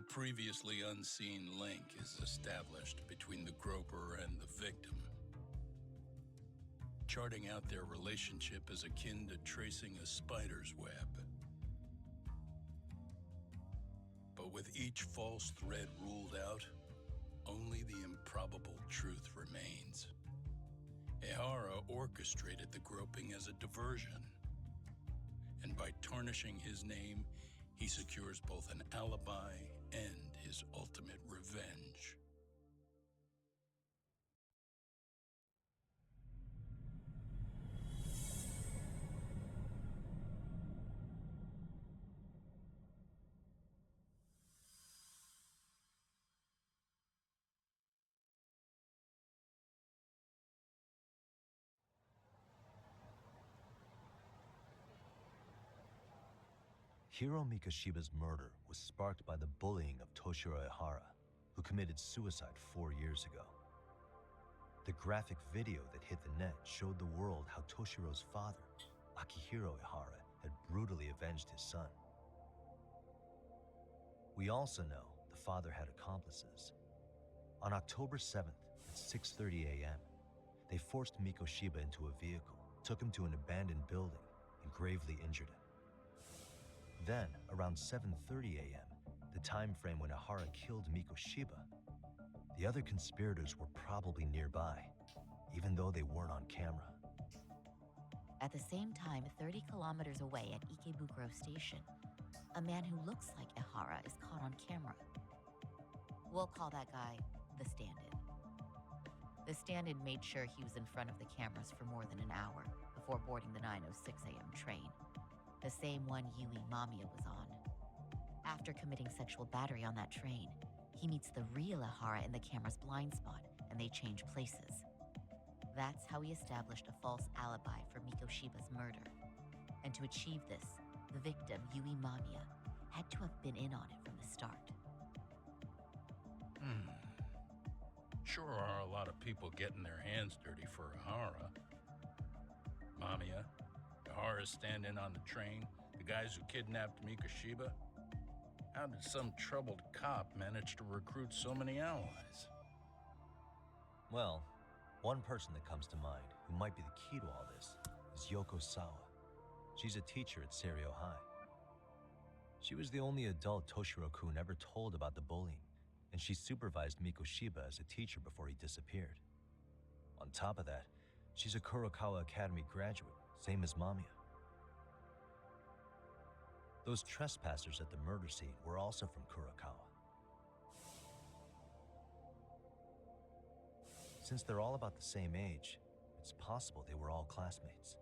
previously unseen link is established between the groper and the victim, charting out their relationship as akin to tracing a spider's web. But with each false thread ruled out, only the improbable truth remains. Ehara orchestrated the groping as a diversion, and by tarnishing his name, he secures both an alibi and his ultimate revenge. Hiro Mikoshiba's murder was sparked by the bullying of Toshiro Ehara, who committed suicide 4 years ago. The graphic video that hit the net showed the world how Toshiro's father, Akihiro Ehara, had brutally avenged his son. We also know the father had accomplices. On October 7th at 6:30 a.m., they forced Mikoshiba into a vehicle, took him to an abandoned building, and gravely injured him. Then, around 7:30 a.m., the time frame when Ehara killed Mikoshiba, the other conspirators were probably nearby, even though they weren't on camera. At the same time, 30 kilometers away at Ikebukuro Station, a man who looks like Ehara is caught on camera. We'll call that guy the stand-in. The stand-in made sure he was in front of the cameras for more than an hour before boarding the 9:06 a.m. train, the same one Yui Mamiya was on. After committing sexual battery on that train, he meets the real Ehara in the camera's blind spot, and they change places. That's how he established a false alibi for Mikoshiba's murder. And to achieve this, the victim, Yui Mamiya, had to have been in on it from the start. Sure are a lot of people getting their hands dirty for Ehara. Mamiya, Ehara's stand-in on the train, the guys who kidnapped Mikoshiba. How did some troubled cop manage to recruit so many allies? Well, one person that comes to mind who might be the key to all this is Yoko Sawa. She's a teacher at Seiryo High. She was the only adult Toshiro-kun ever told about the bullying, and she supervised Mikoshiba as a teacher before he disappeared. On top of that, she's a Kurokawa Academy graduate, same as Mamiya. Those trespassers at the murder scene were also from Kurokawa. Since they're all about the same age, it's possible they were all classmates.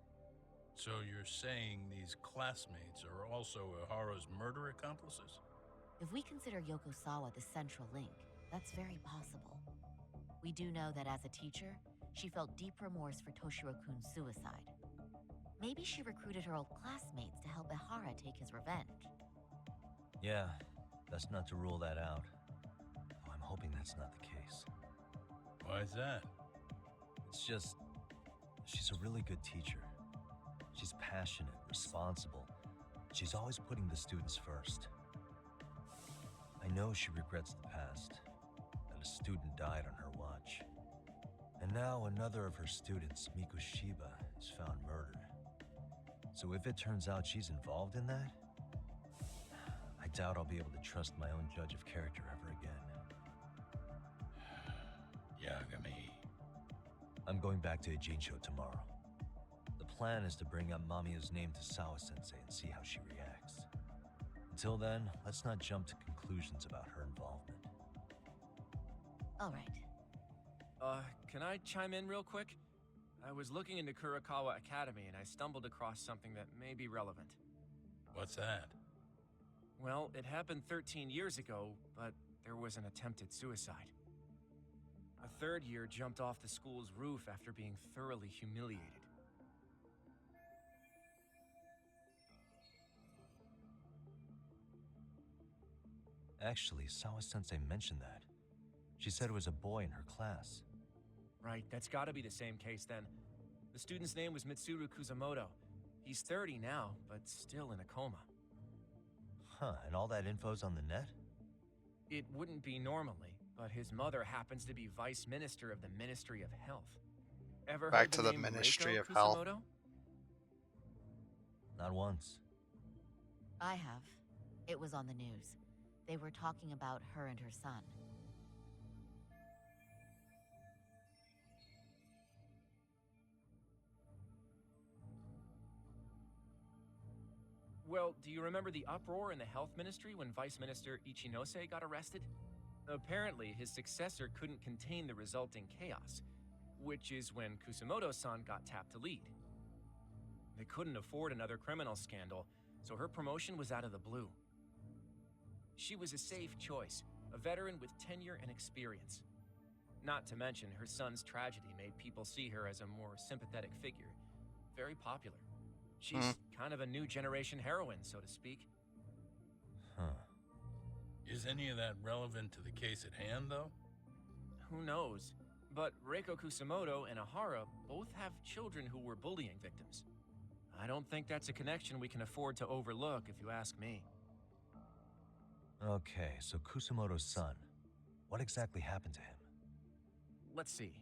So you're saying these classmates are also Ehara's murder accomplices? If we consider Yoko Sawa the central link, that's very possible. We do know that as a teacher, she felt deep remorse for Toshiro-kun's suicide. Maybe she recruited her old classmates to help Ehara take his revenge. Yeah, that's not to rule that out. Though I'm hoping that's not the case. Why is that? It's just, she's a really good teacher. She's passionate, responsible. She's always putting the students first. I know she regrets the past, that a student died on her watch. And now another of her students, Mikoshiba, is found murdered. So if it turns out she's involved in that, I doubt I'll be able to trust my own judge of character ever again. Yagami. I'm going back to Ijincho tomorrow. The plan is to bring up Mamiya's name to Sawa-sensei and see how she reacts. Until then, let's not jump to conclusions about her involvement. All right. Can I chime in real quick? I was looking into Kurokawa Academy and I stumbled across something that may be relevant. What's that? Well, it happened 13 years ago, but there was an attempted suicide. A third year jumped off the school's roof after being thoroughly humiliated. Actually, Sawa-sensei mentioned that. She said it was a boy in her class. Right, that's gotta be the same case then. The student's name was Mitsuru Kusamoto. He's 30 now, but still in a coma. Huh, and all that info's on the net? It wouldn't be normally, but his mother happens to be Vice Minister of the Ministry of Health. Ever Back heard to the the name Ministry Reiko of Health. Kusamoto? Not once. I have. It was on the news. They were talking about her and her son. Well, do you remember the uproar in the health ministry when Vice Minister Ichinose got arrested? Apparently, his successor couldn't contain the resulting chaos, which is when Kusamoto-san got tapped to lead. They couldn't afford another criminal scandal, so her promotion was out of the blue. She was a safe choice, a veteran with tenure and experience. Not to mention, her son's tragedy made people see her as a more sympathetic figure. Very popular. She's kind of a new generation heroine, so to speak. Huh. Is any of that relevant to the case at hand, though? Who knows? But Reiko Kusamoto and Ahara both have children who were bullying victims. I don't think that's a connection we can afford to overlook, if you ask me. Okay, so Kusamoto's son. What exactly happened to him? Let's see.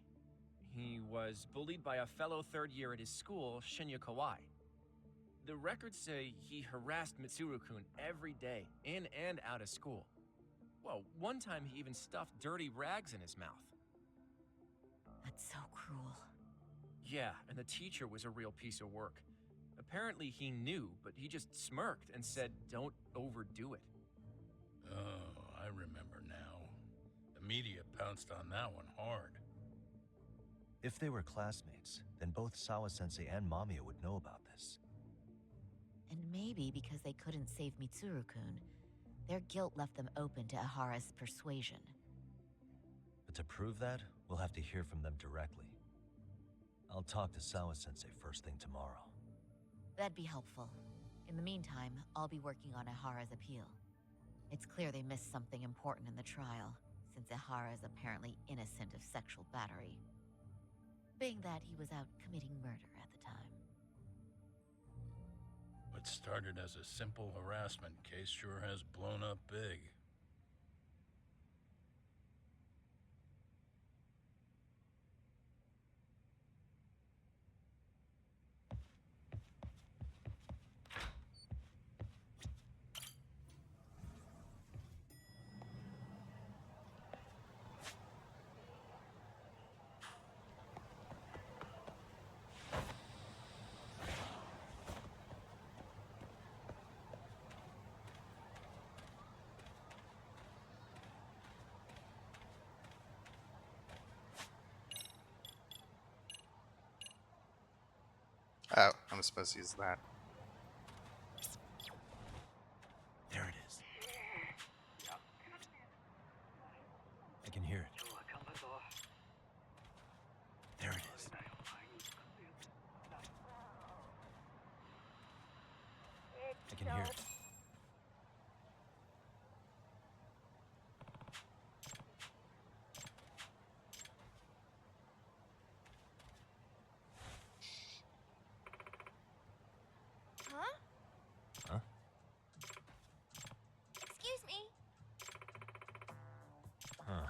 He was bullied by a fellow third year at his school, Shinya Kawai. The records say he harassed Mitsuru-kun every day, in and out of school. Well, one time he even stuffed dirty rags in his mouth. That's so cruel. Yeah, and the teacher was a real piece of work. Apparently he knew, but he just smirked and said, "Don't overdo it." Oh, I remember now. The media pounced on that one hard. If they were classmates, then both Sawa-sensei and Mamiya would know about this. And maybe because they couldn't save Mitsuru-kun, their guilt left them open to Ahara's persuasion. But to prove that, we'll have to hear from them directly. I'll talk to Sawa-sensei first thing tomorrow. That'd be helpful. In the meantime, I'll be working on Ahara's appeal. It's clear they missed something important in the trial, since Ahara is apparently innocent of sexual battery. Being that he was out committing murder at the time. What started as a simple harassment case sure has blown up big. Oh, I'm supposed to use that. There it is. I can hear it. There it is. I can hear it. Huh? Excuse me. Huh.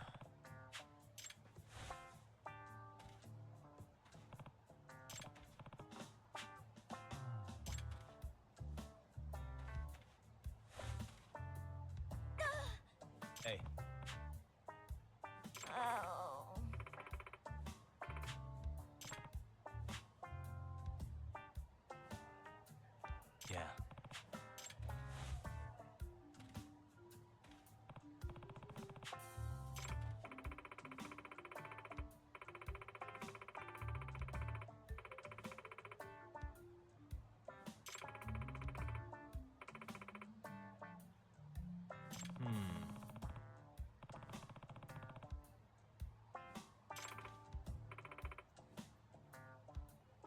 Hey, Oh. yeah.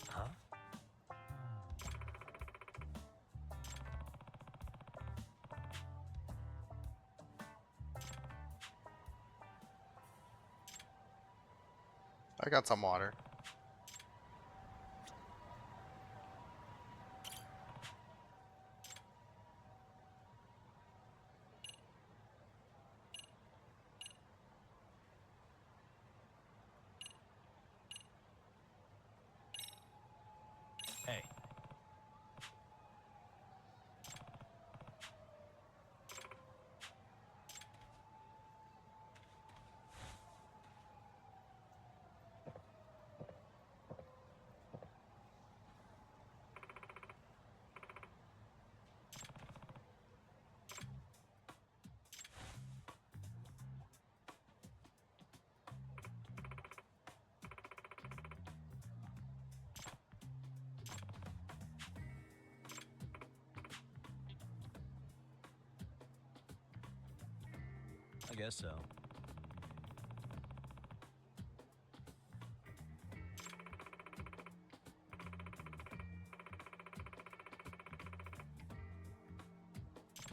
Huh? I got some water. guess so.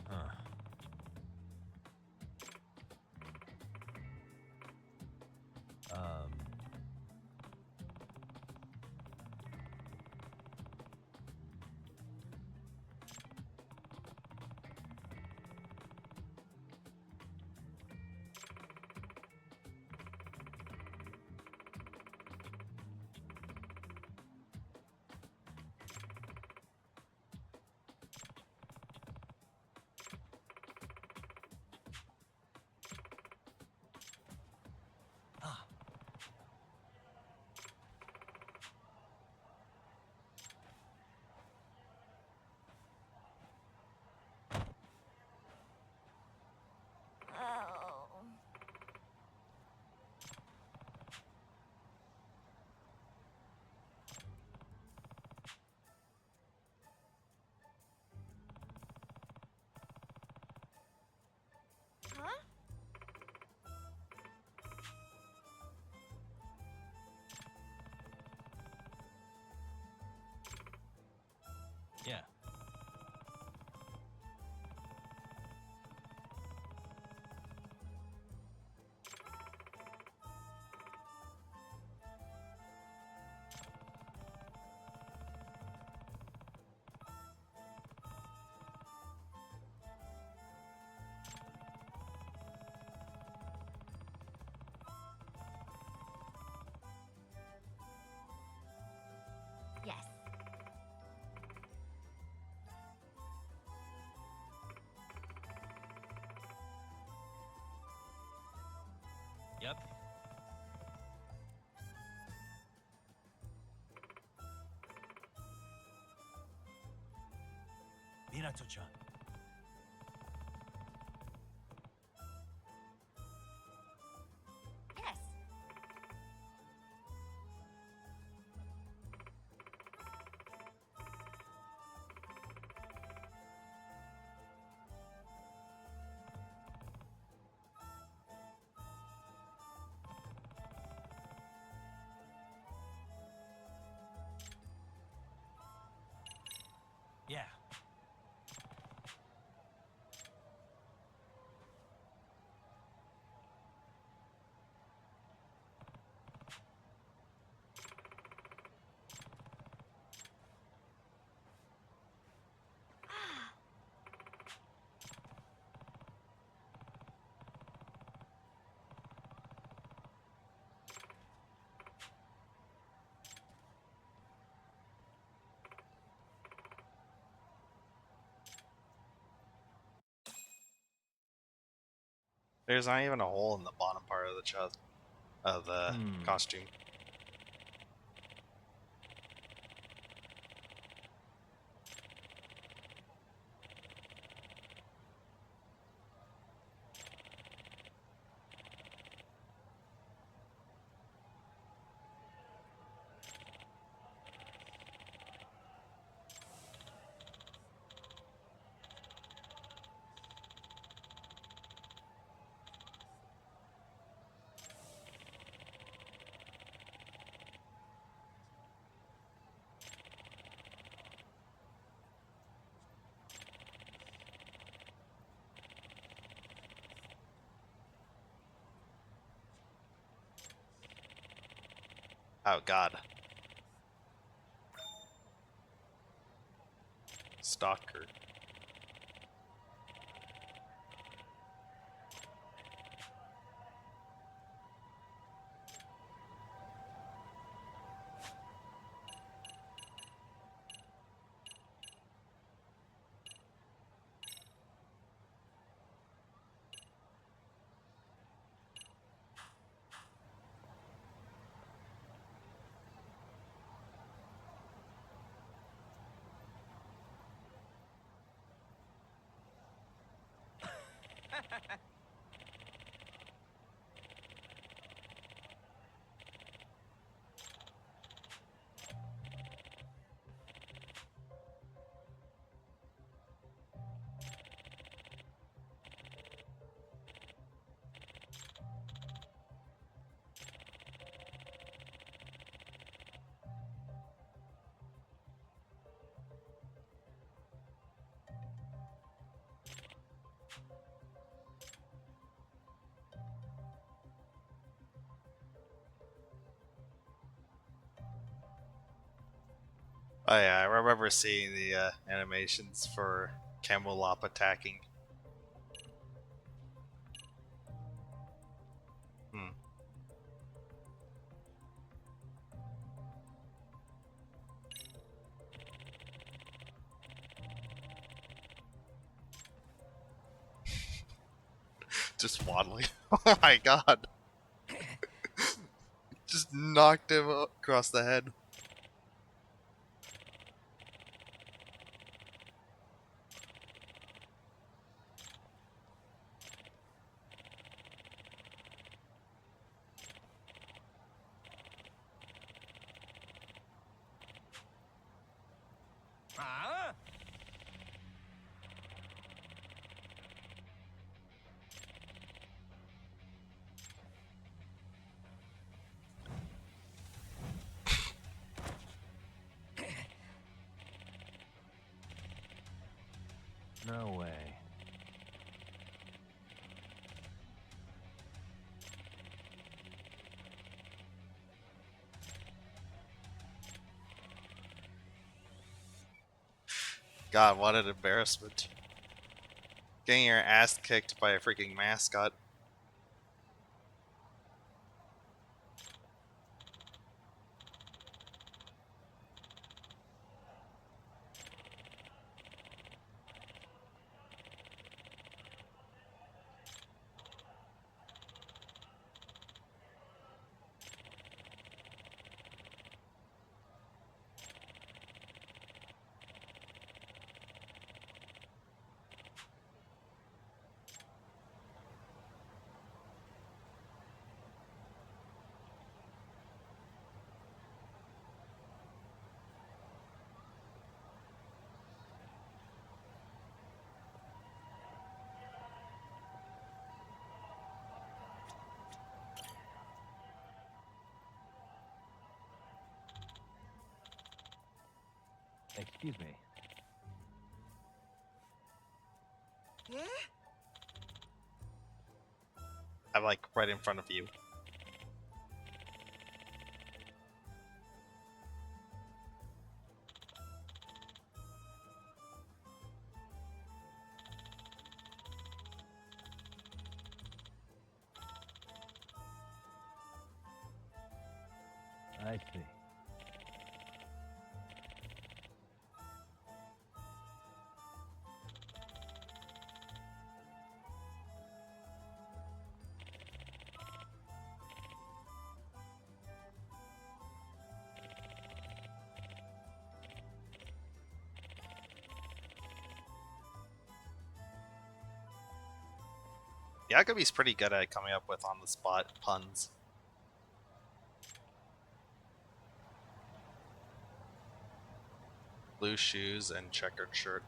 Huh. Um... Ah. Oh. Huh? Yeah. Yes. Yep. Minato-chan. Yes. Yeah. There's not even a hole in the bottom part of the chest of the costume. Oh god. Stalker. Oh yeah, I remember seeing the animations for Camelop attacking. Hmm. Just waddling. Oh my god. Just knocked him across the head. Ah! No way. God, what an embarrassment. Getting your ass kicked by a freaking mascot. Excuse me. I'm like right in front of you. I see. Yakubi's pretty good at coming up with on the spot puns. Blue shoes and checkered shirt.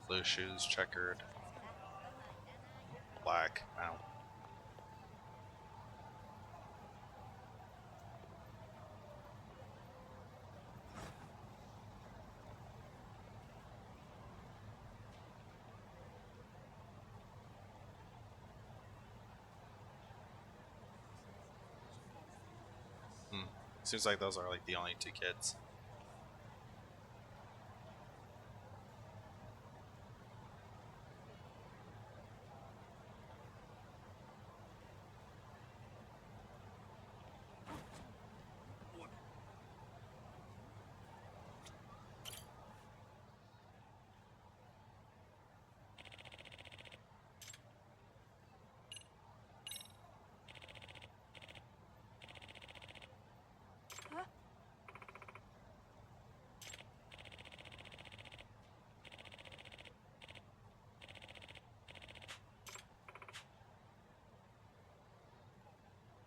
Blue shoes, checkered, black. Ow. Seems like those are like the only two kids.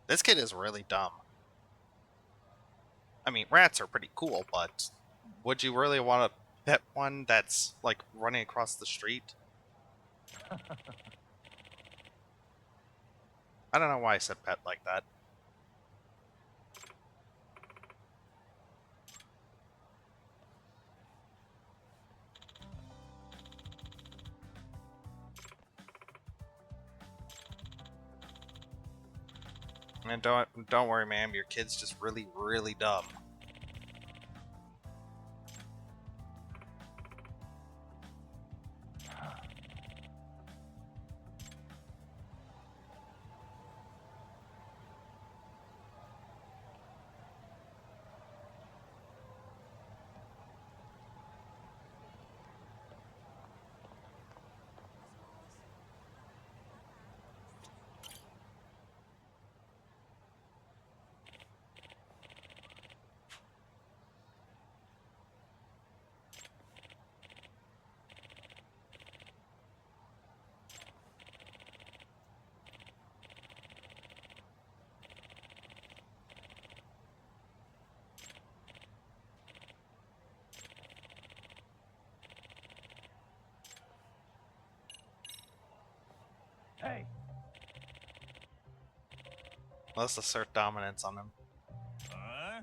This kid is really dumb. I mean, rats are pretty cool, but would you really want to pet one that's like running across the street? I don't know why I said pet like that. And don't worry, ma'am. Your kid's just really, really dumb. Hey. Let's assert dominance on him. Huh?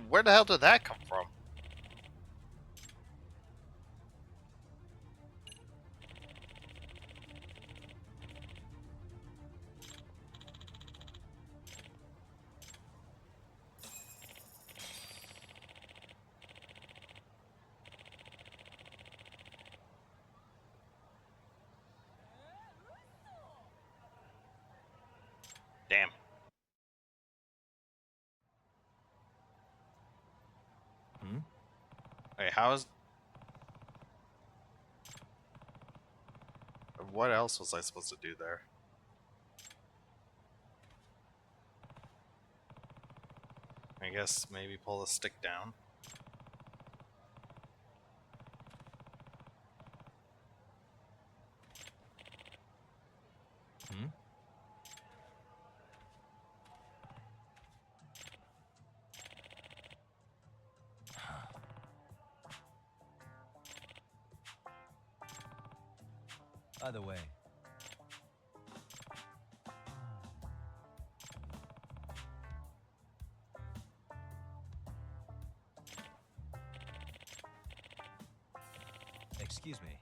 Where the hell did that come from? Damn. Wait, how is... What else was I supposed to do there? I guess maybe pull the stick down. Either way. Excuse me.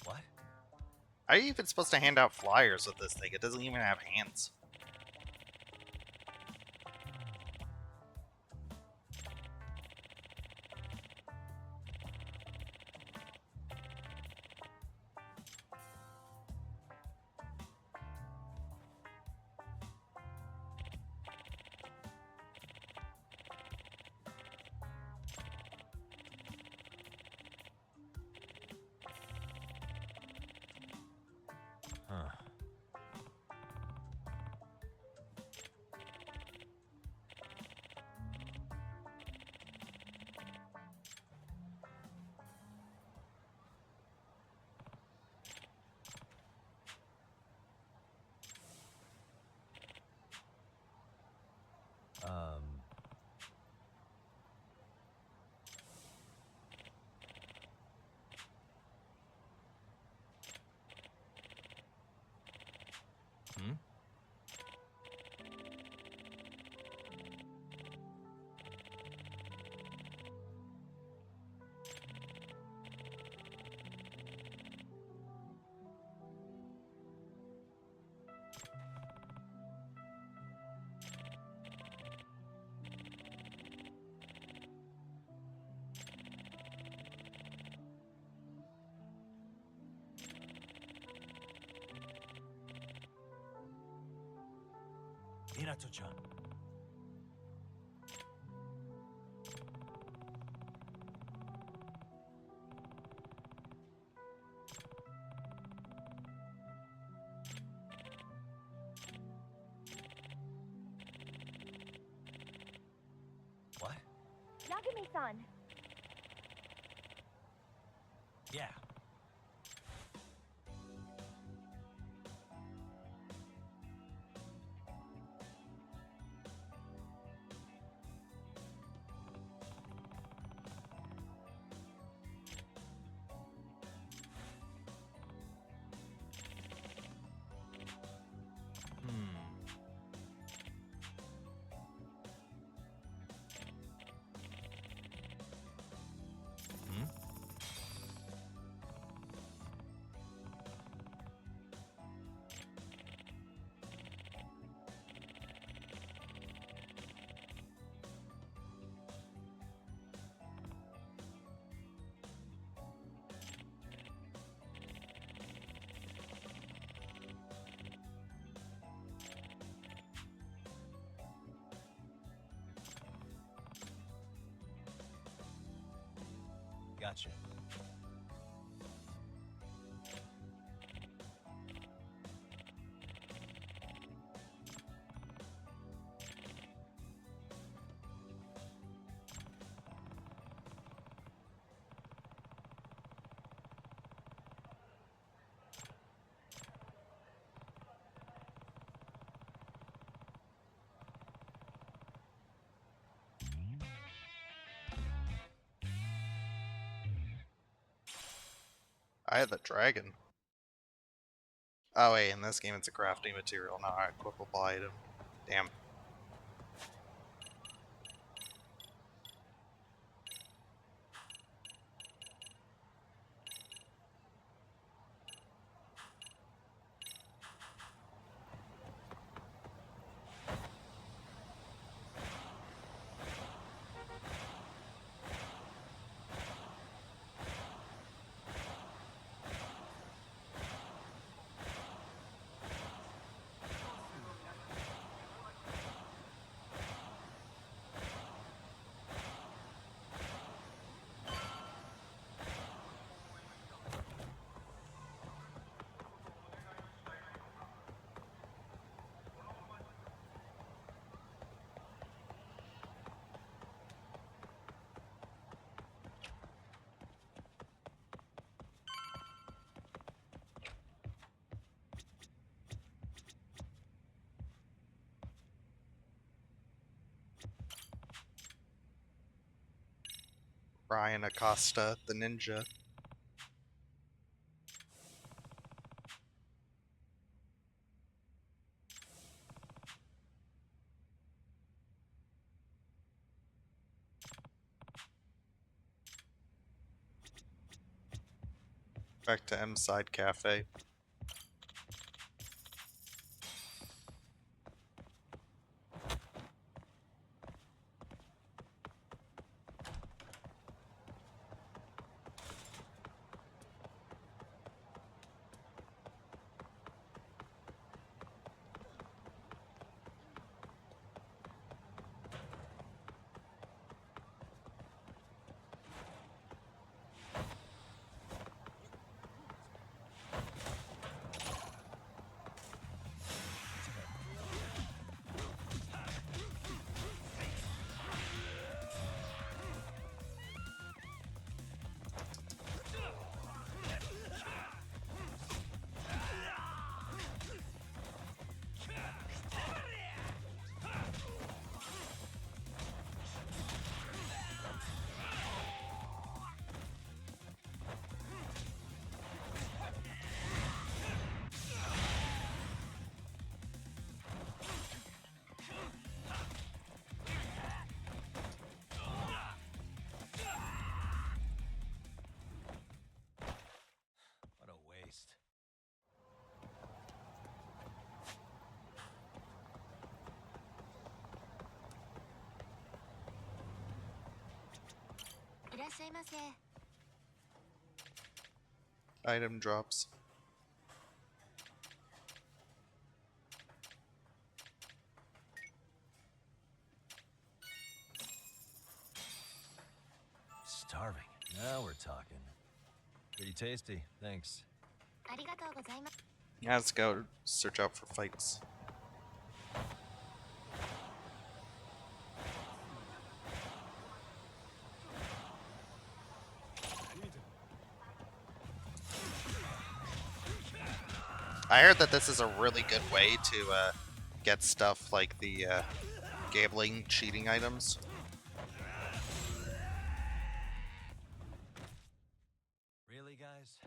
What? Are you even supposed to hand out flyers with this thing? It doesn't even have hands. Huh. Hirato-chan. What? Yagami-san. Yeah. Hmm? Gotcha. I had the dragon. Oh wait, in this game it's a crafting material, not an equipable item. Damn. Ryan Acosta, the ninja. Back to M Side Cafe. What a waste. Item drops. starving. Now we're talking. Pretty tasty, thanks. Yeah, let's go search out for fights. I heard that this is a really good way to get stuff like the gambling, cheating items. Really, guys?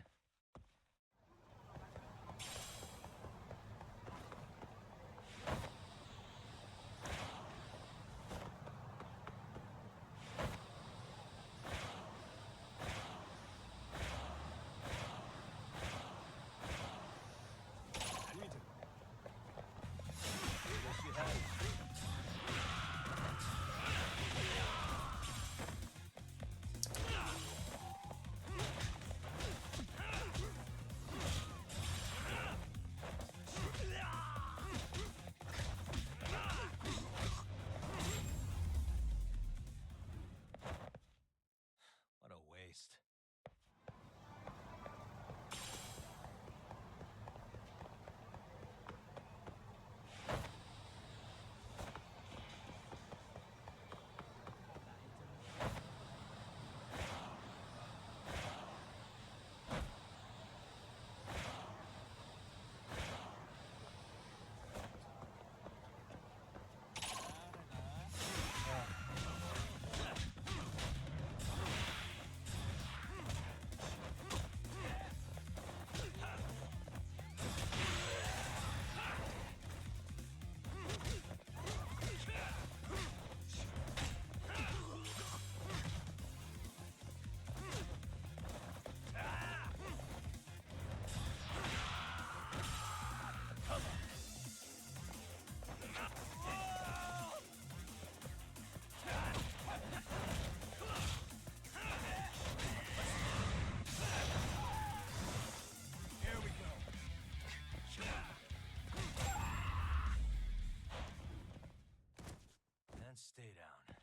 What a waste. And stay down.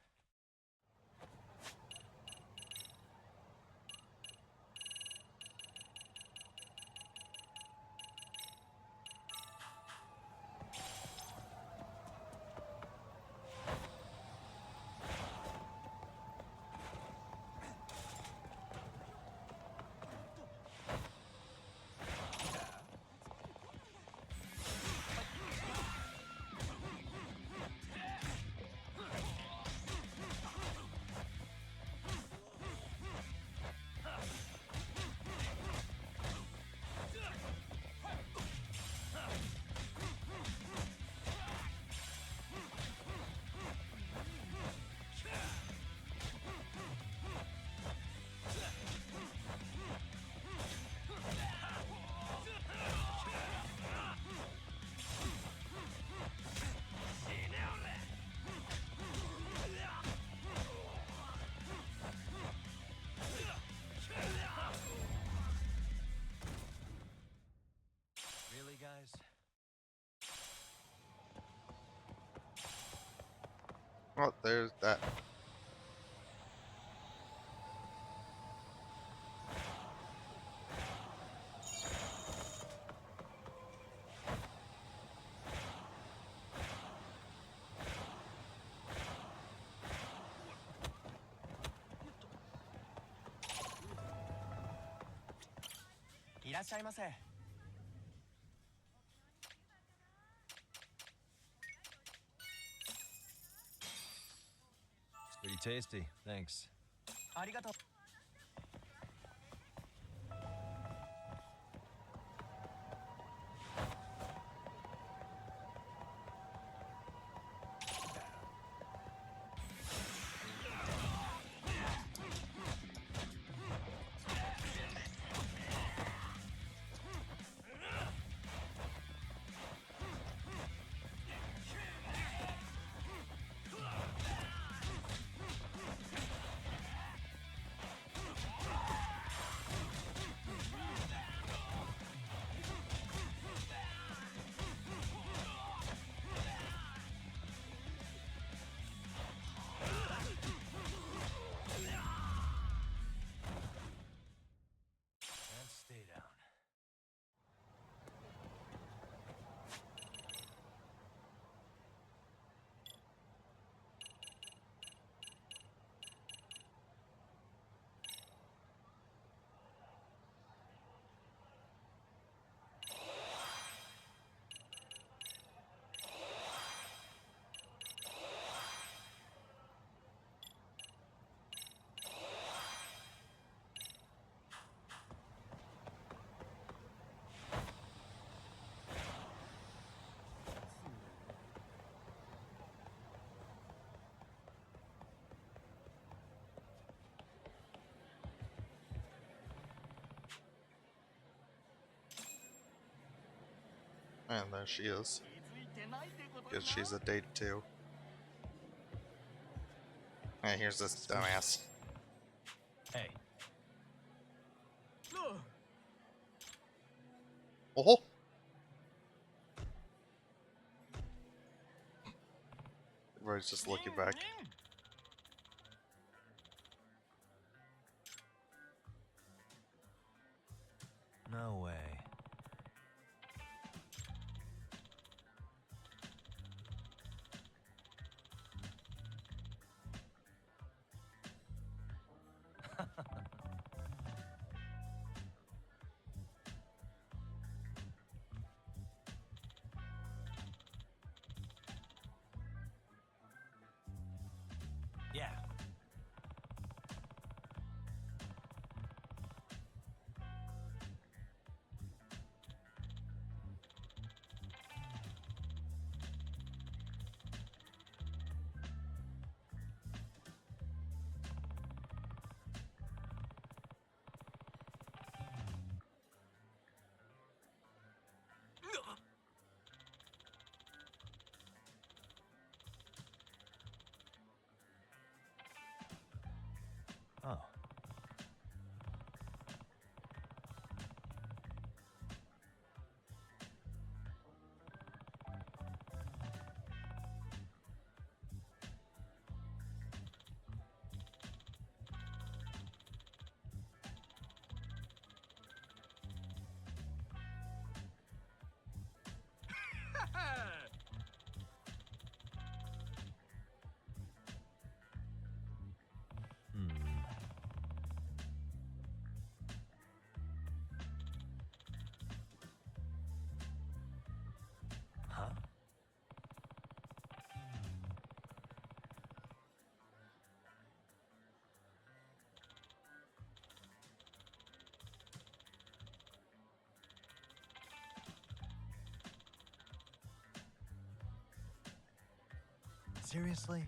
Really, guys? Oh, there's that. It's pretty tasty, thanks. And there she is. Guess she's a date too. And here's this dumbass. Hey. Oh! Everybody's just looking back. No way. Yeah. Oh. Hmm. Huh? Seriously?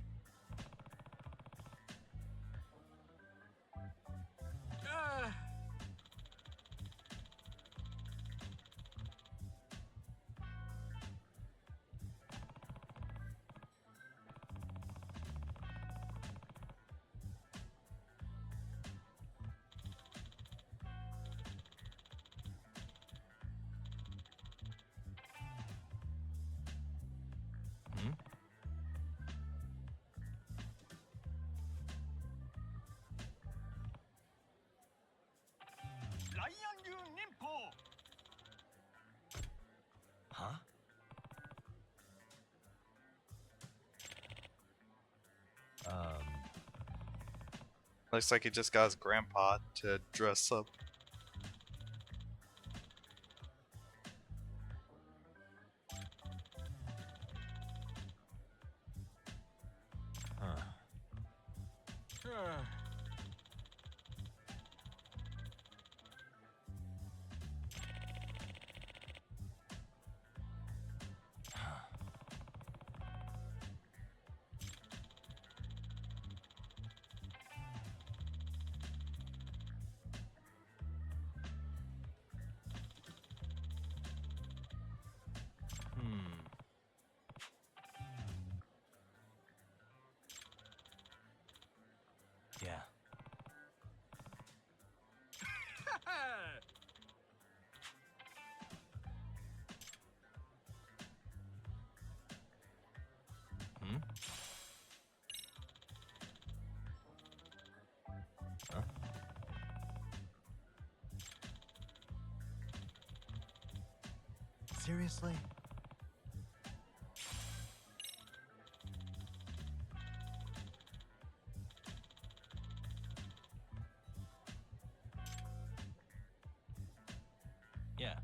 Hmm? Huh? Looks like he just got his grandpa to dress up. Huh. Hmm. Yeah. Hmm? Huh? Seriously? Yeah.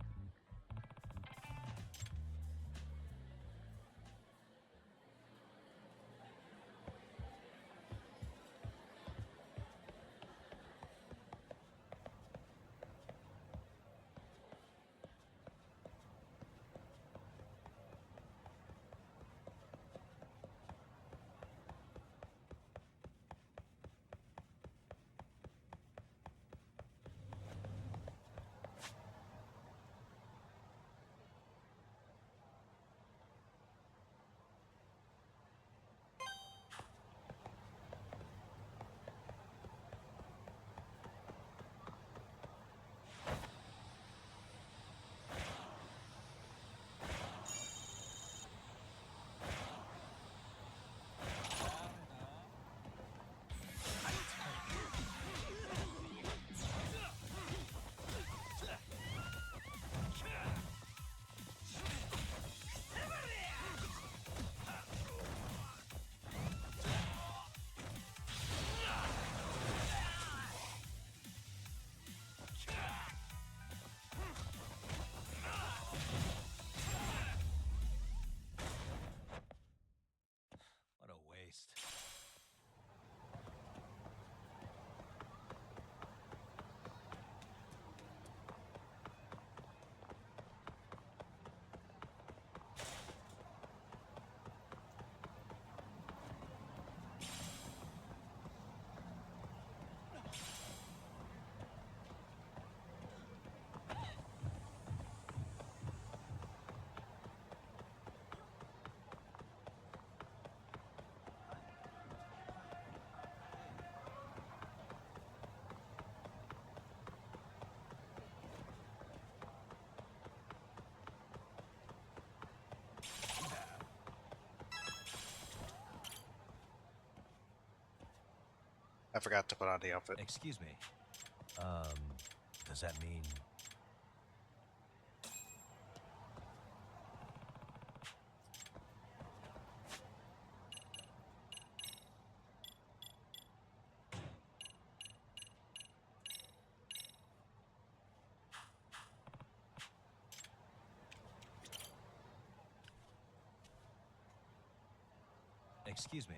forgot to put on the outfit. Excuse me. Does that mean... Excuse me.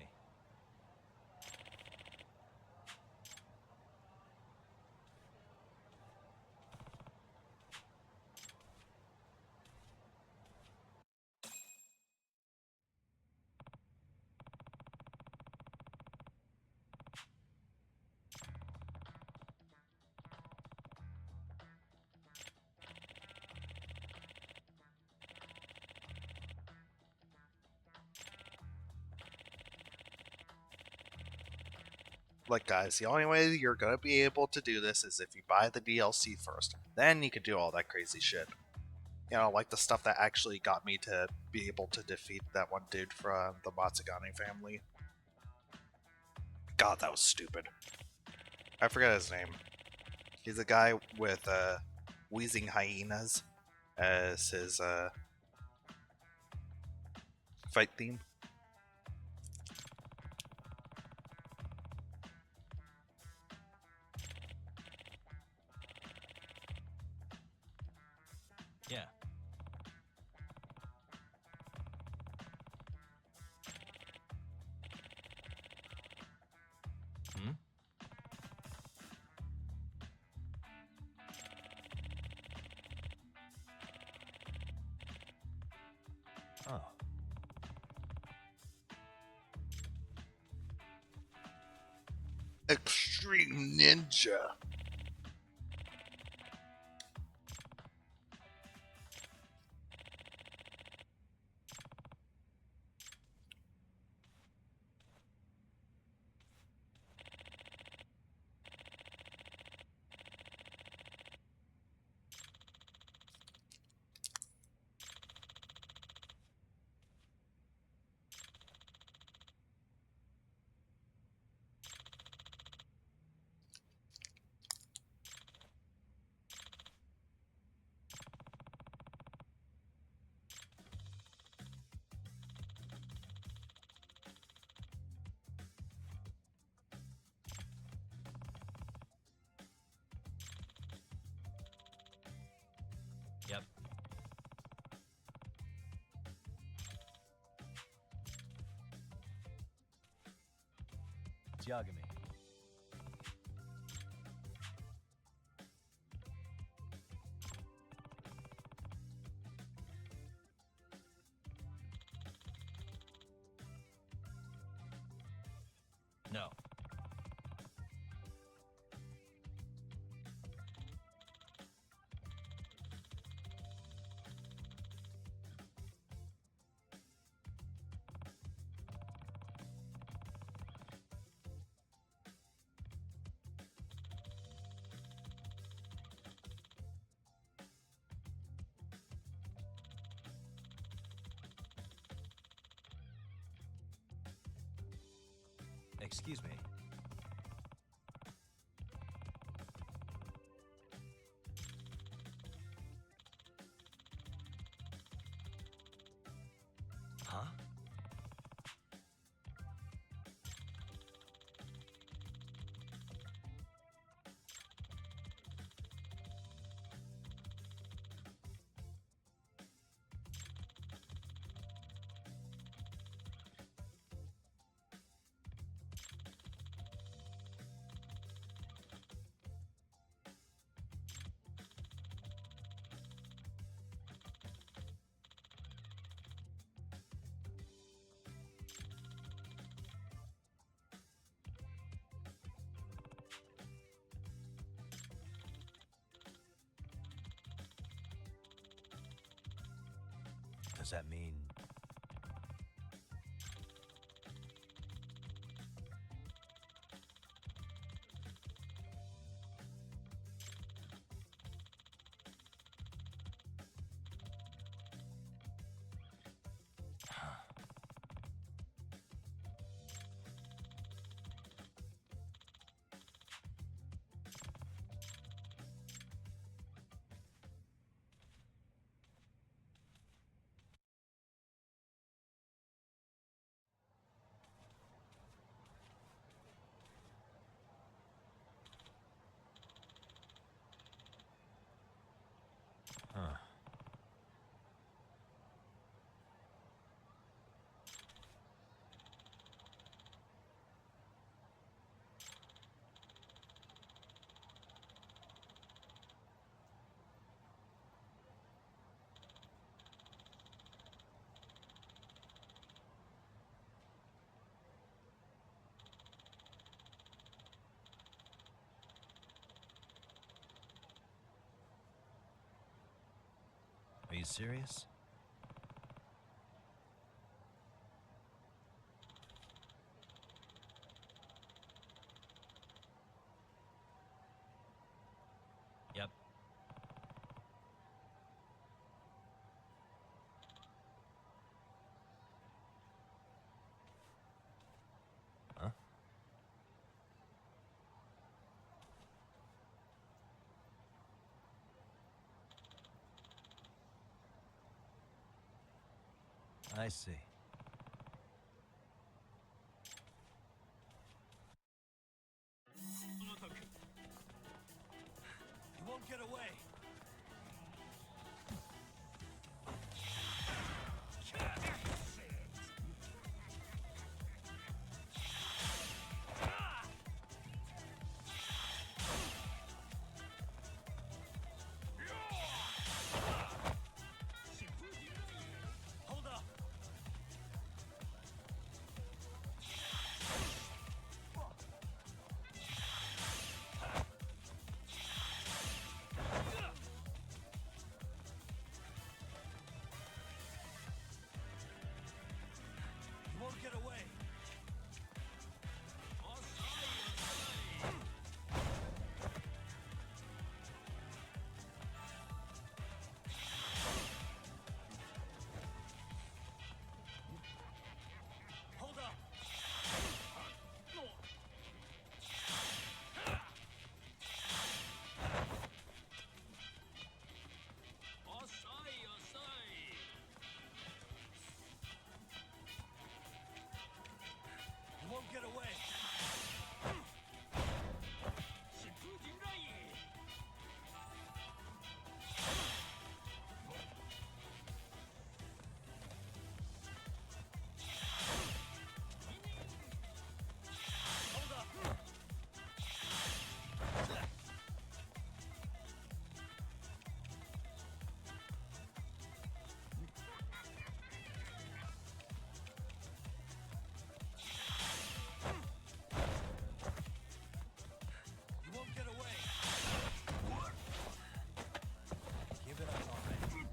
Like, guys, the only way you're gonna be able to do this is if you buy the DLC first. Then you can do all that crazy shit. You know, like the stuff that actually got me to be able to defeat that one dude from the Matsugane family. God, that was stupid. I forget his name. He's a guy with wheezing hyenas as his fight theme. Yeah. Hmm? Oh. Extreme Ninja. Yep. Yagami. No. Excuse me. Huh? Does that mean... Are you serious? Yep. Huh? I see. You won't get away. Hold up. You won't get away. Hold up. You won't get away. Hold up. You won't get away. Give it up already.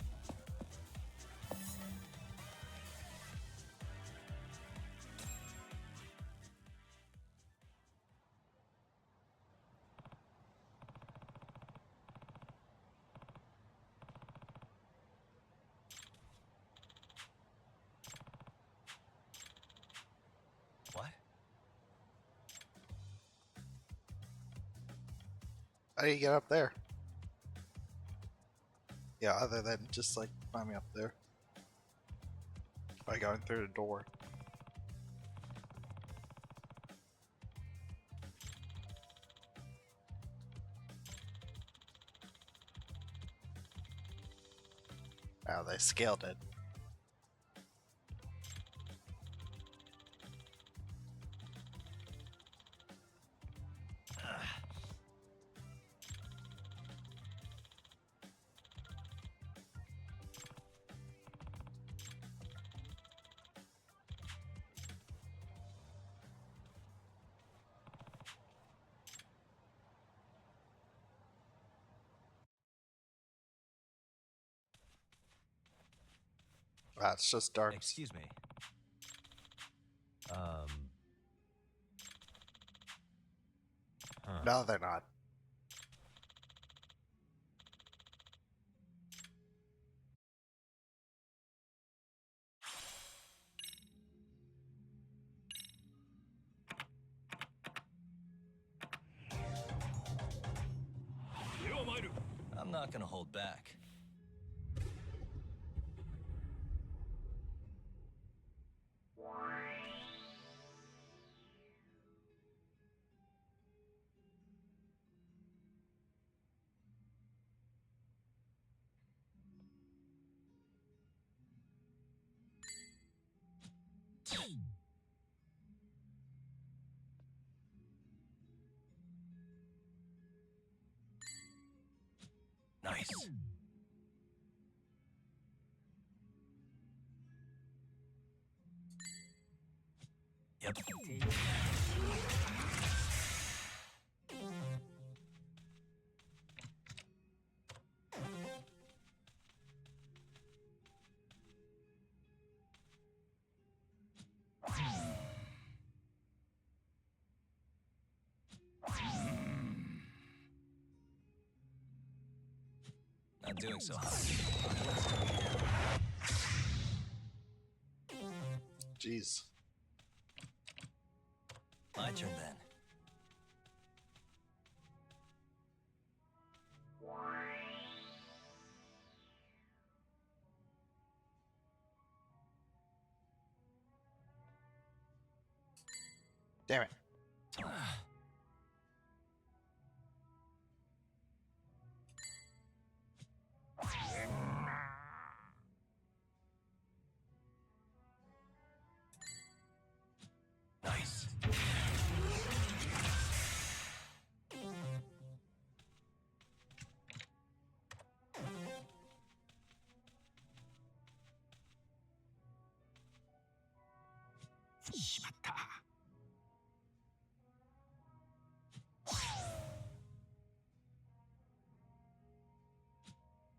What? How do you get up there? Yeah, other than just like climbing up there by going through the door. Oh, they scaled it. It's just dark. Excuse me. Huh. No, they're not. I'm not gonna hold back. Nice. Yep. Not doing so hot. Jeez. My turn then. Damn it. Nice.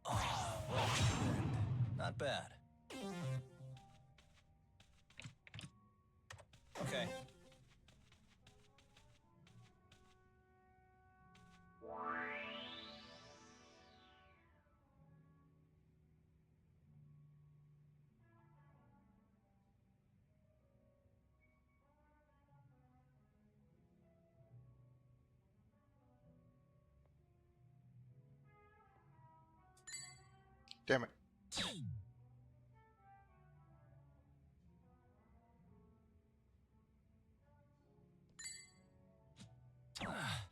Oh, well, not bad. Okay. Damn it.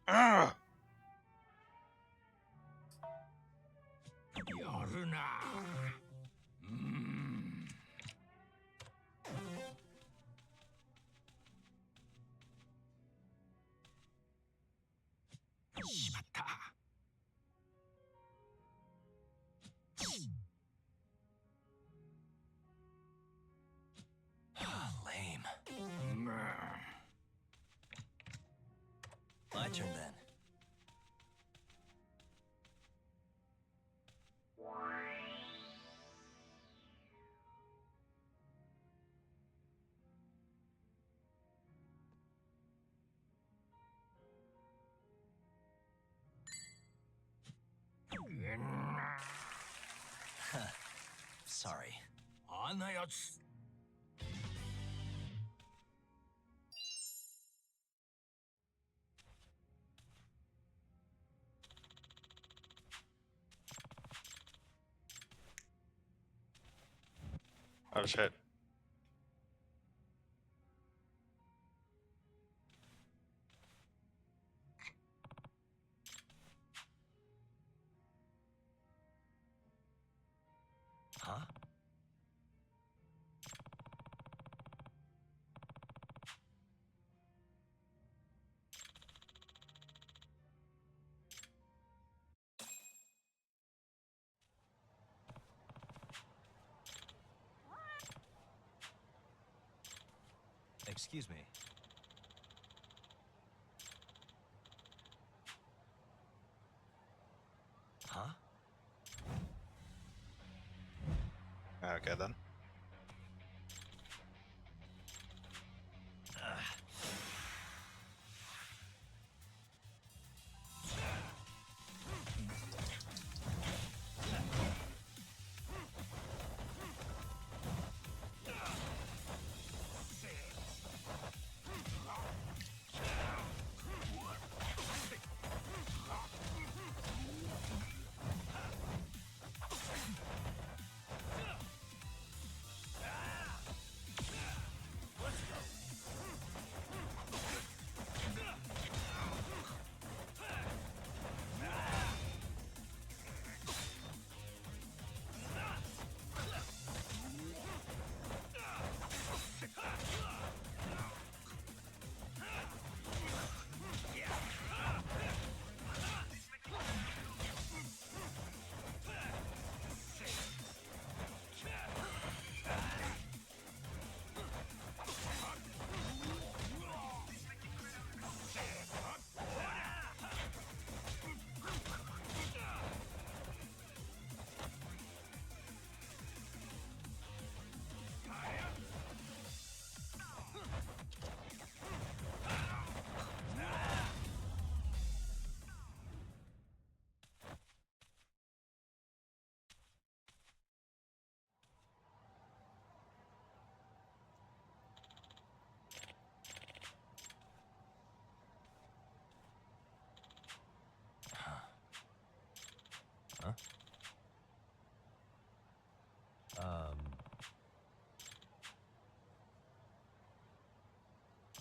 Ugh. Lame. My turn then. Sorry. Oh shit. Huh? Excuse me. Huh? Okay then.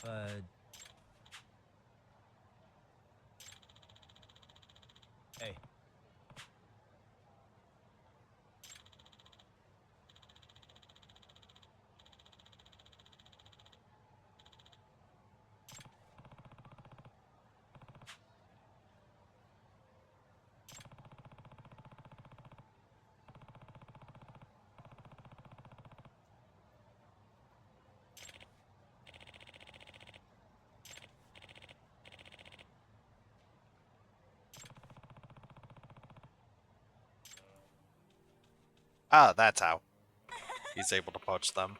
But... Hey. Ah, that's how he's able to poach them.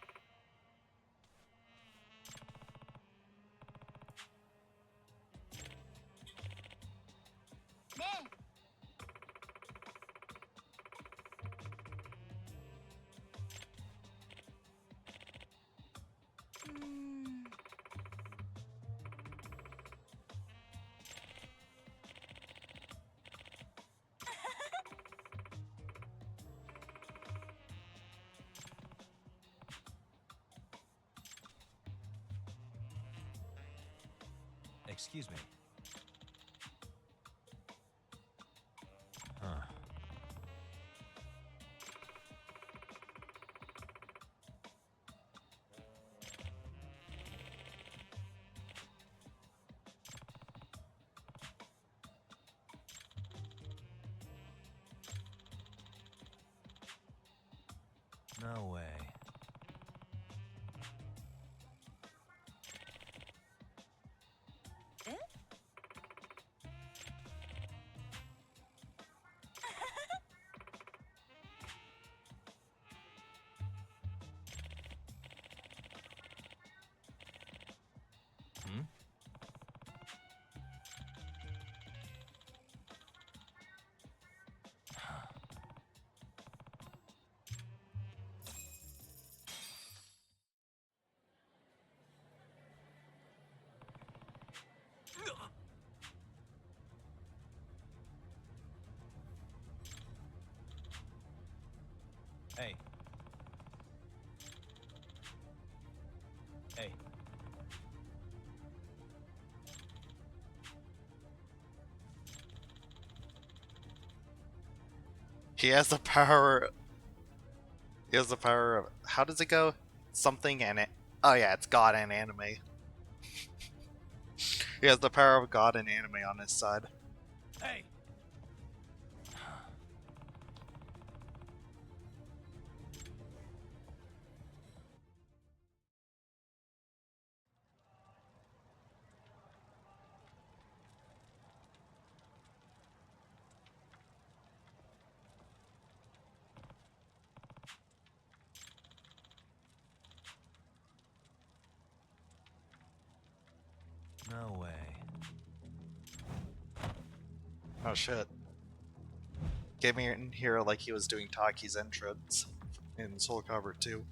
Excuse me. Huh. No way. Hmm? Hey. Hey. He has the power. He has the power of. How does it go? Something and it. Oh yeah, it's God and anime. He has the power of God and anime on his side. Hey. No way. Oh shit. Came in here like he was doing Taki's entrance in Soul Calibur 2.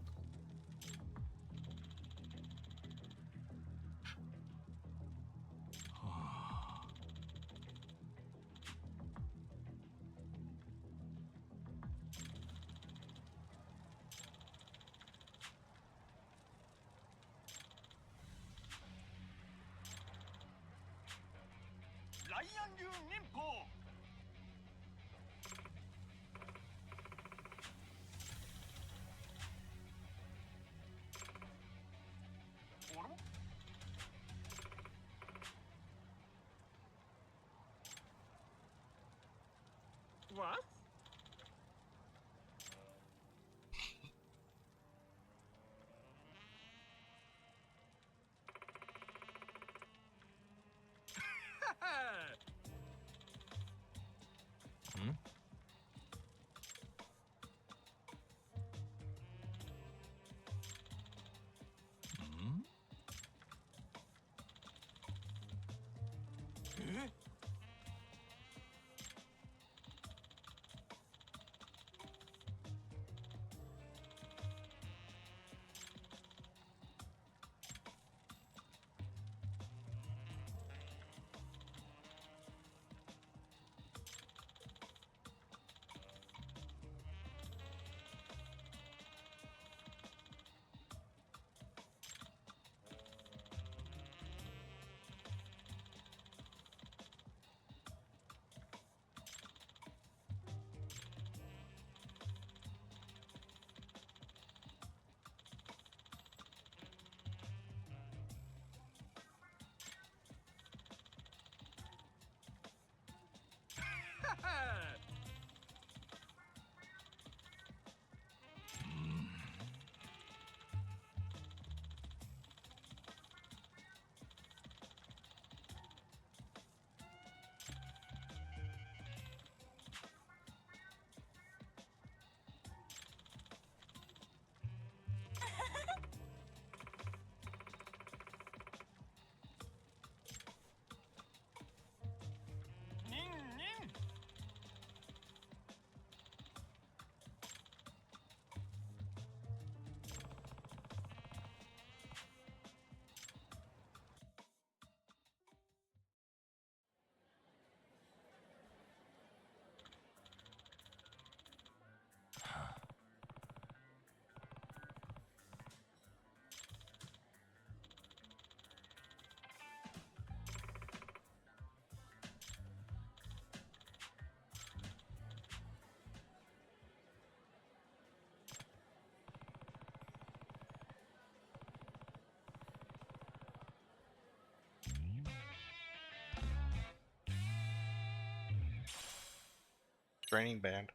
What? Hmm? Hmm? Training band.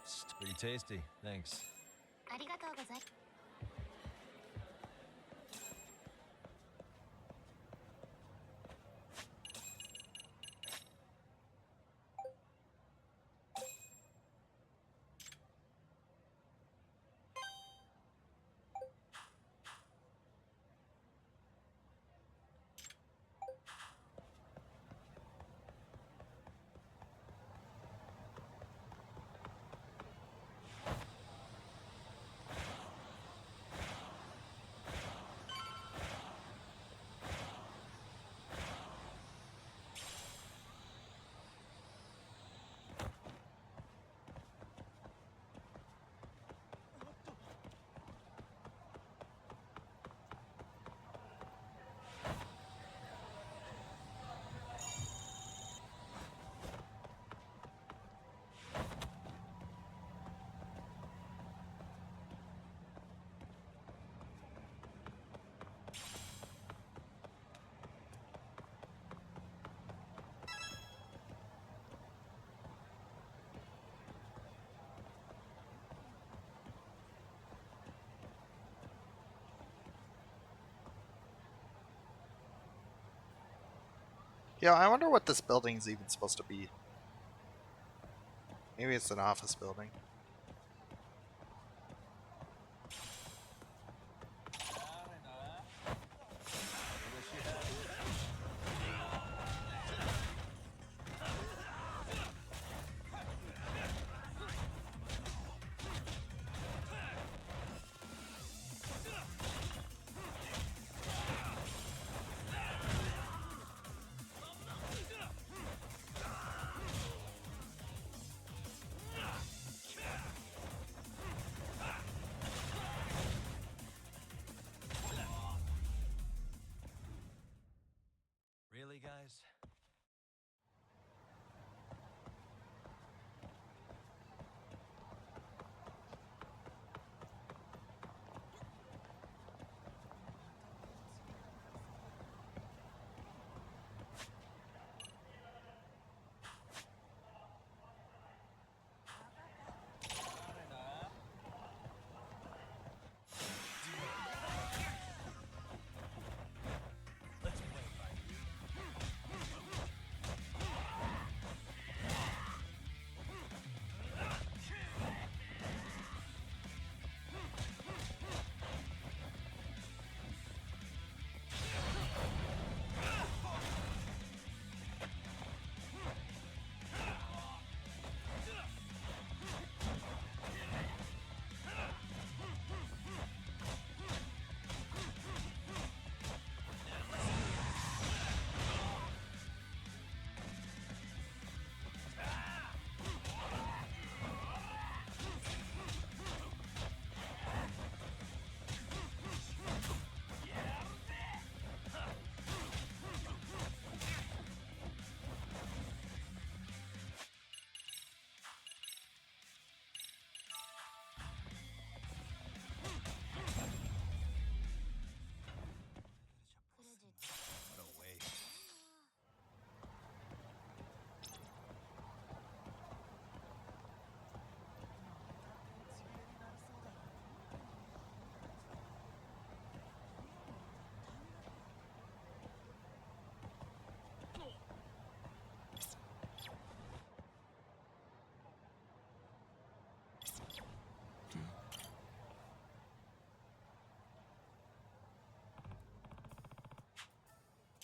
It's pretty tasty, thanks. Yeah, I wonder what this building's even supposed to be. Maybe it's an office building.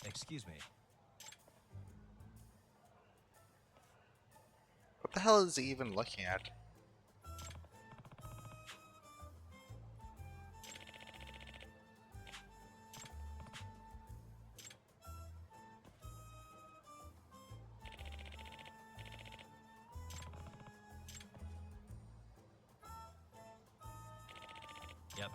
Excuse me. What the hell is he even looking at? Yep.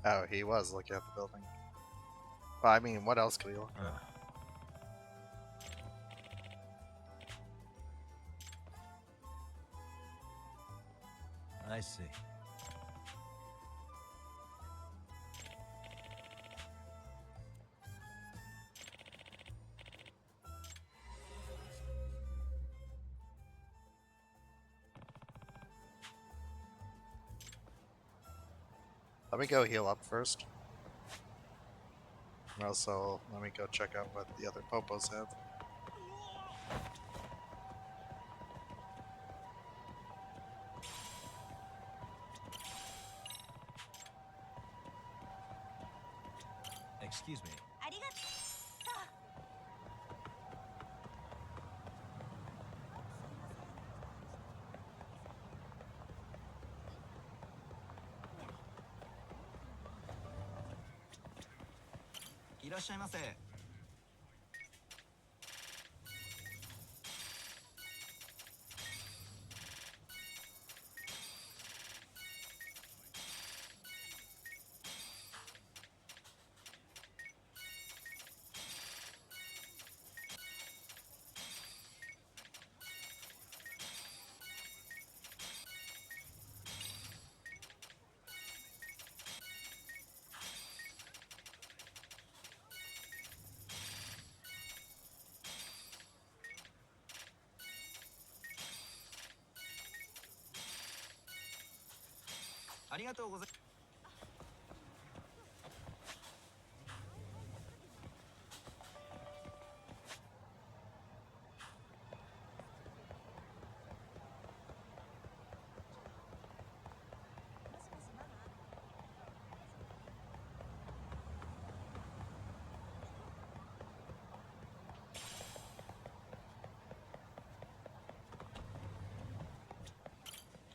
Oh, he was looking at the building. Well, I mean, what else could he look at? I see. Let me go heal up first. And also, let me go check out what the other popos have. Excuse me. ありがといらっしゃいませ。ありがとうございます。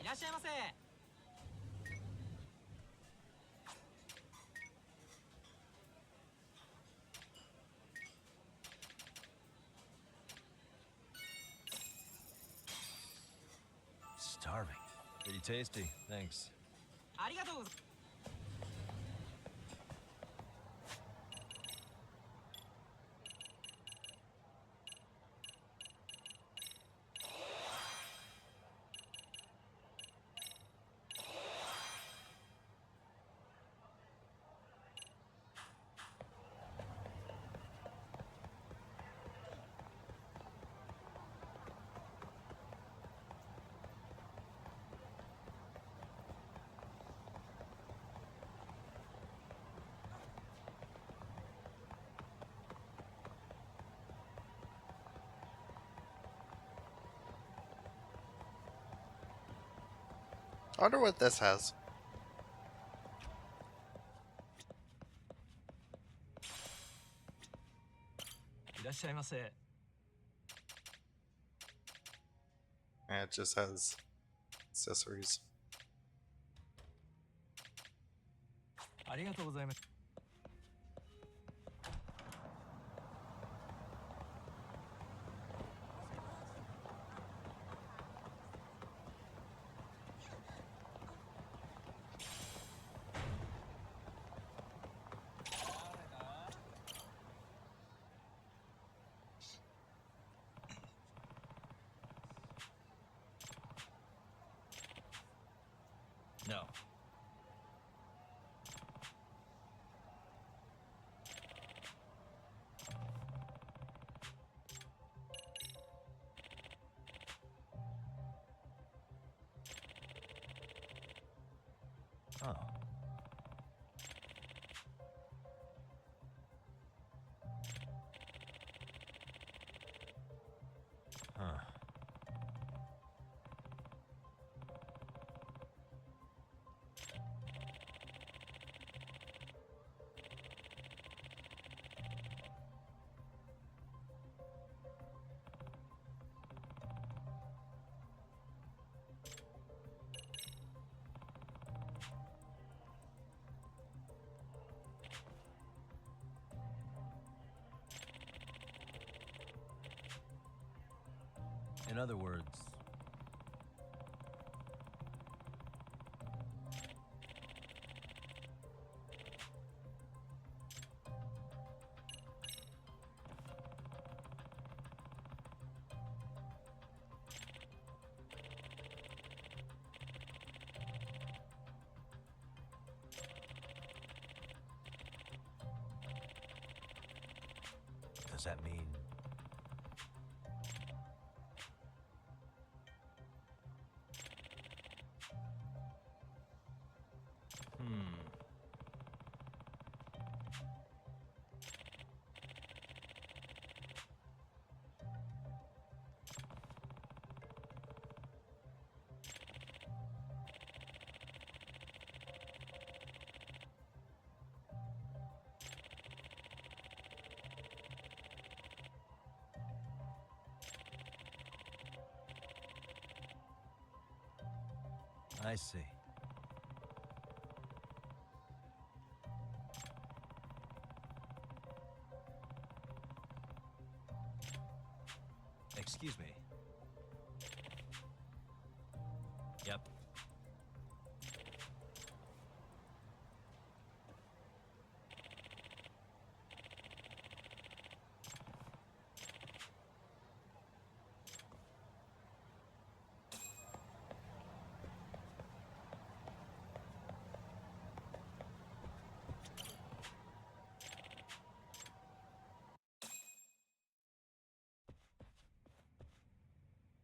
いらっしゃいませ。Starving. Pretty tasty. Thanks. ありがとうございます。I wonder what this has. いらっしゃいませ。 And it just has accessories. ありがとうございます。 No. Oh. Huh. In other words, does that mean I see. Excuse me. Yep.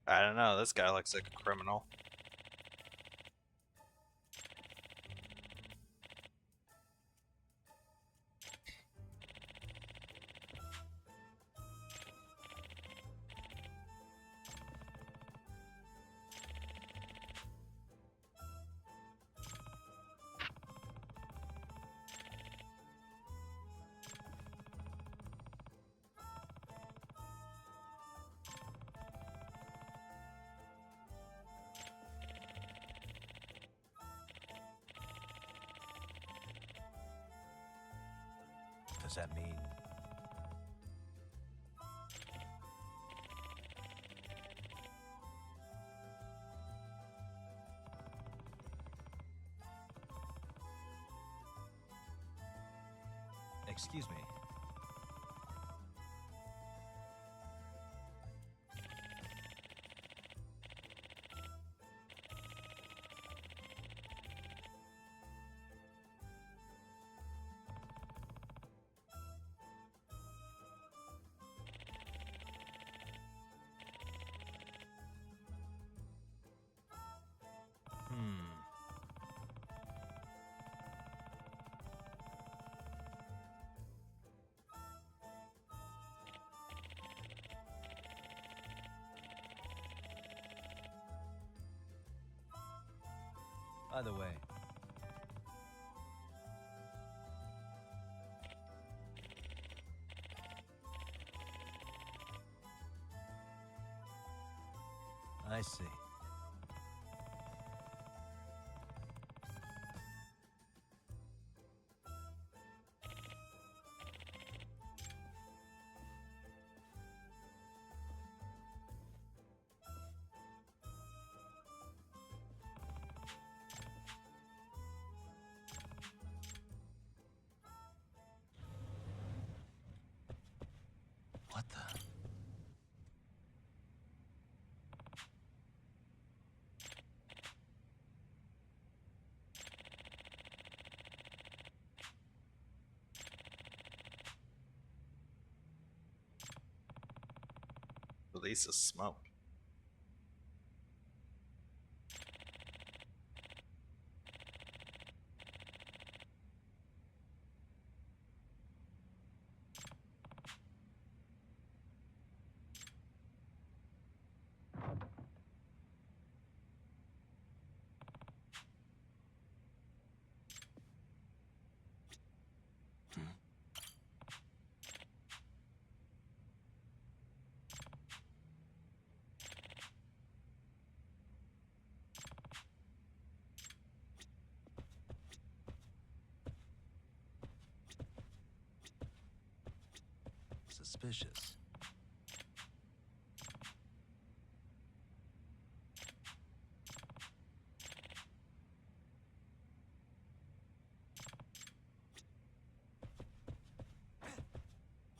I don't know, this guy looks like a criminal. Does that mean excuse me? Either way. I see. What the? Release of smoke. suspicious.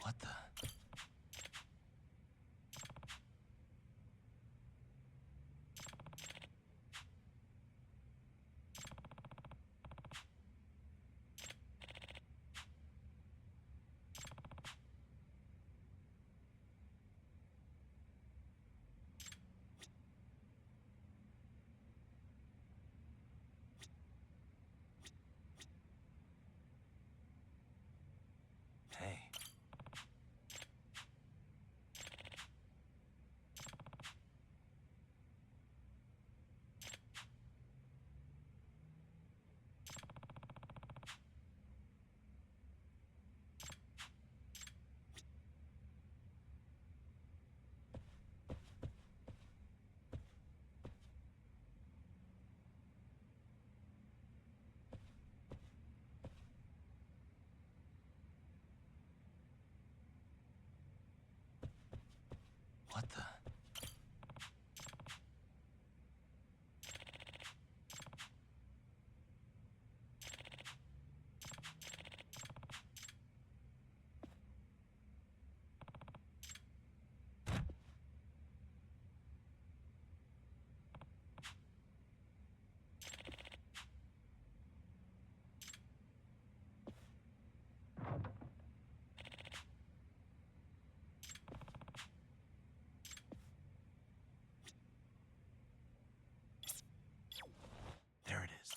What the? Hey. What the? There it is.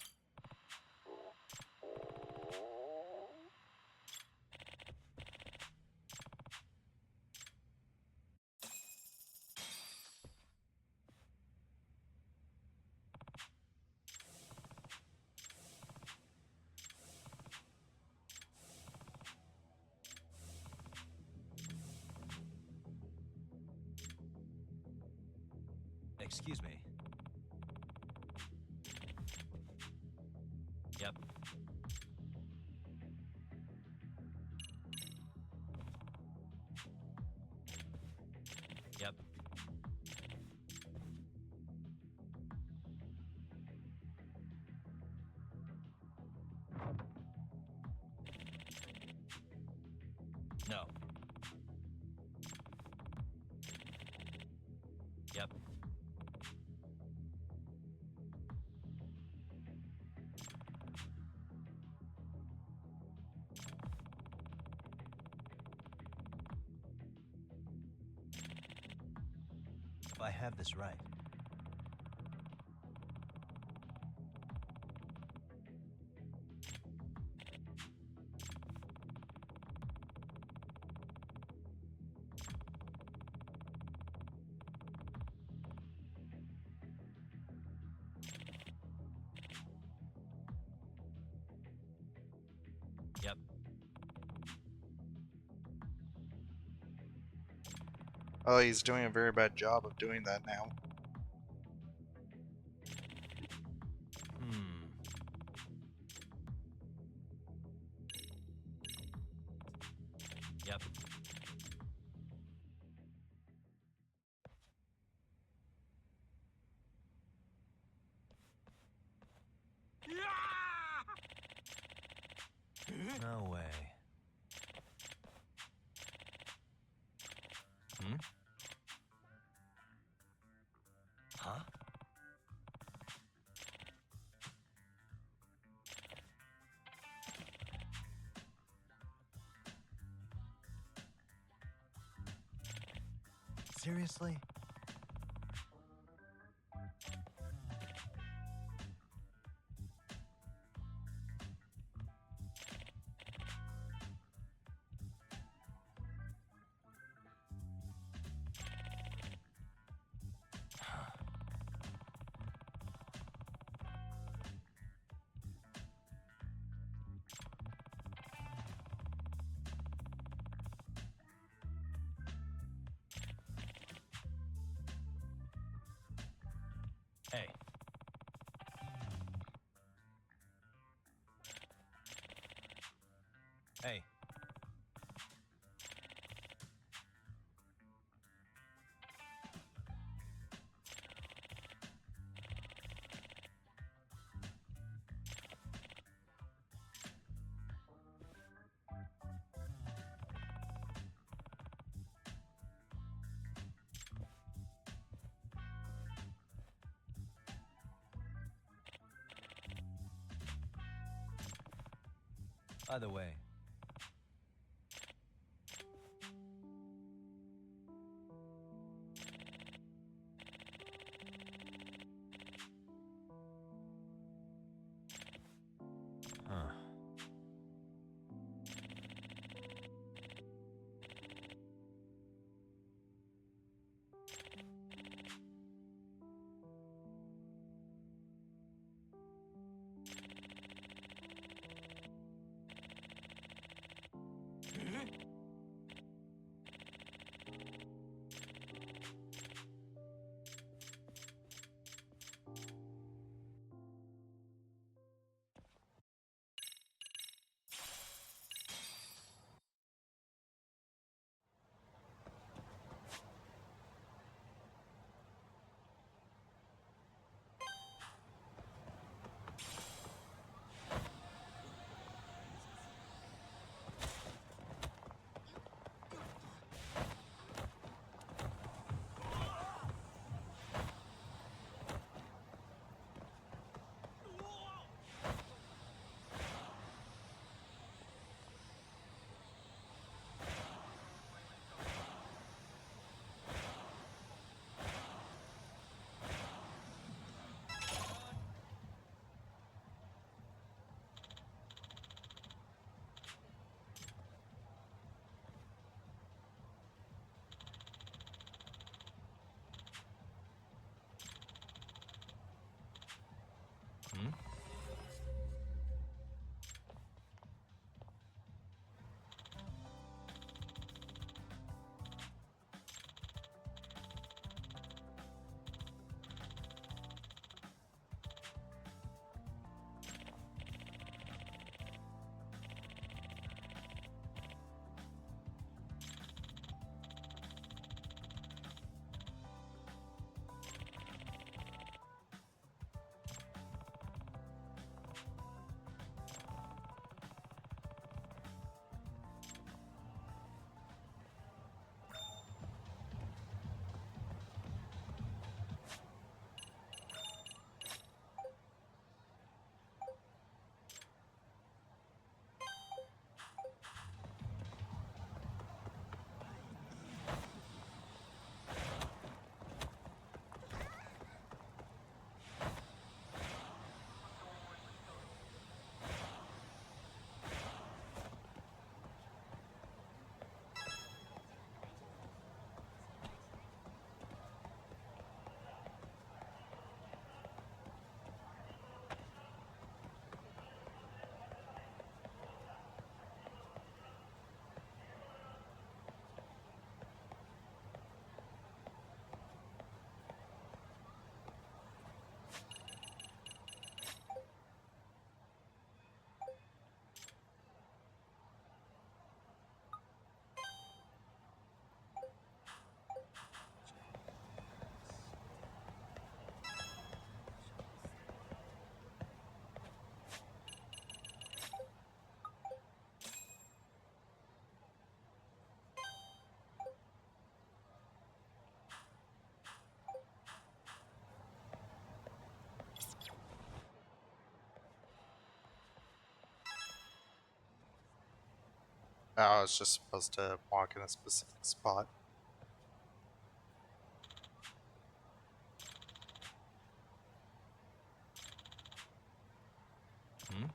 Excuse me. Yep. Yep. No. Yep. If I have this right. Yep. Oh, he's doing a very bad job of doing that now. Hmm. Yep. No way. Hmm? Huh? Seriously? Either way. Huh. Hmm? I was just supposed to walk in a specific spot. Hmm?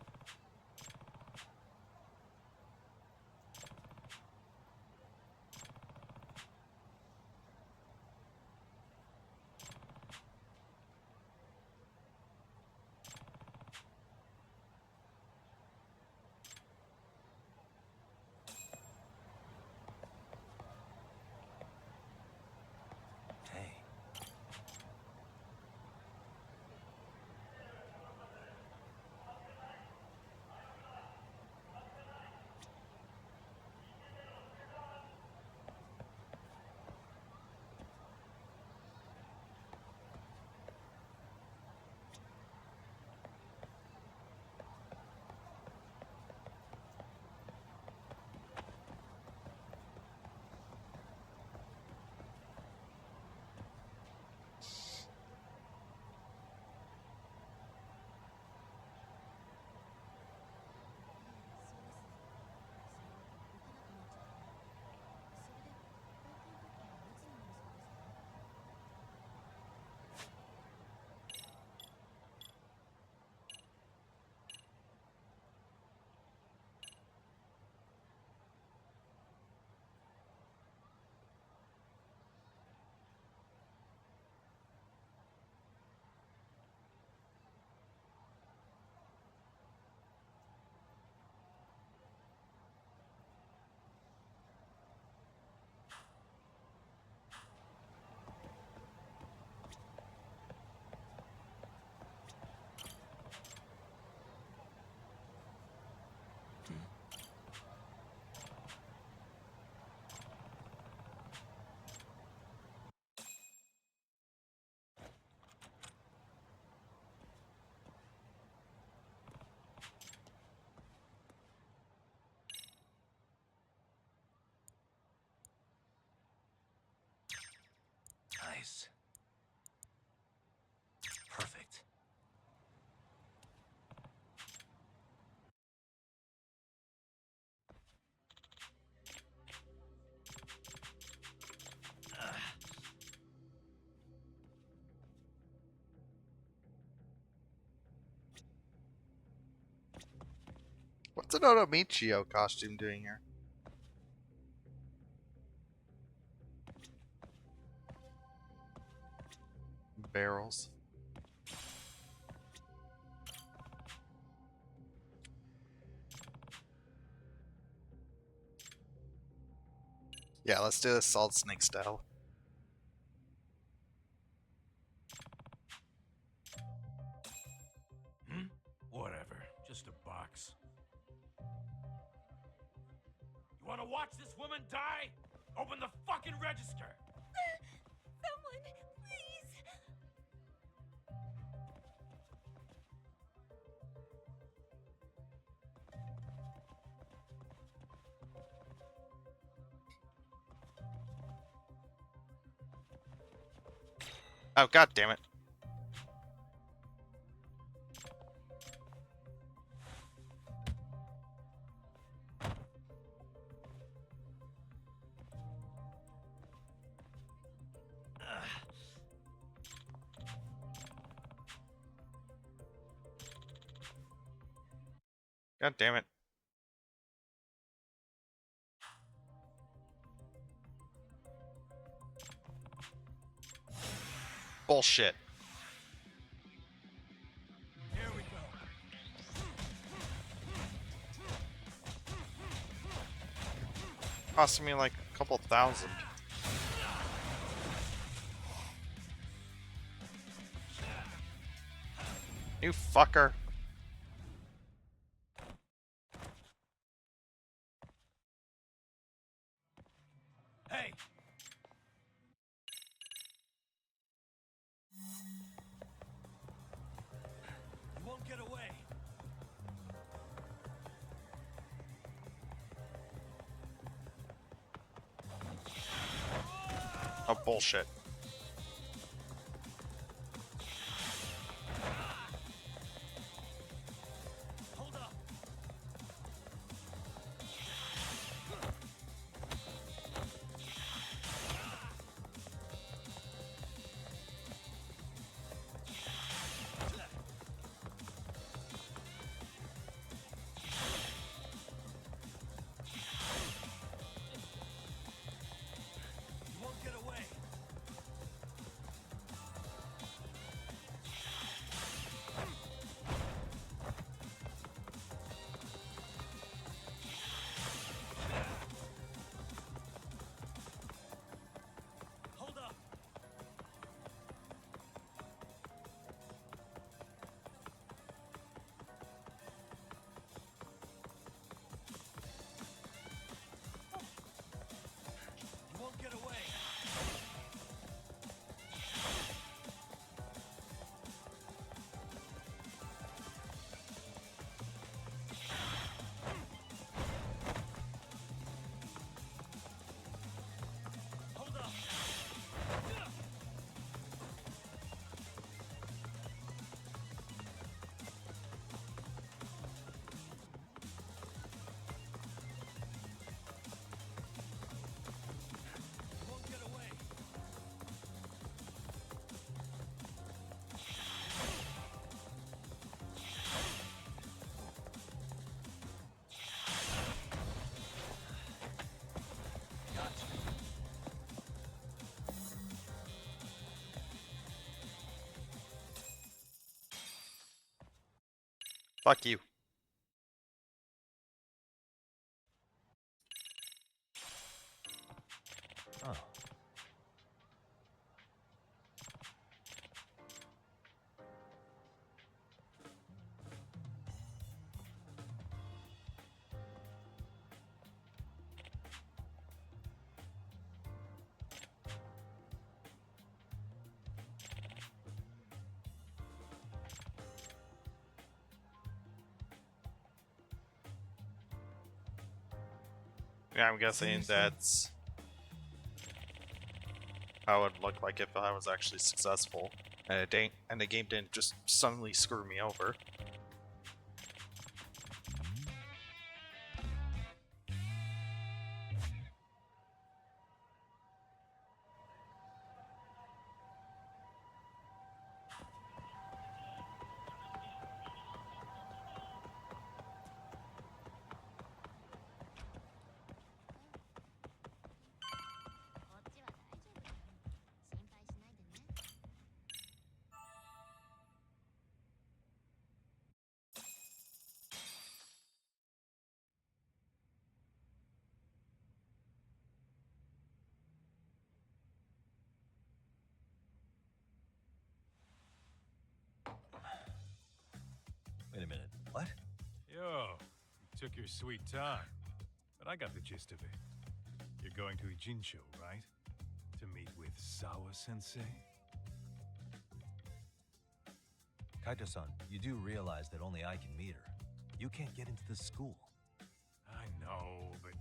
What's an Otomichio costume doing here? Barrels. Yeah, let's do this Solid Snake style. Whatever. Just a box. You wanna watch this woman die? Open the fucking register! Someone, please! Oh, god damn it. God damn it. Bullshit. Here we go. Costing me like a couple thousand. You fucker. Hey! You won't get away. Oh, bullshit. Hold up. You won't get away. Hold up. You won't get away. Hold up. You won't get away. Gotcha. Fuck you. Oh. Yeah, I'm guessing that's how it would look like if I was actually successful. And the game didn't just suddenly screw me over. took your sweet time, but I got the gist of it. You're going to Ijincho, right? To meet with Sawa-sensei? Kaito-san, you do realize that only I can meet her. You can't get into the school. I know, but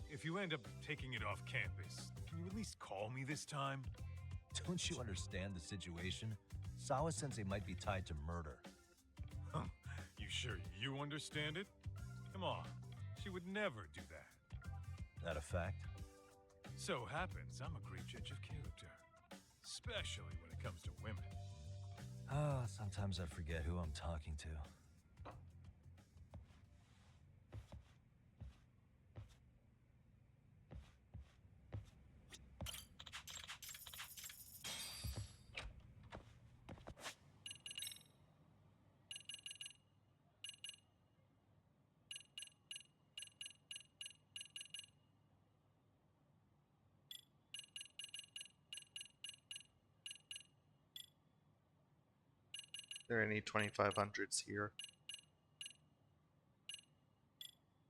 if you end up taking it off campus, can you at least call me this time? Don't you understand the situation? Sawa-sensei might be tied to murder. You sure you understand it? Come on, she would never do that. That a fact? So happens I'm a great judge of character, especially when it comes to women. Sometimes I forget who I'm talking to. Are there any 2500s here?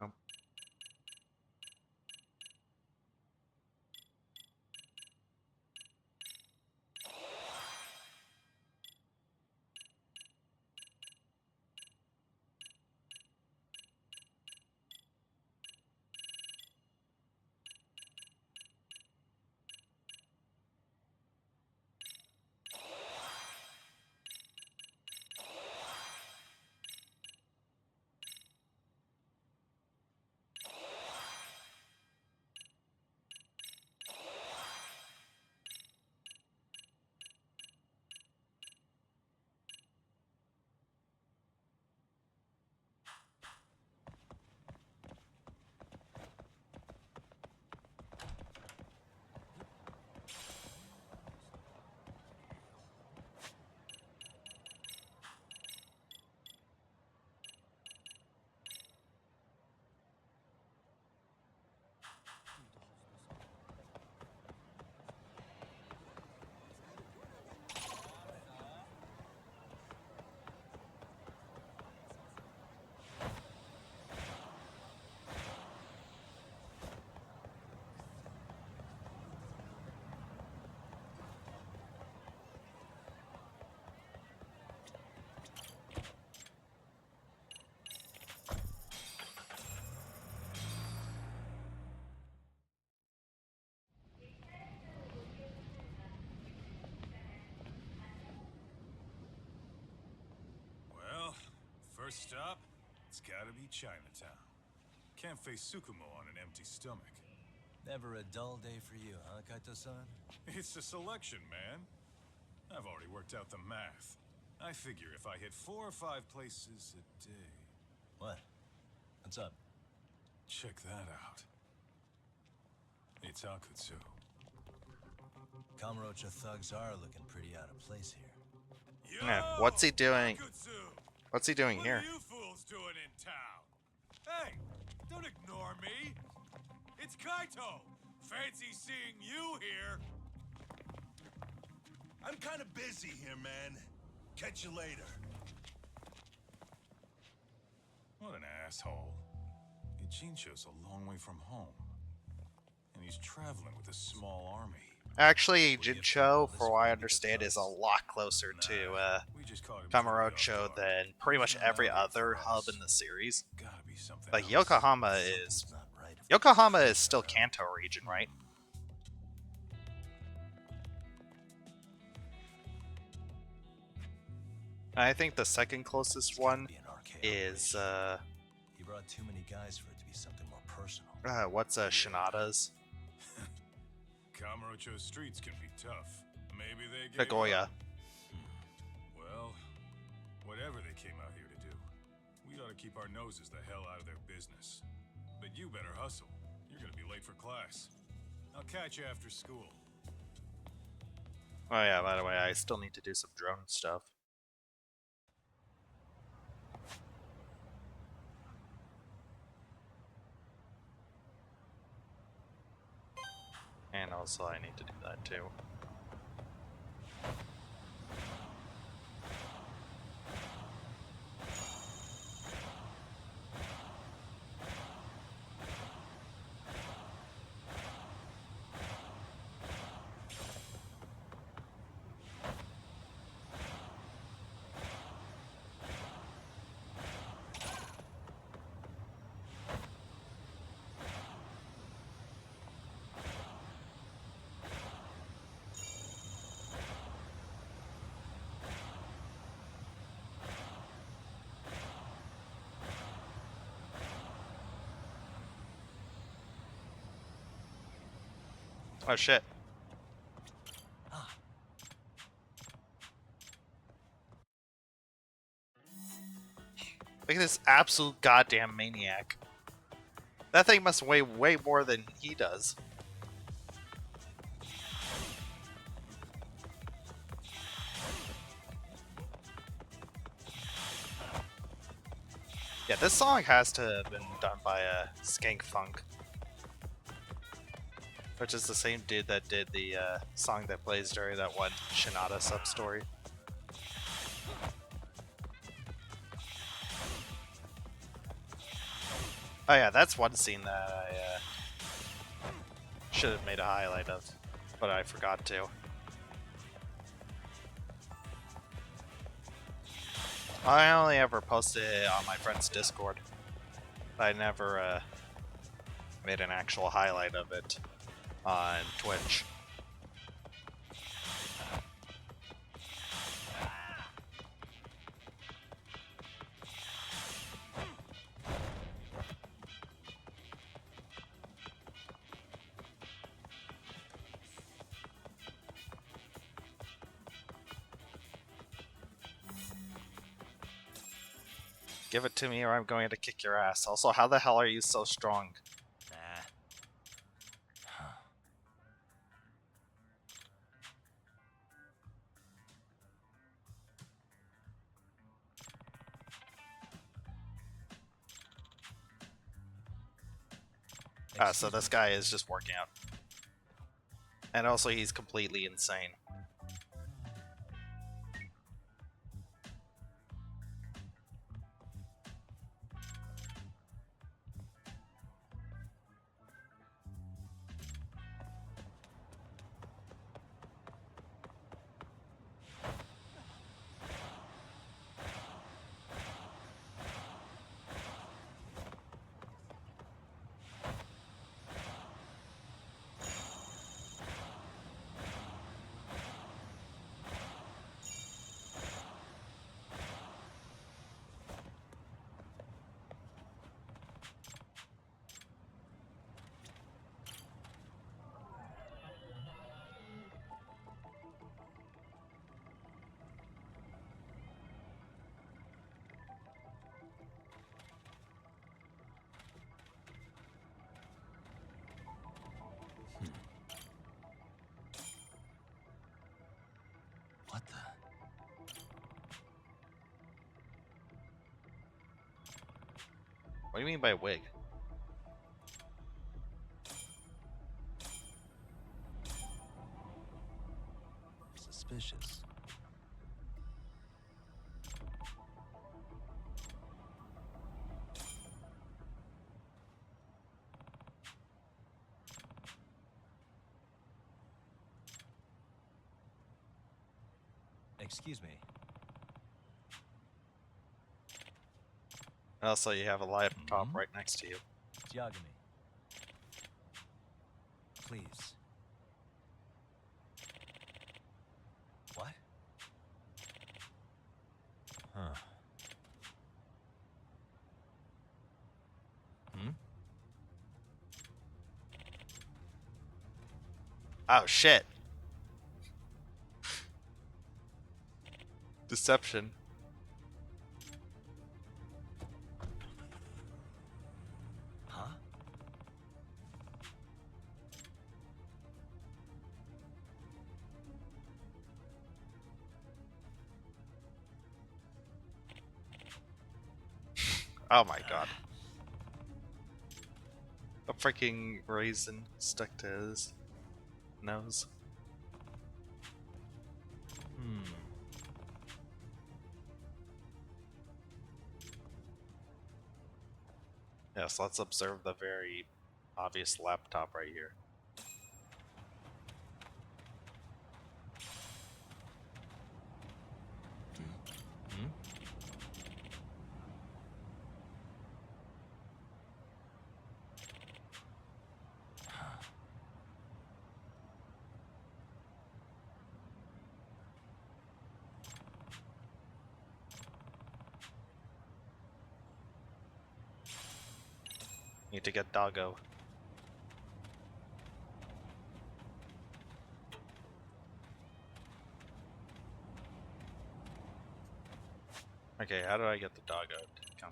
Nope. Well, first stop, it's gotta be Chinatown. Can't face Tsukumo on an empty stomach. Never a dull day for you, huh, Kaito-san? It's a selection, man. I've already worked out the math. I figure if I hit 4 or 5 places a day... What? What's up? Check that out. It's Akutsu. Kamurocho thugs are looking pretty out of place here. Yo, Yeah, what's he doing? Akutsu! What's he doing What here? are you fools doing in town? Hey, don't ignore me. It's Kaito. Fancy seeing you here. I'm kind of busy here, man. Catch you later. What an asshole. Ichincho's a long way from home. And he's traveling with a small army. Actually, Jincho, for what I understand, is a lot closer to We just caught him Kamurocho than pretty much every other hub in the series. Gotta be something Like else. Yokohama is still Kanto region, right? I think the second closest one is He brought too many guys for it to be something more personal. what's Shinada's? Kamurocho streets can be tough. Maybe they gave Kagoya. up. Well, whatever they came out here to do, we ought to keep our noses the hell out of their business. But you better hustle. You're gonna be late for class. I'll catch you after school. Oh yeah, by the way, I still need to do some drone stuff. And also I need to do that too. Oh shit. Look at this absolute goddamn maniac. That thing must weigh way more than he does. Yeah, this song has to have been done by Skank Funk. Which is the same dude that did the song that plays during that one Shinada sub-story. Oh yeah, that's one scene that I should have made a highlight of, but I forgot to. I only ever posted it on my friend's Discord. I never made an actual highlight of it on Twitch. Give it to me or I'm going to kick your ass. Also, how the hell are you so strong? So this guy is just working out. And also he's completely insane. What the? What do you mean by wig? Suspicious. Excuse me. Also, you have a laptop right next to you. Yagami. Please. What? Huh. Oh shit. Deception. Huh? Oh my god. A freaking raisin stuck to his nose. Yes, let's observe the very obvious laptop right here. Need to get Doggo. Okay, how do I get the dog out? Come.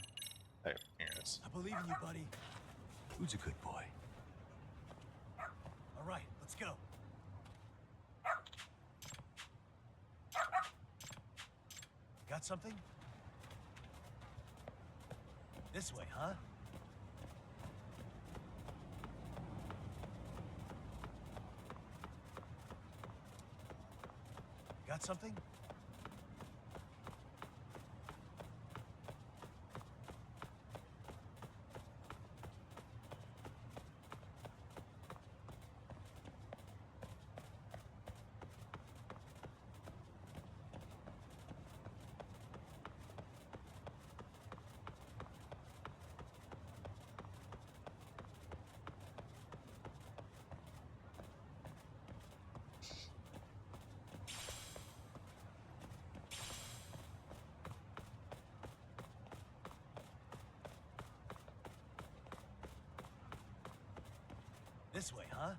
There, here it is. I believe in you, buddy. Who's a good boy? All right, let's go. Got something? This way, huh? Got something? This way, huh?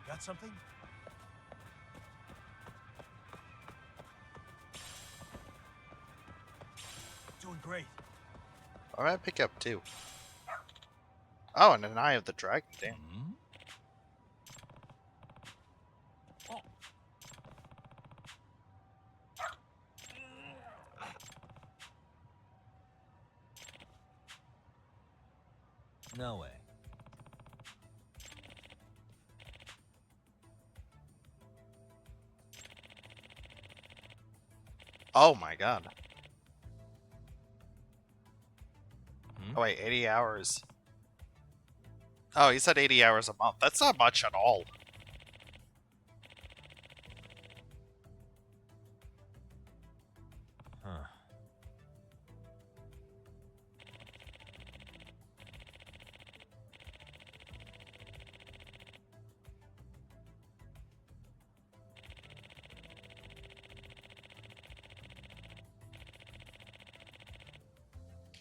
Got something? Doing great. Alright, pick up 2. Oh, and an Eye of the Dragon, damn. No way. Oh my god. Oh wait, 80 hours. Oh, he said 80 hours a month. That's not much at all. Huh.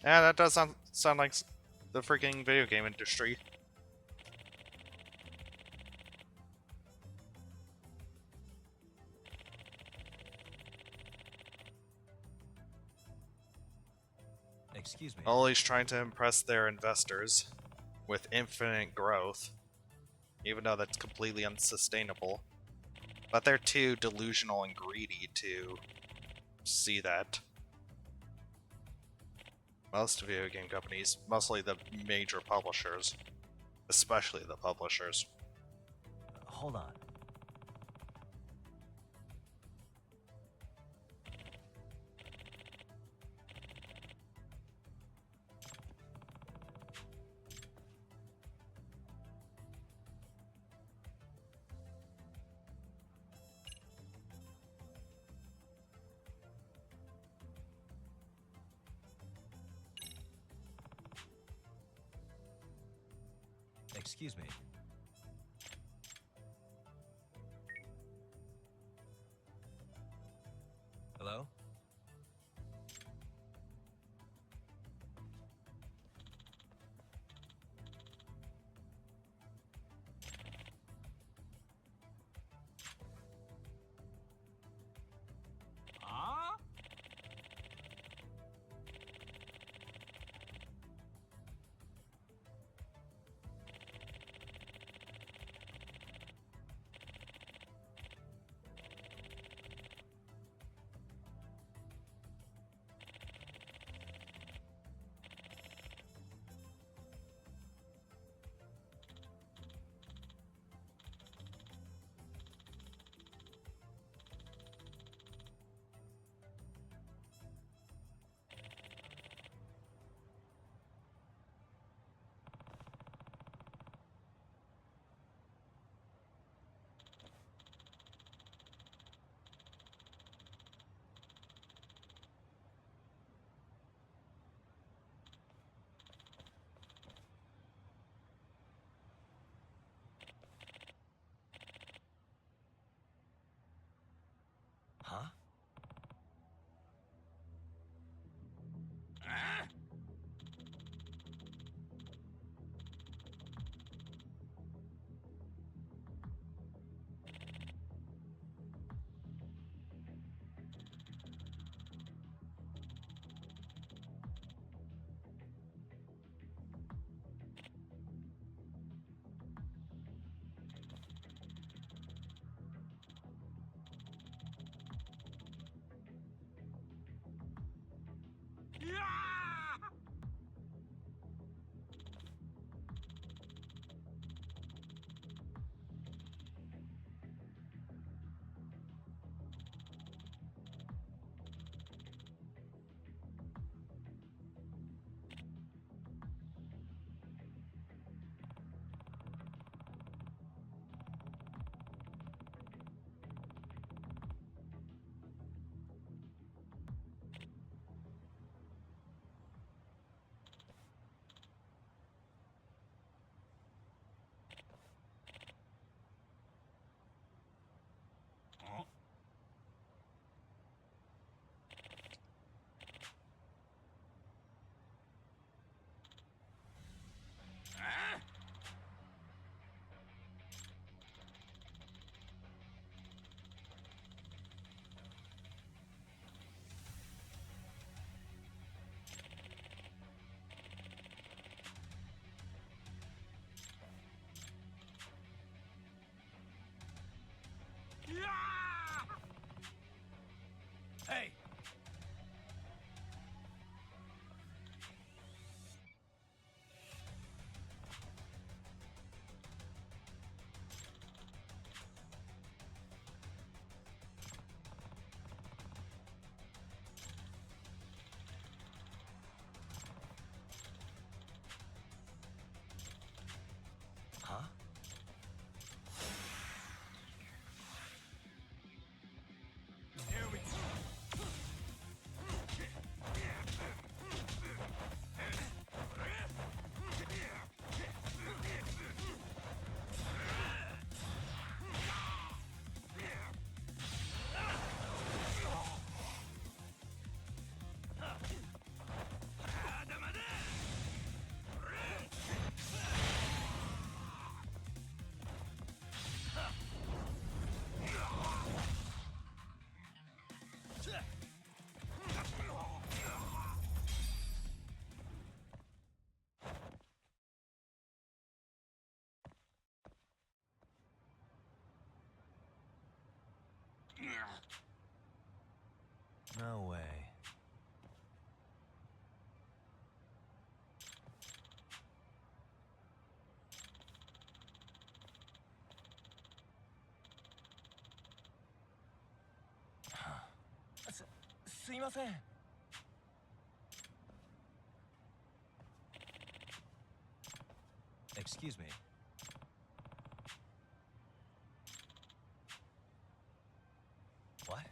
Yeah, that does sound like the freaking video game industry. Excuse me. Always trying to impress their investors with infinite growth, even though that's completely unsustainable. But they're too delusional and greedy to see that. Most video game companies, mostly the major publishers, especially the publishers. Hold on. Excuse me. Hello? Hey! Huh? Here we go. No way. Excuse me. What?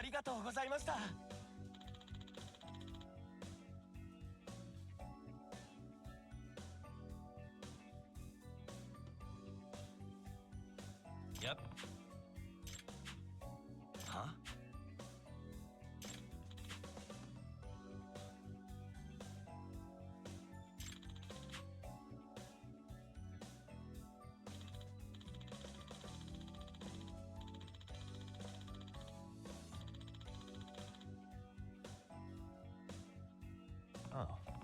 りがとうございました。Yep. Huh? Oh.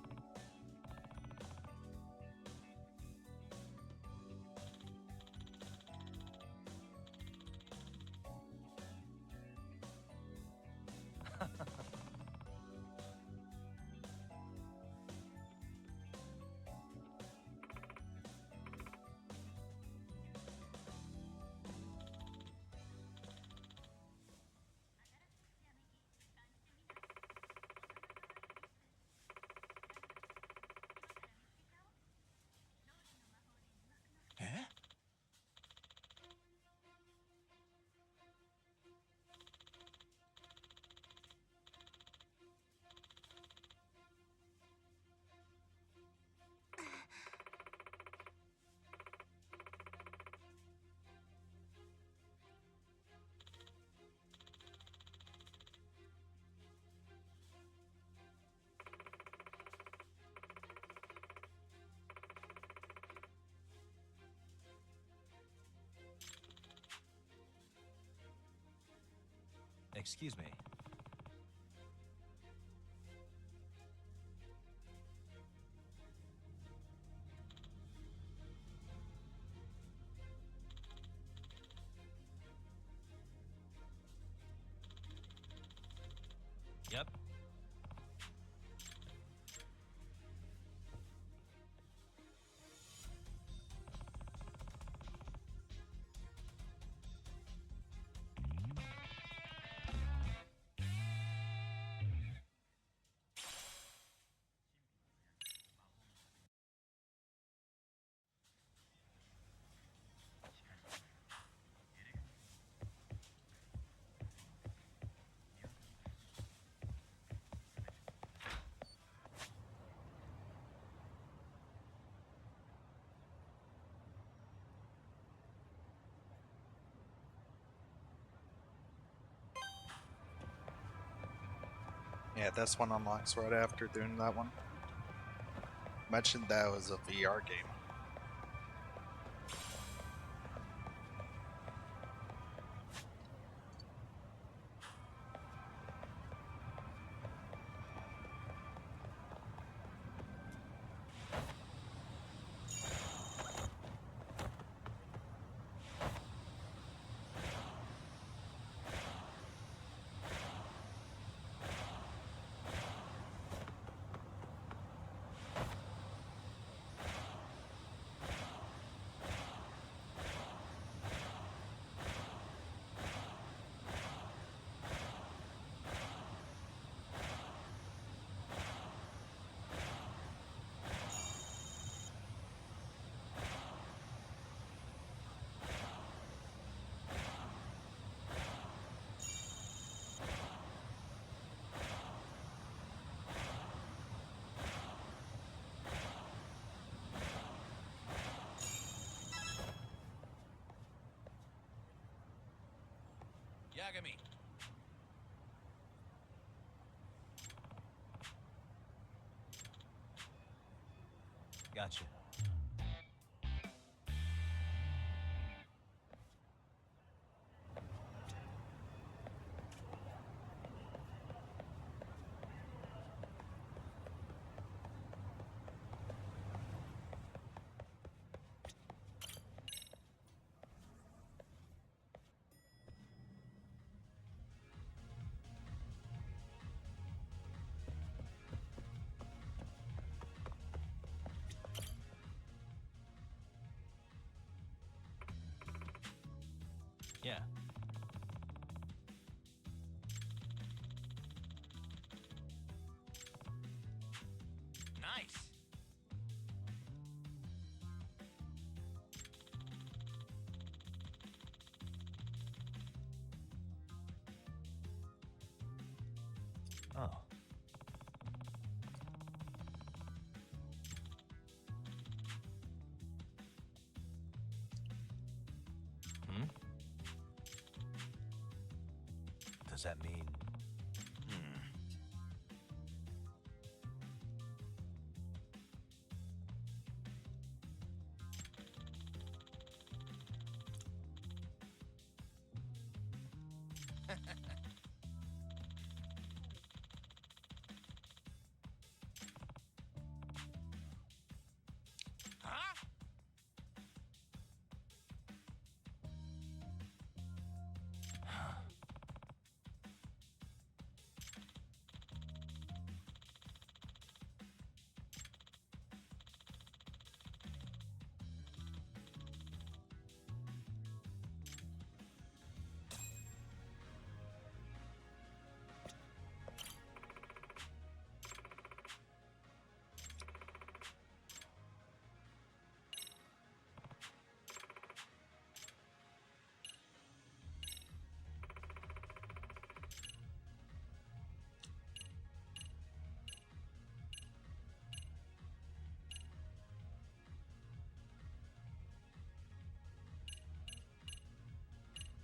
Excuse me. Yep. Yeah, this one unlocks right after doing that one. Mentioned that was a VR game. Yagami. Gotcha. Yeah. Nice. Oh. Hmm? Does that mean... Huh?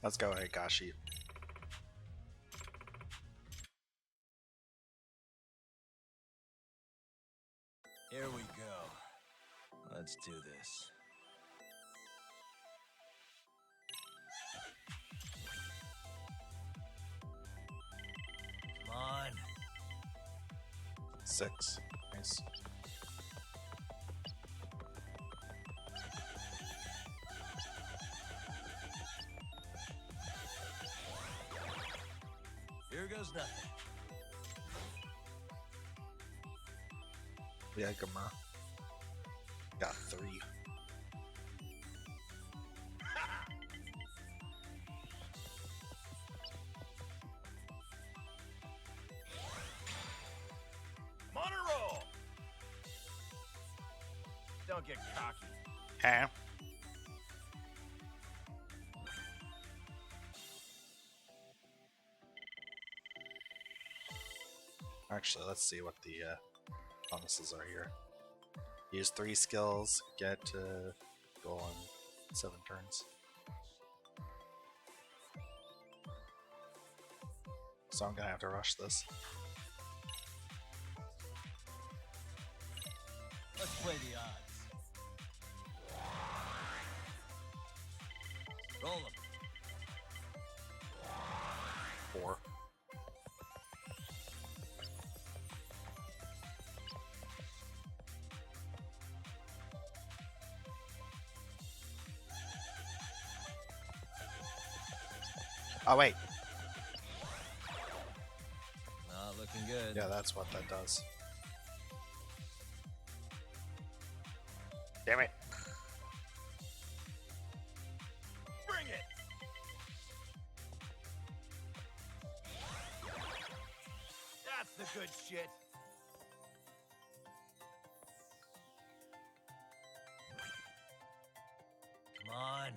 Let's go, Hikashi. Here we go. Let's do this. Come on. 6. Nice. Here goes nothing. Yeah, Gamma. Got 3. Monoroll! Don't get cocky. Huh? Actually, let's see what the bonuses are here. Use 3 skills, get to go on 7 turns. So I'm gonna have to rush this. Let's play the odds. Roll 'em. 4. Oh wait, Not looking good. yeah, that's what that does. Damn it. Bring it! That's the good shit. Come on.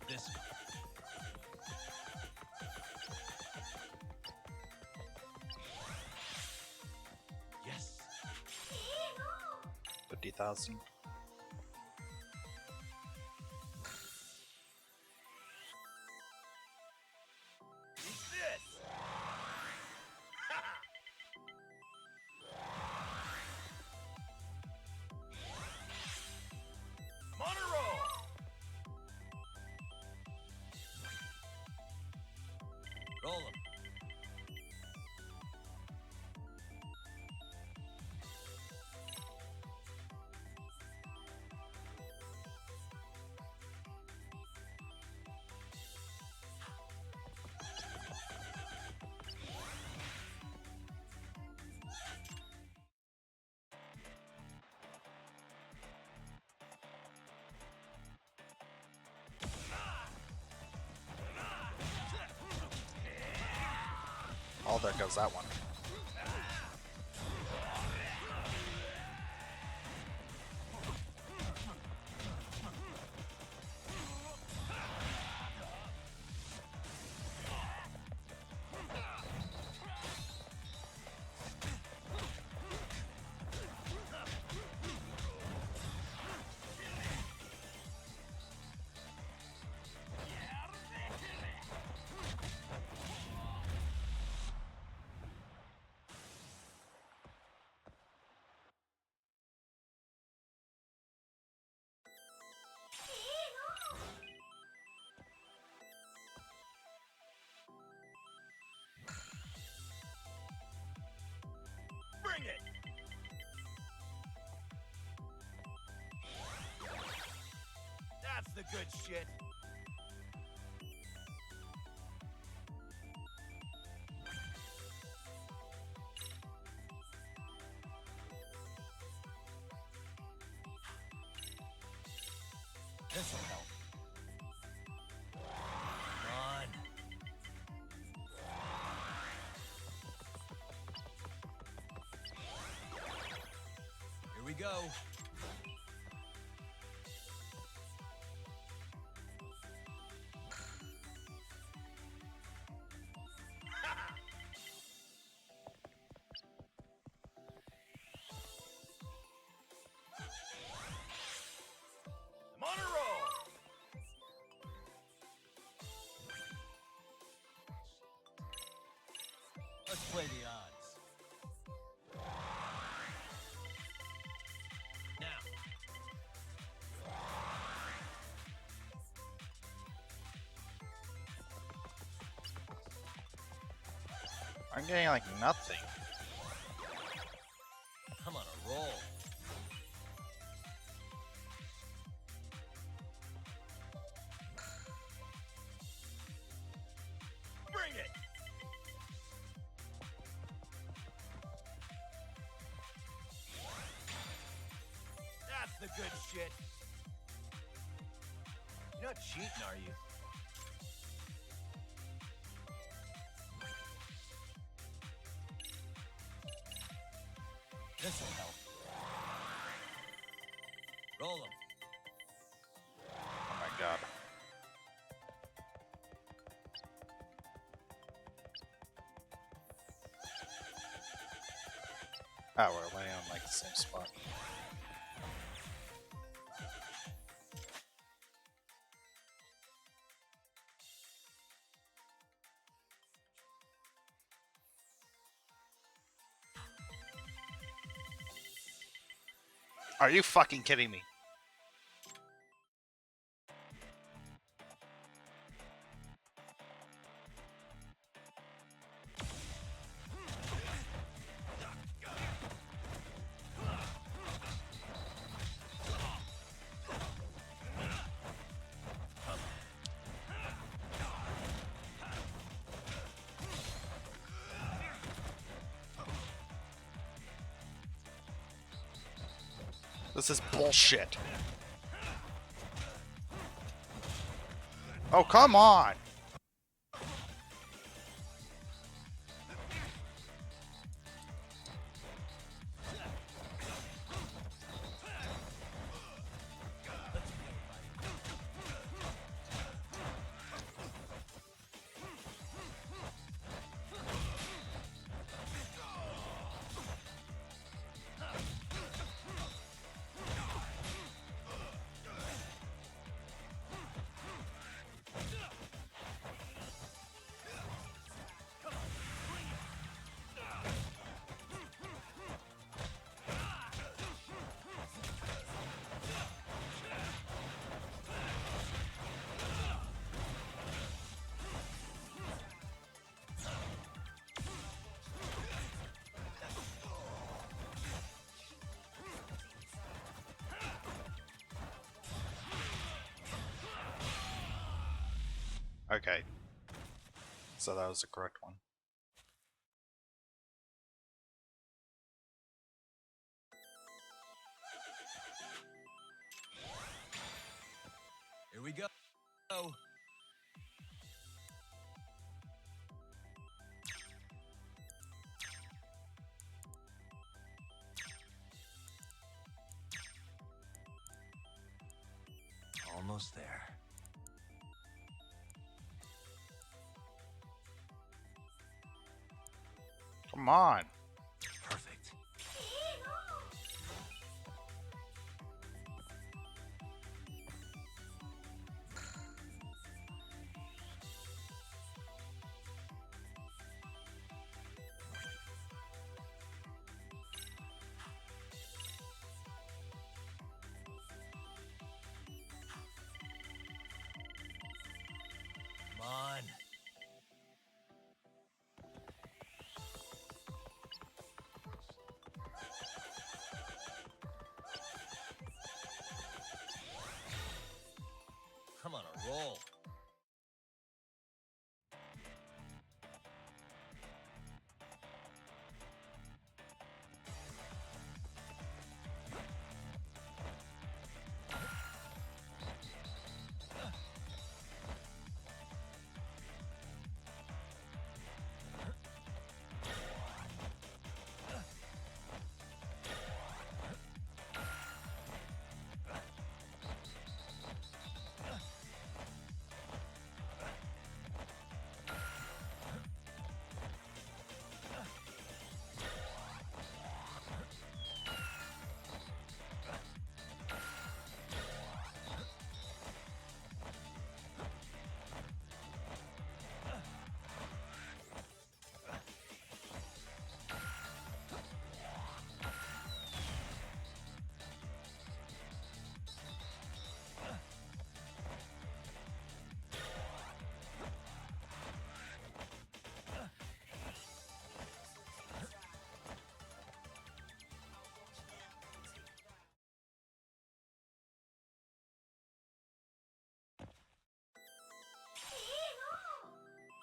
This. Yes. 50,000. Eat this! Monoroll! Roll 'em. Oh, there goes that one. good shit. This'll help. Come on. Here we go. I'm on a roll. Let's play the odds. Now. I'm getting like nothing. I'm on a roll. Bring it. That's the good shit. You're not cheating, are you? This'll help. Roll 'em. Oh my god. Ah, we're laying on like the same spot. Are you fucking kidding me? This is bullshit. Oh, come on! Okay. So that was the correct one. Here we go. Almost there. Come on. Perfect. Come on. roll.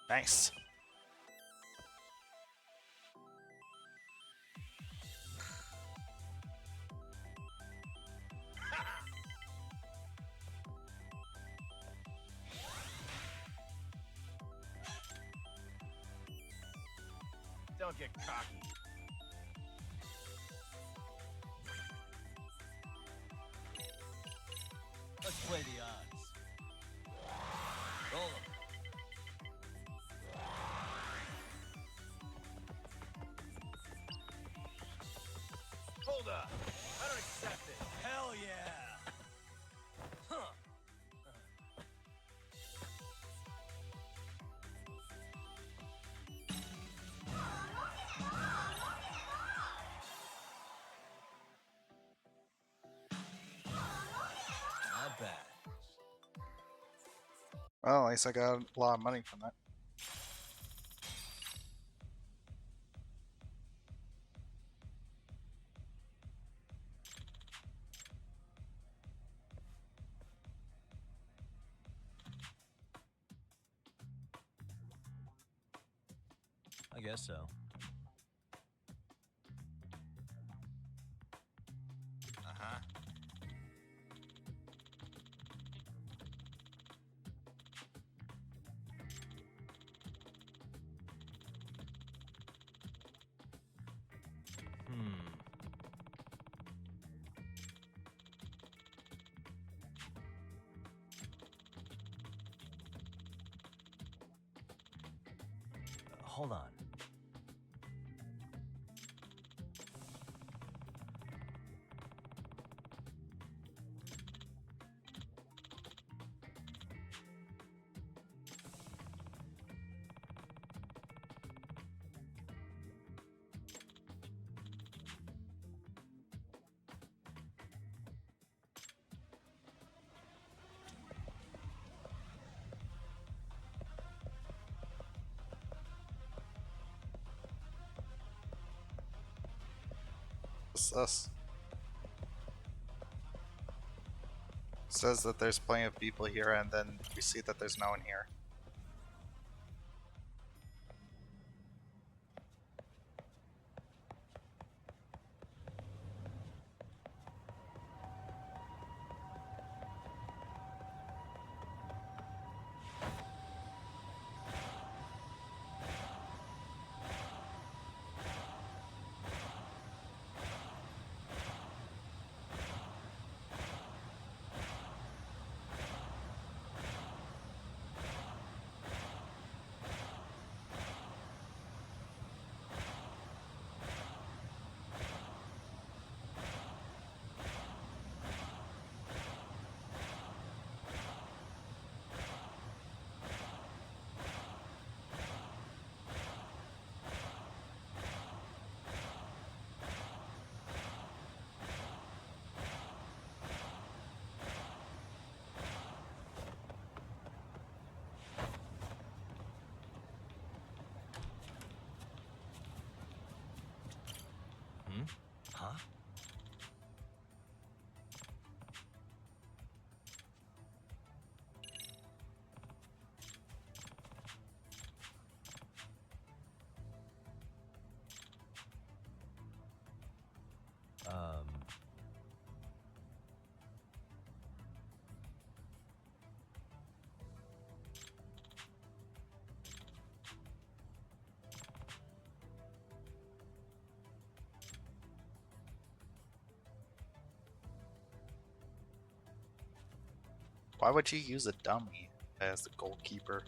Nice. Don't get cocky. Let's play the odds. Roll 'em. Hold up. I don't accept it. Hell yeah! Huh. Not bad. Well, at least I got a lot of money from that. I guess so. Uh-huh. Hold on. What's this? It says that there's plenty of people here, and then we see that there's no one here. Why would you use a dummy as the goalkeeper?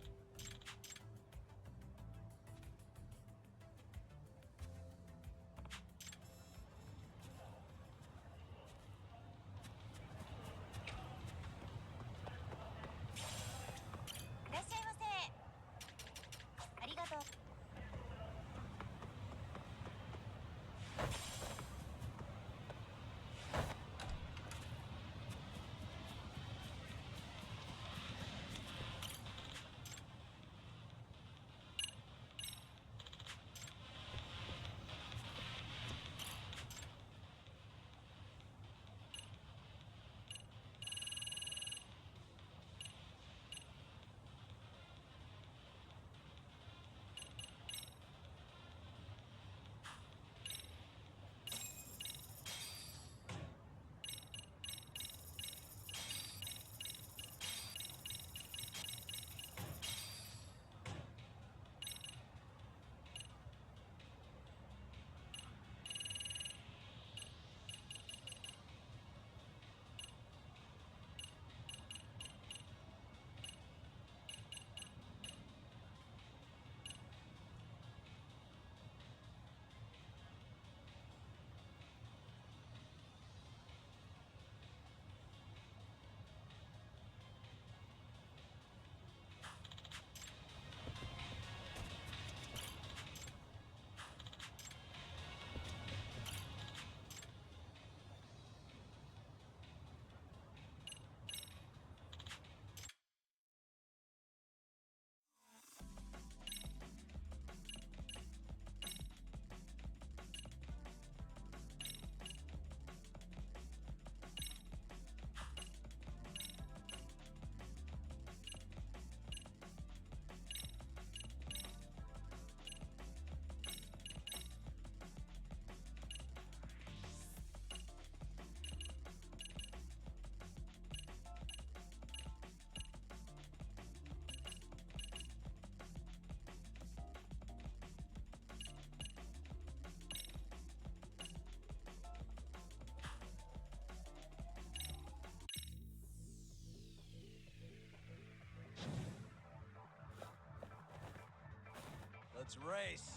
Let's race.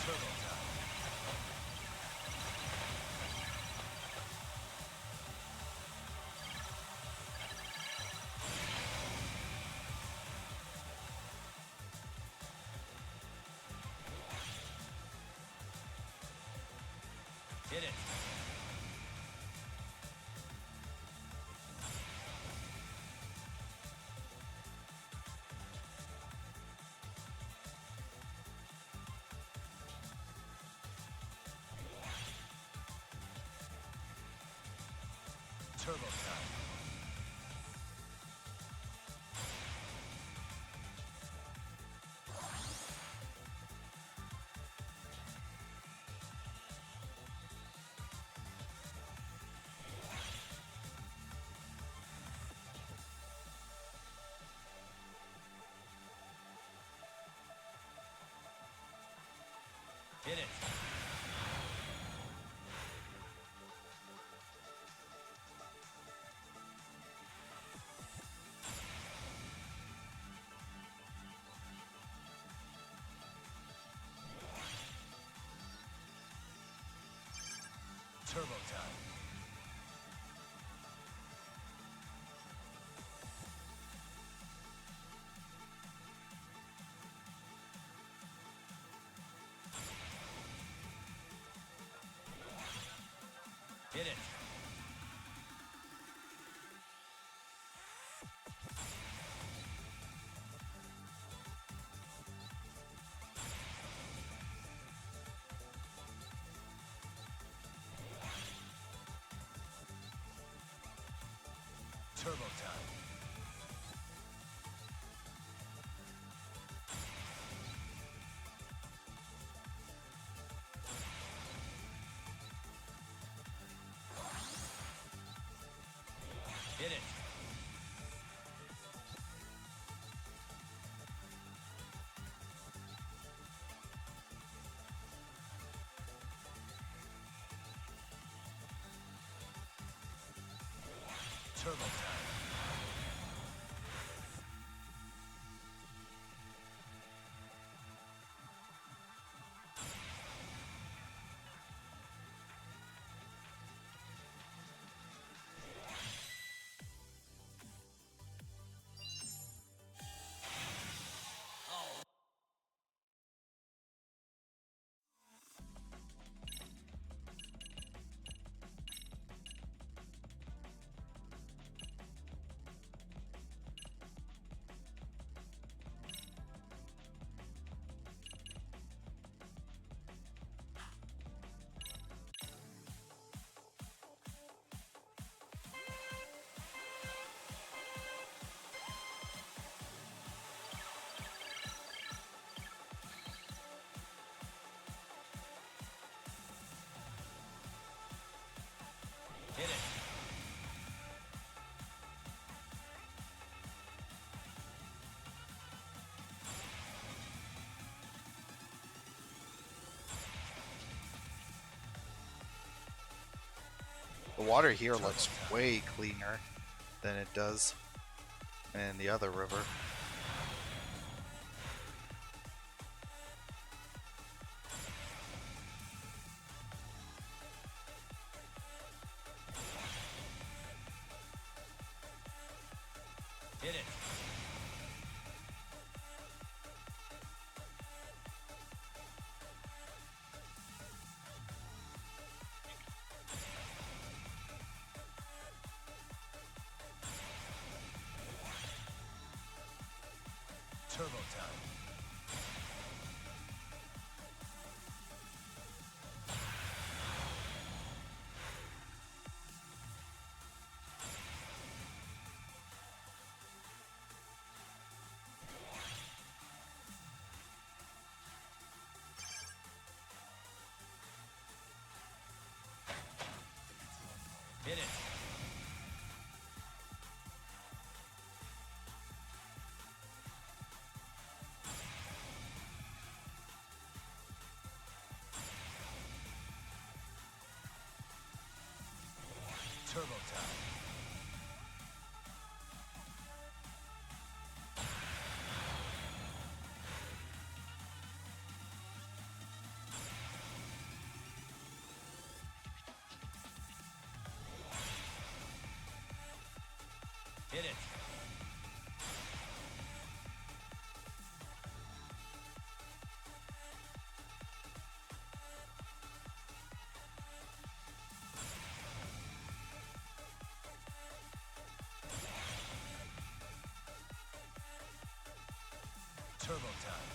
Turbo time. Hit it. Turbo time. Hit it. Turbo time. Hit it. Turbo time. Turbo time. Hit it. The water here looks way cleaner than it does in the other river. Hit it. Turbo time. Hit it. Turbo time. Hit it. Turbo time.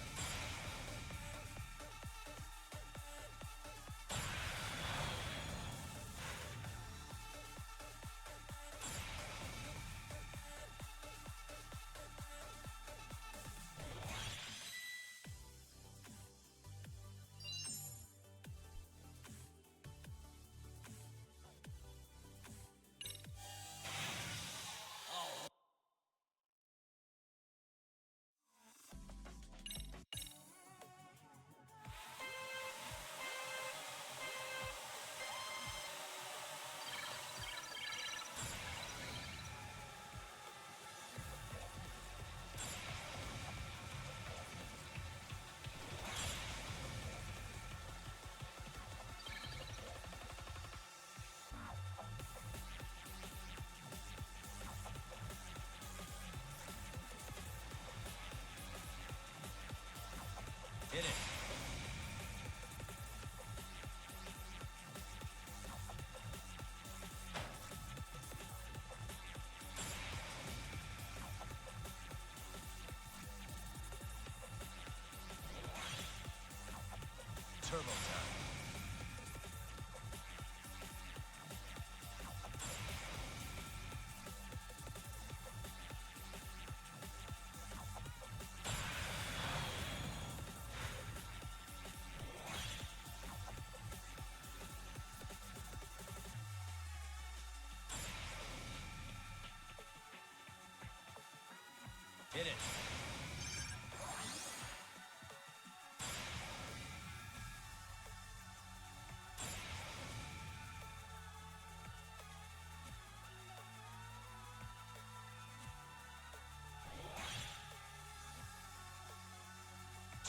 Hit it. Turbo time. Hit it.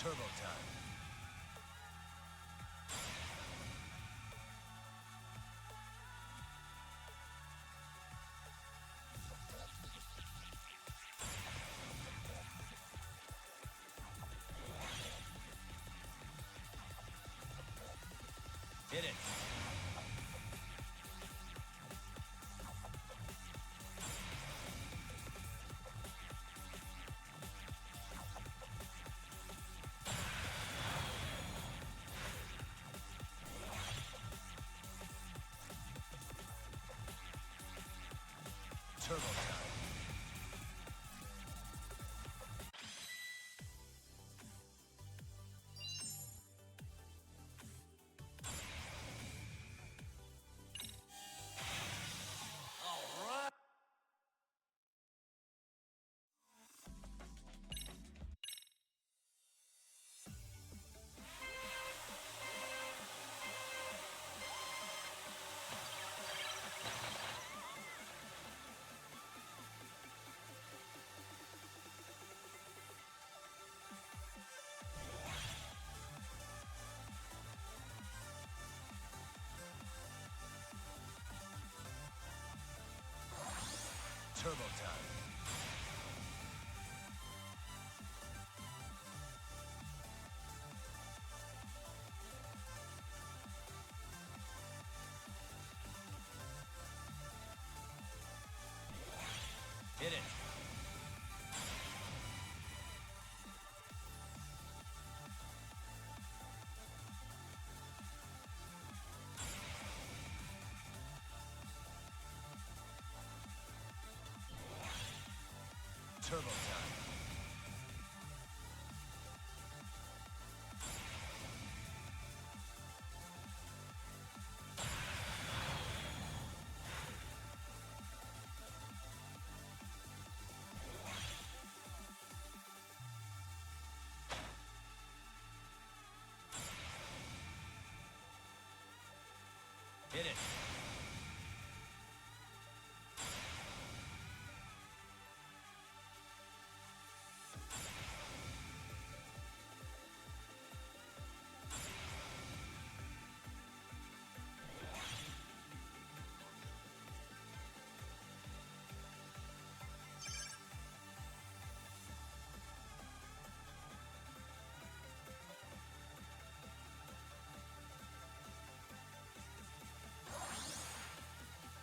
Turbo time. Hit it. Turbo time. Turbo time. Hit it. Turbo time. Hit it.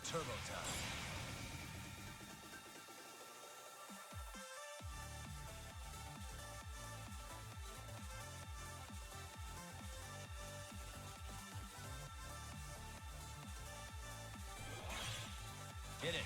Turbo time. Hit it.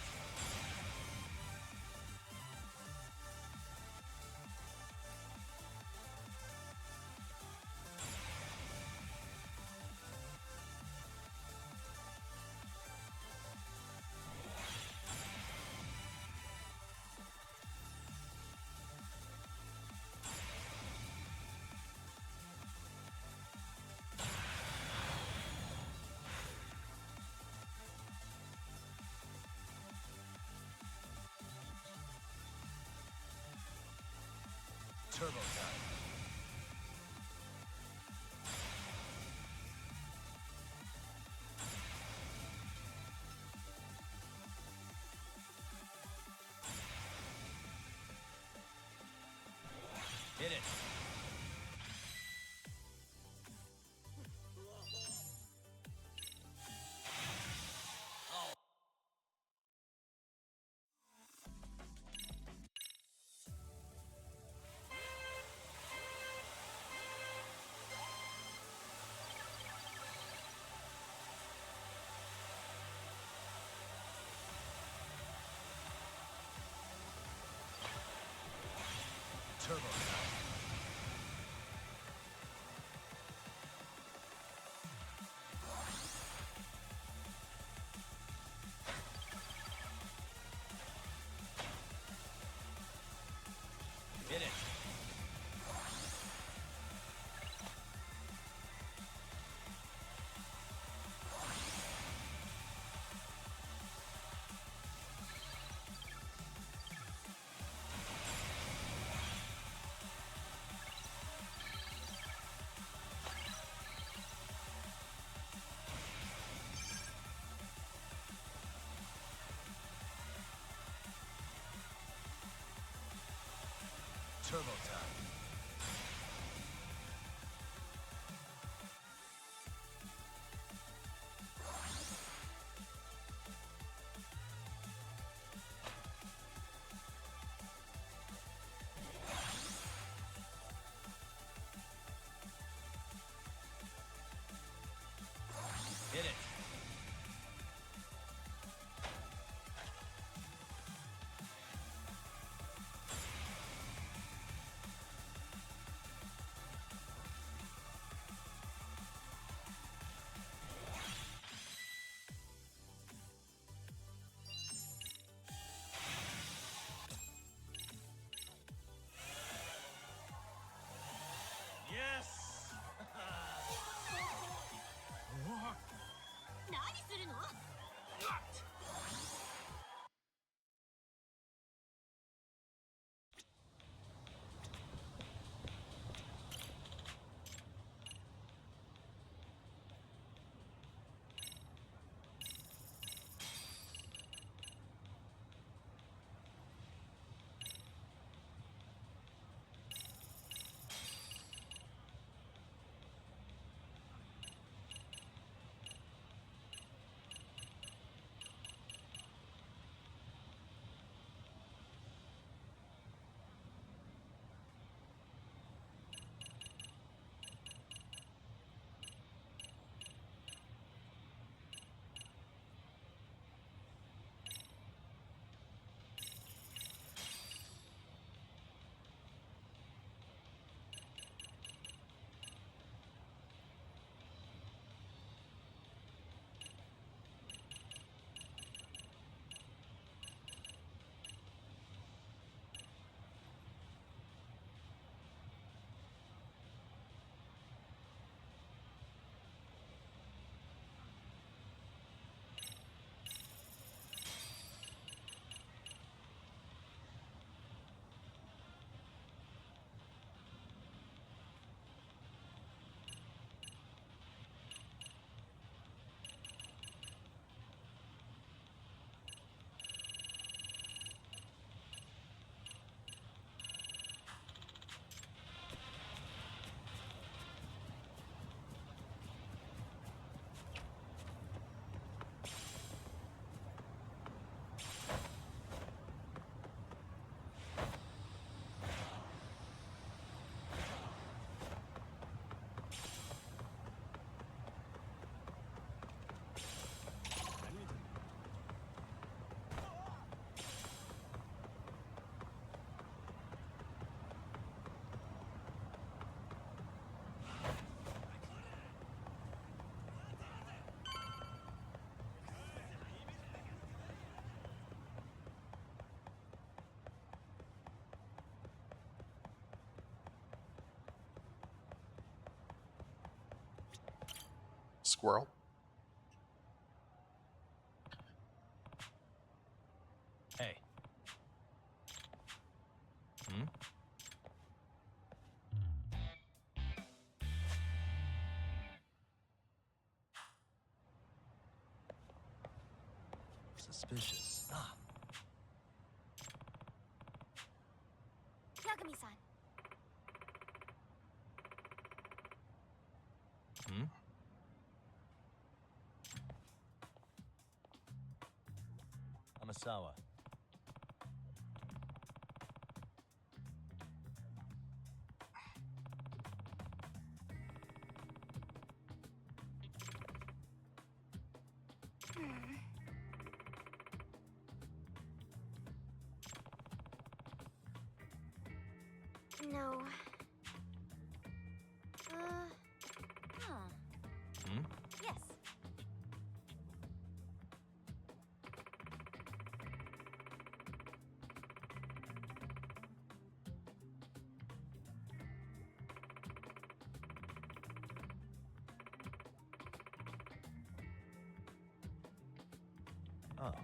Turbo time. Hit it. Turbo time. Hit it. Turbo time. Hit it. Yes! 何するの？ Squirrel. Hey. Hmm? Suspicious. Ah, ヤグミさん。 hmm? Amasawa. No. Hmm? Yes. Oh.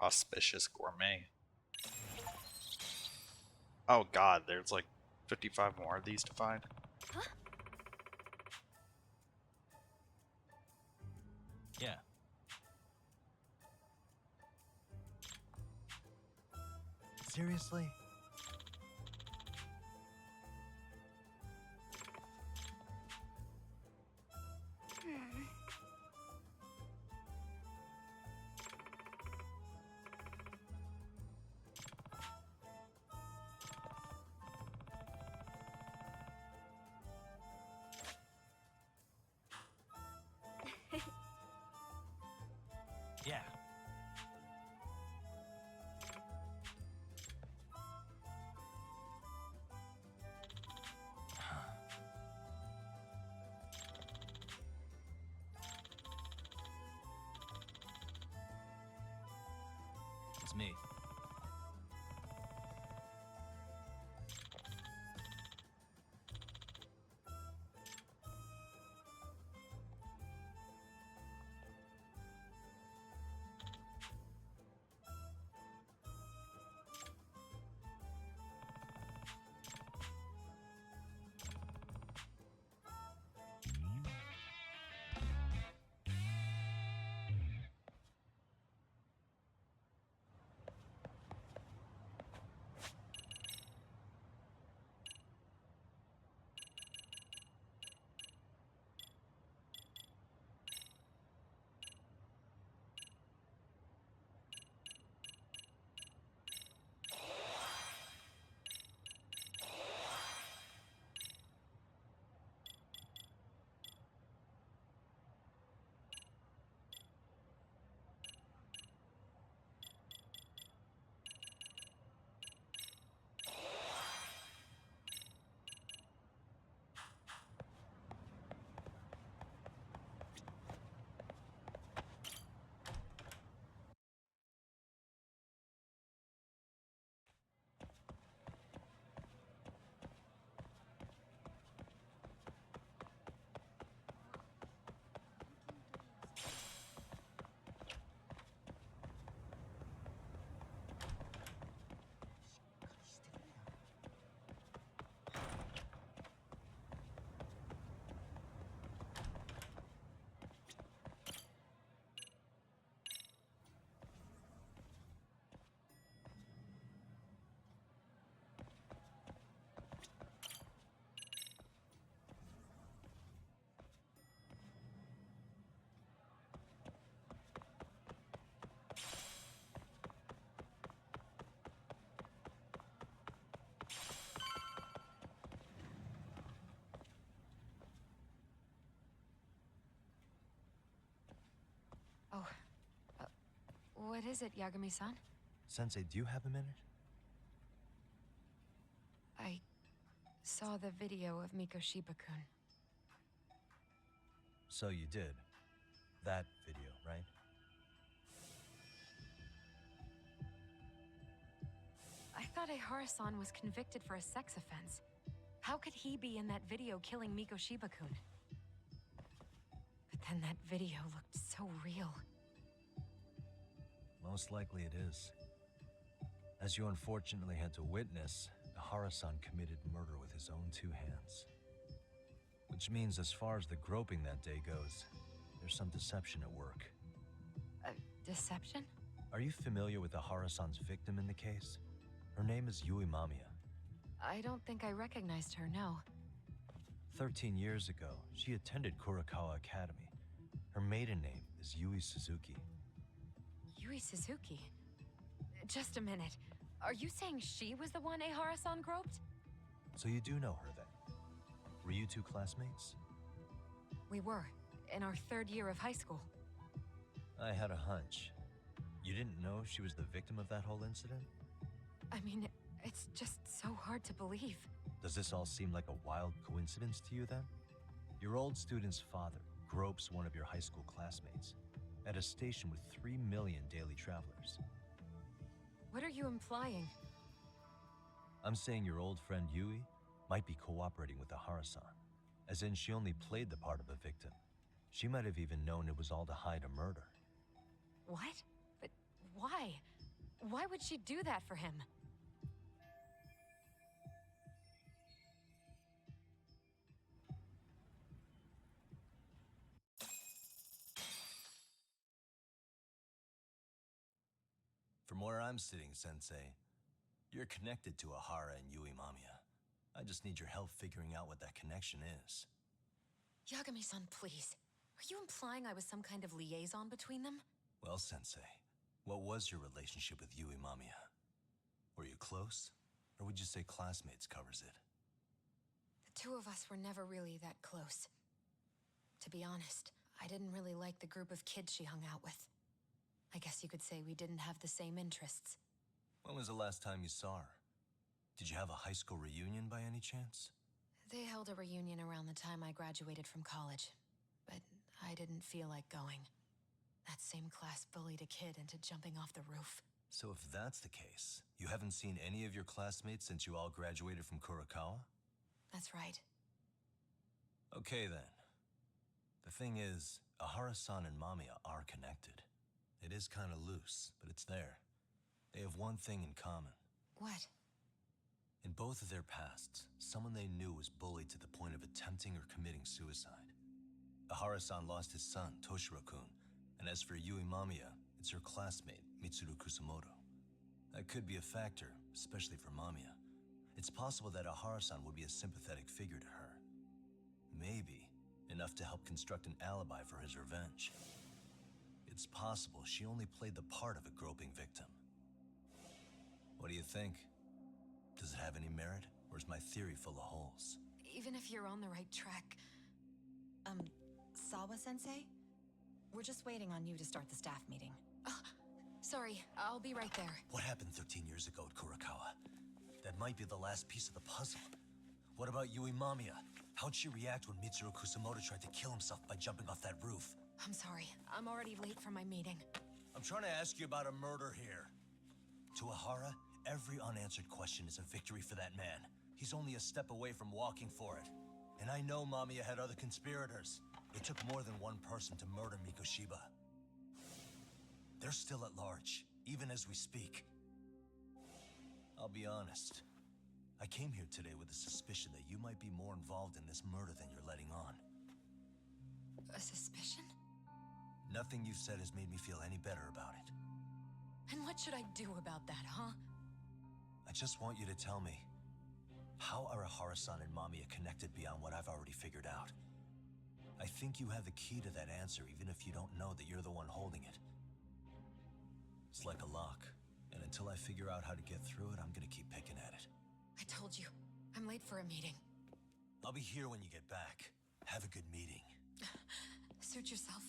Auspicious gourmet. Oh god, there's like 55 more of these to find. Huh? Yeah. Seriously? Yeah. It's me. Oh, what is it, Yagami-san? Sensei, do you have a minute? I saw the video of Mikoshiba-kun. So you did. That video, right? I thought Ehara-san was convicted for a sex offense. How could he be in that video killing Mikoshiba-kun? But then that video looked so real. Most likely it is. As you unfortunately had to witness, Ehara-san committed murder with his own two hands. Which means as far as the groping that day goes, there's some deception at work. Deception? Are you familiar with Ehara-san's victim in the case? Her name is Yui Mamiya. I don't think I recognized her, no. 13 years ago, she attended Kurakawa Academy. Her maiden name is Yui Suzuki. Yui Suzuki? Just a minute. Are you saying she was the one Ehara-san groped? So you do know her then? Were you two classmates? We were, in our third year of high school. I had a hunch. You didn't know she was the victim of that whole incident? I mean, it's just so hard to believe. Does this all seem like a wild coincidence to you then? Your old student's father gropes one of your high school classmates at a station with 3 million daily travelers. What are you implying? I'm saying your old friend Yui might be cooperating with Ehara-san, as in she only played the part of a victim. She might have even known it was all to hide a murder. What? But why? Why would she do that for him? From where I'm sitting, Sensei, you're connected to Ahara and Yui Mamiya. I just need your help figuring out what that connection is. Yagami-san, please. Are you implying I was some kind of liaison between them? Well, Sensei, what was your relationship with Yui Mamiya? Were you close? Or would you say classmates covers it? The two of us were never really that close. To be honest, I didn't really like the group of kids she hung out with. I guess you could say we didn't have the same interests. When was the last time you saw her? Did you have a high school reunion by any chance? They held a reunion around the time I graduated from college, but I didn't feel like going. That same class bullied a kid into jumping off the roof. So if that's the case, you haven't seen any of your classmates since you all graduated from Kurokawa? That's right. Okay then. The thing is, Ahara-san and Mamiya are connected. It is kind of loose, but it's there. They have one thing in common. What? In both of their pasts, someone they knew was bullied to the point of attempting or committing suicide. Ahara-san lost his son, Toshiro-kun, and as for Yui Mamiya, it's her classmate, Mitsuru Kusamoto. That could be a factor, especially for Mamiya. It's possible that Ahara-san would be a sympathetic figure to her. Maybe enough to help construct an alibi for his revenge. It's possible she only played the part of a groping victim. What do you think? Does it have any merit, or is my theory full of holes? Even if you're on the right track... Sawa-sensei? We're just waiting on you to start the staff meeting. Oh, sorry, I'll be right there. What happened 13 years ago at Kurokawa? That might be the last piece of the puzzle. What about Yui Mamiya? How'd she react when Mitsuru Kusamoto tried to kill himself by jumping off that roof? I'm sorry, I'm already late for my meeting. I'm trying to ask you about a murder here. To Ahara, every unanswered question is a victory for that man. He's only a step away from walking for it. And I know Mamiya had other conspirators. It took more than one person to murder Mikoshiba. They're still at large, even as we speak. I'll be honest. I came here today with a suspicion that you might be more involved in this murder than you're letting on. A suspicion? Nothing you've said has made me feel any better about it. And what should I do about that, huh? I just want you to tell me, how are Ahara-san and Mamiya connected beyond what I've already figured out? I think you have the key to that answer, even if you don't know that you're the one holding it. It's like a lock, and until I figure out how to get through it, I'm gonna keep picking at it. I told you, I'm late for a meeting. I'll be here when you get back. Have a good meeting. Suit yourself.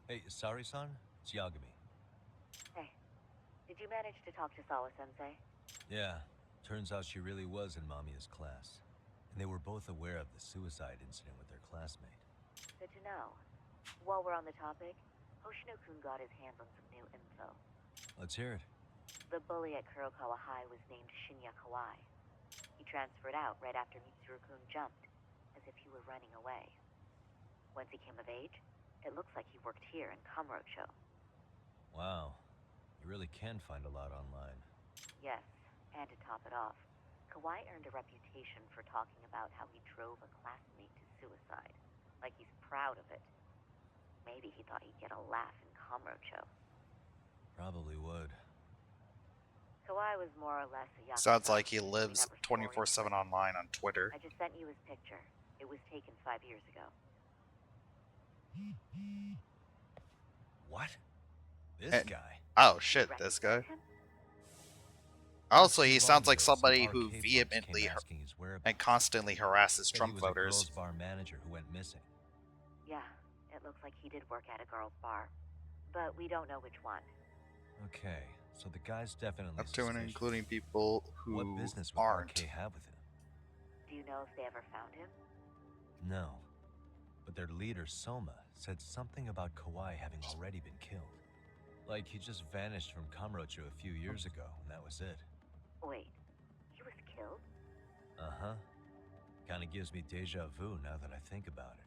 Hey, Sari-san, it's Yagami. Hey, did you manage to talk to Sawa-sensei? Yeah, turns out she really was in Mamiya's class. And they were both aware of the suicide incident with their classmate. Good to know. While we're on the topic, Hoshino-kun got his hands on some new info. Let's hear it. The bully at Kurokawa High was named Shinya Kawai. He transferred out right after Mitsuru-kun jumped, as if he were running away. Once he came of age, it looks like he worked here in Kamurocho. Wow, you really can find a lot online. Yes, and to top it off, Kawai earned a reputation for talking about how he drove a classmate to suicide. Like he's proud of it. Maybe he thought he'd get a laugh in Kamurocho. Probably would. Kawai was more or less a yakuza. Sounds like he lives 24/7 online on Twitter. I just sent you his picture. It was taken 5 years ago. What? This guy? Oh shit, this guy. Also, he sounds like somebody who vehemently and constantly harasses Trump He was a voters. girls' bar manager who went missing. Yeah, it looks like he did work at a girls' bar. But we don't know which one. Okay, so the guy's definitely Up to and suspicious. including people who What business would aren't. RK have with him? Do you know if they ever found him? No. But their leader, Soma, said something about Kawai having already been killed. Like he just vanished from Kamurocho a few years ago, and that was it. Wait, he was killed? Uh-huh. Kinda gives me deja vu now that I think about it.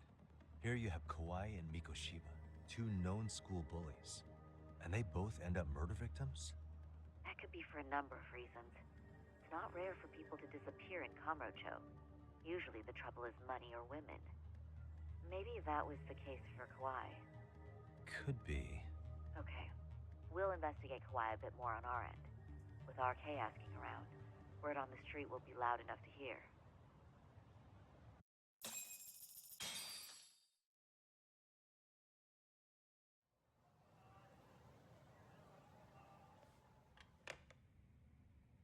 Here you have Kawai and Mikoshiba, two known school bullies. And they both end up murder victims? That could be for a number of reasons. It's not rare for people to disappear in Kamurocho. Usually the trouble is money or women. Maybe that was the case for Kawai. Could be. Okay, we'll investigate Kawai a bit more on our end. With RK asking around, word on the street will be loud enough to hear.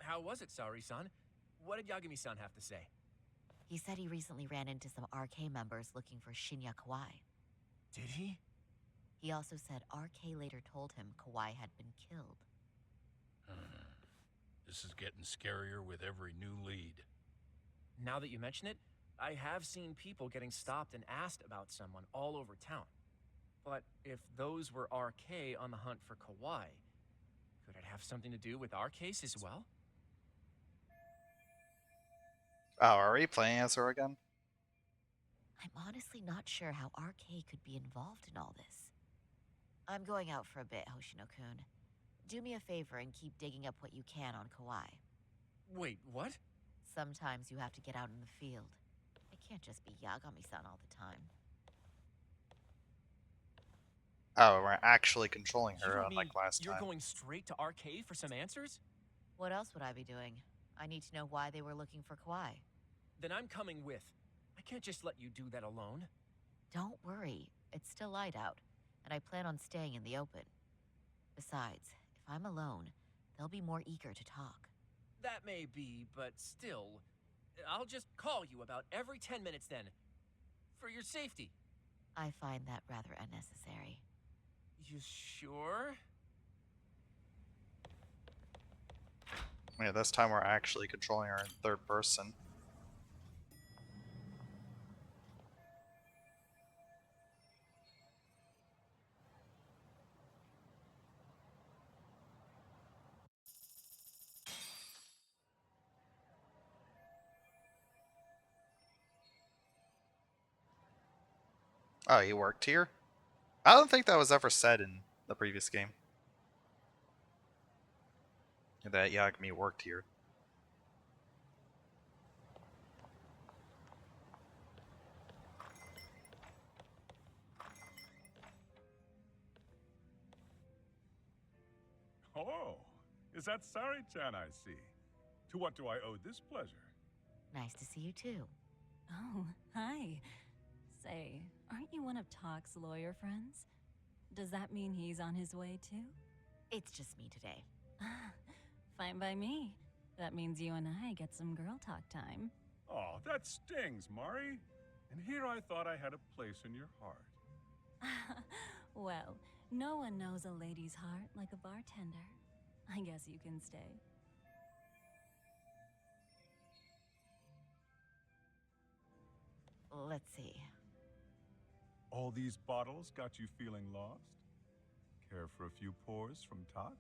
How was it, Saori-san? What did Yagami-san have to say? He said he recently ran into some RK members looking for Shinya Kawai. Did he? He also said RK later told him Kawai had been killed. This is getting scarier with every new lead. Now that you mention it, I have seen people getting stopped and asked about someone all over town. But if those were RK on the hunt for Kawai, could it have something to do with our case as well? Oh, are we playing as her again? I'm honestly not sure how RK could be involved in all this. I'm going out for a bit, Hoshino-kun. Do me a favor and keep digging up what you can on Kawai. Wait, what? Sometimes you have to get out in the field. It can't just be Yagami-san all the time. Oh, we're actually controlling her, You unlike mean last you're time. going straight to RK for some answers? What else would I be doing? I need to know why they were looking for Kawai. Then I'm coming with. I can't just let you do that alone. Don't worry. It's still light out, and I plan on staying in the open. Besides, if I'm alone, they'll be more eager to talk. That may be, but still, I'll just call you about every 10 minutes then. For your safety. I find that rather unnecessary. You sure? Yeah, this time we're actually controlling her in third person. Oh, he worked here? I don't think that was ever said in the previous game. That Yagami worked here. Oh, is that Sari-chan I see? To what do I owe this pleasure? Nice to see you too. Oh, hi. Say, aren't you one of Talk's lawyer friends? Does that mean he's on his way too? It's just me today. Fine by me. That means you and I get some girl talk time. Oh, that stings, Mari. And here I thought I had a place in your heart. Well, no one knows a lady's heart like a bartender. I guess you can stay. Let's see. All these bottles got you feeling lost? Care for a few pours from Tox?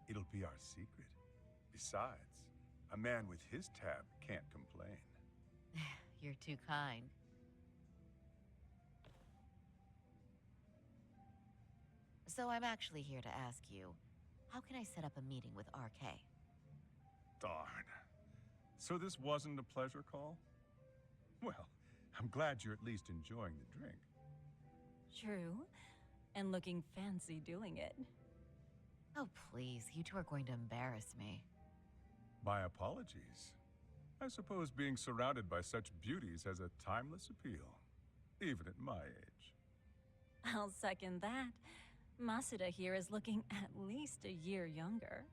It'll be our secret. Besides, a man with his tab can't complain. You're too kind. So I'm actually here to ask you, how can I set up a meeting with RK? Darn. So this wasn't a pleasure call? Well, I'm glad you're at least enjoying the drink. True. And looking fancy doing it. Oh, please. You two are going to embarrass me. My apologies. I suppose being surrounded by such beauties has a timeless appeal, even at my age. I'll second that. Masuda here is looking at least a year younger.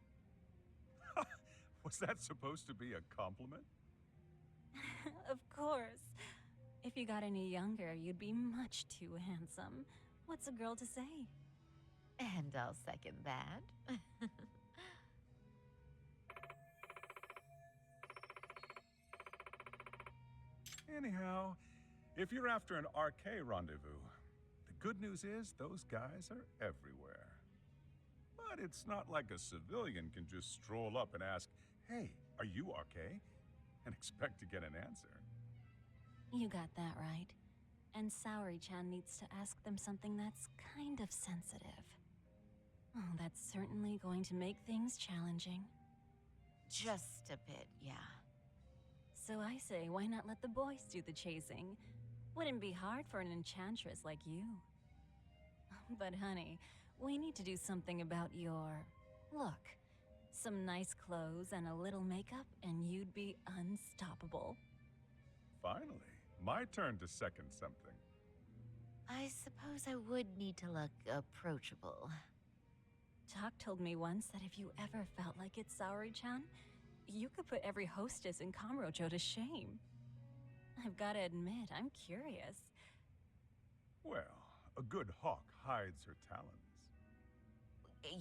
Was that supposed to be a compliment? Of course. If you got any younger, you'd be much too handsome. What's a girl to say? And I'll second that. Anyhow, if you're after an RK rendezvous, the good news is those guys are everywhere. But it's not like a civilian can just stroll up and ask, "Hey, are you RK?" and expect to get an answer. You got that right. And Saori-chan needs to ask them something that's kind of sensitive. Oh, that's certainly going to make things challenging. Just a bit, yeah. So I say, why not let the boys do the chasing? Wouldn't be hard for an enchantress like you. But honey, we need to do something about your look. Some nice clothes and a little makeup, and you'd be unstoppable. Finally, my turn to second something. I suppose I would need to look approachable. Tak told me once that if you ever felt like it, Saori-chan, you could put every hostess in Kamurocho to shame. I've got to admit, I'm curious. Well, a good hawk hides her talons.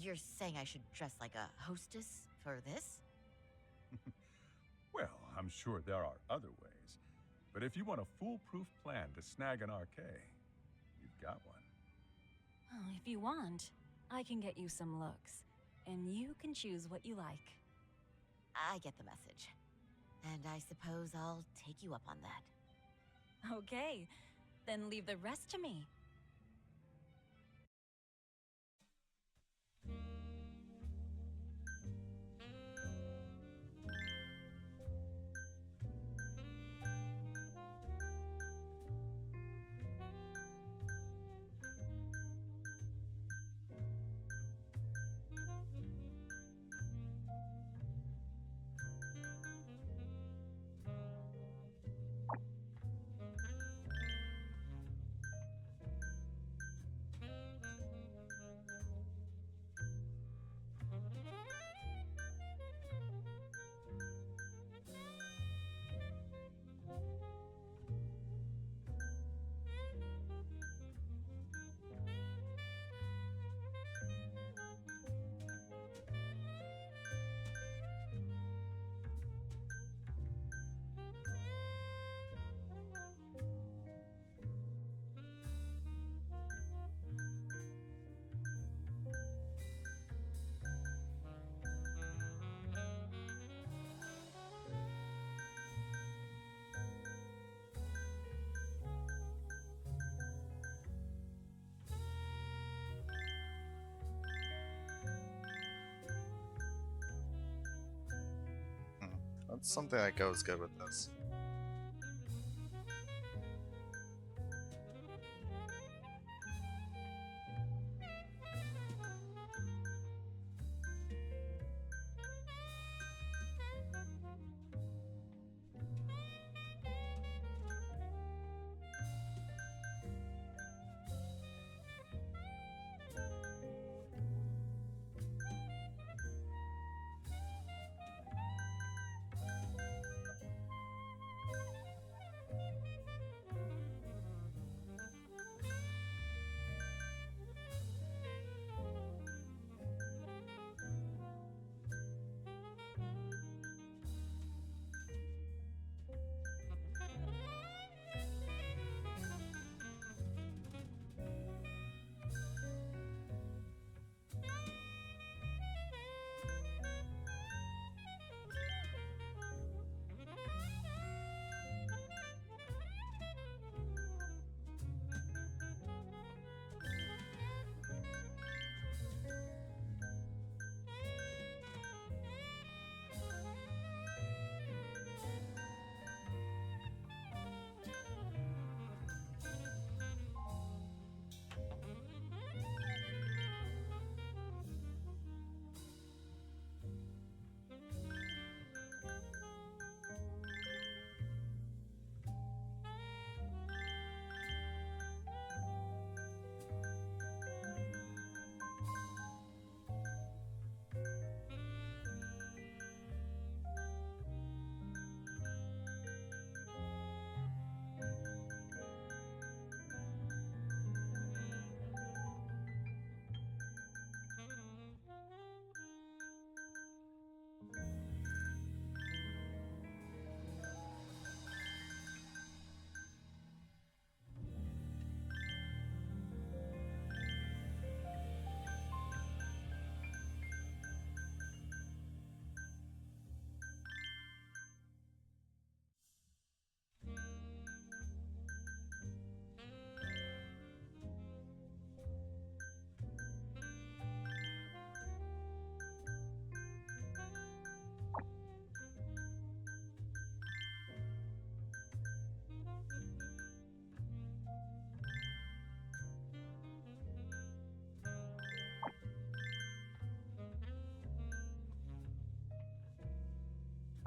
You're saying I should dress like a hostess for this? Well, I'm sure there are other ways. But if you want a foolproof plan to snag an RK, you've got one. Oh, if you want, I can get you some looks, and you can choose what you like. I get the message. And I suppose I'll take you up on that. Okay, then leave the rest to me. That's something that goes good with this.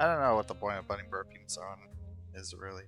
I don't know what the point of putting perfumes on is really.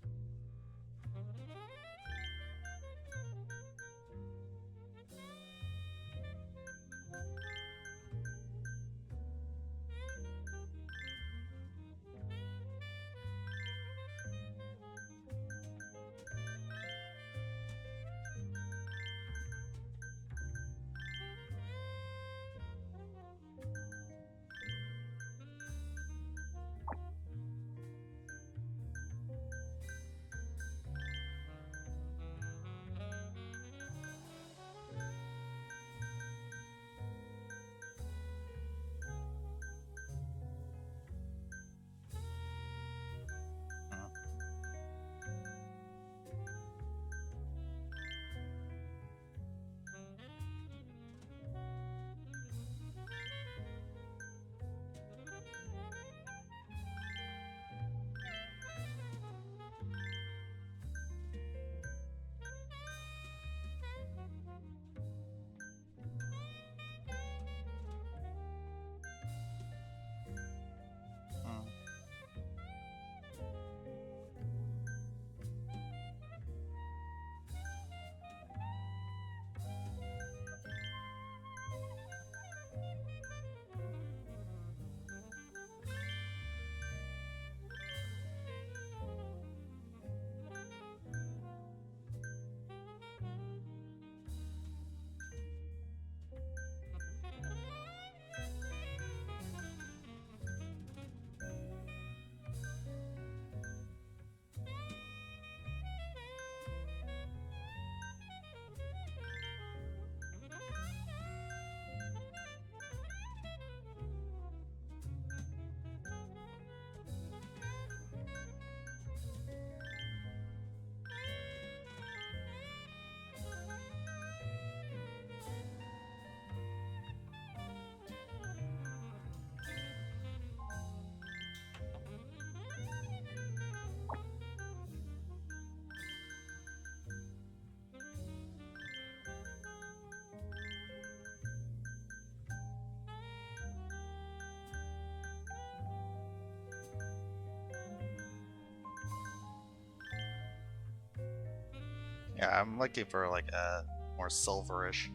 Yeah, I'm looking for like a more silverish.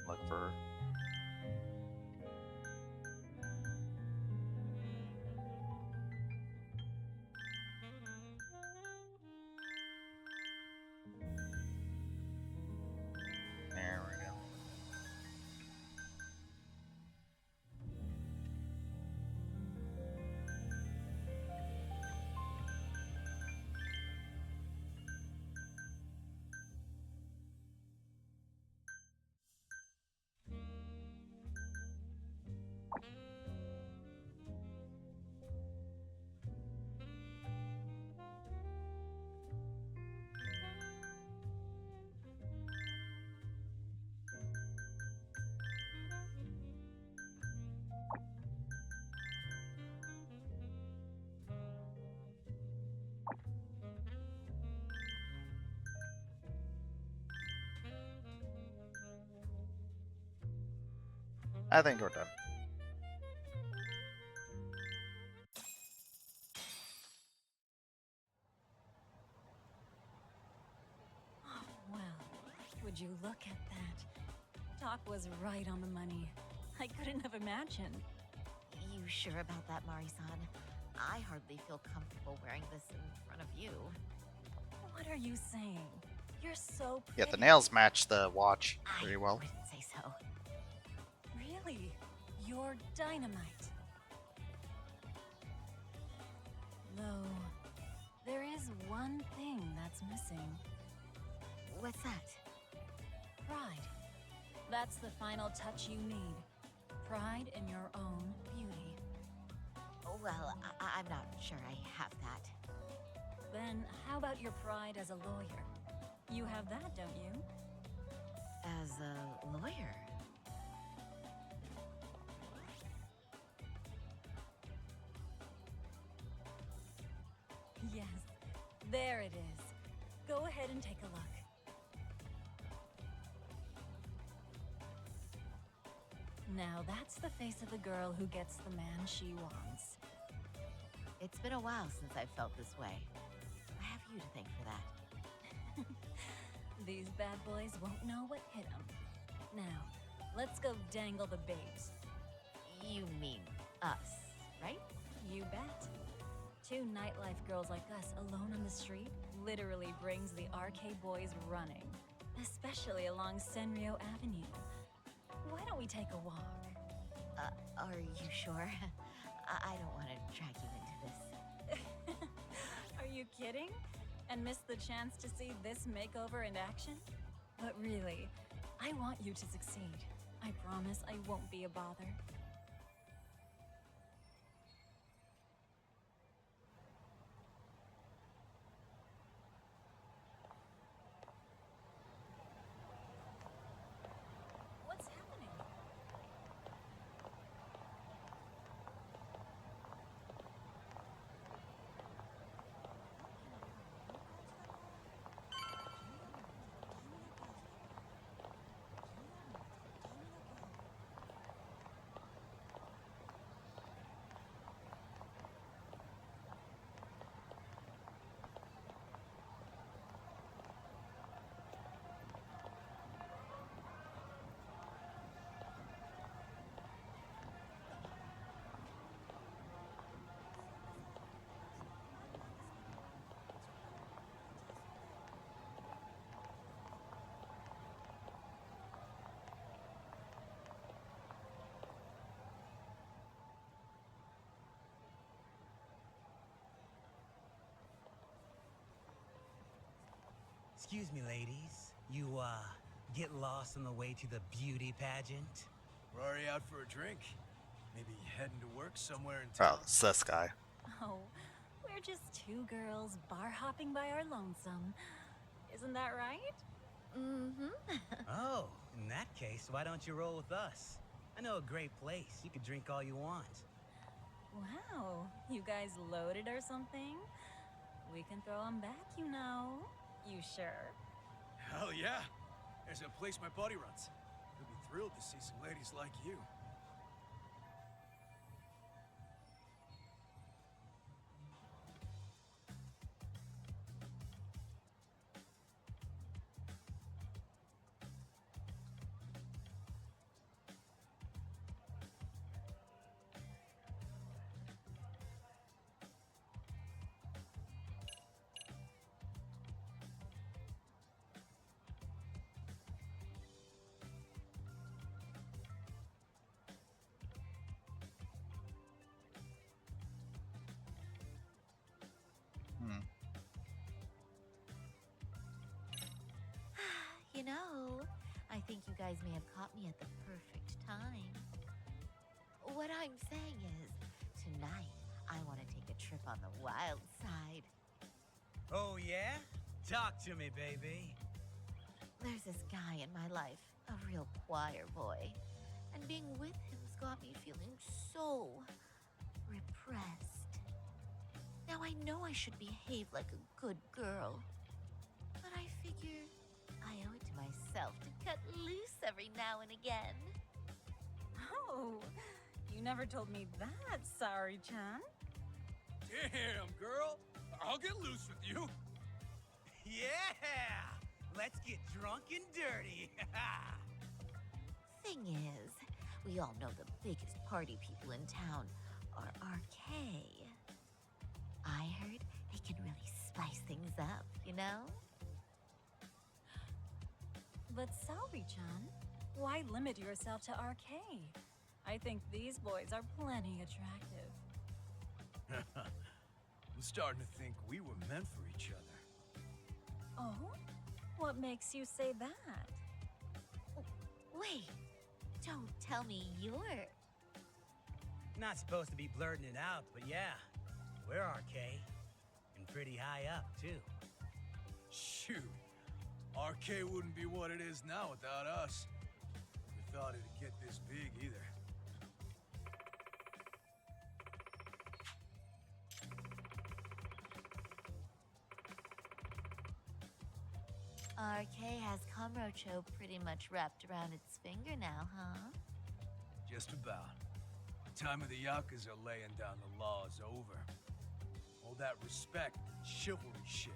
Look for. There we go. I think we're done. Oh, well, would you look at that? Doc was right on the money. I couldn't have imagined. You sure about that, Mari-san? I hardly feel comfortable wearing this in front of you. What are you saying? You're so pretty. Yeah, the nails match the watch pretty well. I wouldn't say so. Really? You're dynamite. Though, there is one thing that's missing. What's that? Pride. That's the final touch you need. Pride in your own beauty. Well, I'm not sure I have that. Then how about your pride as a lawyer? You have that, don't you? As a lawyer? Yes, there it is. Go ahead and take a look. Now that's the face of the girl who gets the man she wants. It's been a while since I've felt this way. I have you to thank for that. These bad boys won't know what hit them. Now, let's go dangle the babes. You mean us, right? You bet. Two nightlife girls like us alone on the street literally brings the RK boys running. Especially along Senryo Avenue. Why don't we take a walk? Are you sure? I don't want to drag you into this. Are you kidding? And miss the chance to see this makeover in action? But really, I want you to succeed. I promise I won't be a bother. What's happening? Excuse me, ladies. You, get lost on the way to the beauty pageant? We're already out for a drink. Maybe heading to work somewhere in town. Oh, it's this guy. Oh, we're just two girls bar hopping by our lonesome. Isn't that right? Mm-hmm. Oh, in that case, why don't you roll with us? I know a great place. You could drink all you want. Wow, you guys loaded or something? We can throw them back, you know. You sure? Hell yeah. There's a place my buddy runs. He'll be thrilled to see some ladies like you. You know, I think you guys may have caught me at the perfect time. What I'm saying is, tonight, I want to take a trip on the wild side. Oh, yeah? Talk to me, baby. There's this guy in my life, a real choir boy. And being with him's got me feeling so repressed. Now I know I should behave like a good girl, but I figure I owe it to myself to cut loose every now and again. Oh, you never told me that, Sari-chan. Damn, girl. I'll get loose with you. Yeah! Let's get drunk and dirty. Thing is, we all know the biggest party people in town are RK. I heard they can really spice things up, you know? But Saori-chan, why limit yourself to RK? I think these boys are plenty attractive. I'm starting to think we were meant for each other. Oh? What makes you say that? Wait, don't tell me you're... Not supposed to be blurting it out, but yeah, we're RK. And pretty high up, too. Shoot. RK wouldn't be what it is now without us. Never thought it'd get this big either. RK has Kamurocho pretty much wrapped around its finger now, huh? Just about. The time of the Yakuza laying down the law is over. All that respect and chivalry shit.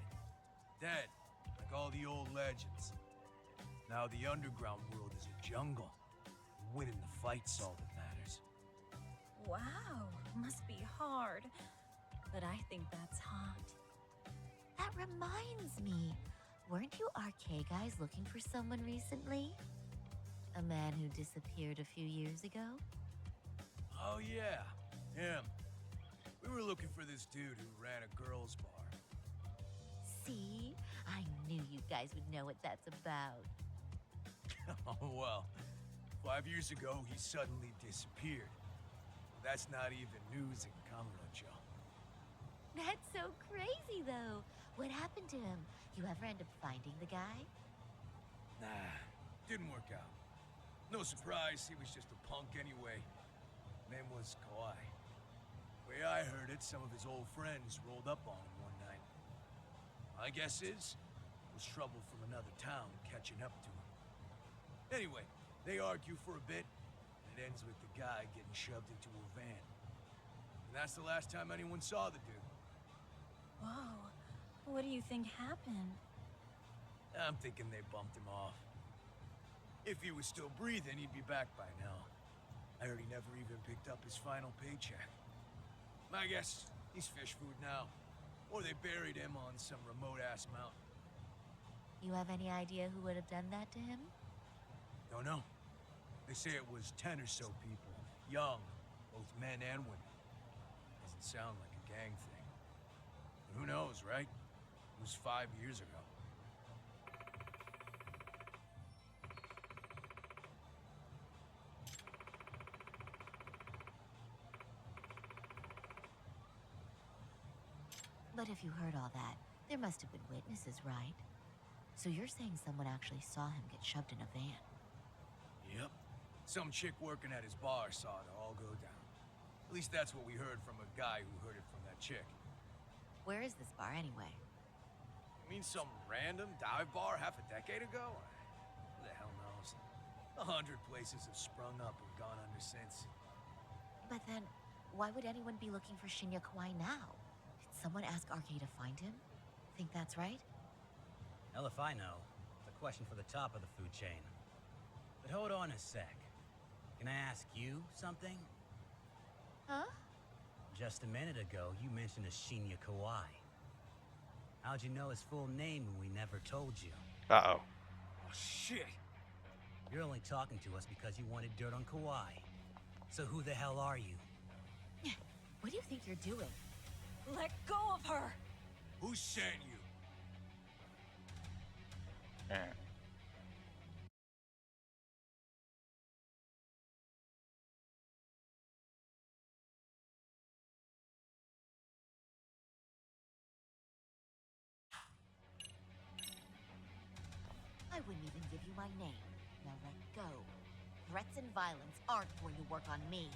Dead, like all the old legends. Now the underground world is a jungle. Winning the fight's all that matters. Wow, must be hard. But I think that's hot. That reminds me. Weren't you RK guys looking for someone recently? A man who disappeared a few years ago? Oh yeah, him. We were looking for this dude who ran a girls' bar. See? I knew you guys would know what that's about. Oh well, 5 years ago he suddenly disappeared. That's not even news in Kamurocho. That's so crazy, though. What happened to him? You ever end up finding the guy? Nah, didn't work out. No surprise, he was just a punk anyway. Name was Kawhi. Way I heard it, some of his old friends rolled up on him one night. My guess is, it was trouble from another town catching up to him. Anyway, they argue for a bit, and it ends with the guy getting shoved into a van. And that's the last time anyone saw the dude. Whoa, what do you think happened? I'm thinking they bumped him off. If he was still breathing, he'd be back by now. I heard he never even picked up his final paycheck. My guess, he's fish food now. Or they buried him on some remote-ass mountain. You have any idea who would have done that to him? Don't know. They say it was 10 or so people. Young, both men and women. Doesn't sound like a gang thing. But who knows, right? It was 5 years ago. But if you heard all that, there must have been witnesses, right? So you're saying someone actually saw him get shoved in a van? Yep. Some chick working at his bar saw it all go down. At least that's what we heard from a guy who heard it from that chick. Where is this bar anyway? You mean some random dive bar half a decade ago? Who the hell knows? 100 places have sprung up and gone under since. But then, why would anyone be looking for Shinya Kawai now? Did someone ask RK to find him? Think that's right? Hell if I know. It's a question for the top of the food chain. But hold on a sec. Can I ask you something? Huh? Just a minute ago, you mentioned a Shinya Kawai. How'd you know his full name when we never told you? Uh-oh. Oh, shit! You're only talking to us because you wanted dirt on Kawhi. So who the hell are you? What do you think you're doing? Let go of her! Who sent you? I wouldn't even give you my name. Now let go. Threats and violence aren't going to work on me.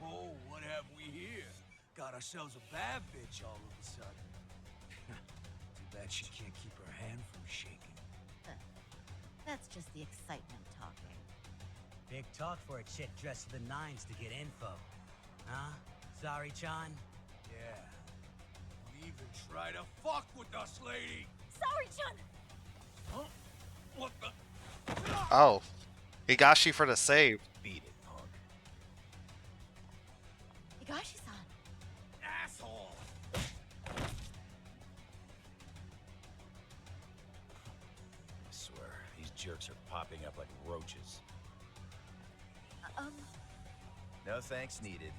Oh, what have we here? Got ourselves a bad bitch all of a sudden. Too bad she can't keep her hand from shaking. That's just the excitement talking. Big talk for a chick dressed to the nines to get info. Huh? Sorry, Chan? Yeah. Don't even try to fuck with us, lady! Sorry, Chun! Huh? What the? Oh. Higashi for the save. Beat it, punk. Higashi-san! Asshole! I swear, these jerks are popping up like roaches. No thanks needed.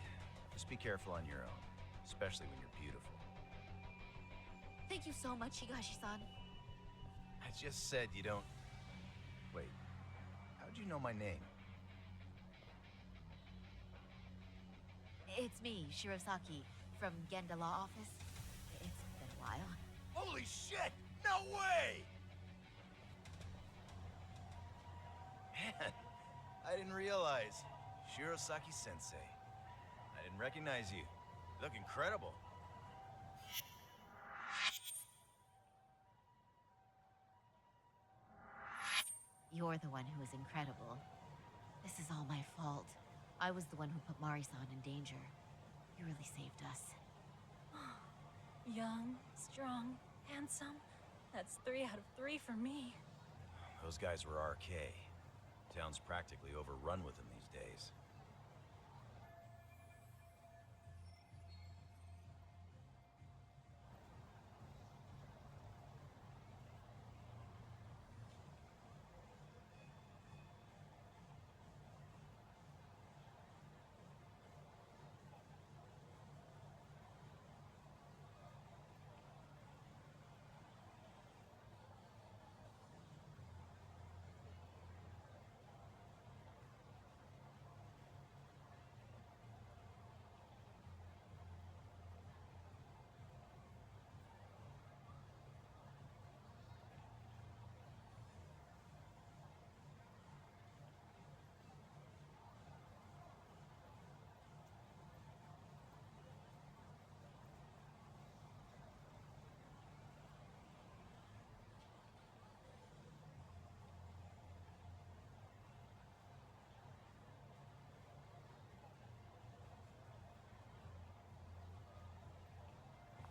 Just be careful on your own, especially when you're beautiful. Thank you so much, Higashi-san. I just said you don't... Wait, how'd you know my name? It's me, Shirosaki, from Genda Law Office. It's been a while. Holy shit! No way! Man, I didn't realize. Shirosaki Sensei. I didn't recognize you. You look incredible. You're the one who is incredible. This is all my fault. I was the one who put Mari-san in danger. You really saved us. Young, strong, handsome. That's 3 out of 3 for me. Those guys were RK. Town's practically overrun with them these days.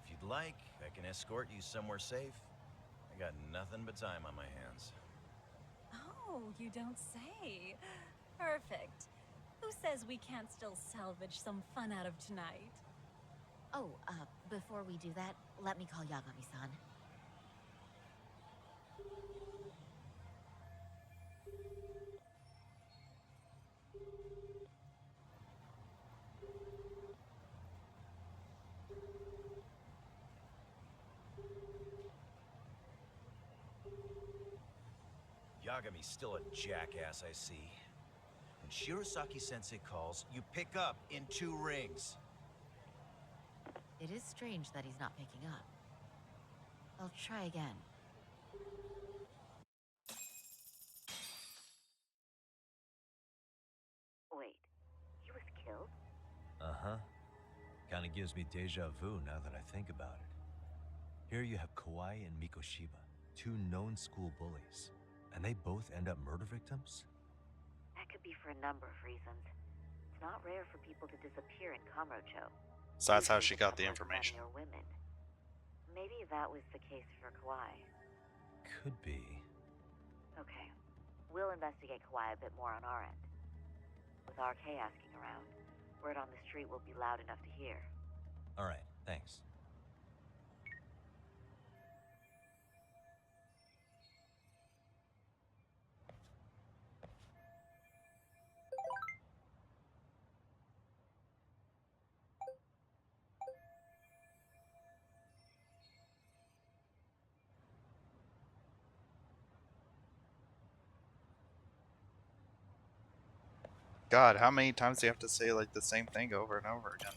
If you'd like, I can escort you somewhere safe. I got nothing but time on my hands. Oh, you don't say. Perfect. Who says we can't still salvage some fun out of tonight? Oh, before we do that, let me call Yagami-san. Yagami's still a jackass, I see. When Shirosaki-sensei calls, you pick up in 2 rings. It is strange that he's not picking up. I'll try again. Wait, he was killed? Uh-huh. Kinda gives me deja vu now that I think about it. Here you have Kawai and Mikoshiba, 2 known school bullies. And they both end up murder victims? That could be for a number of reasons. It's not rare for people to disappear in Kamurocho. So that's how she Usually got the because of information. men or women. Maybe that was the case for Kawai. Could be. Okay. We'll investigate Kawai a bit more on our end. With RK asking around, word on the street will be loud enough to hear. Alright, thanks. God, how many times do you have to say like the same thing over and over again?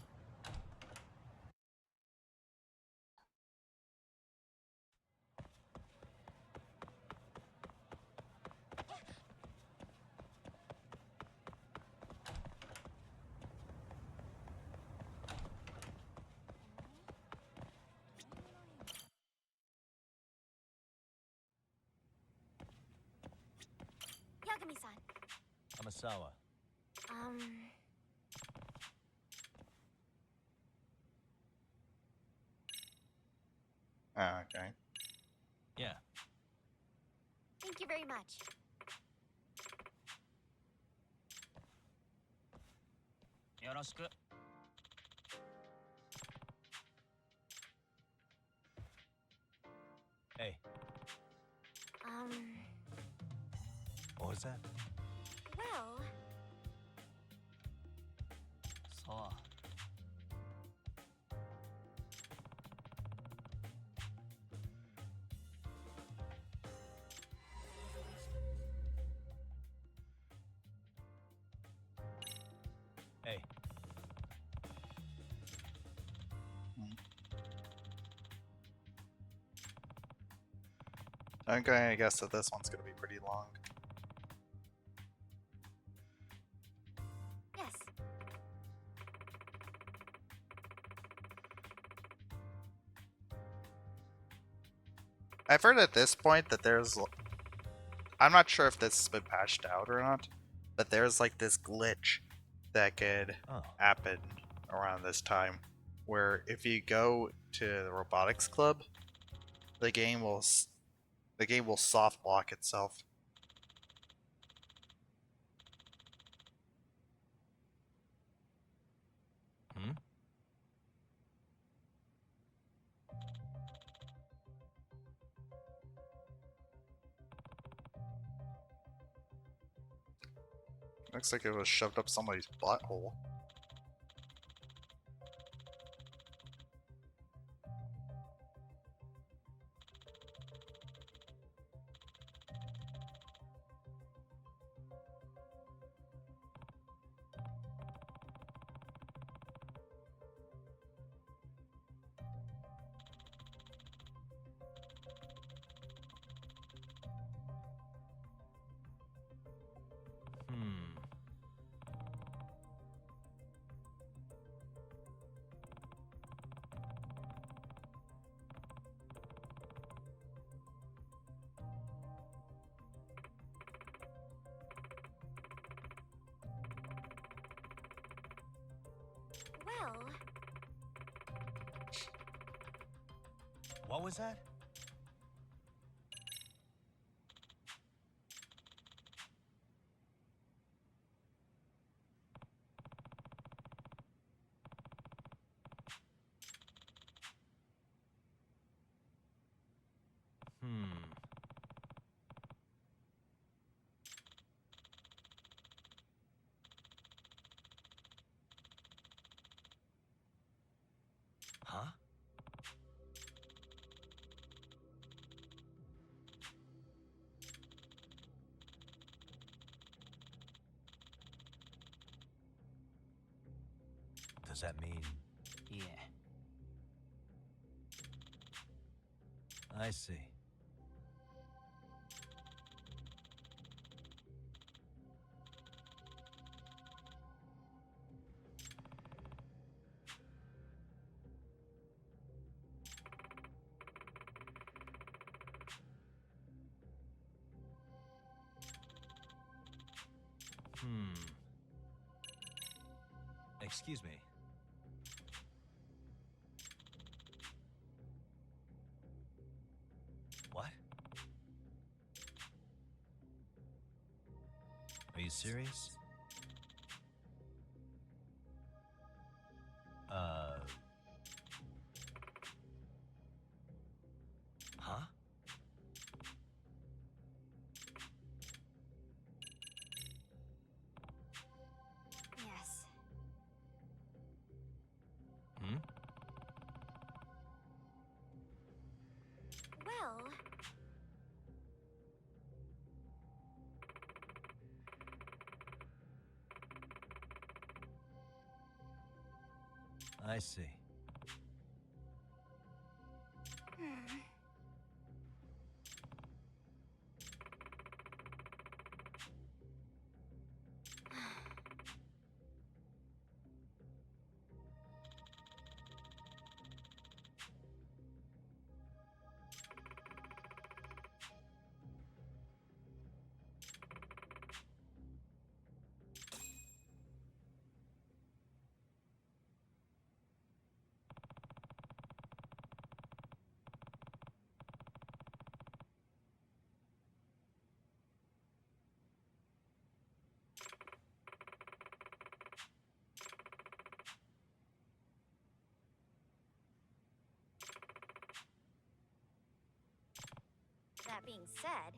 Yagami-san. Amasawa. Ah, okay. Yeah. Thank you very much. Yoroshiku. Hey, what was that? Well... So. Hey. I'm going to guess that this one's going to be pretty long. Yes. I've heard at this point that there's... I'm not sure if this has been patched out or not, but there's like this glitch that could happen around this time where if you go to the robotics club, the game will soft lock itself. Hmm? Looks like it was shoved up somebody's butthole. Well, What was that? Huh? Does that mean... Yeah. I see. Excuse me. What? Are you serious? Huh? yes. Hmm? Well, I see. that being said,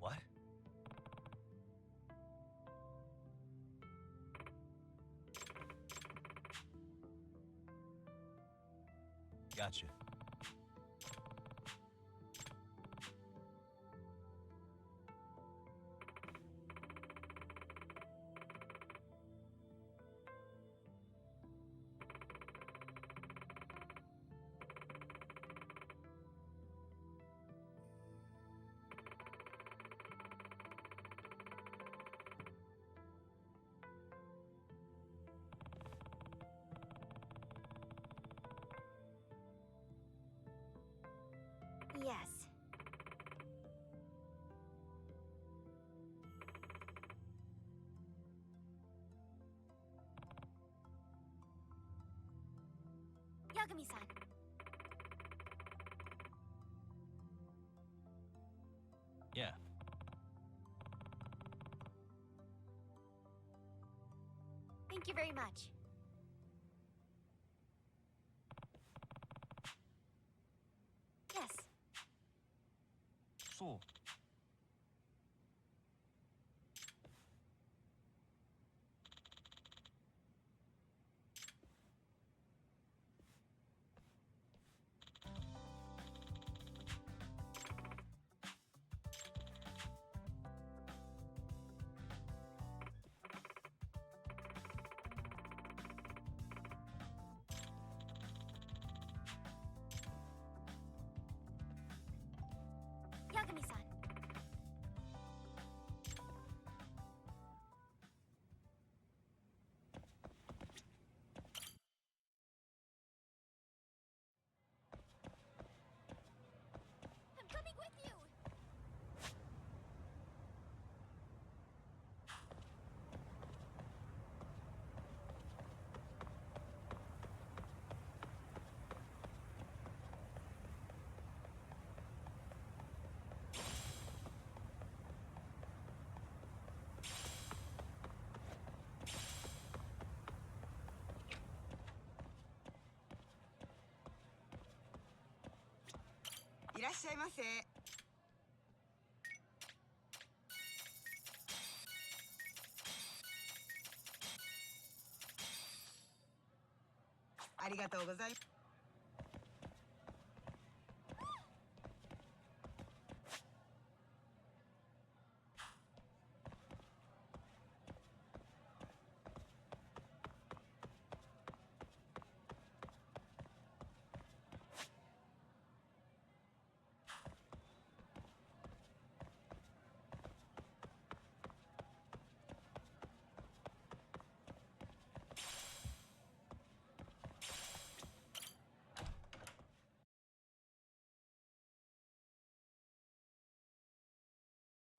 What? Gotcha. Yagami-san. Yeah. Thank you very much. Yes. So. Yagami-san. I'm coming with you.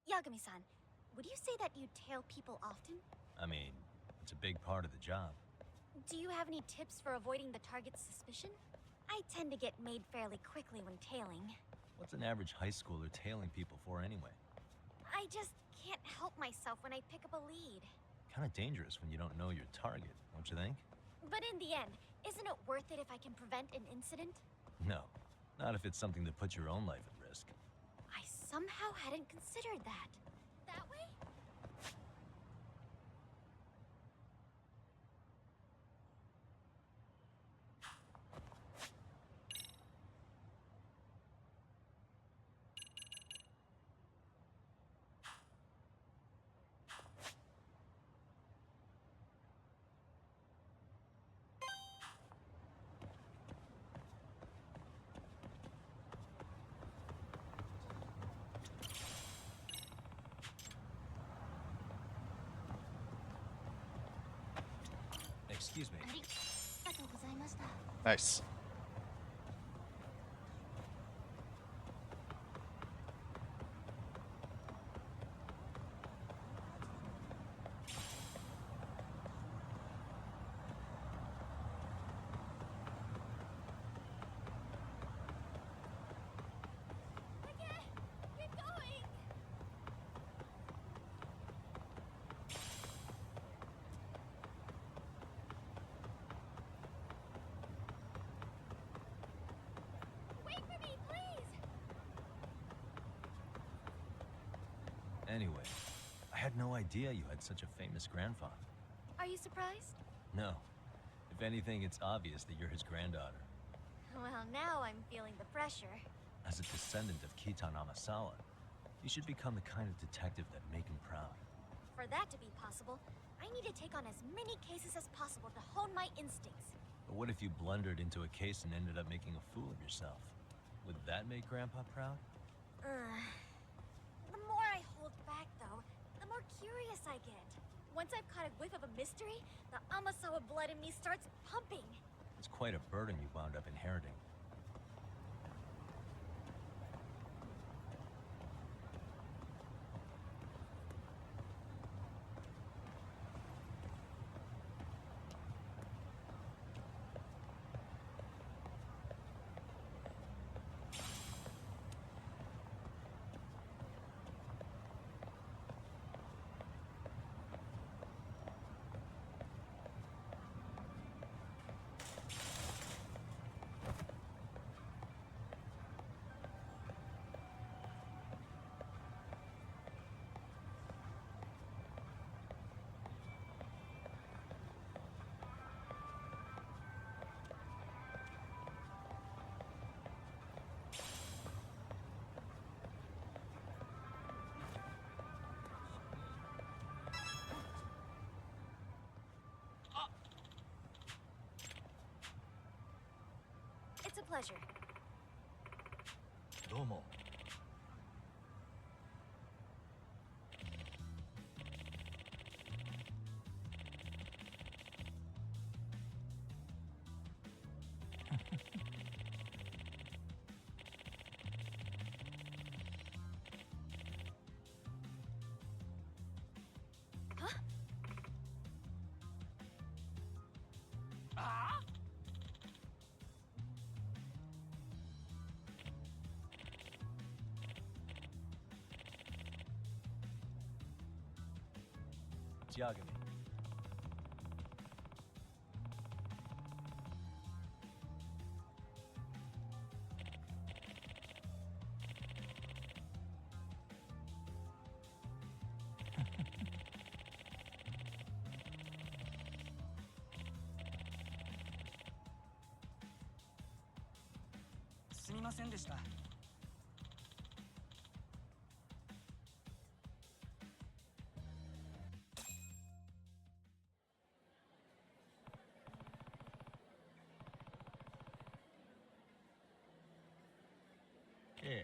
Yagami-san, would you say that you tail people often? I mean, it's a big part of the job. Do you have any tips for avoiding the target's suspicion? I tend to get made fairly quickly when tailing. What's an average high schooler tailing people for anyway? I just can't help myself when I pick up a lead. Kind of dangerous when you don't know your target, don't you think? But in the end, isn't it worth it if I can prevent an incident? No, not if it's something that puts your own life at risk. I somehow hadn't considered that. That way? Excuse me. Nice. Keep going! Wait for me, please! Anyway, I had no idea you had such a famous grandfather. Are you surprised? No. If anything, it's obvious that you're his granddaughter. Well, now I'm feeling the pressure. As a descendant of Kitan Amasawa, you should become the kind of detective that make him proud. For that to be possible, I need to take on as many cases as possible to hone my instincts. But what if you blundered into a case and ended up making a fool of yourself? Would that make Grandpa proud? The more I hold back, though, the more curious I get. Once I've caught a whiff of a mystery, the Amasawa blood in me starts pumping. It's quite a burden you wound up inheriting. pleasure. どうも。Diagamy. Yeah.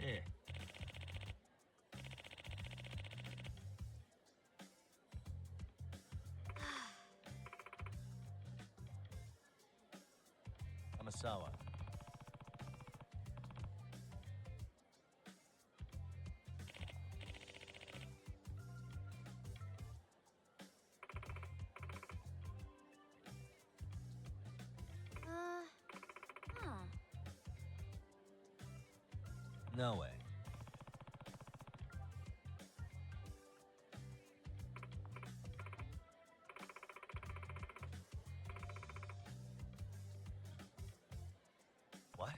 Yeah. Amasawa. Huh. No way. What?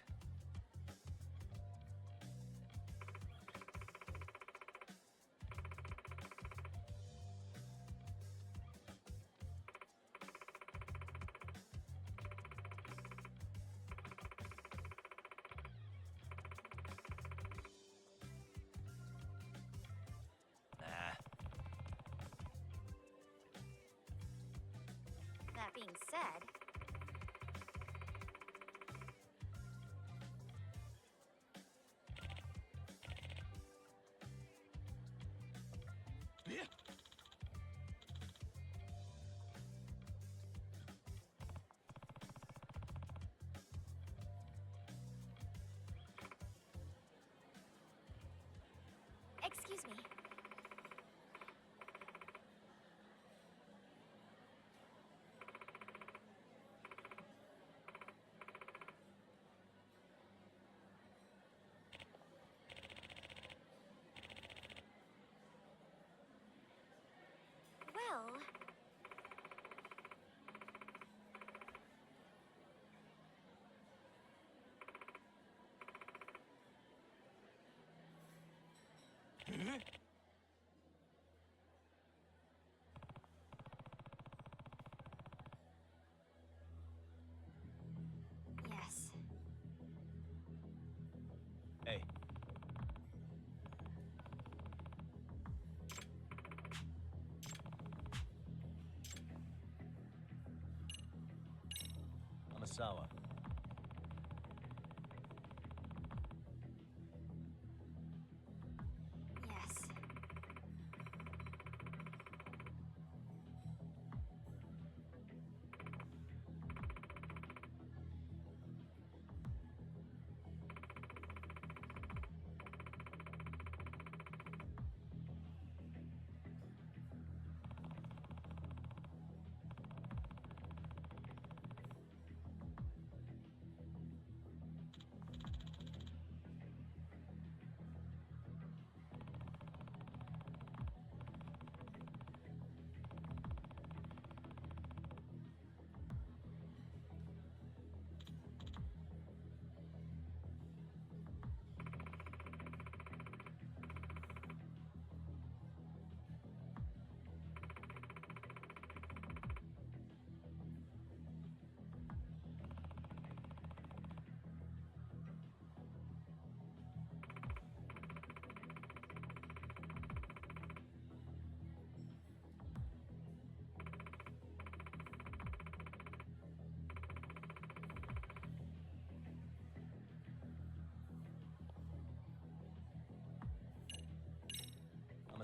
Nah. That being said, excuse me. Well, yes. Hey. Amasawa. Yes.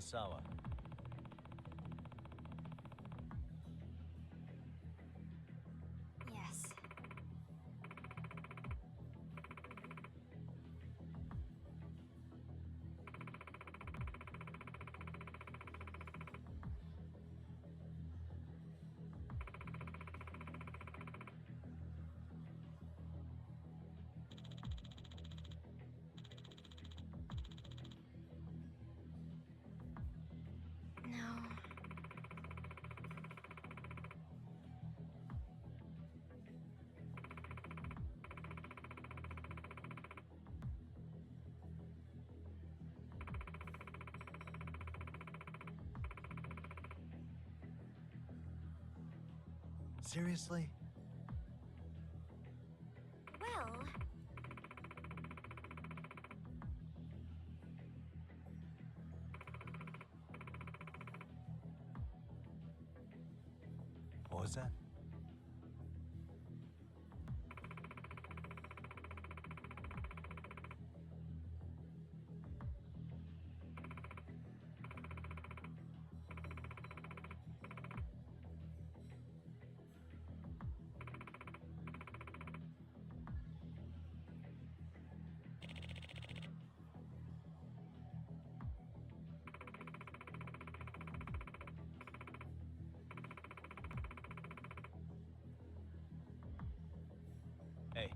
Amasawa. Yes. No. Seriously? Well, What was that? Hey.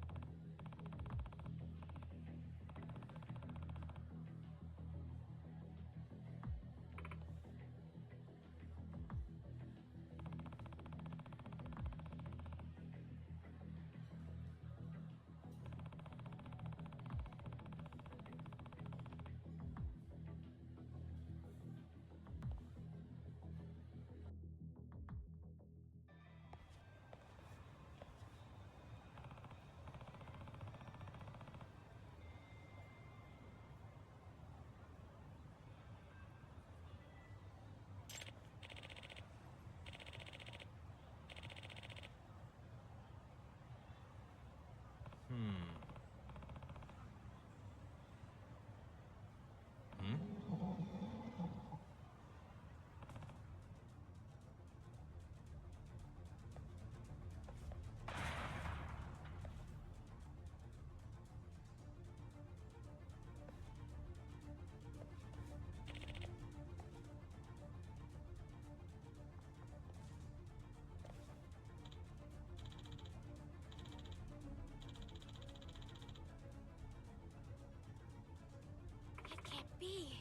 it can't be.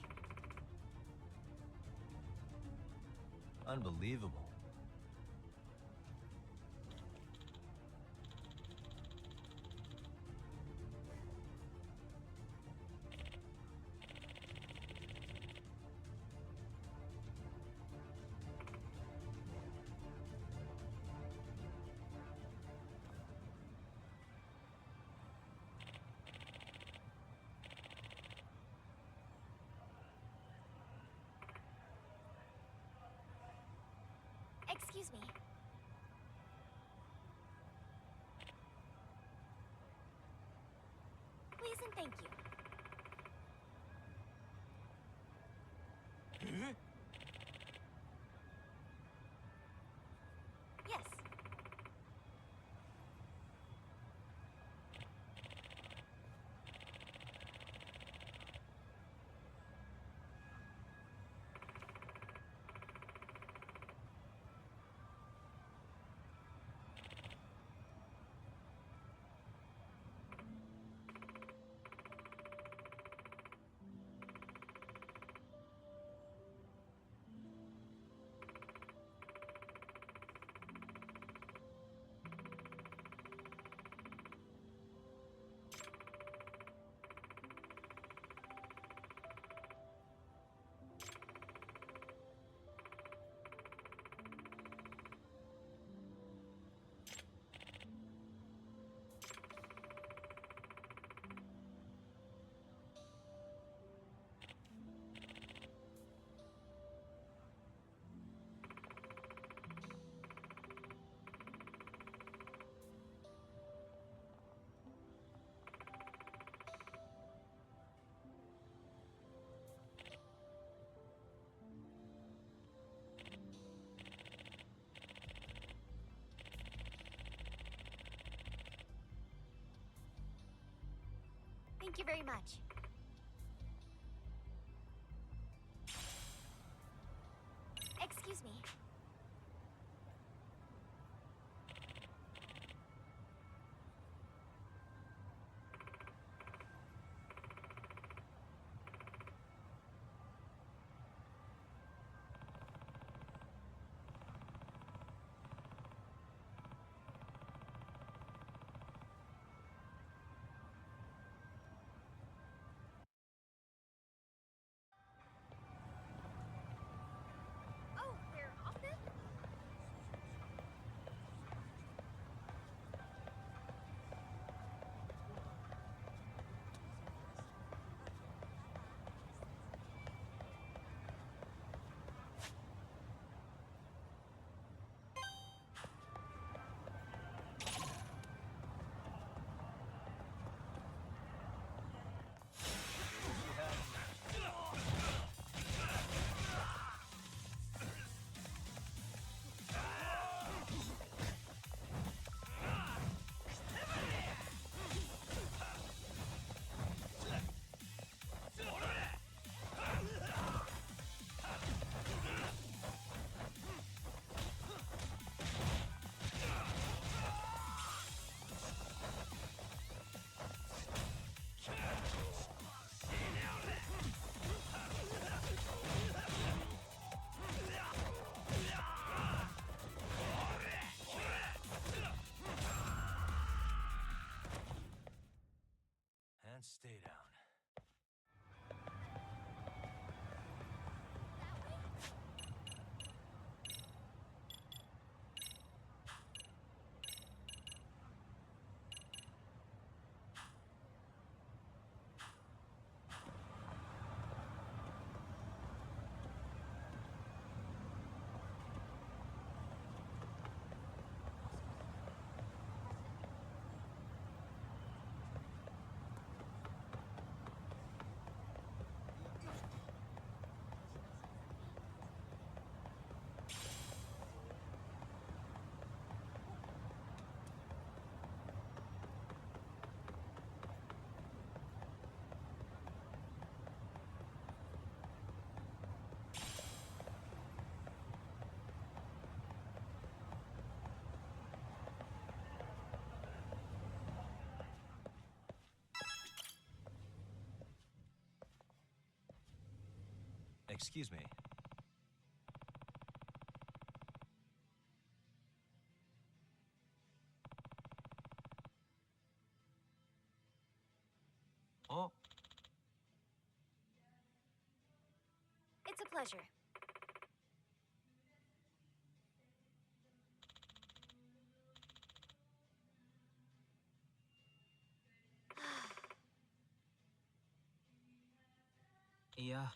Unbelievable. Excuse me. Please and thank you. Yes. Thank you very much. Excuse me. Oh, we're off then? And stay down. Excuse me. Oh. It's a pleasure. Yeah.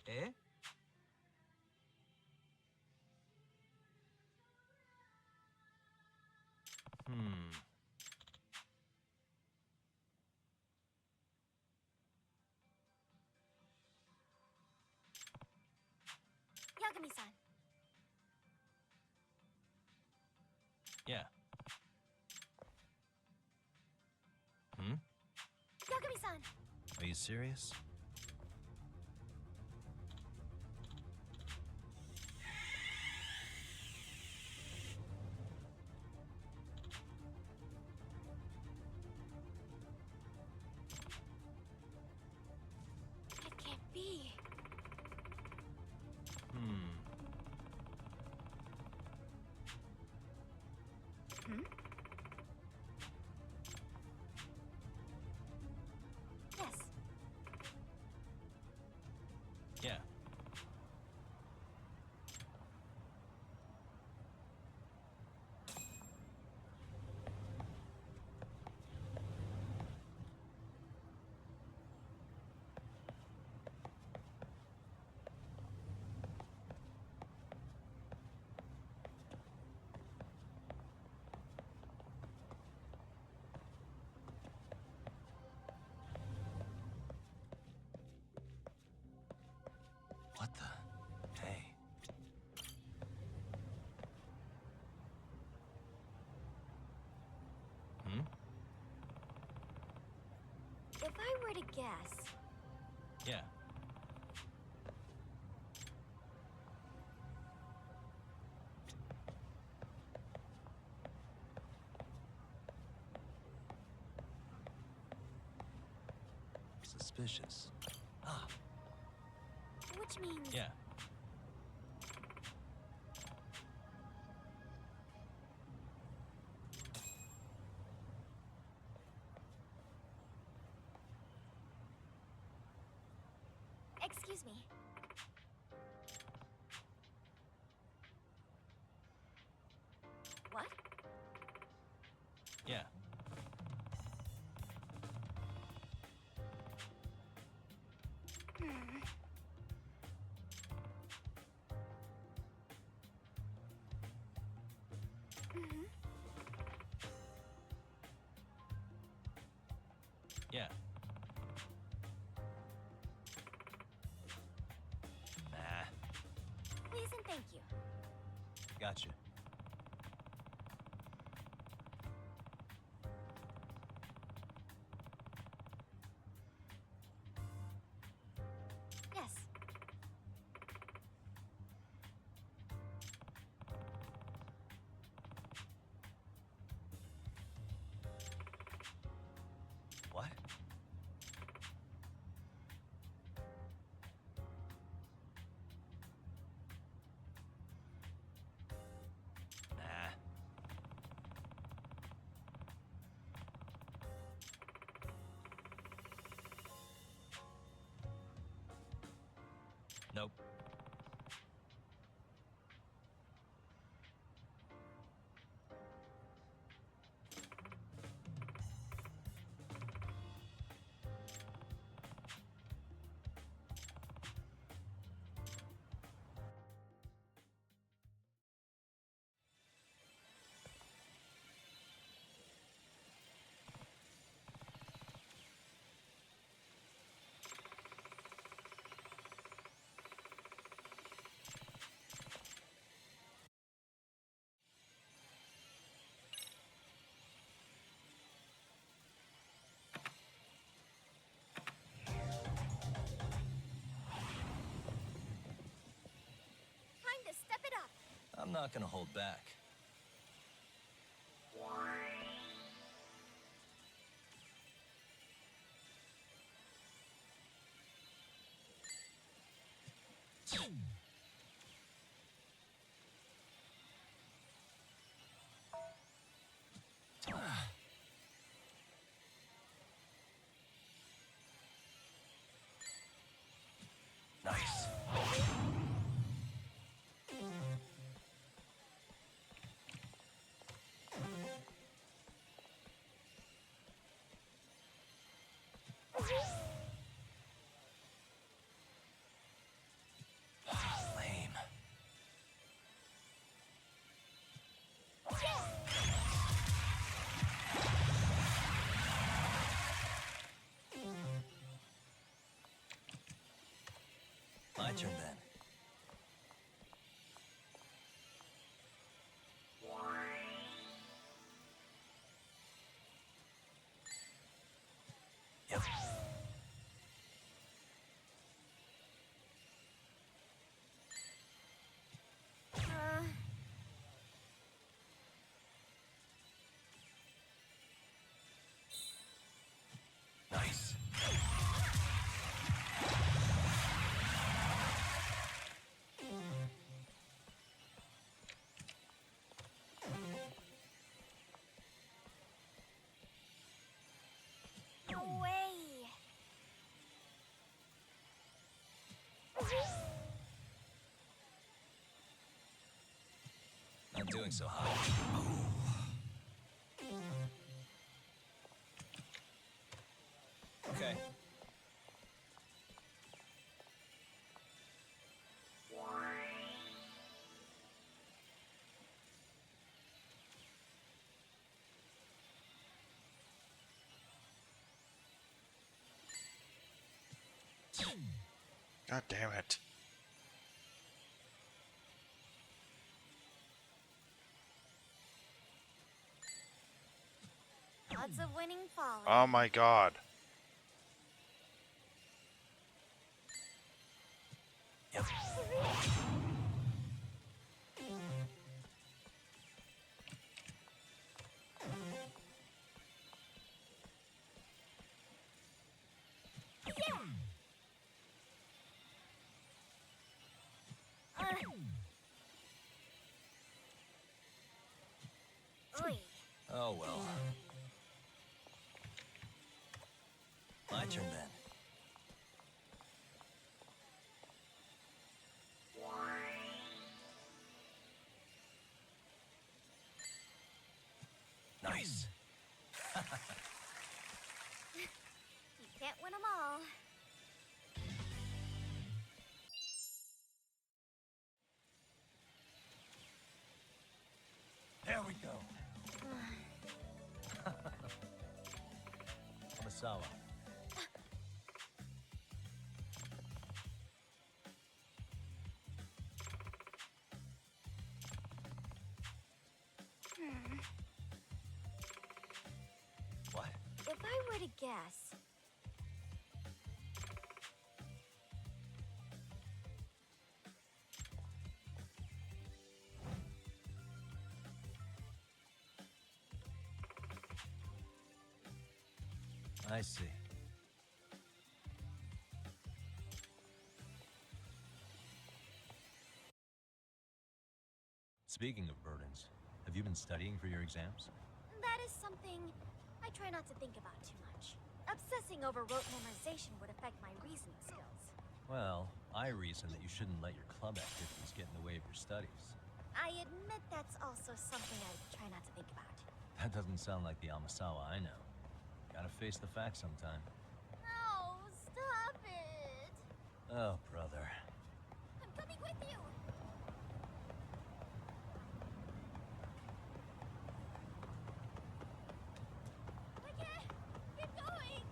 Eh? Yagami-san. Yeah. Hmm? Yagami-san. Are you serious? If I were to guess, Yeah. Suspicious. Ah, which means yeah. excuse me. What? Yeah. Hmm. Mhm. Yeah. Nah. Please and thank you. Gotcha. Yes. What? Nah. Nope. Time to step it up. I'm not gonna hold back. Nice. Lame. My turn then. Yep. Nice. No way. Not doing so hot. Okay. God damn it. Odds of winning falling. Oh my god. Oi. Oh well. My turn then. Nice. You can't win them all. There we go. Amasawa. What? If I were to guess, I see. Speaking of burdens, have you been studying for your exams? that is something I try not to think about too much. Obsessing over rote memorization would affect my reasoning skills. Well, I reason that you shouldn't let your club activities get in the way of your studies. I admit that's also something I try not to think about. That doesn't sound like the Amasawa I know. Gotta face the facts sometime. No, stop it! Oh, brother. I'm coming with you! Okay, keep going!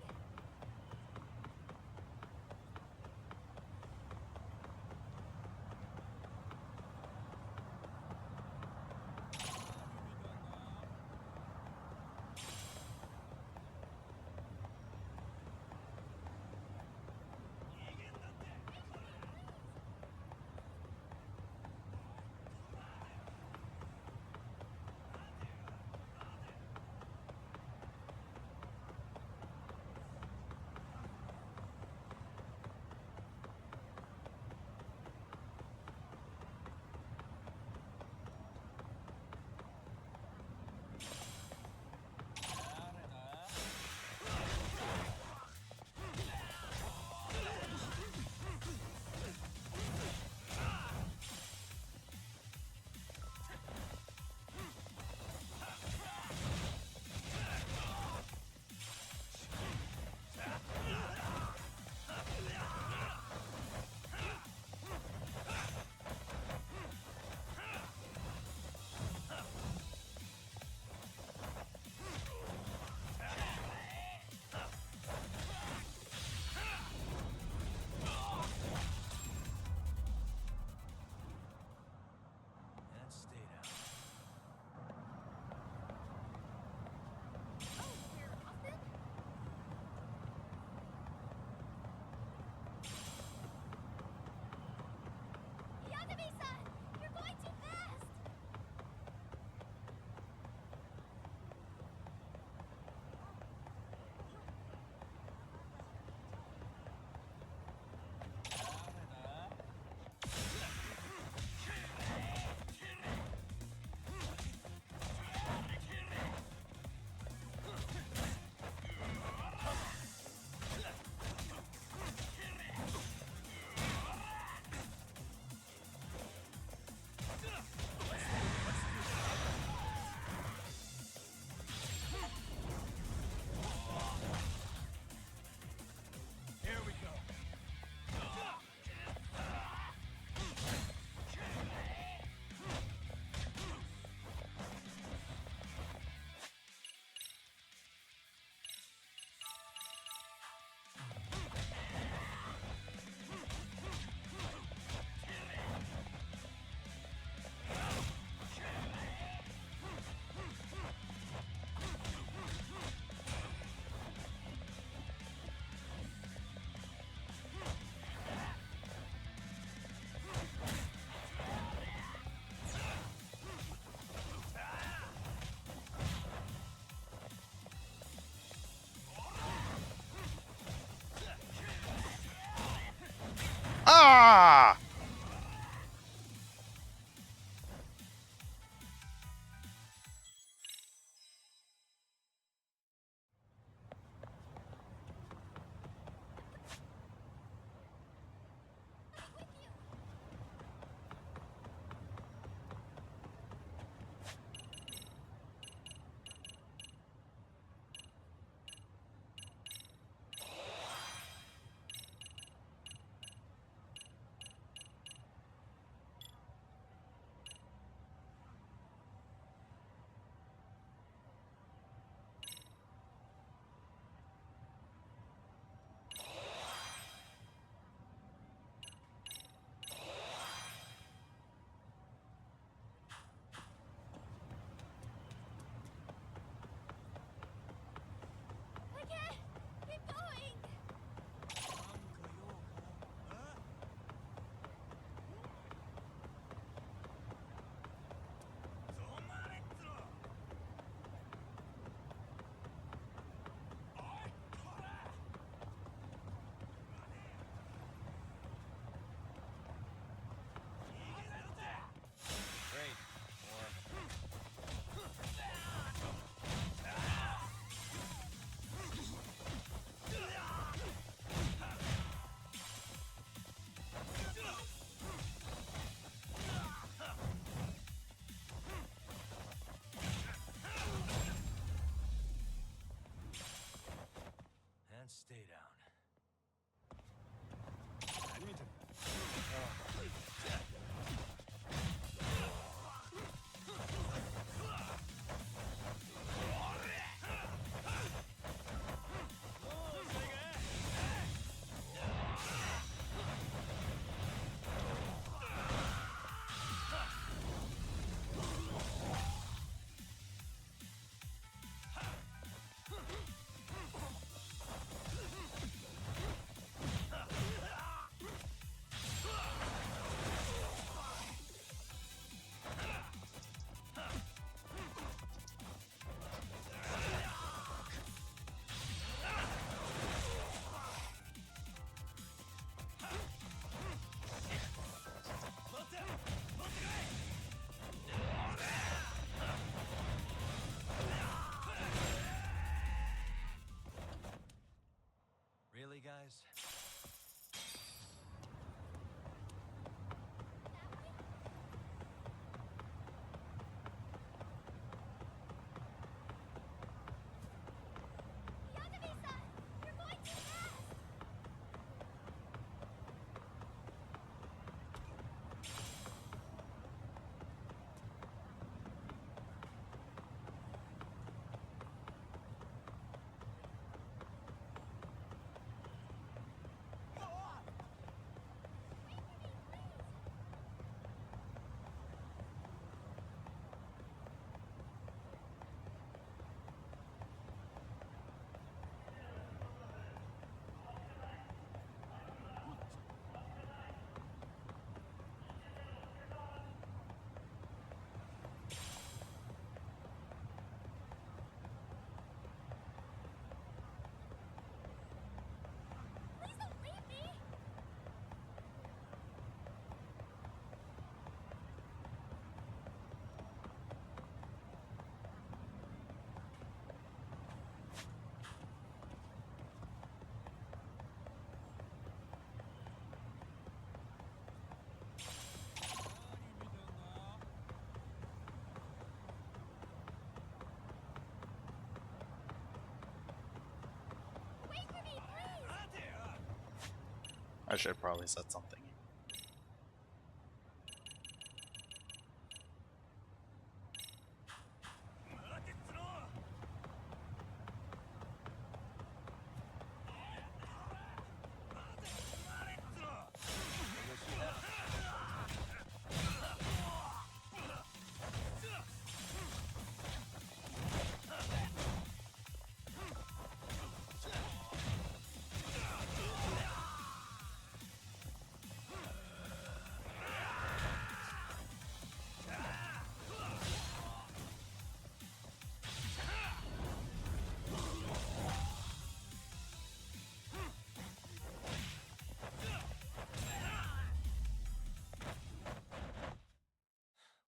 I should have probably said something.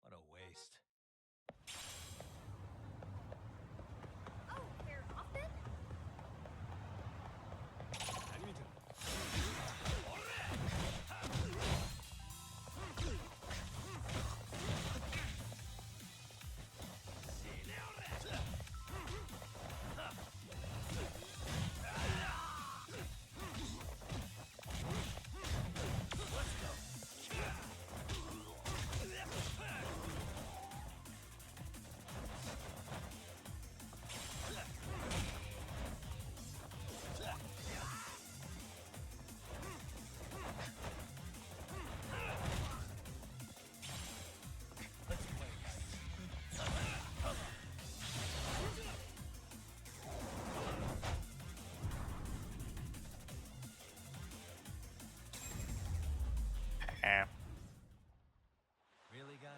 What a waste. Oh, they're off then? Really, guys?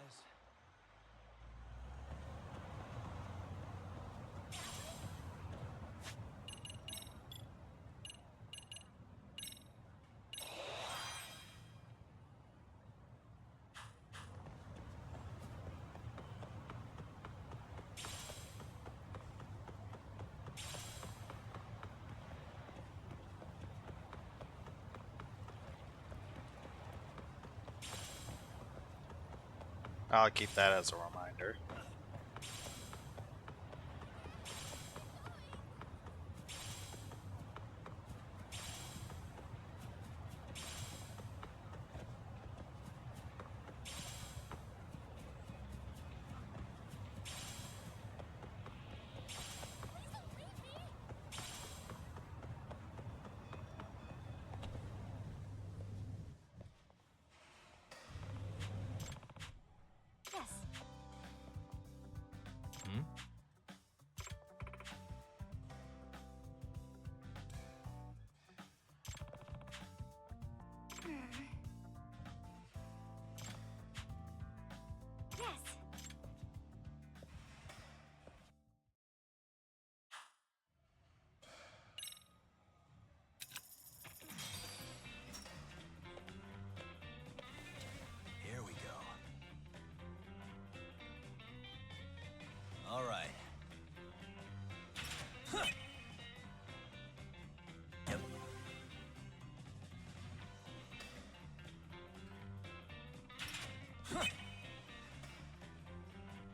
I'll keep that as a reminder. Yes. Hmm? Yes. Here we go. All right. Yep.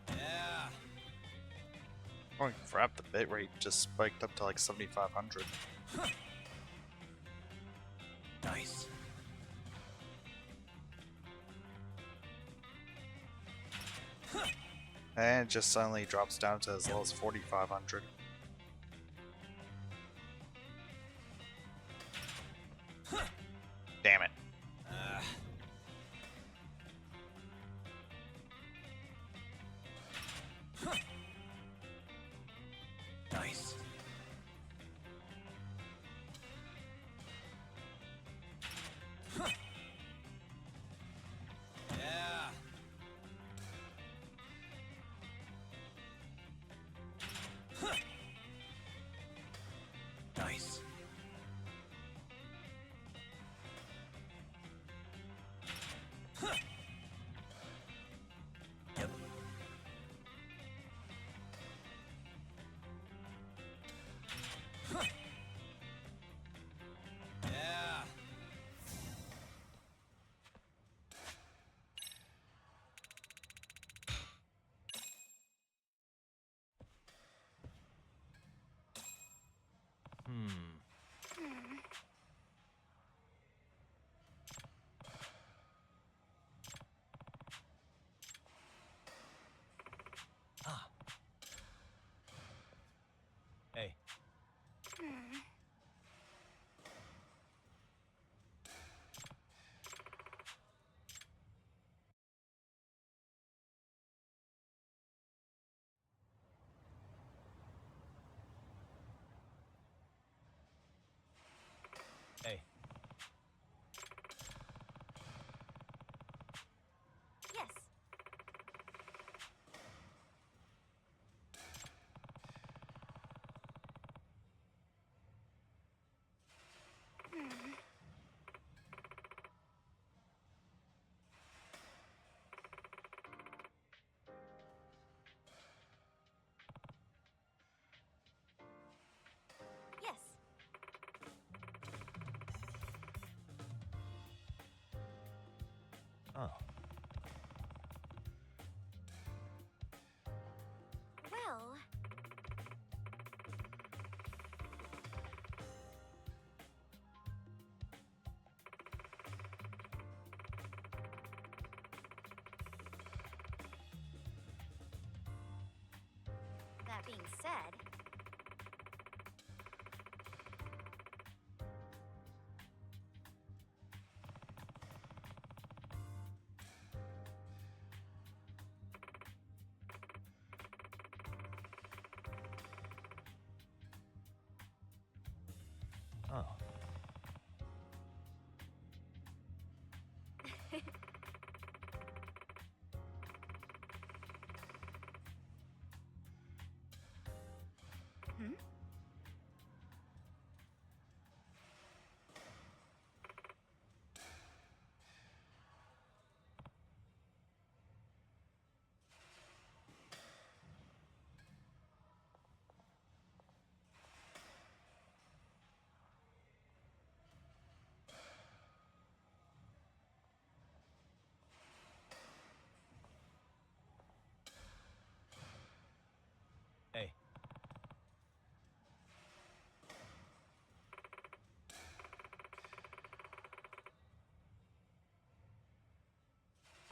Yeah. Oh crap, the bitrate just spiked up to like 7,500. Nice. And it just suddenly drops down to as low as 4,500. Damn it. Nice. Yeah. Oh. Well... That being said... Oh. Hmm? Hey.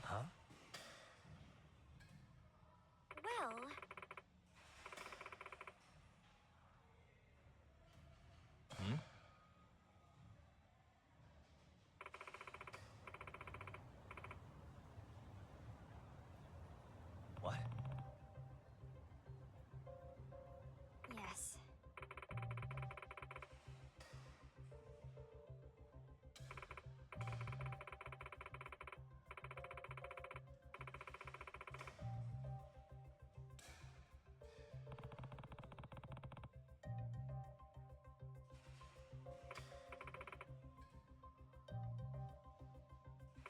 Huh? Well... Hmm? What? Yes.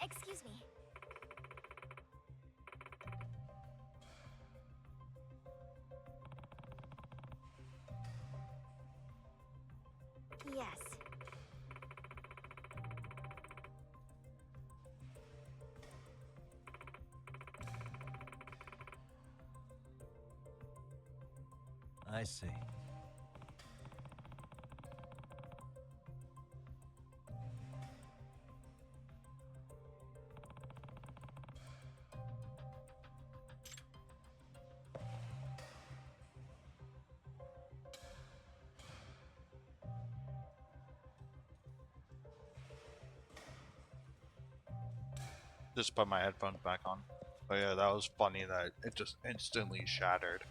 Excuse me. Yes. I see. Just put my headphones back on. But yeah, that was funny that it just instantly shattered.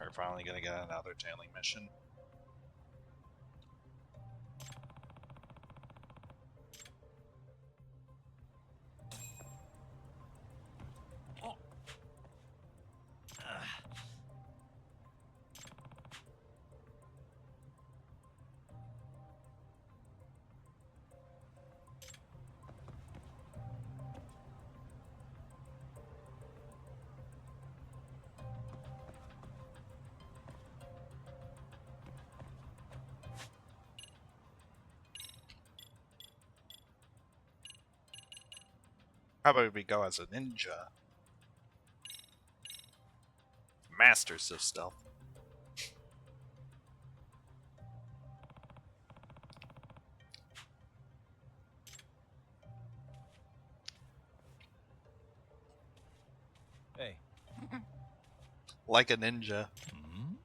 We're finally gonna get another tailing mission. How about we go as a ninja? Masters of stealth. Hey. Like a ninja. Hmm?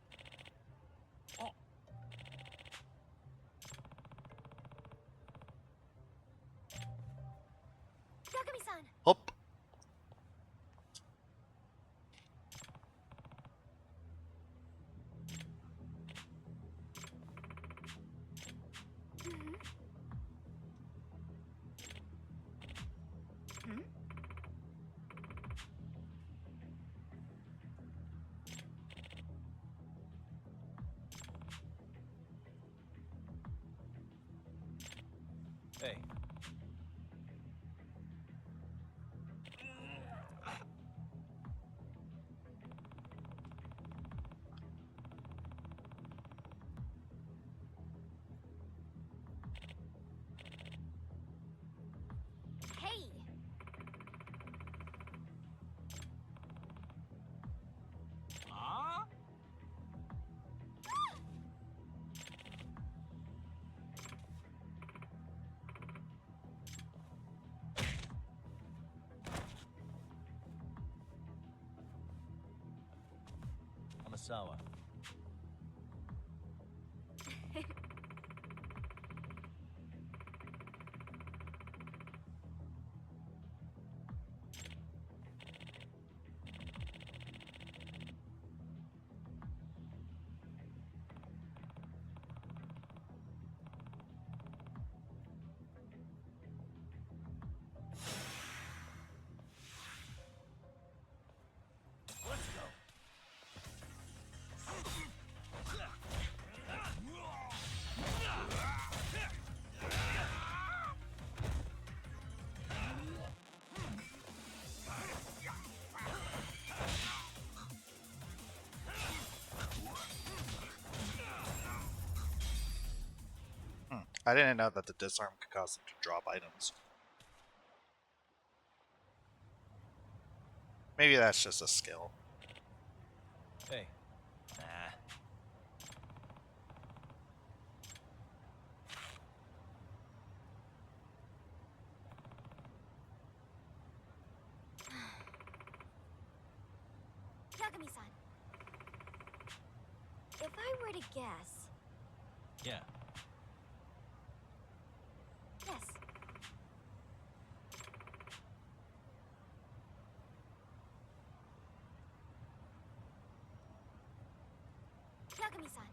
Yagami-san! Hop. Hmm? Amasawa. I didn't know that the disarm could cause them to drop items. Maybe that's just a skill. Hey. Nah. Yagami-san. If I were to guess... Yeah. Yes. Yagami-san.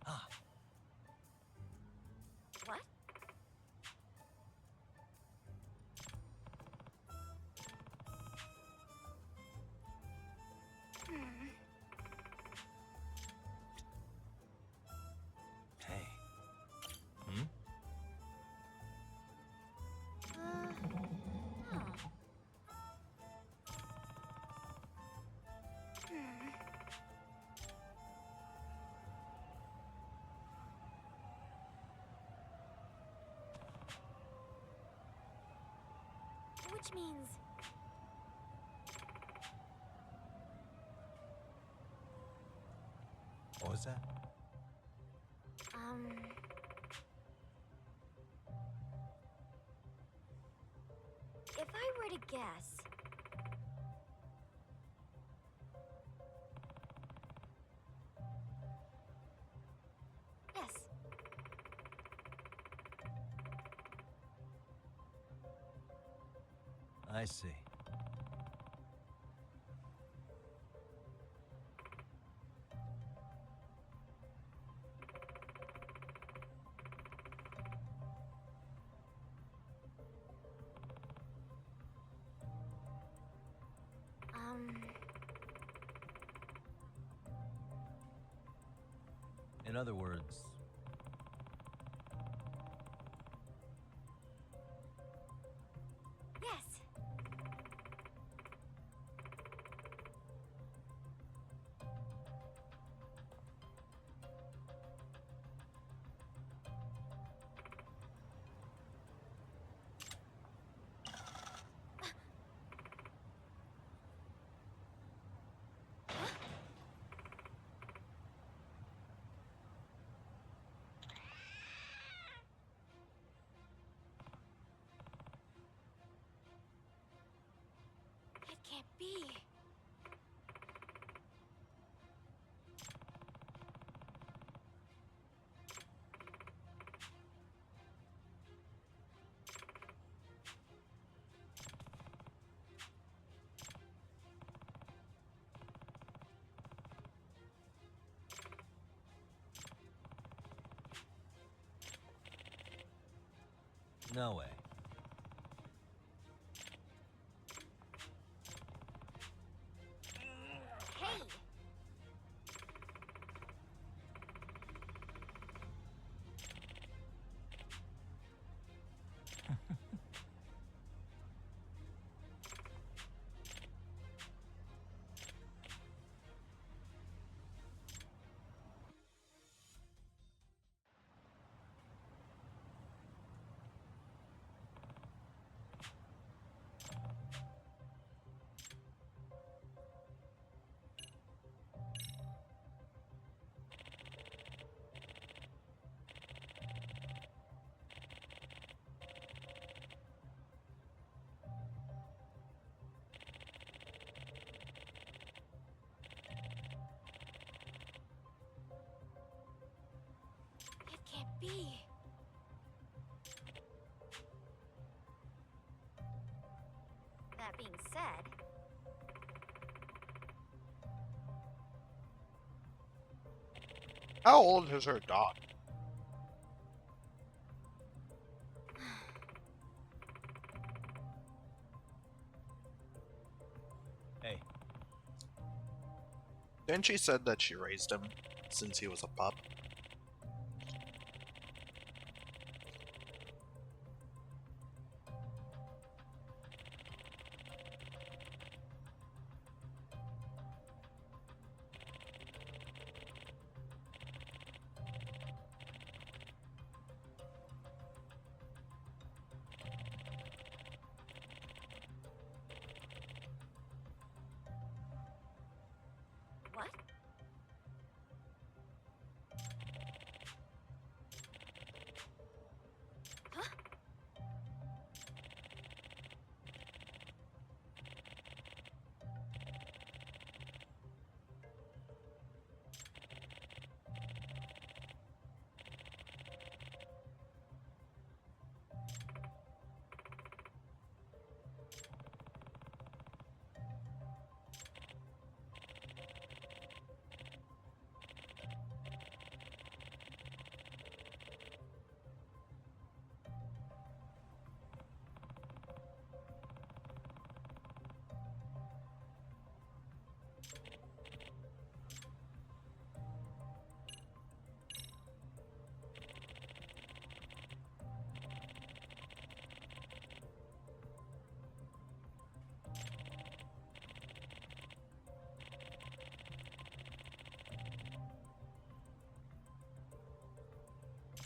Ah. What? Hey. Hmm? Which means... What was that? If I were to guess... Yes. I see. In other words, Yes. It can't be. no way. Hey! can't be. That being said, How old is her dog? Hey. Didn't she said that she raised him since he was a pup? what?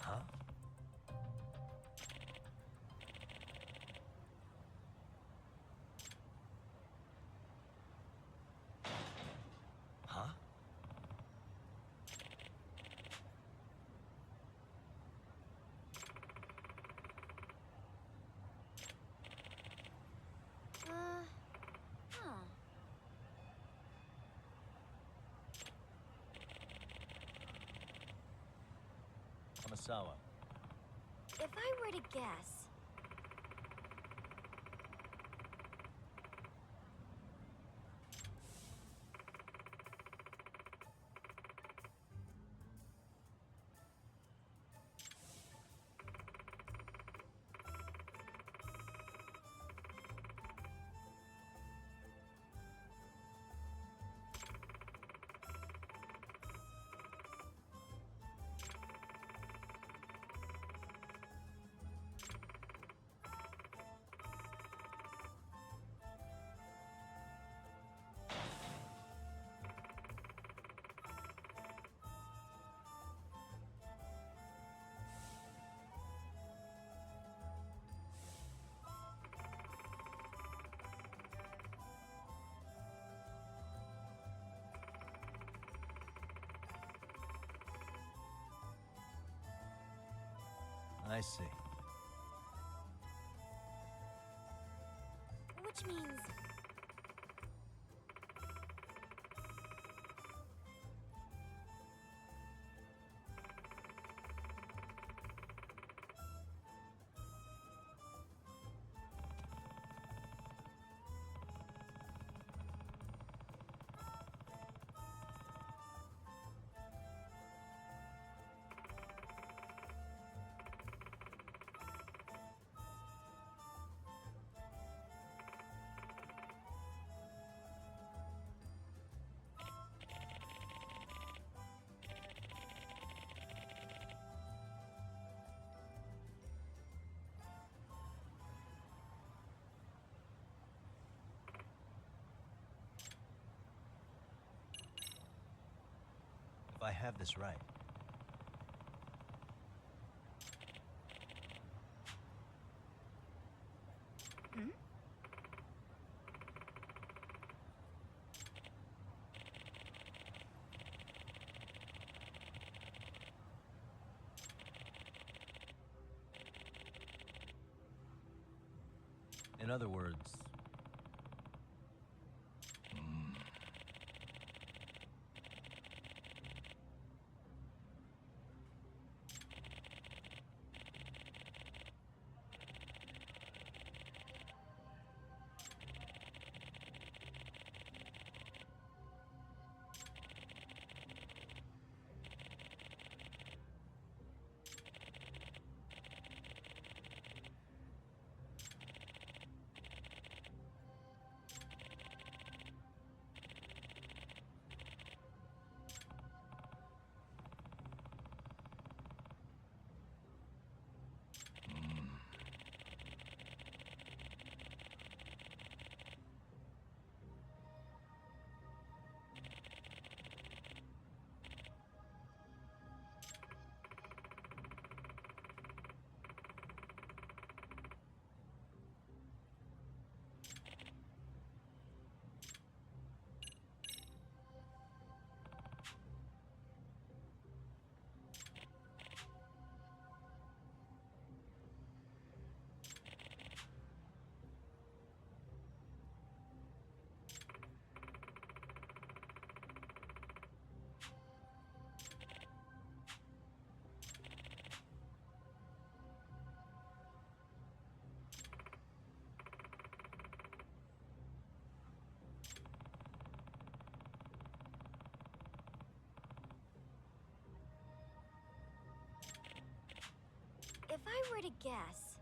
Huh? Huh? Huh? Huh. Amasawa. If I were to guess, I see. which means If I have this right, hmm? in other words, If I were to guess...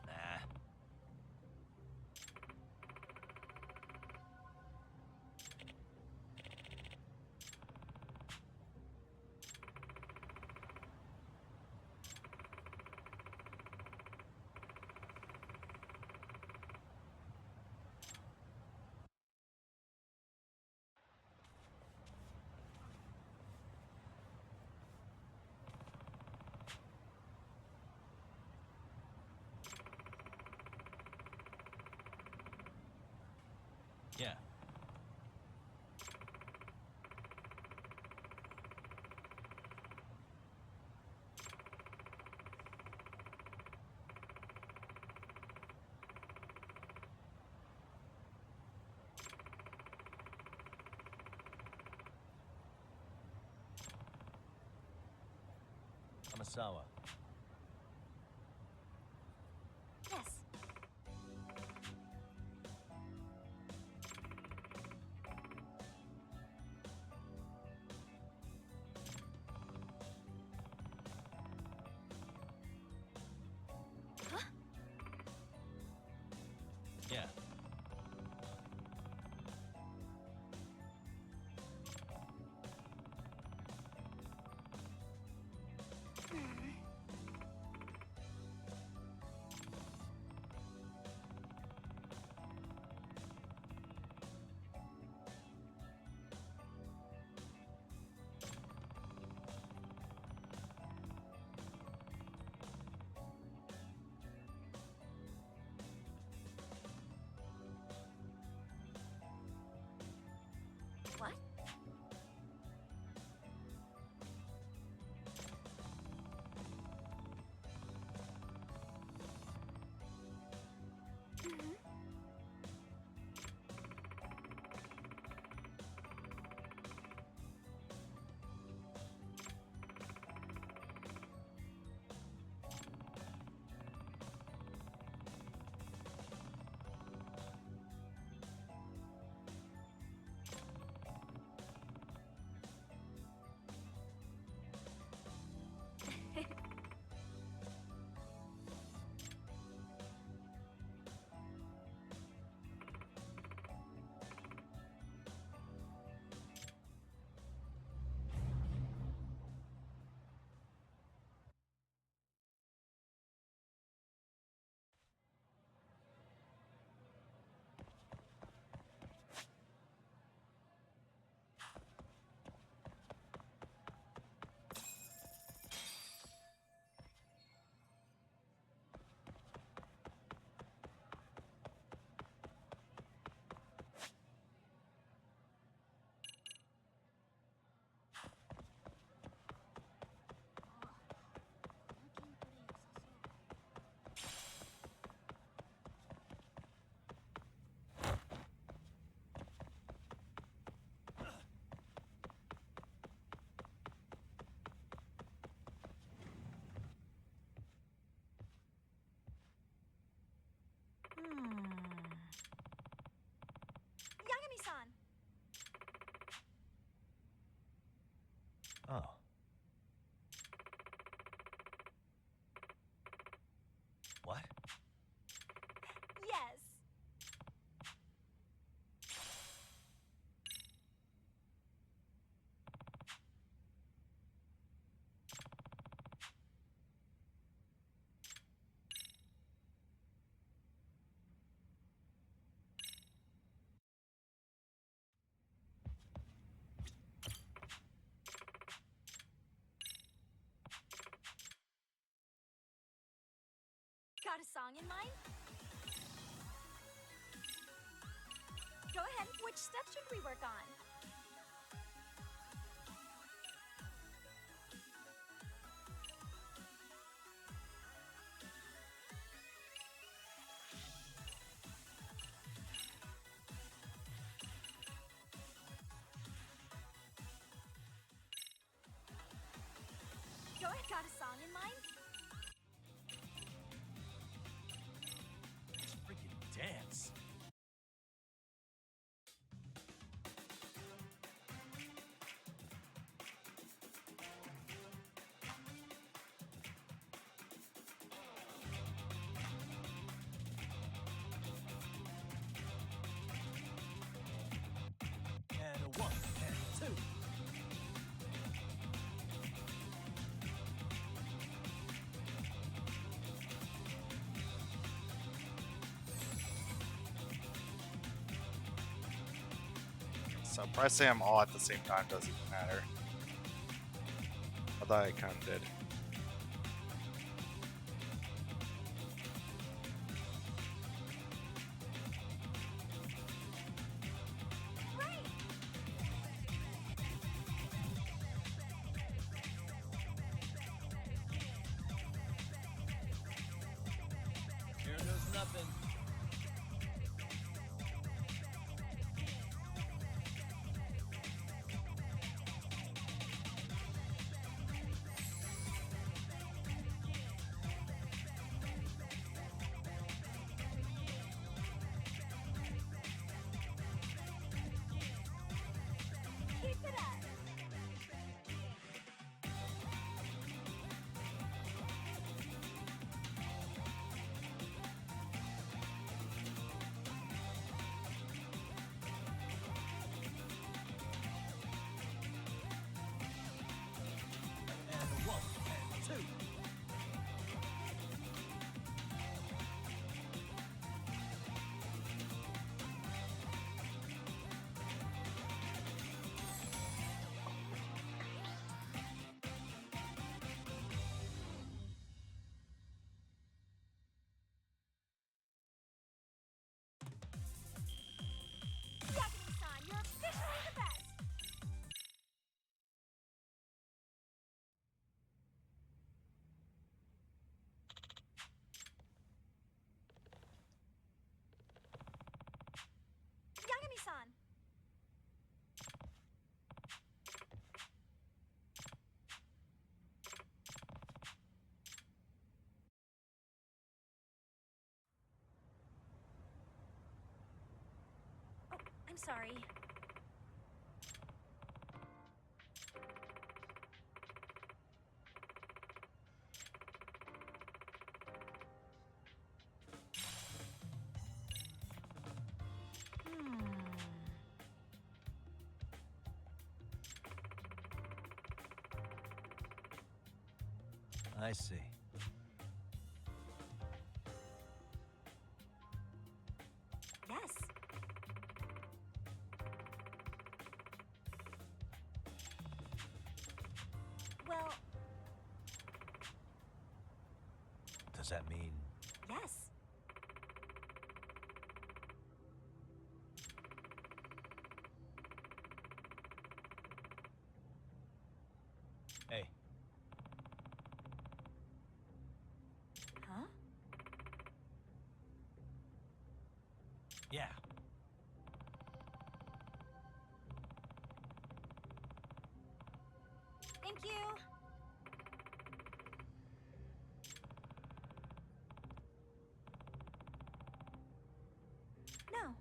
Nah. Yeah. Amasawa. Yes. Huh? Yeah. What? Mhm. Yagami-san! Oh. What? Yes. Got a song in mind? Go ahead. Which step should we work on? Go ahead. Got a song in mind? so pressing them all at the same time doesn't matter. Although I kind of did. Here goes nothing. Keep it up. And 1, and 2. Yagami-san, you're officially the best. Yagami-san. Oh, I'm sorry. I see. Yes. Well, Does that mean yes. hey? Huh? Yeah. Thank you. No.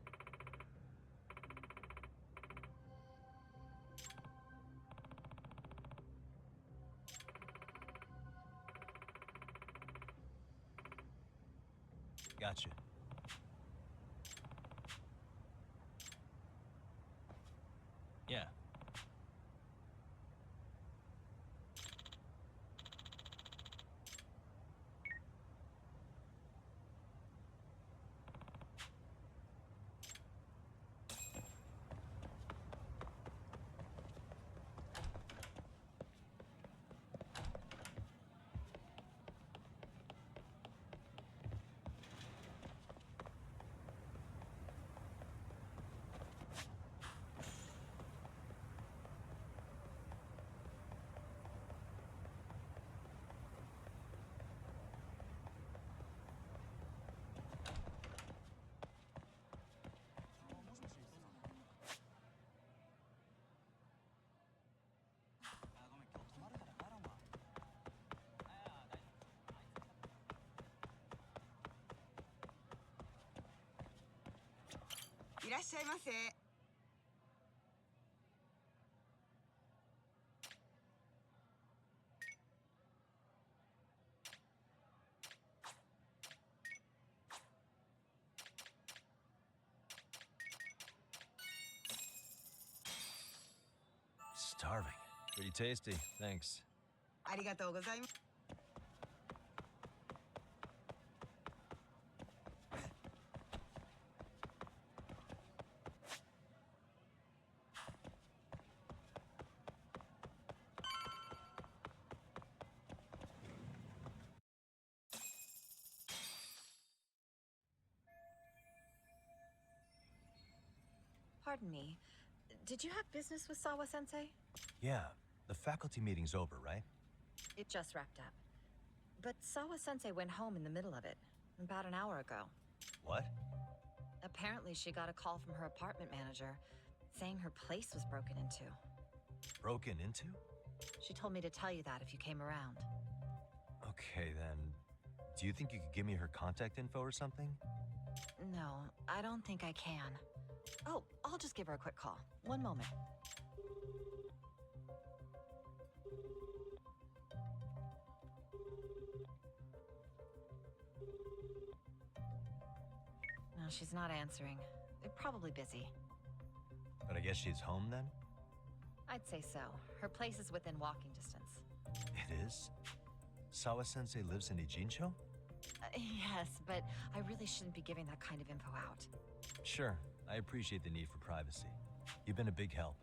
Gotcha. Yeah. Starving. Pretty tasty. Thanks. ありがとうございます。Pardon me. Did you have business with Sawa-sensei? Yeah, the faculty meeting's over, right? It just wrapped up. But Sawa-sensei went home in the middle of it, about an hour ago. What? Apparently she got a call from her apartment manager, saying her place was broken into. Broken into? She told me to tell you that if you came around. Okay, then. Do you think you could give me her contact info or something? No, I don't think I can. Oh, I'll just give her a quick call. One moment. No, she's not answering. They're probably busy. But I guess she's home then? I'd say so. Her place is within walking distance. It is? Sawa-sensei lives in Ijincho? Yes, but I really shouldn't be giving that kind of info out. Sure, I appreciate the need for privacy. You've been a big help.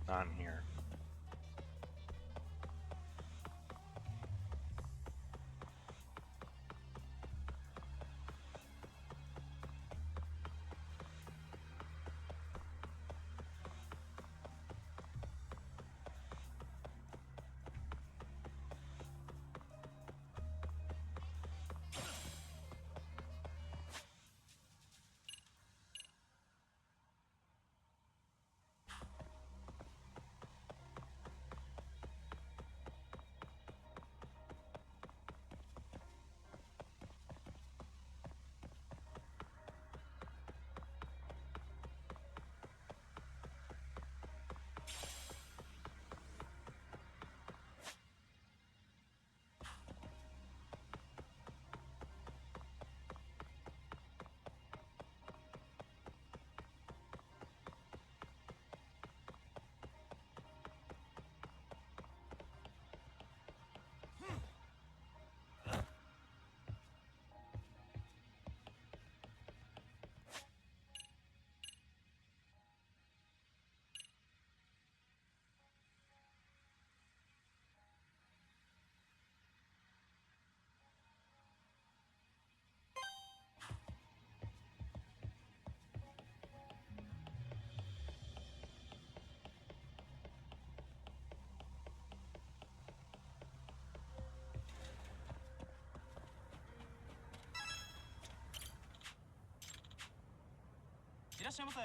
On here. っしゃいませ。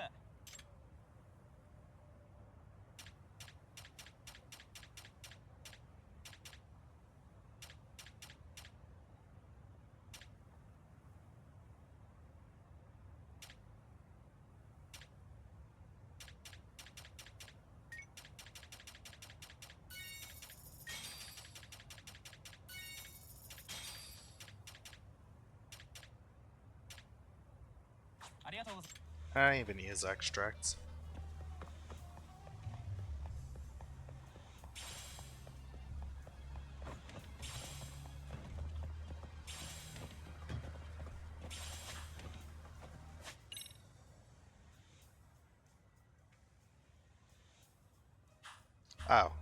ありがとうございます。 I even use extracts. Oh.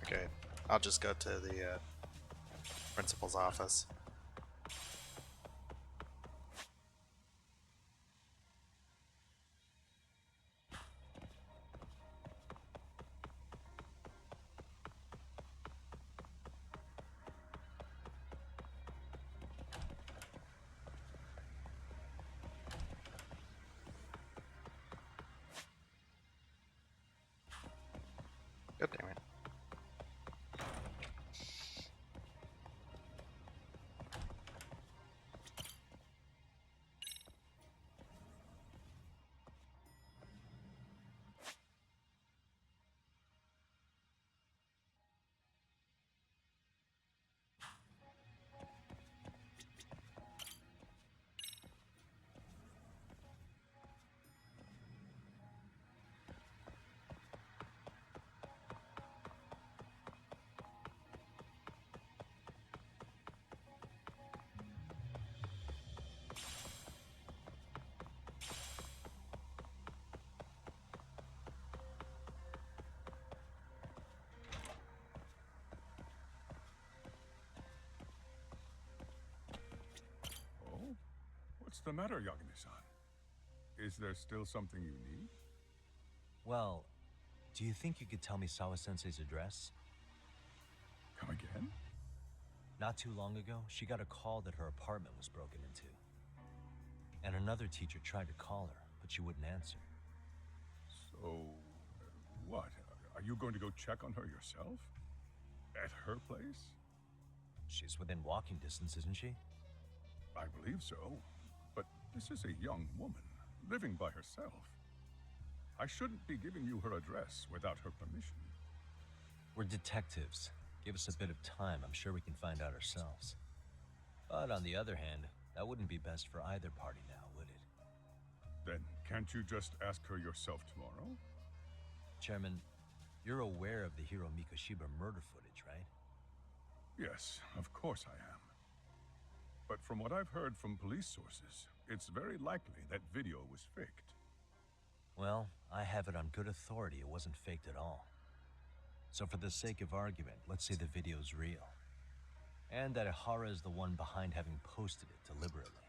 Okay. I'll just go to the principal's office. God damn it. Oh? What's the matter, Yagami-san? Is there still something you need? Well, do you think you could tell me Sawa-sensei's address? Come again? Not too long ago, she got a call that her apartment was broken into. And another teacher tried to call her, but she wouldn't answer. So, what? Are you going to go check on her yourself? At her place? She's within walking distance, isn't she? I believe so. But this is a young woman, living by herself. I shouldn't be giving you her address without her permission. We're detectives. Give us a bit of time, I'm sure we can find out ourselves. But on the other hand, that wouldn't be best for either party now, would it? Then can't you just ask her yourself tomorrow? Chairman, you're aware of the Hiro Mikoshiba murder footage, right? Yes, of course I am. But from what I've heard from police sources, it's very likely that video was faked. Well, I have it on good authority it wasn't faked at all. So for the sake of argument, let's say the video's real. And that Ihara is the one behind having posted it deliberately.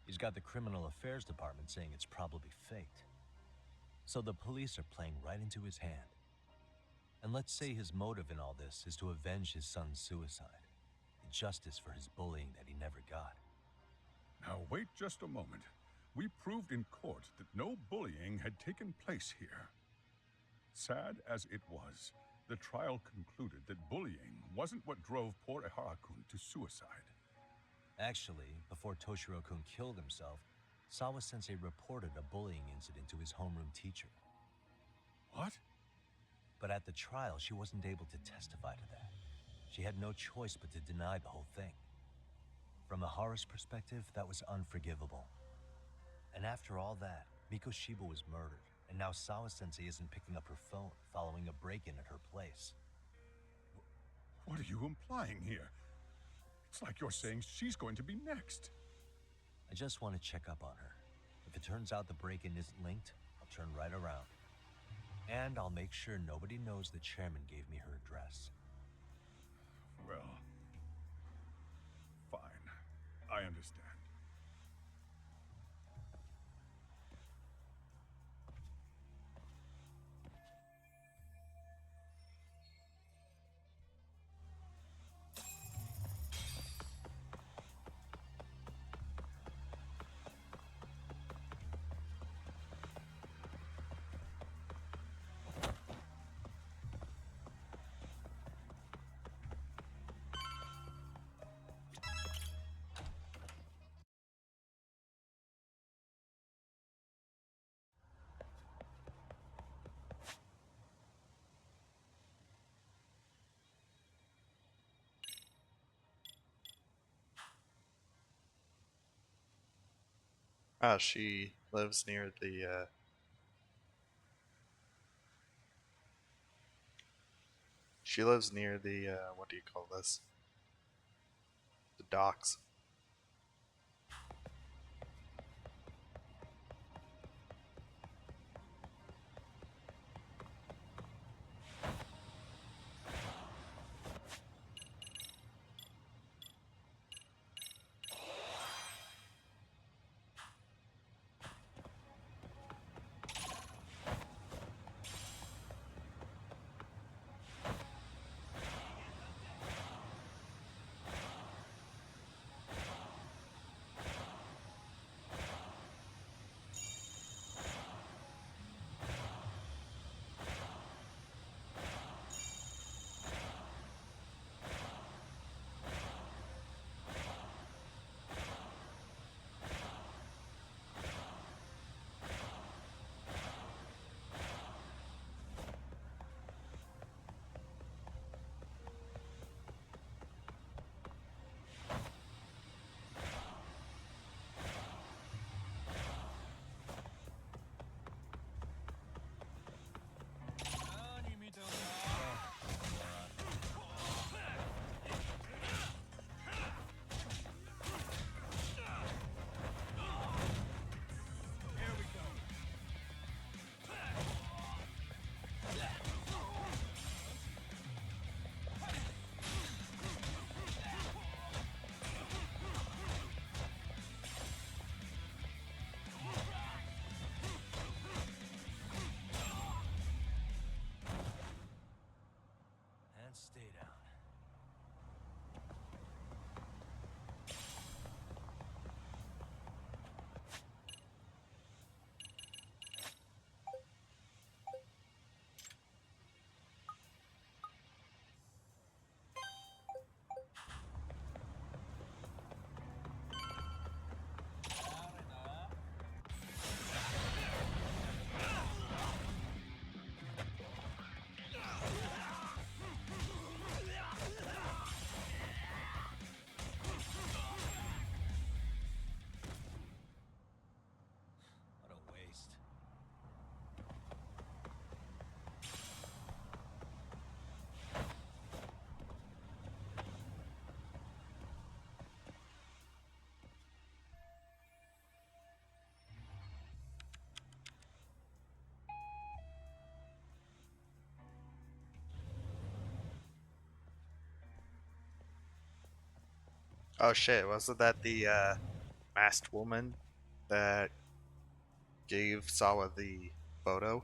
He's got the Criminal Affairs Department saying it's probably faked. So the police are playing right into his hand. And let's say his motive in all this is to avenge his son's suicide. Justice for his bullying that he never got. Now wait just a moment. We proved in court that no bullying had taken place here. Sad as it was, the trial concluded that bullying wasn't what drove poor Ihara-kun to suicide. Actually, before Toshiro-kun killed himself, Sawa-sensei reported a bullying incident to his homeroom teacher. What? But at the trial, she wasn't able to testify to that. She had no choice but to deny the whole thing. From Ihara's perspective, that was unforgivable. And after all that, Mikoshiba was murdered, and now Sawa-sensei isn't picking up her phone following a break-in at her place. What are you implying here? It's like you're saying she's going to be next. I just want to check up on her. If it turns out the break-in isn't linked, I'll turn right around. And I'll make sure nobody knows the chairman gave me her address. Well, fine. I understand. Oh, she lives near the, she lives near the, what do you call this? The docks. And stay down. What a waste. Oh shit, wasn't that the, masked woman that gave Sawa the photo?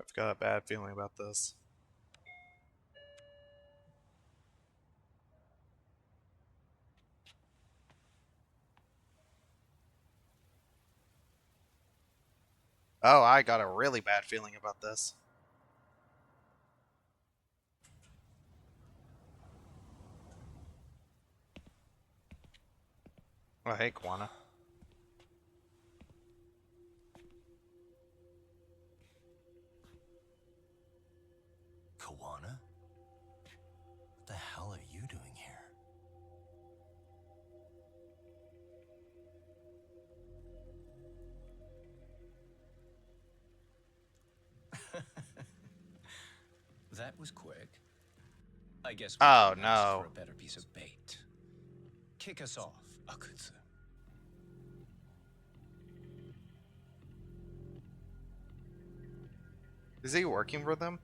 I've got a bad feeling about this. Oh, I got a really bad feeling about this. Oh, hey, Kwana. Kawana? What the hell are you doing here? That was quick. I guess we Oh, couldn't ask no. for a better piece of bait. Kick us off, Akutsu. Is he working for them?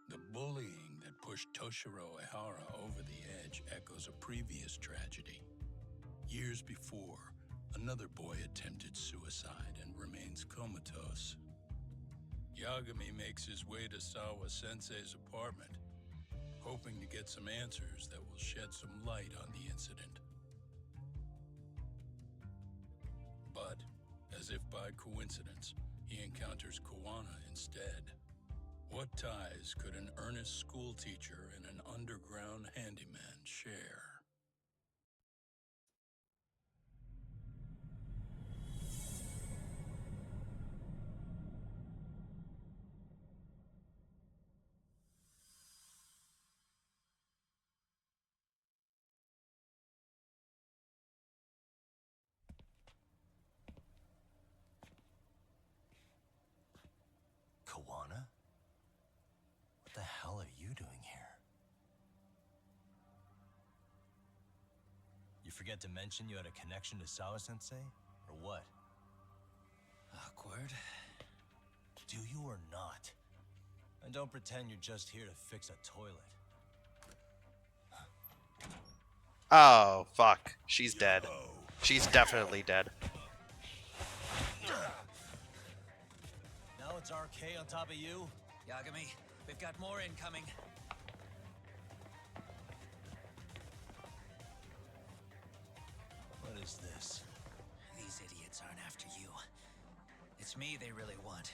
The bullying that pushed Toshiro Ehara over the edge echoes a previous tragedy. Years before, another boy attempted suicide and remains comatose. Yagami makes his way to Sawa Sensei's apartment, hoping to get some answers that will shed some light on the incident. But, as if by coincidence, he encounters Koana instead. What ties could an earnest schoolteacher and an underground handyman share? Koana? What the hell are you doing here? You forget to mention you had a connection to Sawa-sensei? Or what? Awkward. Do you or not? And don't pretend you're just here to fix a toilet. Oh, fuck. She's dead. She's definitely dead. Now it's RK on top of you? Yagami, we've got more incoming. What is this? These idiots aren't after you. It's me they really want.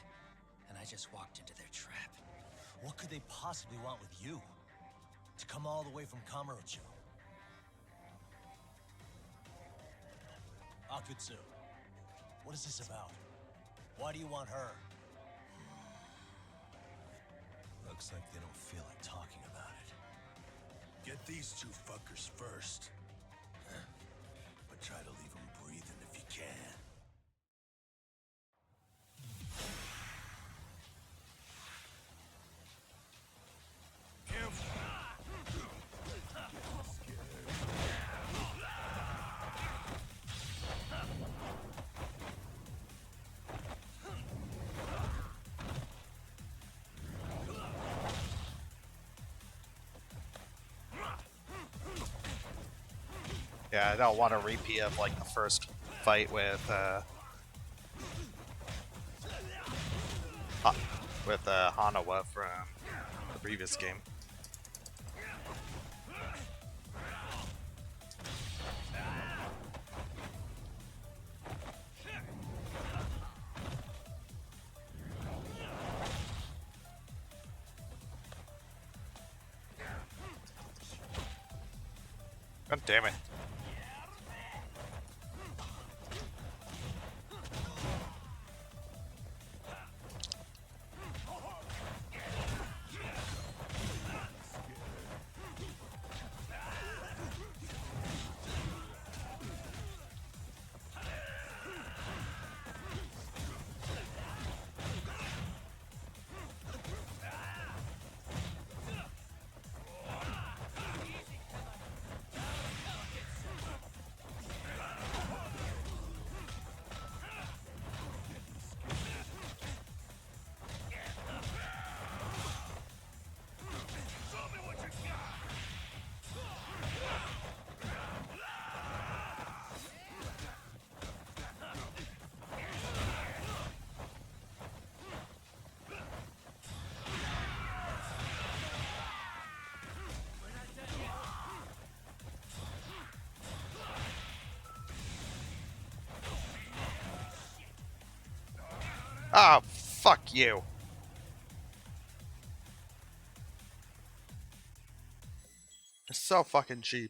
And I just walked into their trap. What could they possibly want with you? To come all the way from Kamurocho? Akutsu, what is this about? Why do you want her? Looks like they don't feel like talking about it. Get these two fuckers first. But try to leave them breathing if you can. Yeah, I don't want a repeat of like the first fight with Hanawa from the previous game. God damn it. Oh, fuck you. It's so fucking cheap.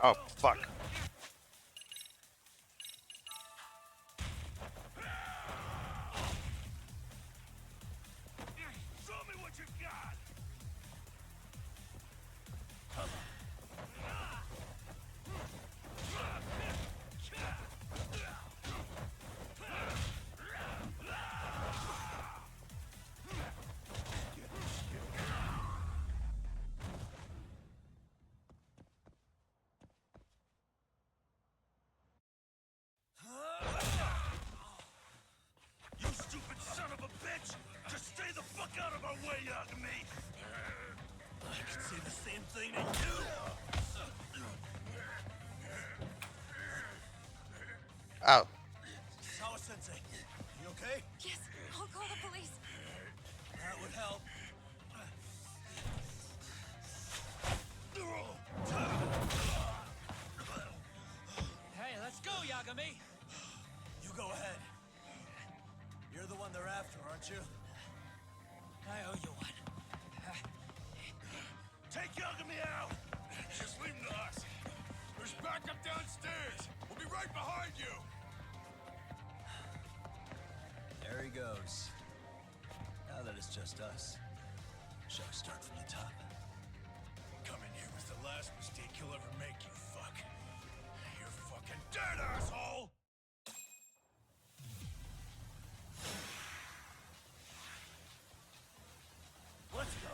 Oh, fuck. Show me what you got. You stupid son of a bitch! Just stay the fuck out of our way, Yagami! I could say the same thing to you! Oh. Sawa-sensei, you okay? Yes, I'll call the police. That would help. Hey, let's go, Yagami! You go ahead. You're the one they're after, aren't you? I owe you one. Take Yagami out! Just leave him to us. There's backup downstairs. We'll be right behind you. There he goes. Now that it's just us, shall we start from the top? Coming here was the last mistake you'll ever make, you fuck. You're fucking dead, asshole! Let's go.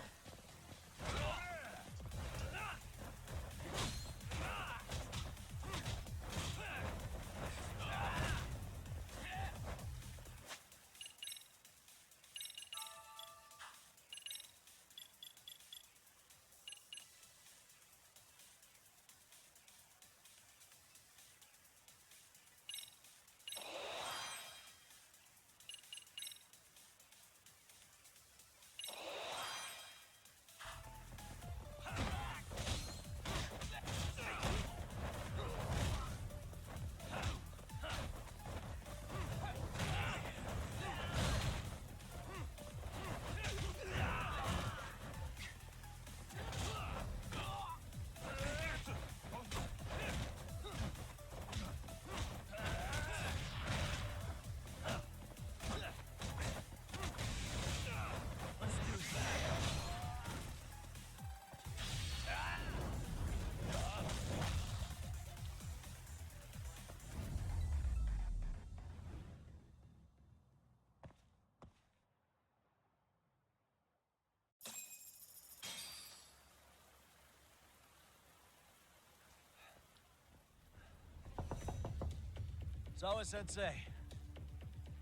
Sawa-sensei.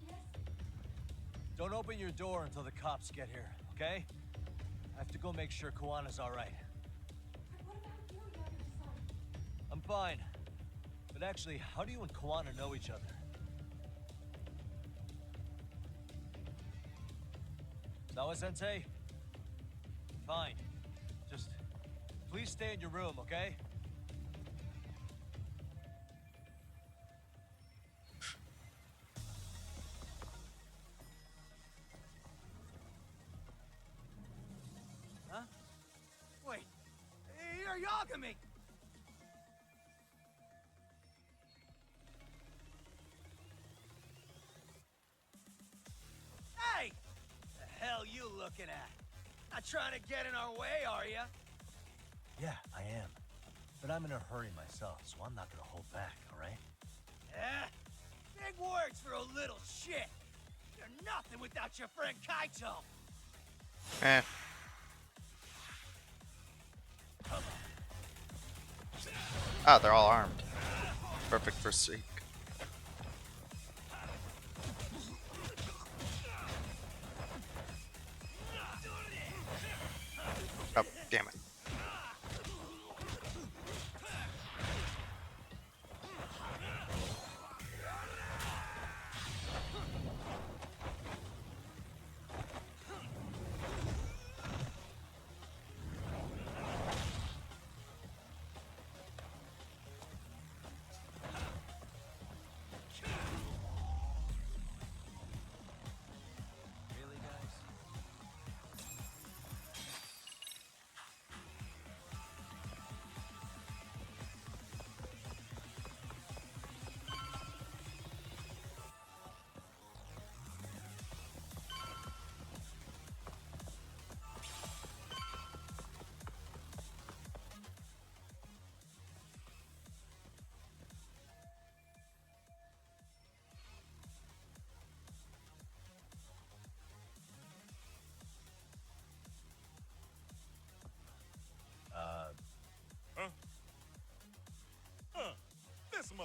Yes? Don't open your door until the cops get here, okay? I have to go make sure Kawana's all right. What about you, Yagami-san? I'm fine. But actually, how do you and Kawana know each other? Sawa-sensei? Fine. Just please stay in your room, okay? Huh? Wait, you're Yagami! Hey! The hell you looking at? Not trying to get in our way, are ya? Yeah, I am. But I'm in a hurry myself, so I'm not gonna hold back, all right? Yeah? Big words for a little shit. You're nothing without your friend Kaito. Eh. Ah, they're all armed. Perfect for Seek. Oh, damn it.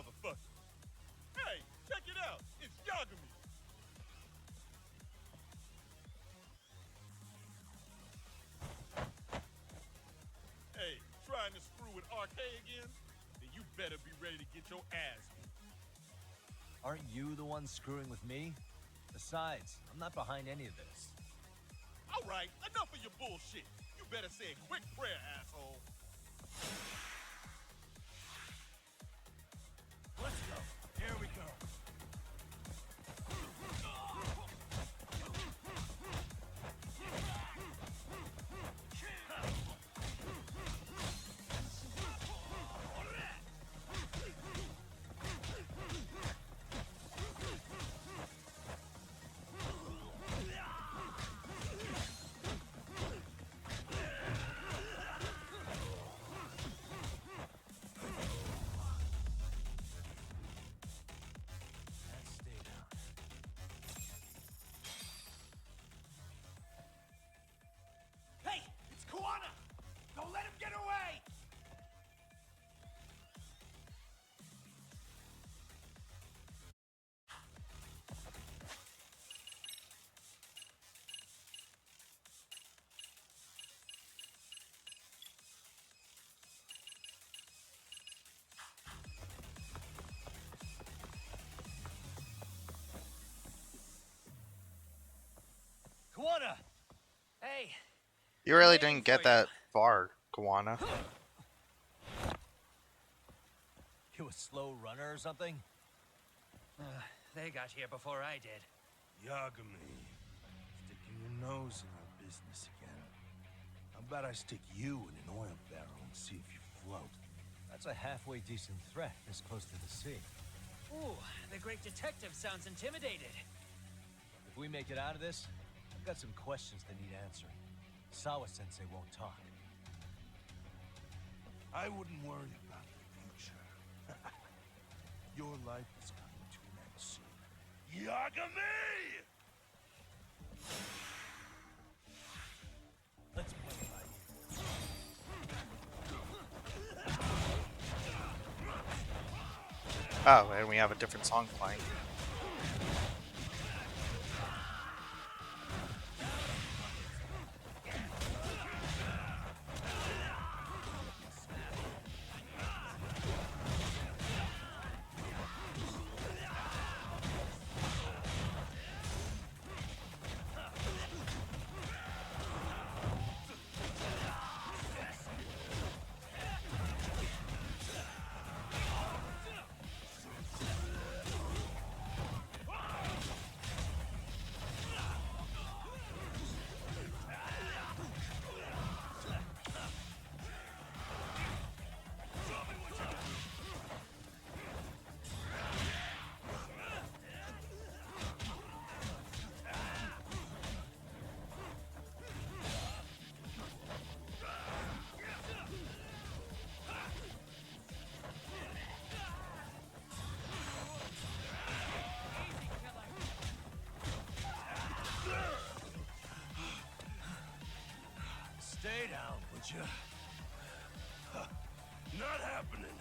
motherfucker. Hey, check it out. It's Yagami. Hey, trying to screw with RK again? Then you better be ready to get your ass beat. Aren't you the one screwing with me? Besides, I'm not behind any of this. All right, enough of your bullshit. You better say a quick prayer, asshole. Let's go. Here we go. Hey, it's Koana! Don't let him get away! Koana! Hey. You really didn't get that far, Kawana. You a slow runner or something? They got here before I did. Yagami, sticking your nose in our business again. How about I stick you in an oil barrel and see if you float? That's a halfway decent threat this close to the sea. Ooh, the great detective sounds intimidated. If we make it out of this, I've got some questions that need answering. Sawa-sensei won't talk. I wouldn't worry about the future. Your life is coming to an end soon. Yagami! Let's play by ear. Oh, and we have a different song playing. Stay down, would you? Not happening.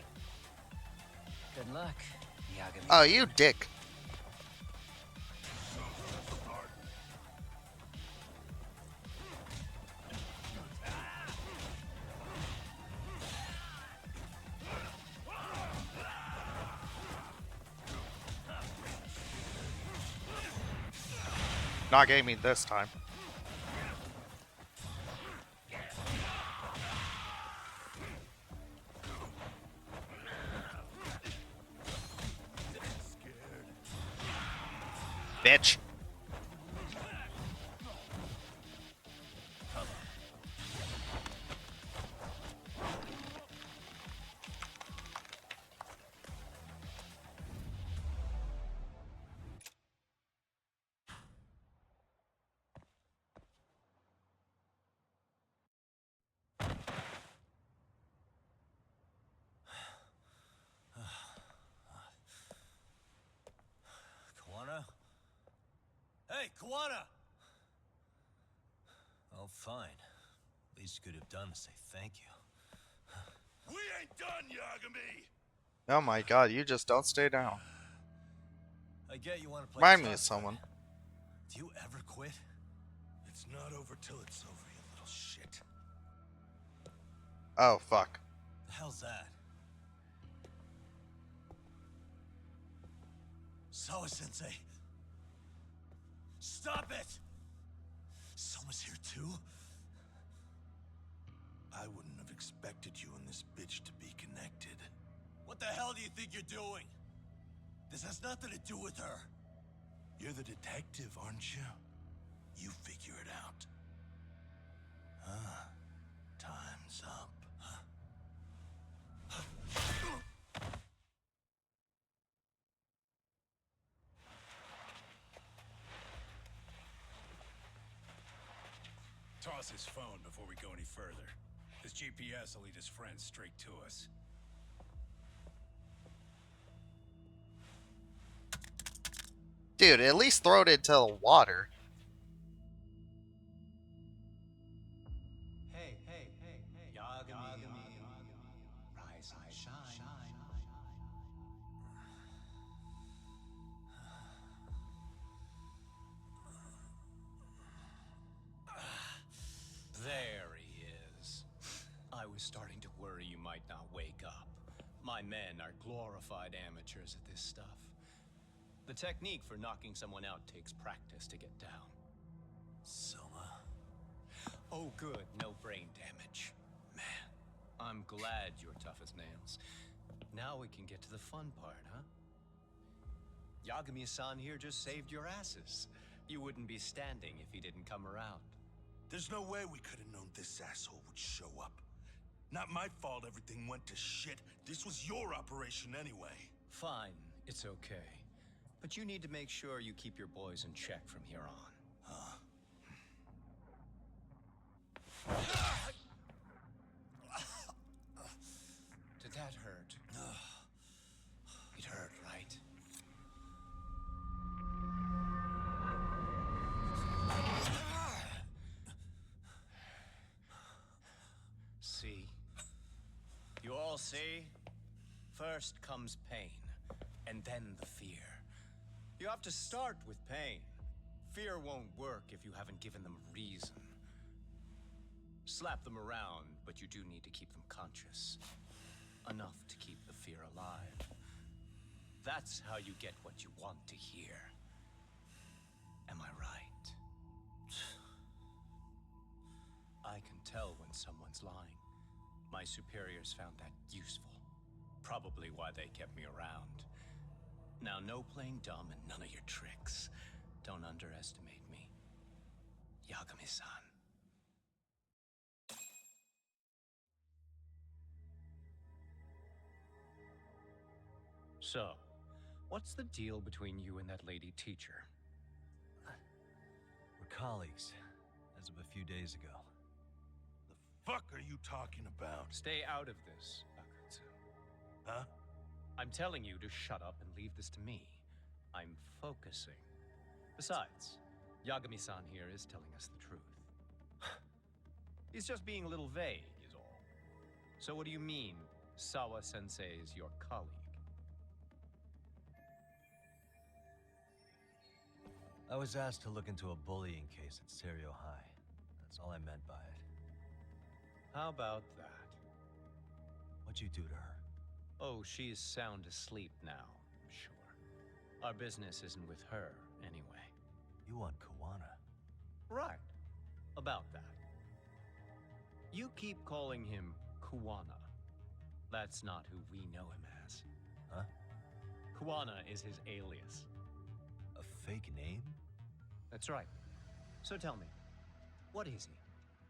Good luck, Yagami. Oh, you dick. Not getting me this time. Bitch. Koana? Hey, Koana! Oh, fine. Least you could have done is say thank you. We ain't done, Yagami! Oh my god, you just don't stay down. I get you want to play Remind me tough, of someone. but do you ever quit? It's not over till it's over, you little shit. Oh, fuck. The hell's that? Sawa-sensei! Stop it! Soma's here too? I wouldn't have expected you and this bitch to be connected. What the hell do you think you're doing? This has nothing to do with her. You're the detective, aren't you? You figure it out. Huh? Time's up. Toss his phone before we go any further. His GPS will lead his friends straight to us. Dude, at least throw it into the water. Hey, hey, hey, hey. Yagami. Rise and shine. There he is. I was starting to worry you might not wake up. My men are glorified amateurs at this stuff. The technique for knocking someone out takes practice to get down. Soma. Oh good, no brain damage. Man, I'm glad you're tough as nails. Now we can get to the fun part, huh? Yagami-san here just saved your asses. You wouldn't be standing if he didn't come around. There's no way we could have known this asshole would show up. Not my fault everything went to shit. This was your operation anyway. Fine, it's okay. But you need to make sure you keep your boys in check from here on. Huh? Did that hurt? It hurt, right? See? You all see? First comes pain, and then the fear. You have to start with pain. Fear won't work if you haven't given them a reason. Slap them around, but you do need to keep them conscious. Enough to keep the fear alive. That's how you get what you want to hear. Am I right? I can tell when someone's lying. My superiors found that useful. Probably why they kept me around. Now, no playing dumb and none of your tricks. Don't underestimate me. Yagami-san. So, what's the deal between you and that lady teacher? We're colleagues, as of a few days ago. The fuck are you talking about? Stay out of this, Akutsu. Huh? I'm telling you to shut up and leave this to me. I'm focusing. Besides, Yagami-san here is telling us the truth. He's just being a little vague, is all. So what do you mean, Sawa-sensei is your colleague? I was asked to look into a bullying case at Serio High. That's all I meant by it. How about that? What'd you do to her? Oh, she's sound asleep now, I'm sure. Our business isn't with her, anyway. You want Kawana? Right. About that. You keep calling him Kawana. That's not who we know him as. Huh? Kawana is his alias. A fake name? That's right. So tell me, what is he?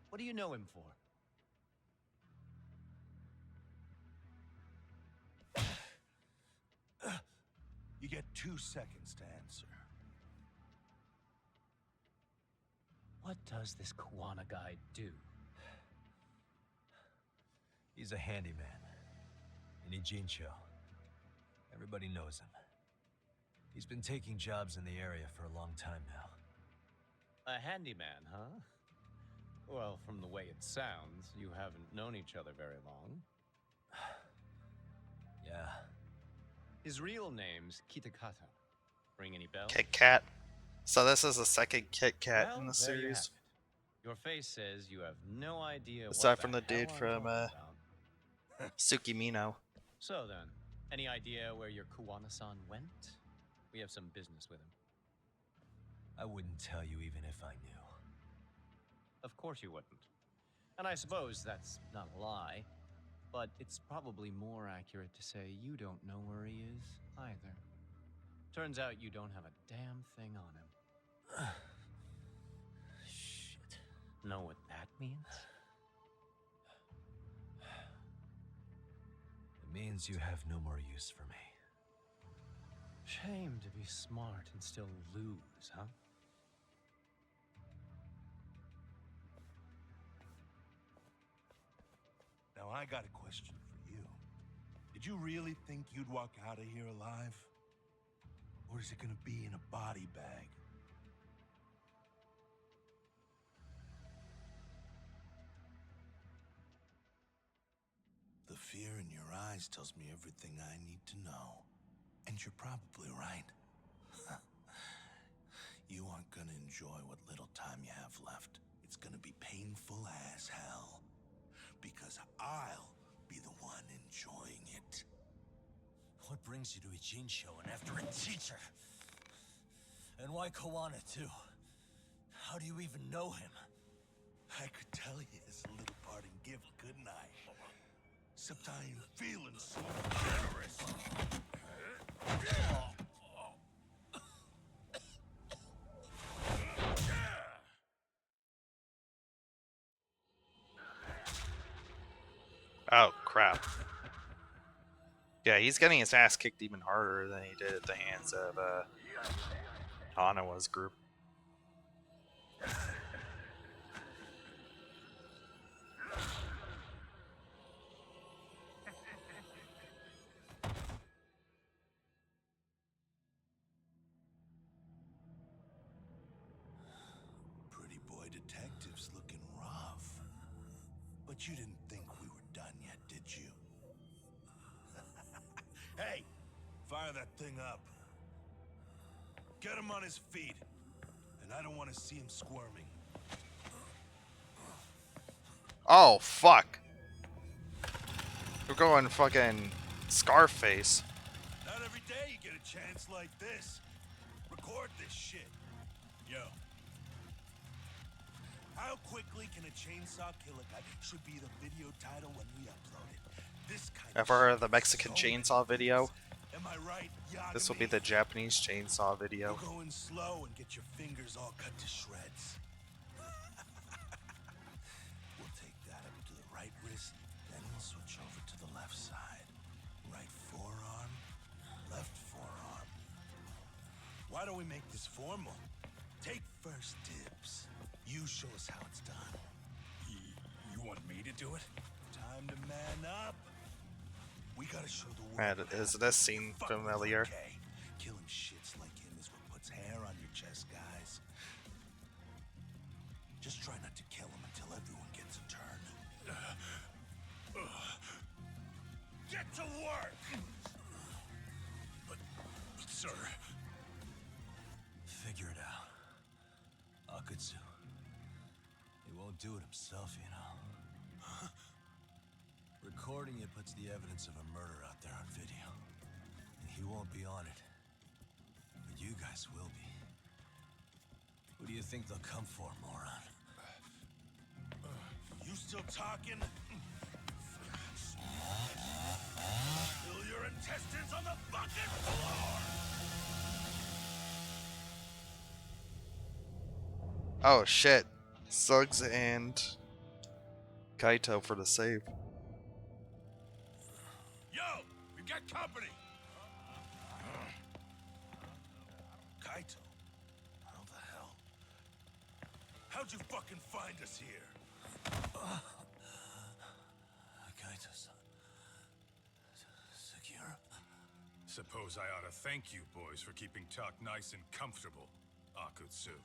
What do you know him for? You get 2 seconds to answer. What does this Kawana guy do? He's a handyman. In Ijincho. Everybody knows him. He's been taking jobs in the area for a long time now. A handyman, huh? Well, from the way it sounds, you haven't known each other very long. Yeah, His real name's Kitakata. Ring any bells? Kit Kat. So this is the second Kit Kat Well, in the there you have series. it. Your face says you have no idea Aside what from the dude hell I'm from talking about. Tsukimino. So then, any idea where your Kuwana-san went? We have some business with him. I wouldn't tell you even if I knew. Of course you wouldn't. And I suppose that's not a lie, but it's probably more accurate to say you don't know where he is either. Turns out you don't have a damn thing on him. Shit. Know what that means? It means you have no more use for me. Shame to be smart and still lose, huh? Now I got a question for you. Did you really think you'd walk out of here alive? Or is it gonna be in a body bag? The fear in your eyes tells me everything I need to know. And you're probably right. You aren't gonna enjoy what little time you have left. It's gonna be painful as hell. Because I'll be the one enjoying it. What brings you to Ijincho and after a teacher? And why Koana too? How do you even know him? I could tell you his little parting gift, couldn't I? Except I ain't feeling so generous. Oh, crap. Yeah, he's getting his ass kicked even harder than he did at the hands of Hanawa's group. Pretty boy detective's looking rough. But you didn't think we were done yet, did you? Hey! Fire that thing up. Get him on his feet. And I don't want to see him squirming. Oh, fuck. We're going fucking Scarface. Not every day you get a chance like this. Record this shit. Yo. How quickly can a chainsaw kill a guy should be the video title when we upload it. This kind Ever heard of the Mexican chainsaw video? Am I right, Yagami? This will be the Japanese chainsaw video. We'll go in slow and get your fingers all cut to shreds. We'll take that up to the right wrist, then we'll switch over to the left side. Right forearm, left forearm. Why don't we make this formal? Take first dibs. You show us how it's done. You want me to do it? Time to man up. We gotta show the world. Man, is this scene familiar? Okay. Killing shits like him is what puts hair on your chest, guys. Just try not to kill him until everyone gets a turn. Get to work! But sir... Figure it out. Akutsu. He won't do it himself, you know. Recording it puts the evidence of a murder out there on video. And he won't be on it. But you guys will be. Who do you think they'll come for, moron? You still talking? Spill your intestines on the fucking floor! Oh shit. Suggs and Kaito for the save. Yo! We got company! Kaito? How the hell? How'd you fucking find us here? Kaito-san. Secure? Suppose I ought to thank you boys for keeping talk nice and comfortable, Akutsu.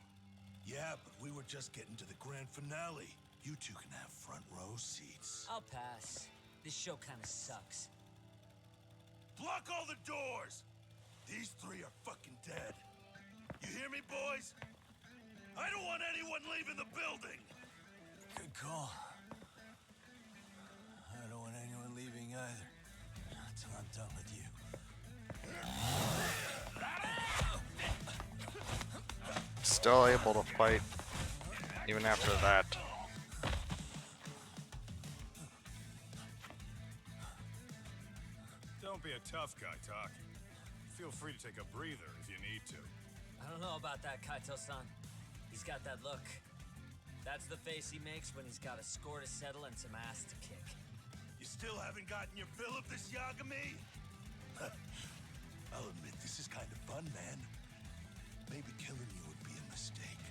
Yeah, but we were just getting to the grand finale. You two can have front row seats. I'll pass. This show kinda sucks. Block all the doors! These three are fucking dead. You hear me, boys? I don't want anyone leaving the building! Good call. I don't want anyone leaving either. Until I'm done with you. Still able to fight even after that. Don't be a tough guy, Talk. Feel free to take a breather if you need to. I don't know about that, Kaito-san. He's got that look. That's the face he makes when he's got a score to settle and some ass to kick. You still haven't gotten your fill of this Yagami? I'll admit, this is kind of fun, man. Maybe killing you would be a mistake.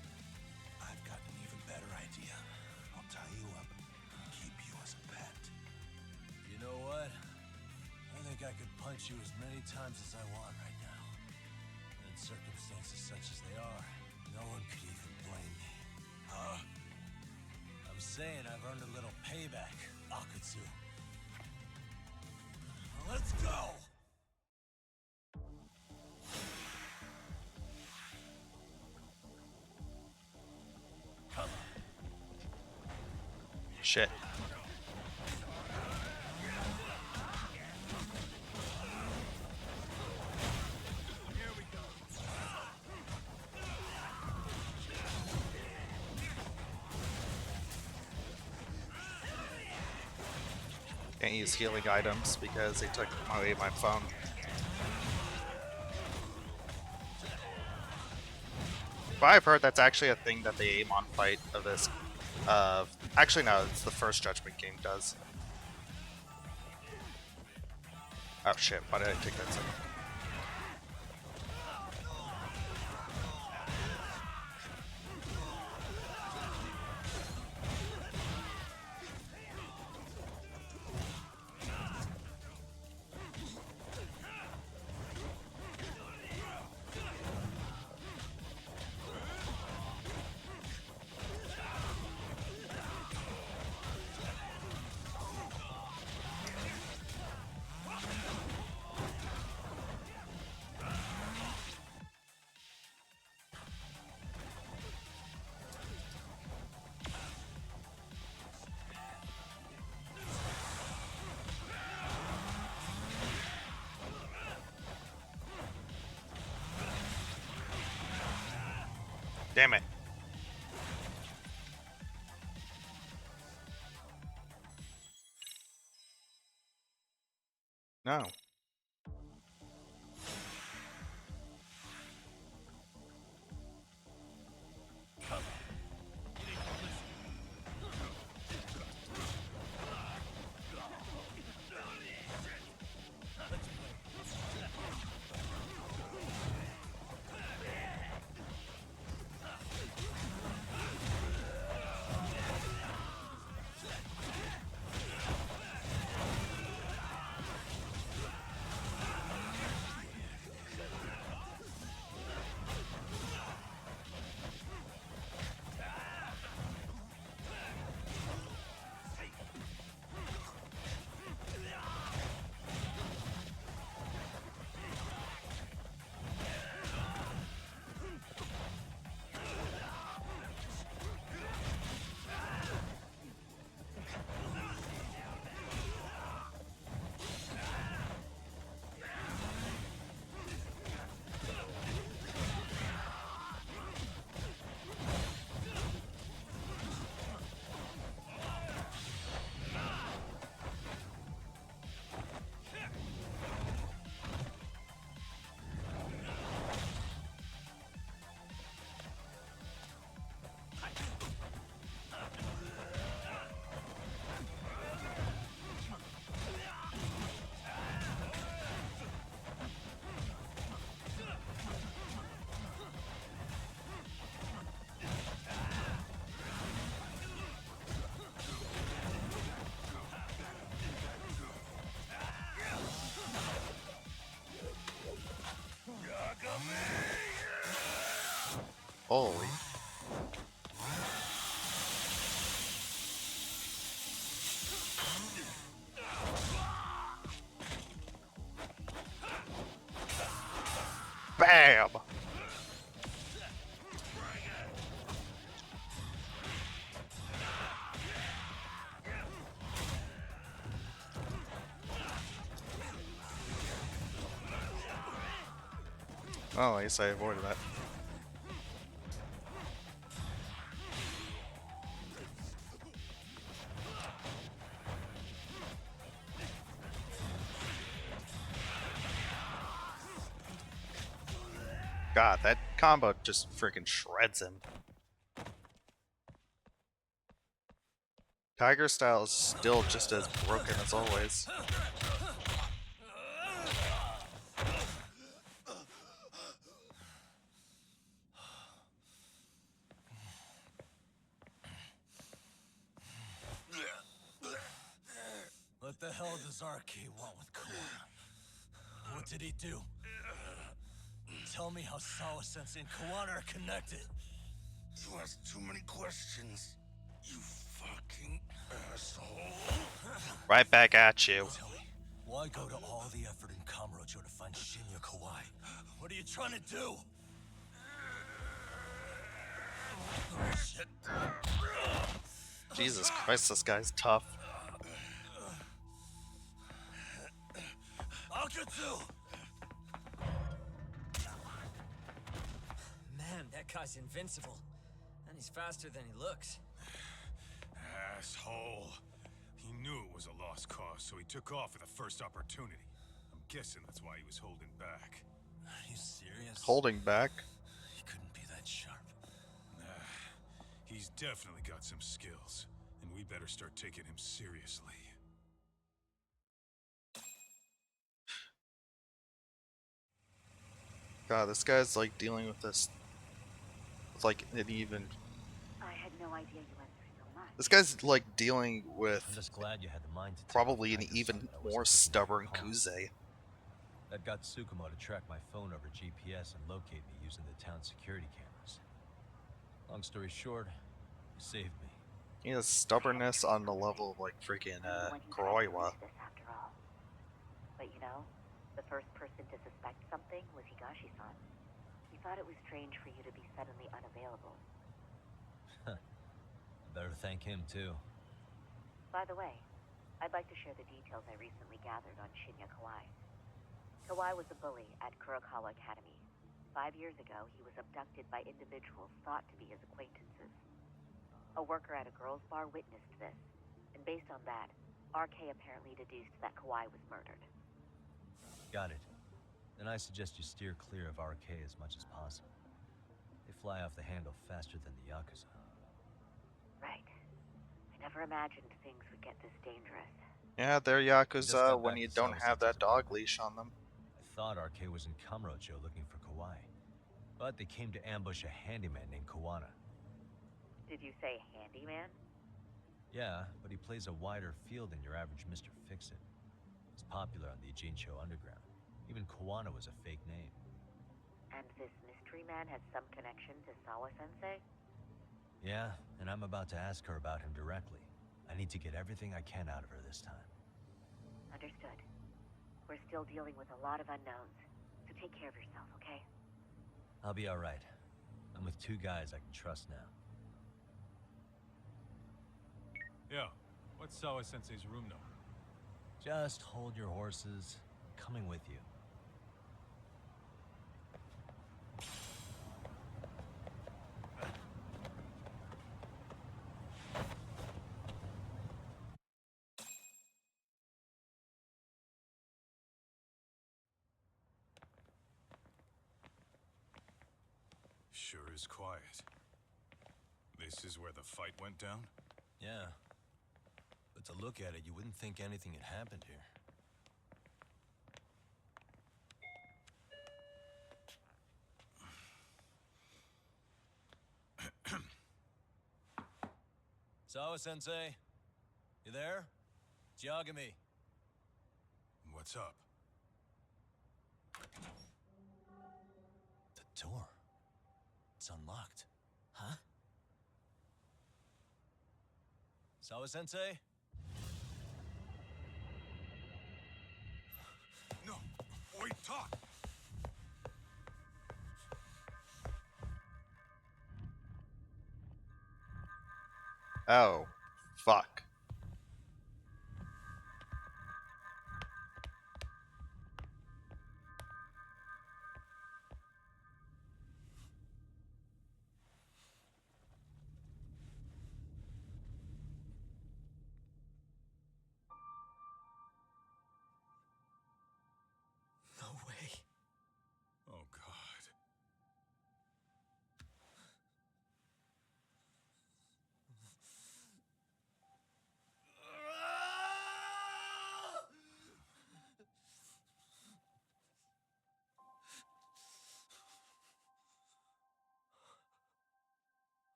I've got an even better idea. I'll tie you up and keep you as a pet. You know what? I think I could punch you as many times as I want right now. And in circumstances such as they are, no one could even blame me. Huh? I'm saying I've earned a little payback, Akatsu. Let's go! Shit. Can't use healing items because they took away my phone. But I've heard that's actually a thing that the Amon fight of this. Actually, no, it's the first Judgment game does. Oh shit! Why did I take that second? Damn it. No. Holy. Bam! Oh, I guess I avoided that. God, that combo just freaking shreds him. Tiger style is still just as broken as always. What the hell does RK want with Kawana? What did he do? Tell me how Sawa-sensei and Kawana are connected. You ask too many questions, you fucking asshole. Right back at you. Tell me, why go to all the effort in Kamurocho to find Shinya Kawai? What are you trying to do? Shit. Jesus Christ, this guy's tough. Akatsu! Man, that guy's invincible. And he's faster than he looks. Asshole. He knew it was a lost cause, so he took off at the first opportunity. I'm guessing that's why he was holding back. Are you serious? Holding back? He couldn't be that sharp. Nah, he's definitely got some skills, and we better start taking him seriously. God, this guy's like dealing with this. It's like an even. I had no idea you went through so much. This guy's like dealing with I'm just glad you had the mind to probably an even more stubborn Kuze. That got Tsukumo to track my phone over GPS and locate me using the town's security cameras. Long story short, you saved me. He has stubbornness on the level of like freaking Kuroiwa. After all. But you know, the first person to suspect something was Higashi-san. He thought it was strange for you to be suddenly unavailable. Better thank him too. By the way, I'd like to share the details I recently gathered on Shinya Kawai. Kawai was a bully at Kurokawa Academy. 5 years ago, he was abducted by individuals thought to be his acquaintances. A worker at a girls' bar witnessed this, and based on that, RK apparently deduced that Kawai was murdered. Got it. Then I suggest you steer clear of RK as much as possible. They fly off the handle faster than the Yakuza. Right. I never imagined things would get this dangerous. Yeah, they're Yakuza when you don't have that dog leash on them. I thought RK was in Kamurocho looking for Kawai, but they came to ambush a handyman named Kawana. Did you say handyman? Yeah, but he plays a wider field than your average Mr. Fix-It. He's popular on the Ijincho underground. Even Kawana was a fake name. And this mystery man has some connection to Sawa-sensei? Yeah, and I'm about to ask her about him directly. I need to get everything I can out of her this time. Understood. We're still dealing with a lot of unknowns, so take care of yourself, okay? I'll be alright. I'm with 2 guys I can trust now. Yeah, what's Sawa-sensei's room number? Just hold your horses. I'm coming with you. Sure is quiet. This is where the fight went down? Yeah. But to look at it, you wouldn't think anything had happened here. Sawa-sensei? You there? It's Yagami. What's up? The door. It's unlocked. Huh? Sawa-sensei? No! Wait, talk! Oh, fuck. No way. Oh, God.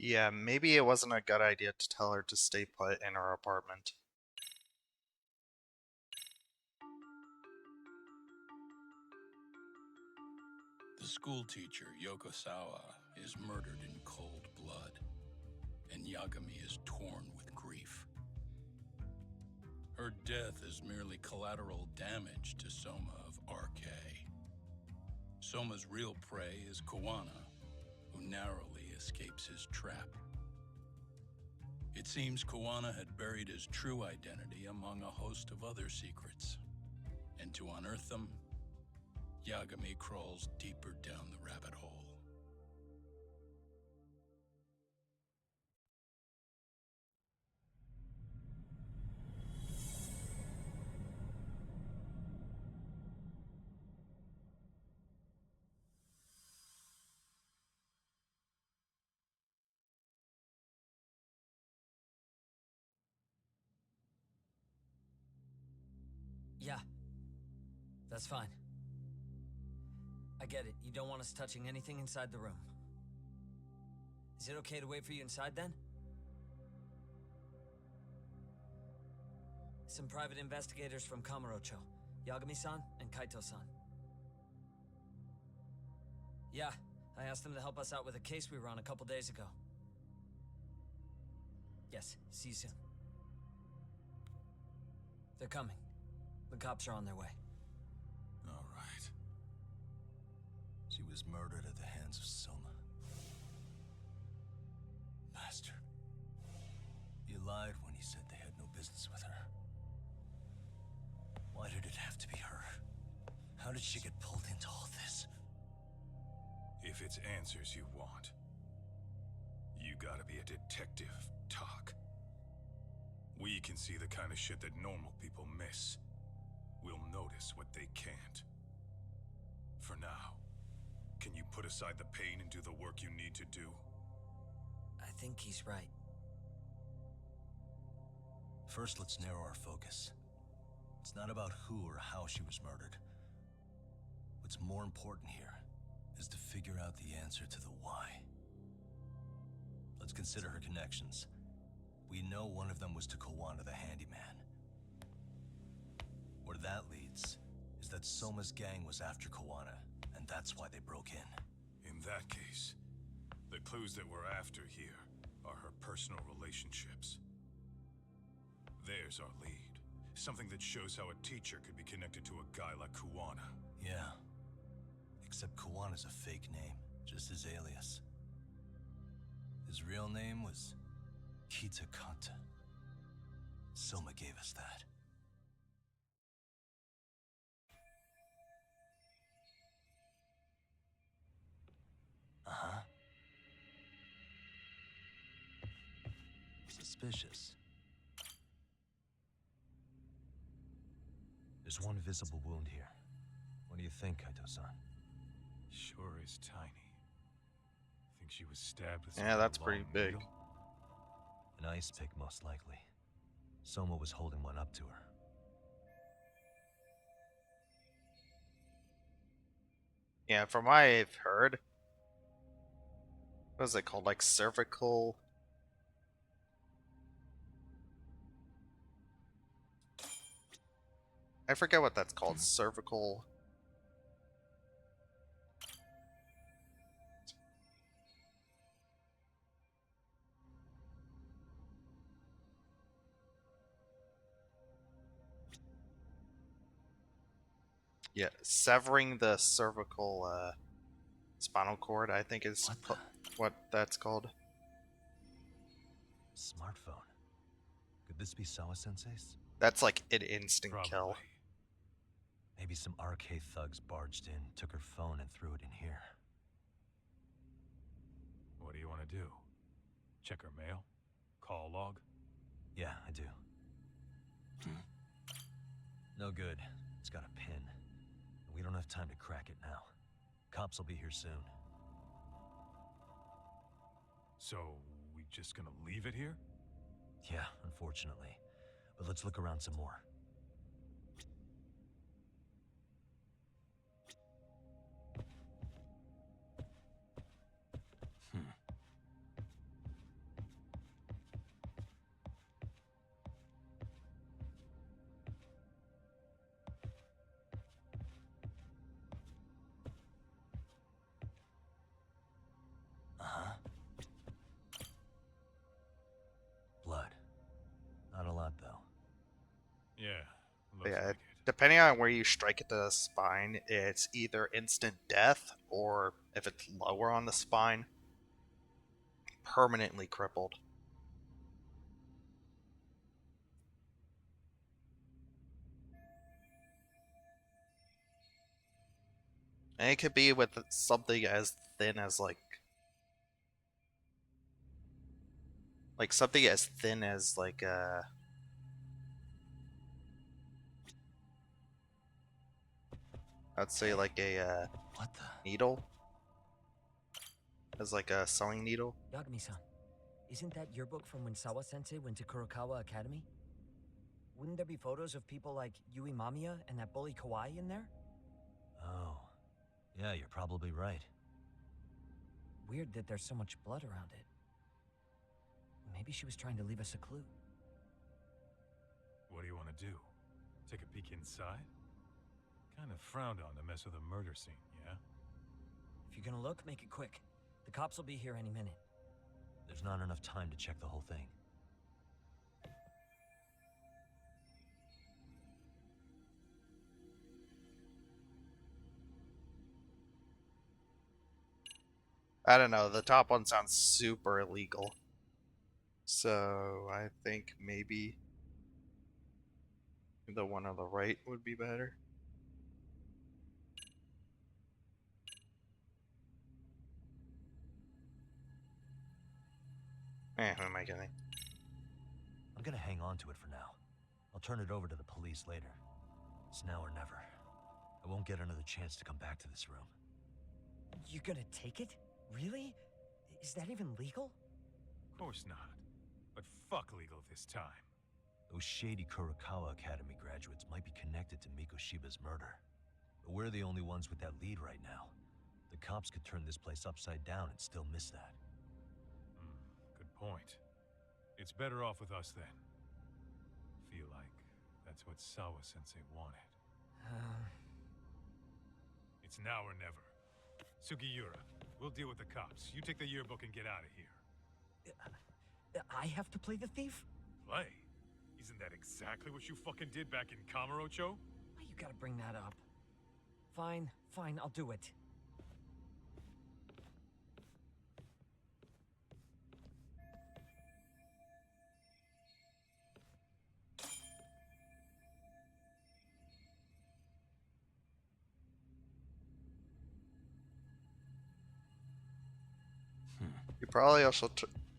Yeah, maybe it wasn't a good idea to tell her to stay put in her apartment. The school teacher, Yokosawa, is murdered in cold blood, and Yagami is torn with grief. Her death is merely collateral damage to Soma of RK. Soma's real prey is Kawana, who narrowly escapes his trap. It seems Kawana had buried his true identity among a host of other secrets, and to unearth them, Yagami crawls deeper down the rabbit hole. Yeah. That's fine. I get it. You don't want us touching anything inside the room. Is it okay to wait for you inside then? Some private investigators from Kamurocho. Yagami-san and Kaito-san. Yeah, I asked them to help us out with a case we were on a couple days ago. Yes, see you soon. They're coming. The cops are on their way. All right. She was murdered at the hands of Soma. Bastard. He lied when he said they had no business with her. Why did it have to be her? How did she get pulled into all this? If it's answers you want, you gotta be a detective, Talk. We can see the kind of shit that normal people miss. We'll notice what they can't. For now, can you put aside the pain and do the work you need to do? I think he's right. First, let's narrow our focus. It's not about who or how she was murdered. What's more important here is to figure out the answer to the why. Let's consider her connections. We know one of them was to Kawana the handyman. Where that leads is that Soma's gang was after Kawana, and that's why they broke in. In that case, the clues that we're after here are her personal relationships. There's our lead. Something that shows how a teacher could be connected to a guy like Kawana. Yeah. Except Kawana's a fake name, just his alias. His real name was Kitakata. Soma gave us that. Uh-huh. Suspicious. There's one visible wound here. What do you think, Kaito-san? Sure is tiny. Think she was stabbed with Yeah, that's pretty big. needle? An ice pick, most likely. Soma was holding one up to her. Yeah, from what I've heard, what is it called? Like cervical. I forget what that's called. Cervical. Yeah, severing the cervical spinal cord, I think is what that's called. Smartphone. Could this be Sawa-sensei's? That's like an instant kill. Maybe some RK thugs barged in, took her phone, and threw it in here. What do you want to do? Check her mail? Call log? Yeah, I do. No good. It's got a pin. We don't have time to crack it now. Cops will be here soon. So, we just gonna leave it here? Yeah, unfortunately. But let's look around some more. Blood. Not a lot, though. Yeah. Yeah, depending on where you strike at the spine, it's either instant death, or if it's lower on the spine, permanently crippled. And it could be with something as thin as something as thin as I'd say like a What the? needle, as like a sewing needle. Yagami-san, isn't that your book from when Sawa-sensei went to Kurokawa Academy? Wouldn't there be photos of people like Yui Mamiya and that bully Kawaii in there? Oh. Yeah, you're probably right. Weird that there's so much blood around it. Maybe she was trying to leave us a clue. What do you want to do? Take a peek inside? Kind of frowned on to mess with a murder scene, yeah? If you're gonna look, make it quick. The cops will be here any minute. There's not enough time to check the whole thing. I don't know, the top one sounds super illegal. So I think maybe the one on the right would be better. Who am I kidding? I'm gonna hang on to it for now. I'll turn it over to the police later. It's now or never. I won't get another chance to come back to this room. You're gonna take it? Really? Is that even legal? Of course not. But fuck legal this time. Those shady Kurokawa Academy graduates might be connected to Mikoshiba's murder. But we're the only ones with that lead right now. The cops could turn this place upside down and still miss that. Good point. It's better off with us then. Feel like that's what Sawa-sensei wanted. It's now or never. Sugiura, we'll deal with the cops. You take the yearbook and get out of here. I have to play the thief? Play? Isn't that exactly what you fucking did back in Kamurocho? Why you gotta bring that up? Fine, I'll do it. You probably also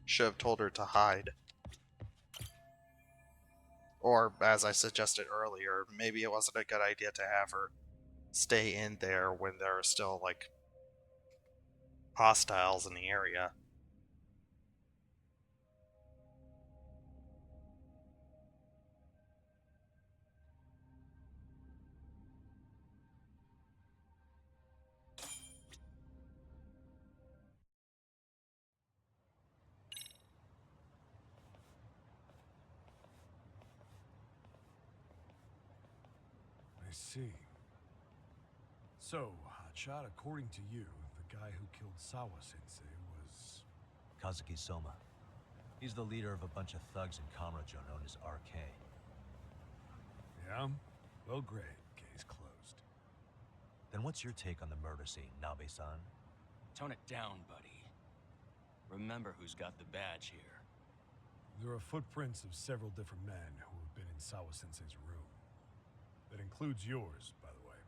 should have told her to hide. Or, as I suggested earlier, maybe it wasn't a good idea to have her stay in there when there are still, like, hostiles in the area. I see. So, Hotshot, according to you, the guy who killed Sawa-sensei was... Kazuki Soma. He's the leader of a bunch of thugs in Kamurocho known as RK. Yeah? Well, great. Case closed. Then what's your take on the murder scene, Nabe-san? Tone it down, buddy. Remember who's got the badge here. There are footprints of several different men who have been in Sawa-sensei's room. That includes yours, by the way.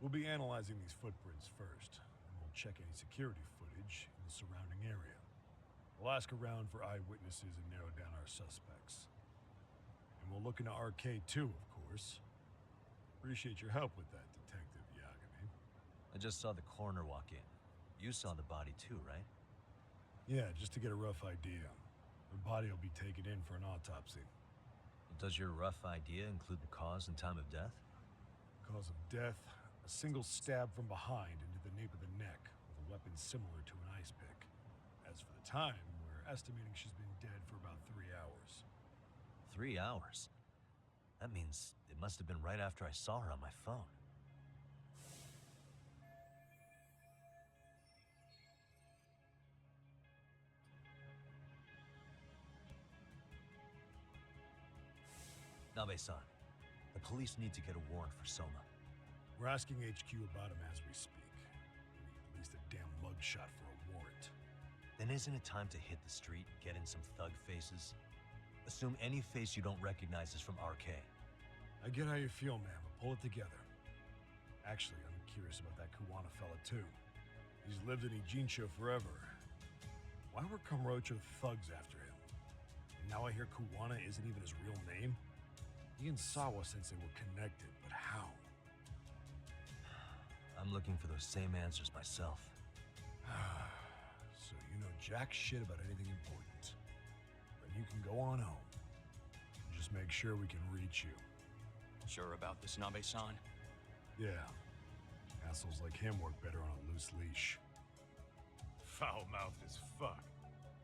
We'll be analyzing these footprints first, and we'll check any security footage in the surrounding area. We'll ask around for eyewitnesses and narrow down our suspects. And we'll look into Arcade too, of course. Appreciate your help with that, Detective Yagami. I just saw the coroner walk in. You saw the body too, right? Yeah, just to get a rough idea. The body will be taken in for an autopsy. Does your rough idea include the cause and time of death? Cause of death, a single stab from behind into the nape of the neck with a weapon similar to an ice pick. As for the time, we're estimating she's been dead for about 3 hours. 3 hours? That means it must have been right after I saw her on my phone. Nabe-san, the police need to get a warrant for Soma. We're asking HQ about him as we speak. We need at least a damn mugshot for a warrant. Then isn't it time to hit the street, get in some thug faces? Assume any face you don't recognize is from RK. I get how you feel, man, but pull it together. Actually, I'm curious about that Kuwana fella, too. He's lived in Ijincho forever. Why were Kamurocho thugs after him? And now I hear Kuwana isn't even his real name? He and Sawa-sensei were connected, but how? I'm looking for those same answers myself. So you know jack shit about anything important. Then you can go on home. Just make sure we can reach you. Sure about this, Nabe-san? Yeah. Assholes like him work better on a loose leash. Foul-mouthed as fuck.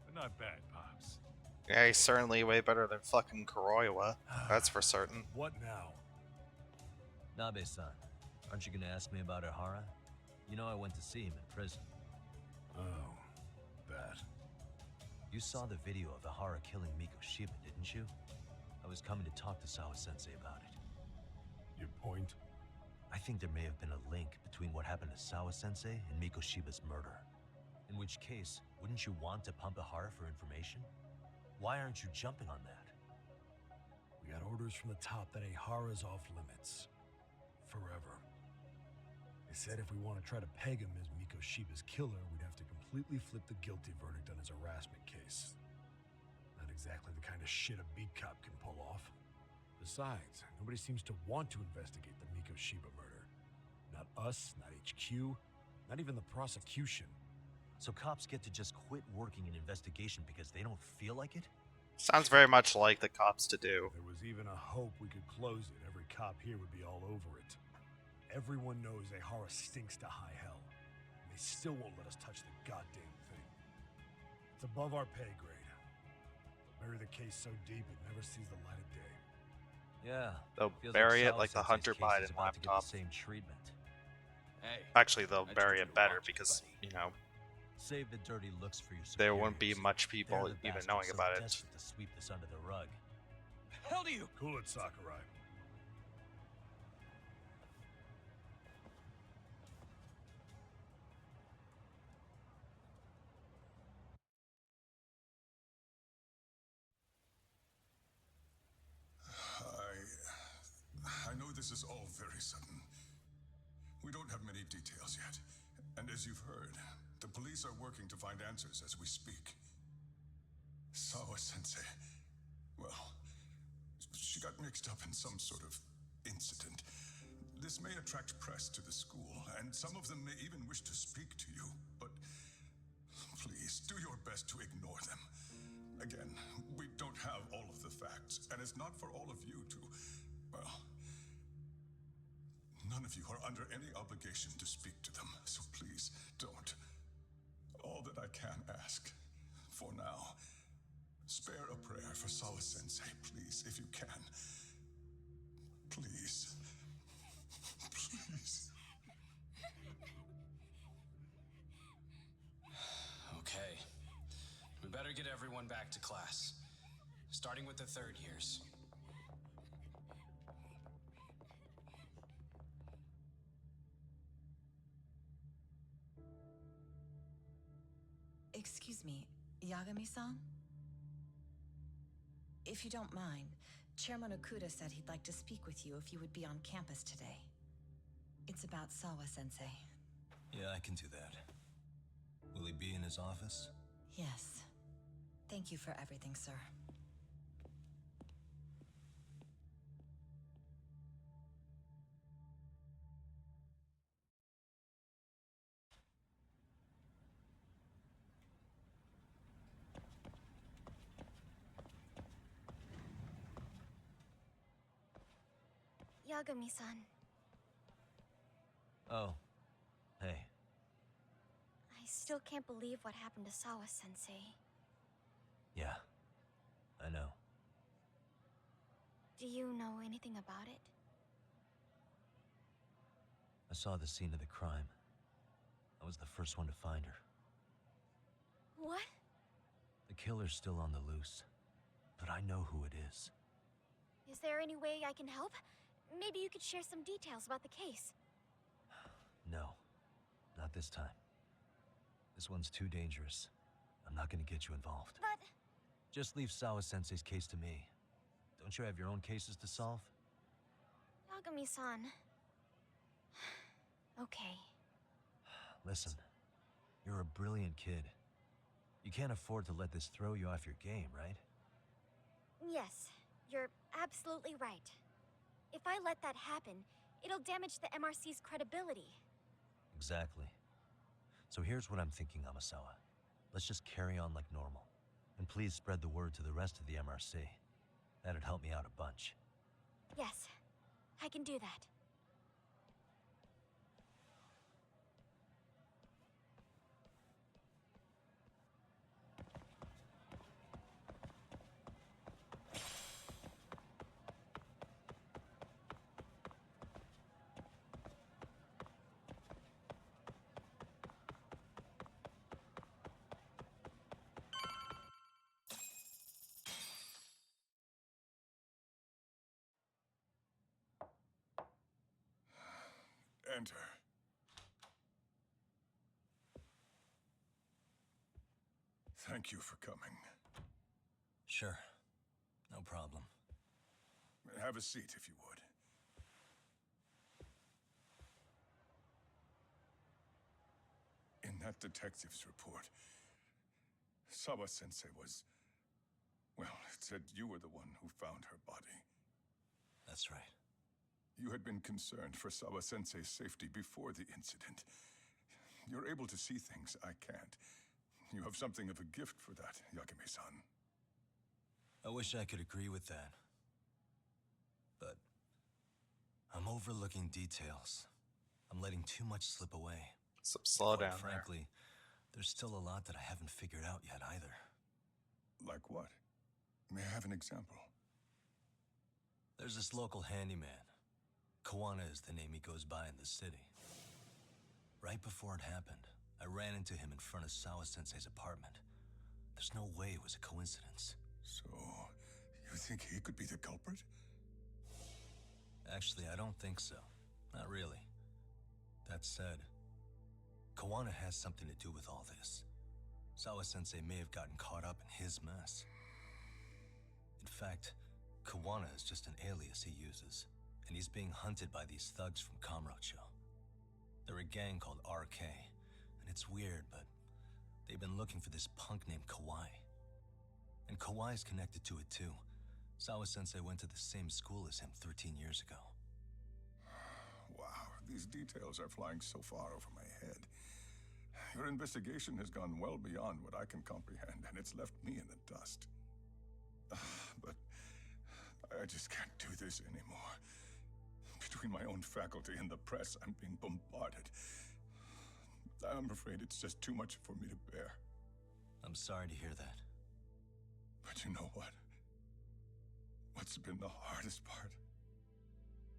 But not bad, Pops. Yeah, he's certainly way better than fucking Kuroiwa. That's for certain. What now? Nabe-san, aren't you gonna ask me about Ihara? You know I went to see him in prison. Oh, that. You saw the video of Ihara killing Miko Shiba, didn't you? I was coming to talk to Sawa-sensei about it. Your point? I think there may have been a link between what happened to Sawa-sensei and Miko Shiba's murder. In which case, wouldn't you want to pump Ihara for information? Why aren't you jumping on that? We got orders from the top that Ihara's off limits. Forever. They said if we want to try to peg him as Miko Shiba's killer, we'd have to completely flip the guilty verdict on his harassment case. Not exactly the kind of shit a beat cop can pull off. Besides, nobody seems to want to investigate the Miko Shiba murder. Not us, not HQ, not even the prosecution. So cops get to just quit working an investigation because they don't feel like it? Sounds very much like the cops to do. If there was even a hope we could close it, every cop here would be all over it. Everyone knows Ihara stinks to high hell. And they still won't let us touch the goddamn thing. It's above our pay grade. They'll bury the case so deep it never sees the light of day. Yeah. They'll feels bury it like the Sawa-sensei's Hunter case Biden is about to get laptop. the same treatment. Hey. Actually, they'll bury it better because, you know, Save the dirty looks for your there wouldn't be superiors. much people They're the even bastards knowing so about it. desperate to sweep this under the rug. Hell do you? Cool it, Sakurai. I know this is all very sudden. We don't have many details yet. And as you've heard, the police are working to find answers as we speak. Sawa-sensei, well, she got mixed up in some sort of incident. This may attract press to the school, and some of them may even wish to speak to you, but please do your best to ignore them. Again, we don't have all of the facts, and it's not for all of you to, well, none of you are under any obligation to speak to them, so please don't. All that I can ask, for now, spare a prayer for Sawa-sensei, please, if you can. Please. Please. Okay. We better get everyone back to class. Starting with the third years. Excuse me, Yagami-san? If you don't mind, Chairman Okuda said he'd like to speak with you if you would be on campus today. It's about Sawa-sensei. Yeah, I can do that. Will he be in his office? Yes. Thank you for everything, sir. Yagami-san, Oh, hey. I still can't believe what happened to Sawa-sensei. Yeah, I know. Do you know anything about it? I saw the scene of the crime. I was the first one to find her. What? The killer's still on the loose, but I know who it is. Is there any way I can help? Maybe you could share some details about the case. No, not this time. This one's too dangerous. I'm not gonna get you involved. But... Just leave Sawa-sensei's case to me. Don't you have your own cases to solve? Yagami-san... Okay. Listen, you're a brilliant kid. You can't afford to let this throw you off your game, right? Yes, you're absolutely right. If I let that happen, it'll damage the MRC's credibility. Exactly. So here's what I'm thinking, Amasawa. Let's just carry on like normal. And please spread the word to the rest of the MRC. That'd help me out a bunch. Yes, I can do that. Enter. Thank you for coming. Sure. No problem. Have a seat, if you would. In that detective's report, Sawa-sensei was... Well, it said you were the one who found her body. That's right. You had been concerned for Sawa-sensei's safety before the incident. You're able to see things I can't. You have something of a gift for that, Yagami-san. I wish I could agree with that. But I'm overlooking details. I'm letting too much slip away. So slow Quite down frankly, there's still a lot that I haven't figured out yet either. Like what? May I have an example? There's this local handyman. Kawana is the name he goes by in the city. Right before it happened, I ran into him in front of Sawa-sensei's apartment. There's no way it was a coincidence. So, you think he could be the culprit? Actually, I don't think so. Not really. That said, Kawana has something to do with all this. Sawa-sensei may have gotten caught up in his mess. In fact, Kawana is just an alias he uses, and he's being hunted by these thugs from Kamurocho. They're a gang called RK, and it's weird, but they've been looking for this punk named Kawai. And Kawai's connected to it too. Sawa-sensei went to the same school as him 13 years ago. Wow, these details are flying so far over my head. Your investigation has gone well beyond what I can comprehend, and it's left me in the dust. But I just can't do this anymore. Between my own faculty and the press, I'm being bombarded. I'm afraid it's just too much for me to bear. I'm sorry to hear that. But you know what? What's been the hardest part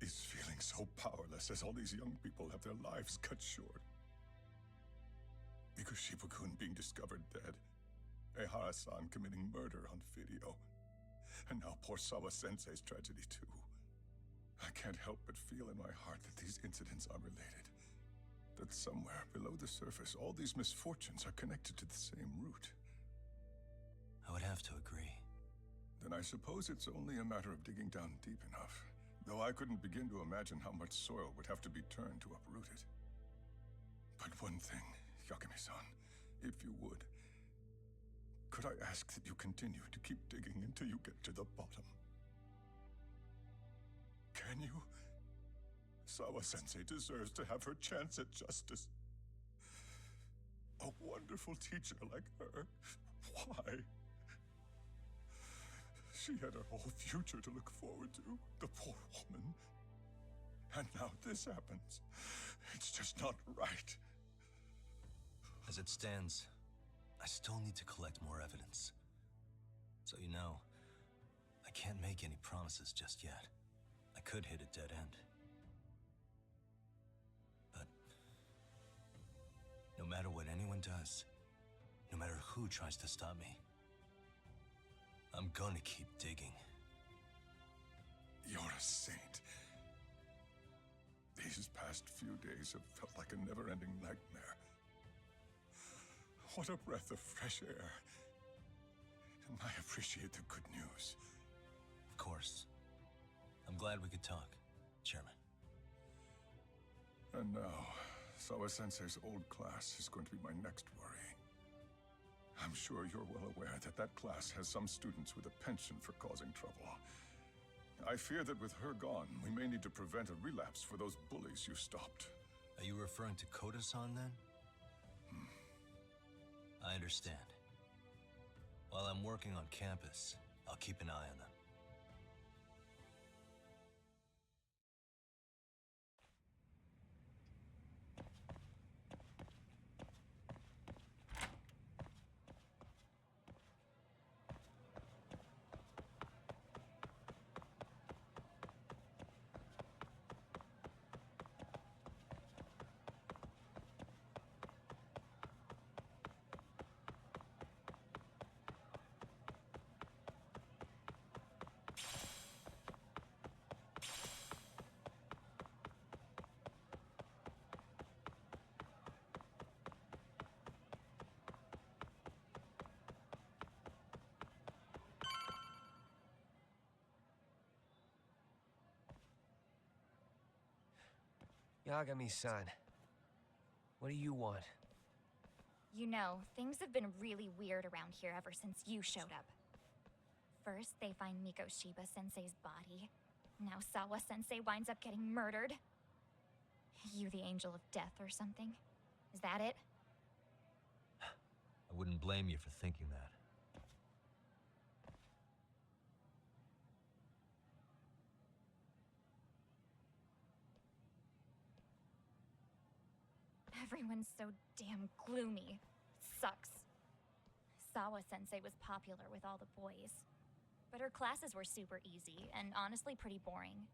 is feeling so powerless as all these young people have their lives cut short. Mikushiba-kun being discovered dead, Ehara-san committing murder on video, and now poor Sawa-sensei's tragedy too. I can't help but feel in my heart that these incidents are related. that somewhere below the surface, all these misfortunes are connected to the same root. I would have to agree. Then I suppose it's only a matter of digging down deep enough. Though I couldn't begin to imagine how much soil would have to be turned to uproot it. But one thing, Yagami-san, if you would, could I ask that you continue to keep digging until you get to the bottom? Can you? Sawa-sensei deserves to have her chance at justice. A wonderful teacher like her. Why? She had her whole future to look forward to, the poor woman. And now this happens. It's just not right. As it stands, I still need to collect more evidence. So you know, I can't make any promises just yet. I could hit a dead end. But no matter what anyone does, no matter who tries to stop me, I'm gonna keep digging. You're a saint. These past few days have felt like a never-ending nightmare. What a breath of fresh air. And I appreciate the good news. Of course. I'm glad we could talk, Chairman. And now, Sawa-sensei's old class is going to be my next worry. I'm sure you're well aware that that class has some students with a penchant for causing trouble. I fear that with her gone, we may need to prevent a relapse for those bullies you stopped. Are you referring to Koda-san then? I understand. While I'm working on campus, I'll keep an eye on them. Yagami-san, what do you want? You know, things have been really weird around here ever since you showed up. First, they find Mikoshiba-sensei's body. Now Sawa-sensei winds up getting murdered. You the angel of death or something? Is that it? I wouldn't blame you for thinking that. Everyone's so damn gloomy. It sucks. Sawa-sensei was popular with all the boys. But her classes were super easy, and honestly pretty boring.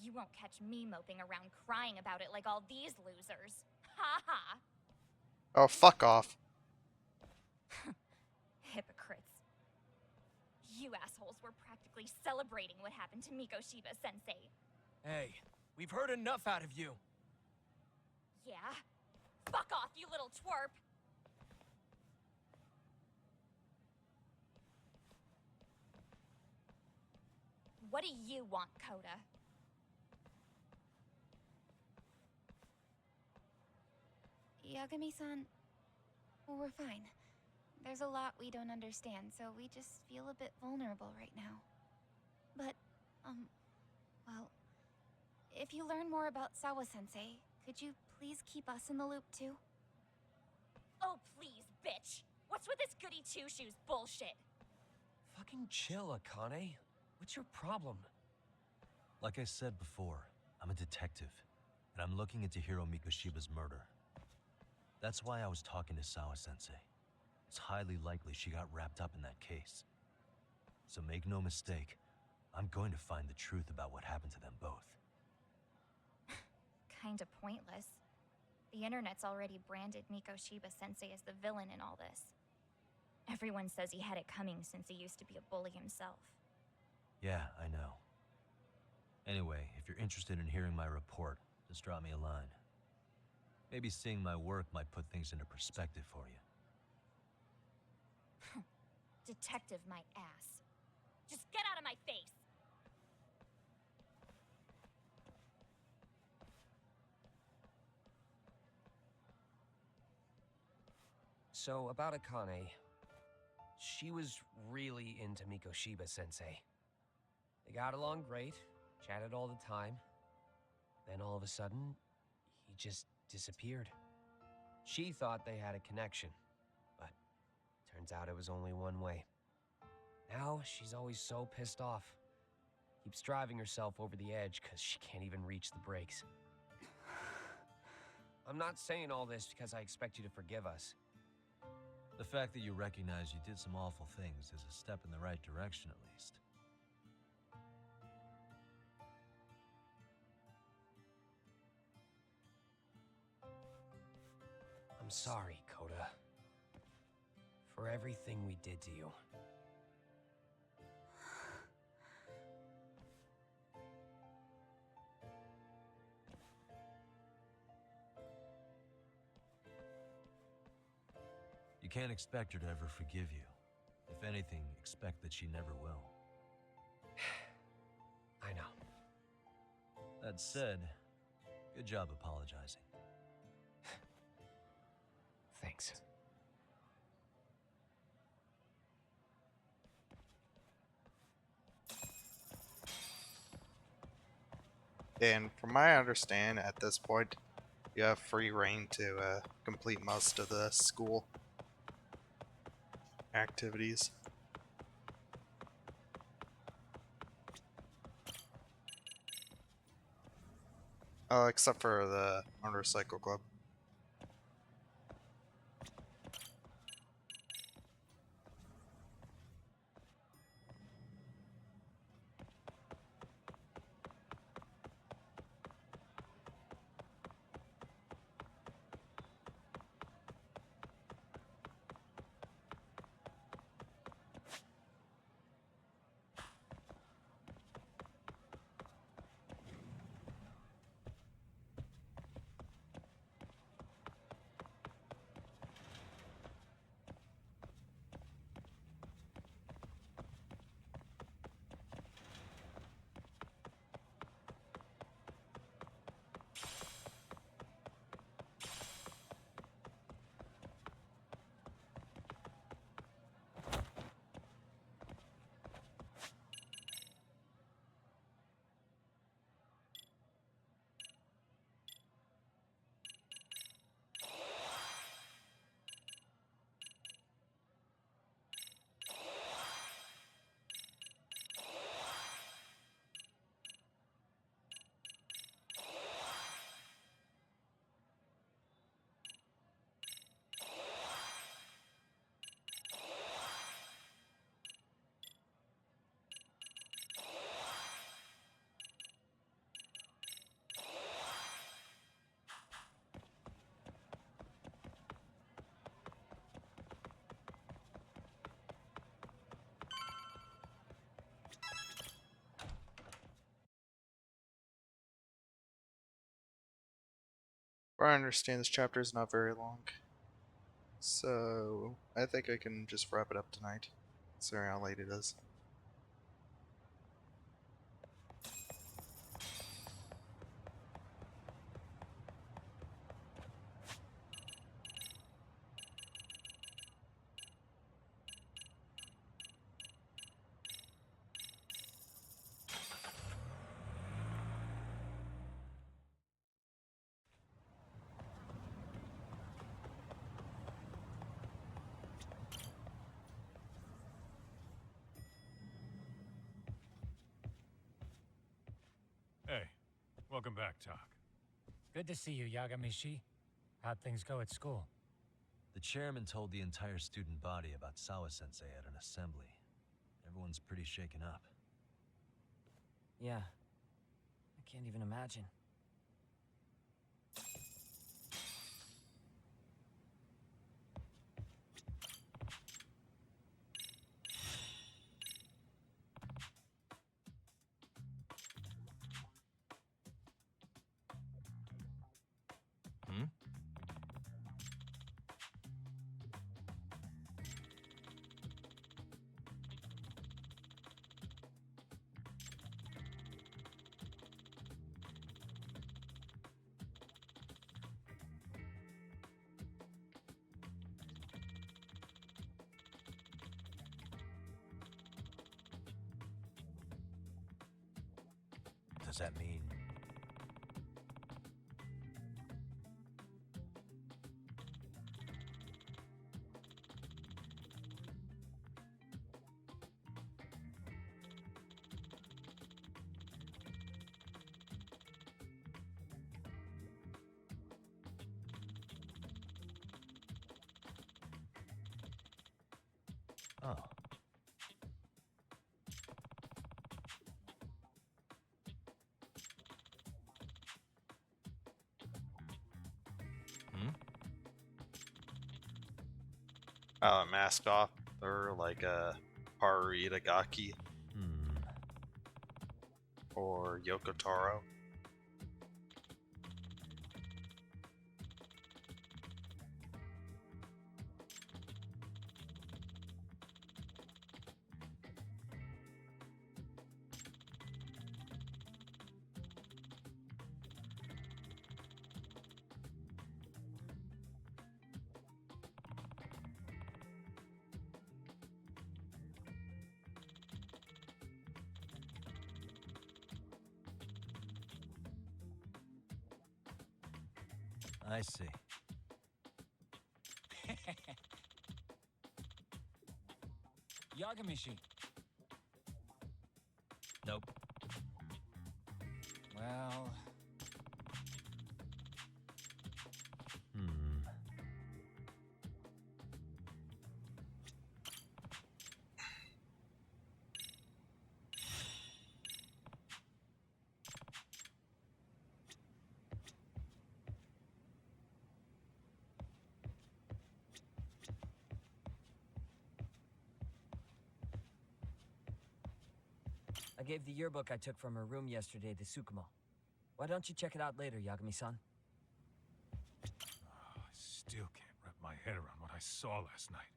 You won't catch me moping around crying about it like all these losers. Ha ha! Oh, fuck off. Hypocrites. You assholes were practically celebrating what happened to Mikoshiba-sensei. Hey, we've heard enough out of you. Yeah? Fuck off, you little twerp! What do you want, Coda? Yagami-san, we're fine. There's a lot we don't understand, so we just feel a bit vulnerable right now. But, well, if you learn more about Sawa-sensei, could you please keep us in the loop too? Oh, please, bitch! What's with this goody two-shoes bullshit? Fucking chill, Akane. What's your problem? Like I said before, I'm a detective, and I'm looking into Hiro Mikoshiba's murder. That's why I was talking to Sawa-sensei. It's highly likely she got wrapped up in that case. So make no mistake, I'm going to find the truth about what happened to them both. Kinda pointless. The internet's already branded Mikoshiba-sensei as the villain in all this. Everyone says he had it coming since he used to be a bully himself. Yeah, I know. Anyway, if you're interested in hearing my report, just drop me a line. Maybe seeing my work might put things into perspective for you. Detective my ass. Just get out of my face! So, about Akane. She was really into Mikoshiba-sensei. They got along great, chatted all the time. Then all of a sudden, he just disappeared. She thought they had a connection, but turns out it was only one way. Now, she's always so pissed off. Keeps driving herself over the edge because she can't even reach the brakes. I'm not saying all this because I expect you to forgive us. The fact that you recognize you did some awful things is a step in the right direction, at least. I'm sorry, Koda. For everything we did to you. You can't expect her to ever forgive you. If anything, expect that she never will. I know. That said, good job apologizing. Thanks. And from my understanding, at this point, you have free reign to complete most of the school activities. Except for the motorcycle club. I understand this chapter is not very long, so I think I can just wrap it up tonight, considering how late it is. Hey, welcome back, Talk. Good to see you, Yagamishi. How'd things go at school? The chairman told the entire student body about Sawa-sensei at an assembly. Everyone's pretty shaken up. Yeah. I can't even imagine. Does that mean... Oh. Mask off, or like a Haru Itagaki, or Yoko Taro. I see. Yagamishi. Nope. Well... I gave the yearbook I took from her room yesterday to Tsukumo. Why don't you check it out later, Yagami-san? I still can't wrap my head around what I saw last night.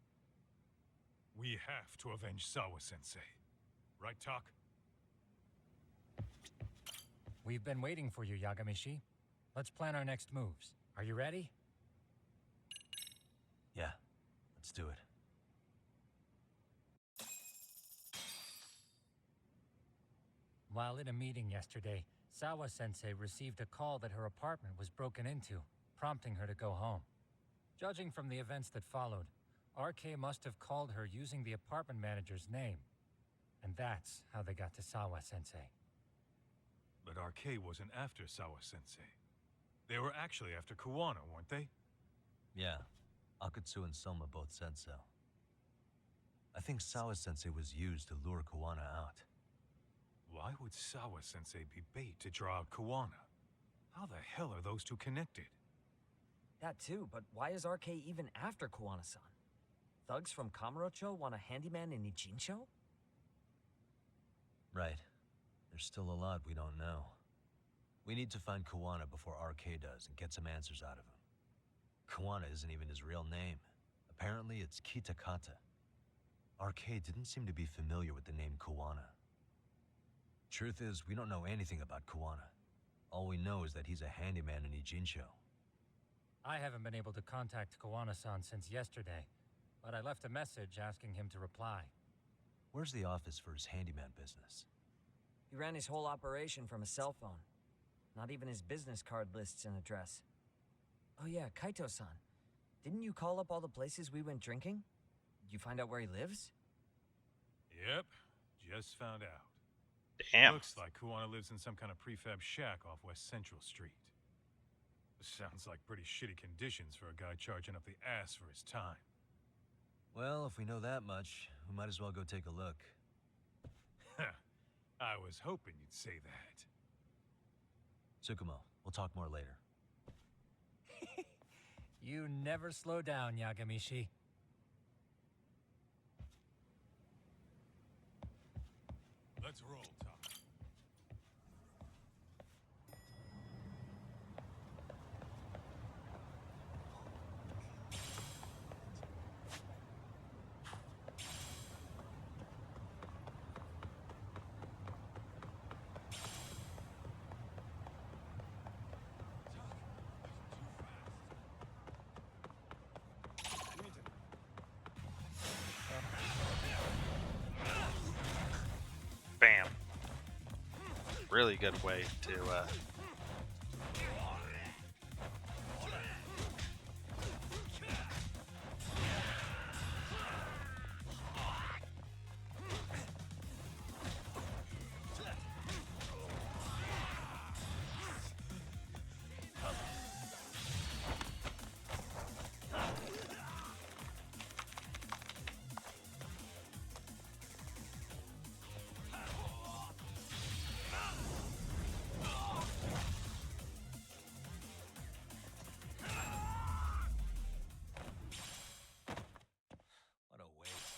We have to avenge Sawa-sensei. Right, Tak? We've been waiting for you, Yagamishi. Let's plan our next moves. Are you ready? Yeah, let's do it. While in a meeting yesterday, Sawa-sensei received a call that her apartment was broken into, prompting her to go home. Judging from the events that followed, RK must have called her using the apartment manager's name. And that's how they got to Sawa-sensei. But RK wasn't after Sawa-sensei. They were actually after Kuwana, weren't they? Yeah, Akutsu and Soma both said so. I think Sawa-sensei was used to lure Kuwana out. Why would Sawa-sensei be bait to draw out Kuwana? How the hell are those two connected? That too, but why is RK even after Kuwana-san? Thugs from Kamurocho want a handyman in Ijincho? Right. There's still a lot we don't know. We need to find Kuwana before RK does and get some answers out of him. Kuwana isn't even his real name. Apparently it's Kitakata. RK didn't seem to be familiar with the name Kuwana. Truth is, we don't know anything about Kuwana. All we know is that he's a handyman in Ijincho. I haven't been able to contact Kuwana-san since yesterday, but I left a message asking him to reply. Where's the office for his handyman business? He ran his whole operation from a cell phone. Not even his business card lists an address. Oh yeah, Kaito-san. Didn't you call up all the places we went drinking? Did you find out where he lives? Yep, just found out. Damn. Looks like Kuwana lives in some kind of prefab shack off West Central Street. Sounds like pretty shitty conditions for a guy charging up the ass for his time. Well, if we know that much, we might as well go take a look. I was hoping you'd say that. Tsukumo, we'll talk more later. You never slow down, Yagamishi. Let's roll, Tom. Bam. really good way to What a waste.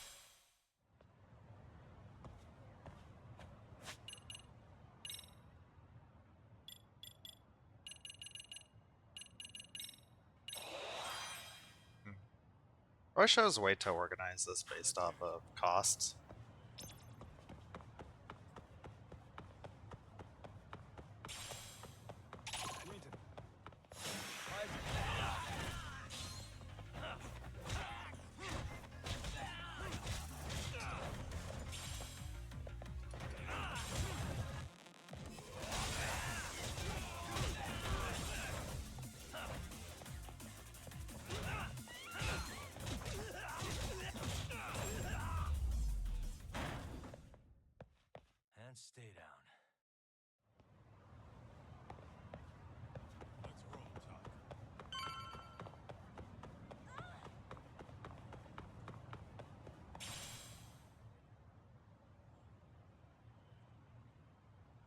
I wish there was a way to organize this based off of costs. And stay down.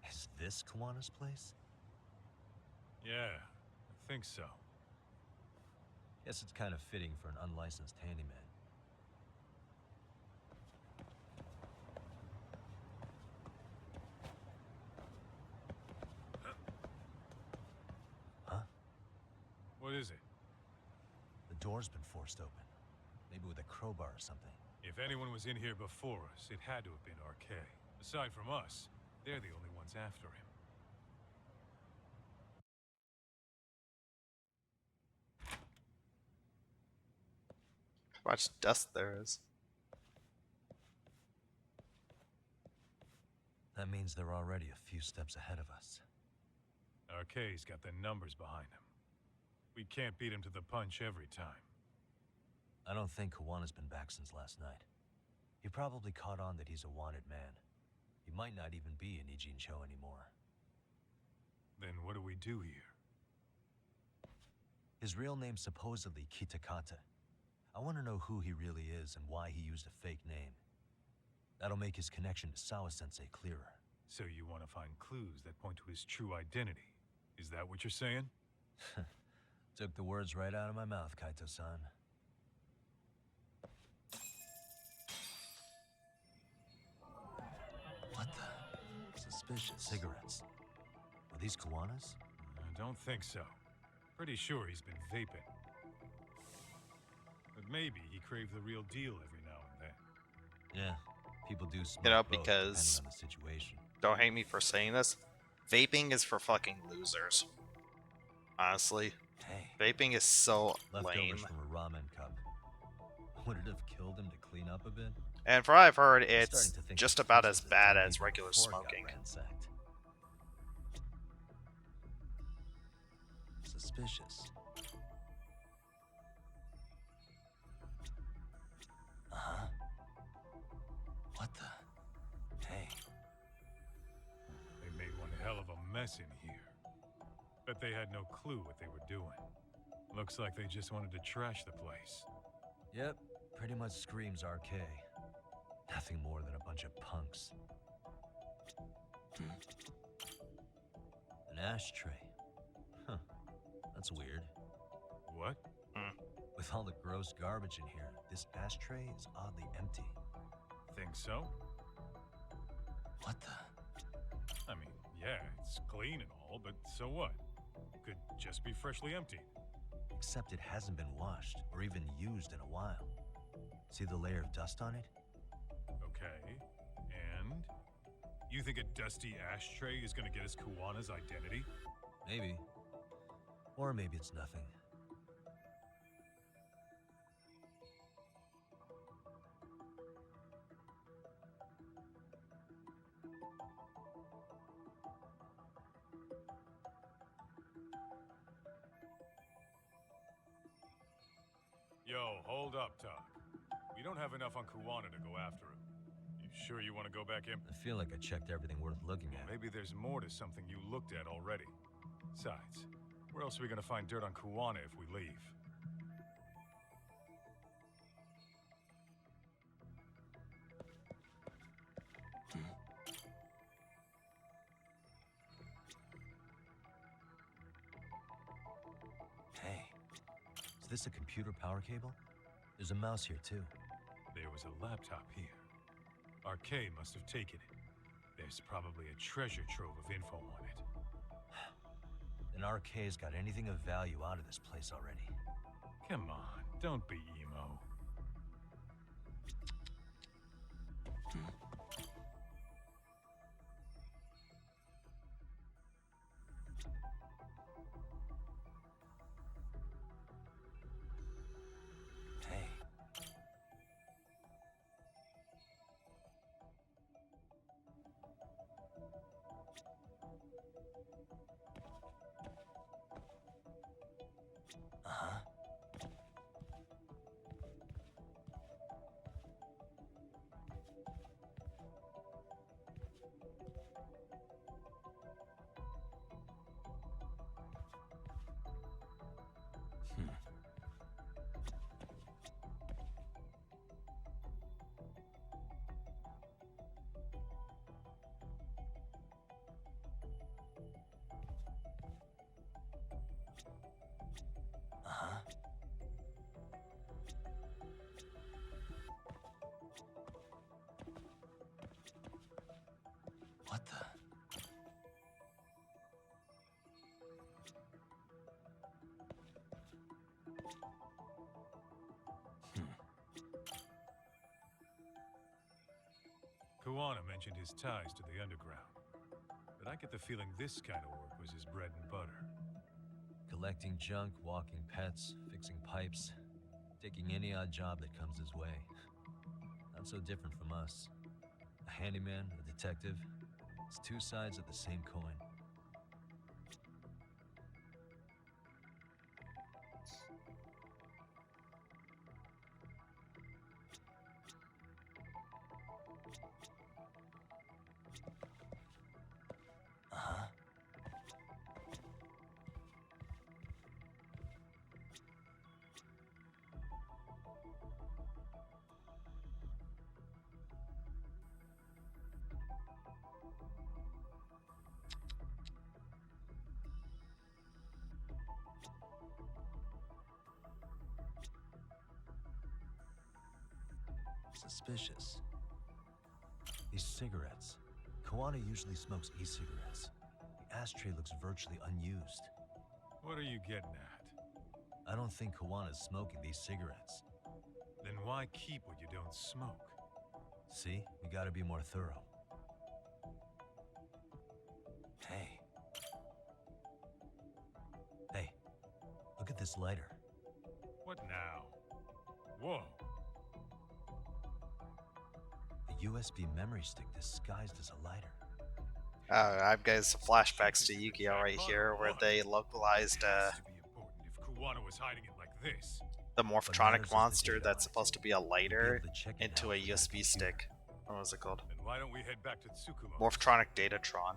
Is this Kawana's place? Yeah, I think so. Guess it's kind of fitting for an unlicensed handyman. Huh? What is it? The door's been forced open. Maybe with a crowbar or something. If anyone was in here before us, it had to have been RK. Aside from us, they're the only ones after him. How much dust there is. That means they're already a few steps ahead of us. RK's got the numbers behind him. We can't beat him to the punch every time. I don't think Kawana's been back since last night. He probably caught on that he's a wanted man. He might not even be in Ijincho anymore. Then what do we do here? His real name's supposedly Kitakata. I want to know who he really is and why he used a fake name. That'll make his connection to Sawa-sensei clearer. So you want to find clues that point to his true identity? Is that what you're saying? Took the words right out of my mouth, Kaito-san. What the? Suspicious. Cigarettes. Are these Kawana's? I don't think so. Pretty sure he's been vaping. But maybe he craved the real deal every now and then. Yeah, people do smoke You know, both, because depending on the situation. don't hate me for saying this. Vaping is for fucking losers. Honestly. Hey. Vaping is so Leftovers lame. from a ramen cup. Would it have killed him to clean up a bit? And from what I've heard, I'm it's starting to think just the about place as was bad empty as regular before it got smoking. ransacked. Suspicious. Uh-huh. What the? Hey. They made one hell of a mess in here. Bet they had no clue what they were doing. Looks like they just wanted to trash the place. Yep, pretty much screams RK. Nothing more than a bunch of punks. An ashtray. Huh. That's weird. What? With all the gross garbage in here, this ashtray is oddly empty. Think so? What the? I mean, yeah, it's clean and all, but so what? Could just be freshly emptied. Except it hasn't been washed or even used in a while. See the layer of dust on it? Okay, and? You think a dusty ashtray is gonna get us Kawana's identity? Maybe. Or maybe it's nothing. Yo, hold up, Doc. We don't have enough on Kuwana to go after him. You sure you want to go back in? I feel like I checked everything worth looking at. Maybe there's more to something you looked at already. Besides, where else are we gonna find dirt on Kuwana if we leave? Hey, is this a computer power cable? There's a mouse here too. There was a laptop here. RK must have taken it. There's probably a treasure trove of info on it. And RK's got anything of value out of this place already. Come on, don't be emo. Hey. Uh-huh. Uh-huh. What the? Kuwana mentioned his ties to the underground. But I get the feeling this kind of work was his bread and butter. Collecting junk, walking pets, fixing pipes, taking any odd job that comes his way. Not so different from us. A handyman, a detective. It's two sides of the same coin. Uh-huh. Suspicious. These cigarettes. Kuwana usually smokes e-cigarettes. The ashtray looks virtually unused. What are you getting at? I don't think Kuwana's smoking these cigarettes. Then why keep what you don't smoke? See? We gotta be more thorough. Hey. Hey, look at this lighter. What now? Whoa. A USB memory stick disguised as a lighter. I've got some flashbacks to Yu-Gi-Oh! Right here, where they localized If Kuwana was hiding it like this. the Morphtronic monster that's supposed to be a lighter into a USB stick. What was it called? Then why don't we head back to Tsukumo? Morphtronic Datatron.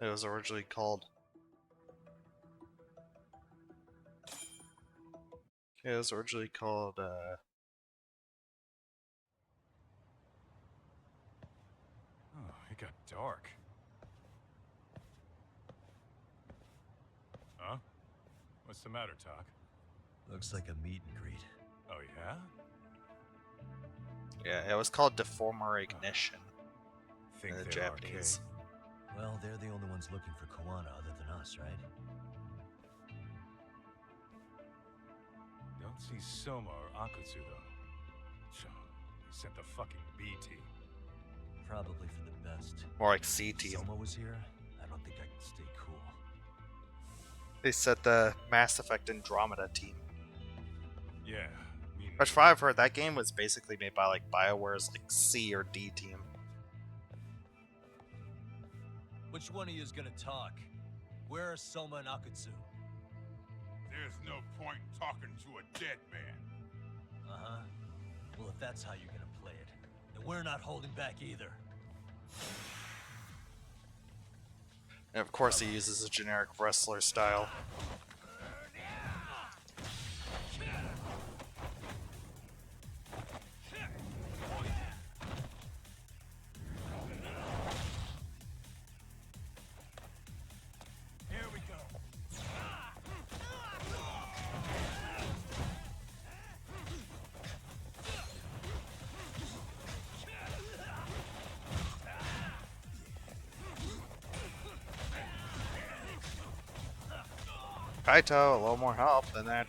It was originally called. It was originally called. Oh, it got dark. Huh? What's the matter, Doc? Looks like a meet and greet. Oh, yeah? Yeah, it was called Deformer Ignition in the they're Japanese. Well, they're the only ones looking for Kuwana other than us, right? Don't see Soma or Akutsu, though. So, they sent the fucking B team. Probably for the best. More like C team. If Soma was here, I don't think I could stay cool. They set the Mass Effect Andromeda team. Yeah. Which, from what I've heard, that game was basically made by like BioWare's like C or D team. Which one of you is gonna talk? Where are Soma and Akutsu? There's no point in talking to a dead man. Uh-huh. Well, if that's how you're gonna play it, then we're not holding back either. And of course he uses a generic wrestler style. Here we go. Kaito, a little more help than that.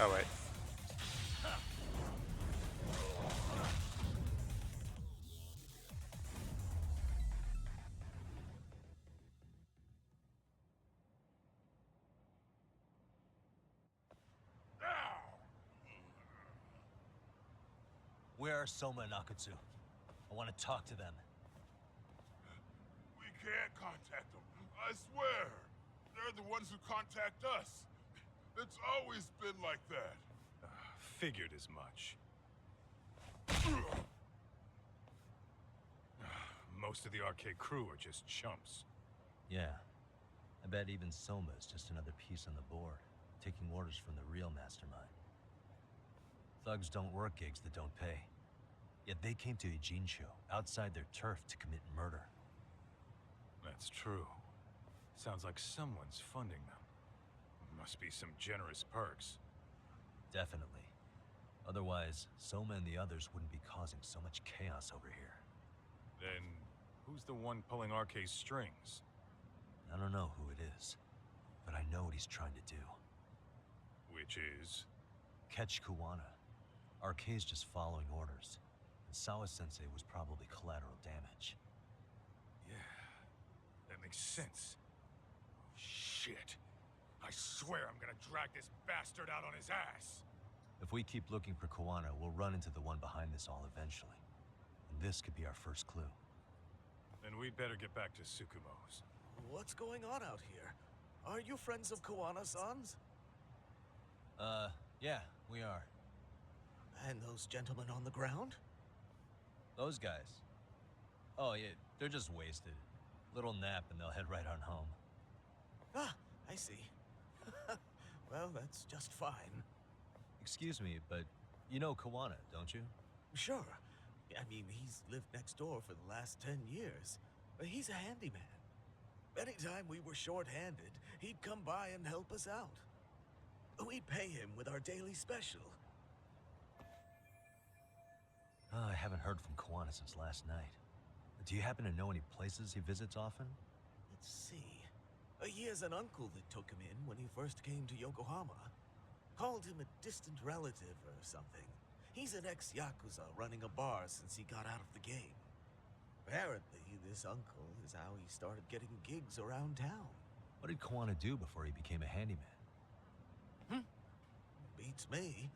Oh, wait. Where are Soma and Akatsu? I want to talk to them. We can't contact them. I swear. They're the ones who contact us. It's always been like that. Figured as much. Most of the arcade crew are just chumps. Yeah. I bet even Soma is just another piece on the board, taking orders from the real mastermind. Thugs don't work gigs that don't pay. Yet they came to Ijincho, outside their turf, to commit murder. That's true. Sounds like someone's funding them. Must be some generous perks. Definitely. Otherwise, Soma and the others wouldn't be causing so much chaos over here. Then, who's the one pulling RK's strings? I don't know who it is, but I know what he's trying to do. Which is? Catch Kuwana. RK's just following orders. And Sawa-sensei was probably collateral damage. Yeah, that makes sense. Shit. I swear I'm gonna drag this bastard out on his ass. If we keep looking for Kuwana, we'll run into the one behind this all eventually. And this could be our first clue. Then we'd better get back to Tsukumo's. What's going on out here? Are you friends of Kuwana-san's? Yeah, we are. And those gentlemen on the ground? Those guys? Oh, yeah, they're just wasted. Little nap and they'll head right on home. Ah, I see. Well, that's just fine. Excuse me, but you know Kuwana, don't you? Sure. I mean, he's lived next door for the last 10 years. He's a handyman. Anytime we were short-handed, he'd come by and help us out. We'd pay him with our daily special. I haven't heard from Kuwana since last night. Do you happen to know any places he visits often? Let's see. He has an uncle that took him in when he first came to Yokohama. Called him a distant relative or something. He's an ex-Yakuza running a bar since he got out of the game. Apparently, this uncle is how he started getting gigs around town. What did Kuwana do before he became a handyman? Beats me.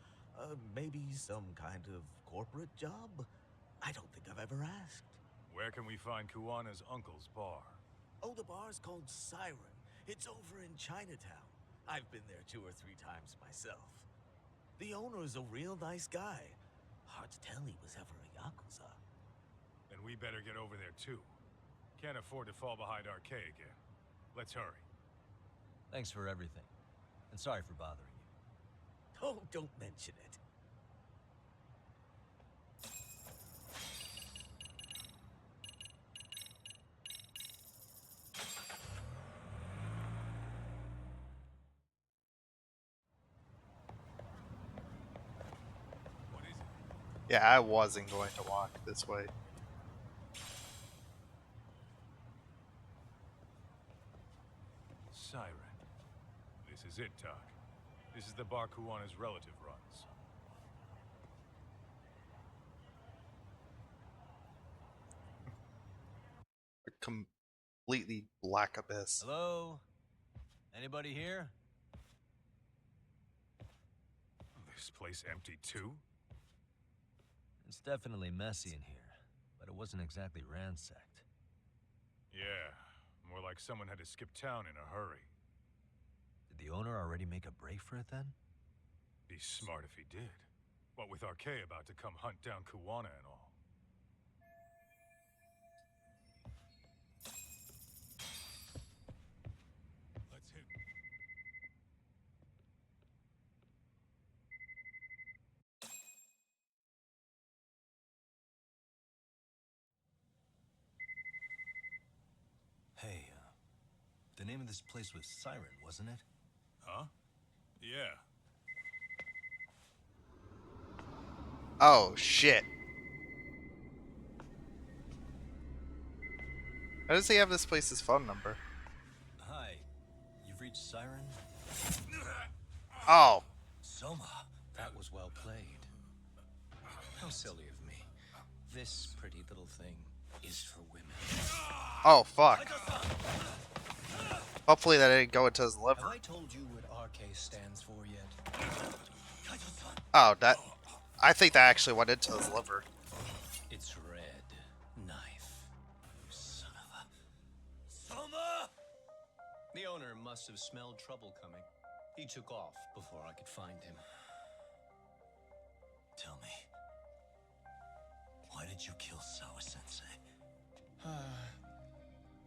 Maybe some kind of corporate job? I don't think I've ever asked. Where can we find Kuwana's uncle's bar? Oh, the bar's called Siren. It's over in Chinatown. I've been there 2 or 3 times myself. The owner's a real nice guy. Hard to tell he was ever a Yakuza. Then we better get over there too. Can't afford to fall behind RK again. Let's hurry. Thanks for everything. And sorry for bothering you. Oh, don't mention it. Yeah, I wasn't going to walk this way. Siren. This is it, Doc. This is the bar Kuwana's relative runs. A completely black abyss. Hello? Anybody here? This place empty too? It's definitely messy in here, but it wasn't exactly ransacked. Yeah, more like someone had to skip town in a hurry. Did the owner already make a break for it then? Be smart if he did. What with Arcade about to come hunt down Kuwana and all. Let's hit. Hey, the name of this place was Siren, wasn't it? Huh? Yeah. Oh, shit. How does he have this place's phone number? Hi, you've reached Siren? Oh. Soma, that was well played. How silly of me. This pretty little thing is for women. Oh, fuck. Hopefully that didn't go into his liver. Have I told you what RK stands for yet? Oh, that... I think that actually went into his liver. It's red knife. You son of a... Soma! The owner must have smelled trouble coming. He took off before I could find him. Tell me, why did you kill Sawa-sensei?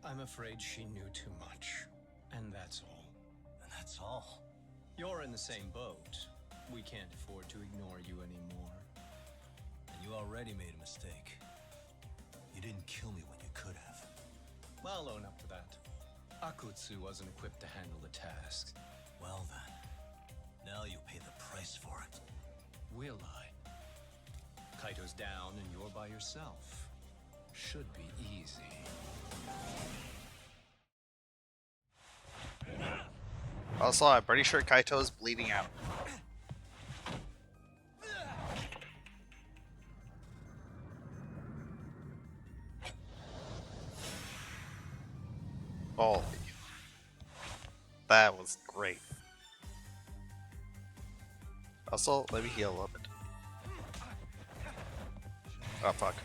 I'm afraid she knew too much. And that's all. And that's all? You're in the same boat. We can't afford to ignore you anymore. And you already made a mistake. You didn't kill me when you could have. I'll own up to that. Akutsu wasn't equipped to handle the task. Well then, now you'll pay the price for it. Will I? Kaito's down and you're by yourself. Should be easy. Also, I'm pretty sure Kaito's bleeding out. Holy. That was great. Also, let me heal a little bit. Oh, fuck.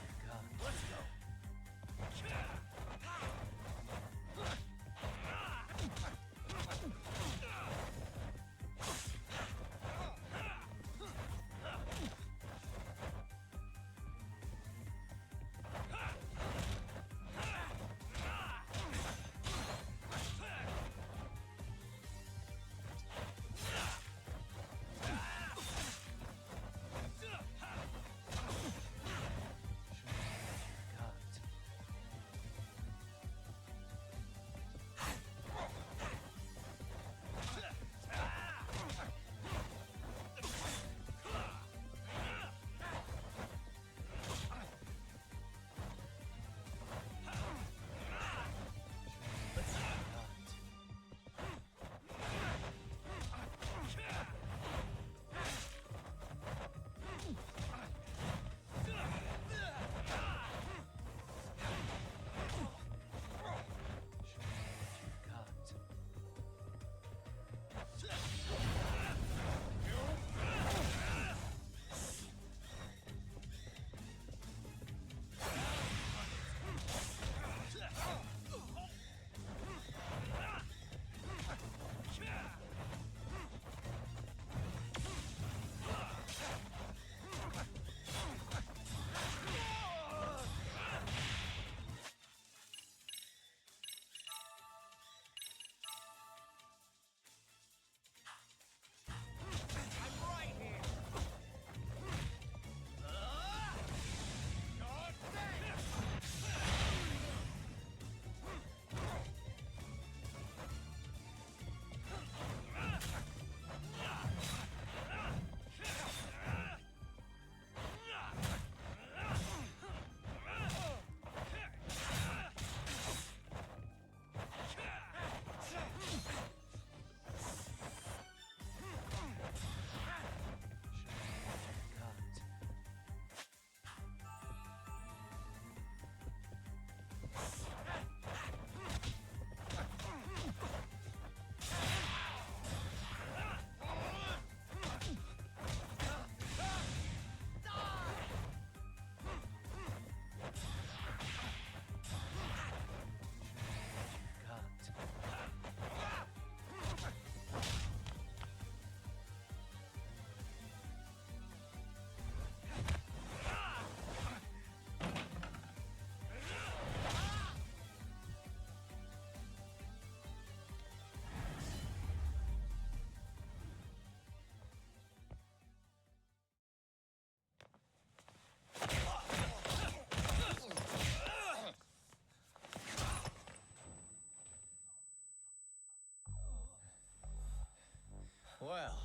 Well,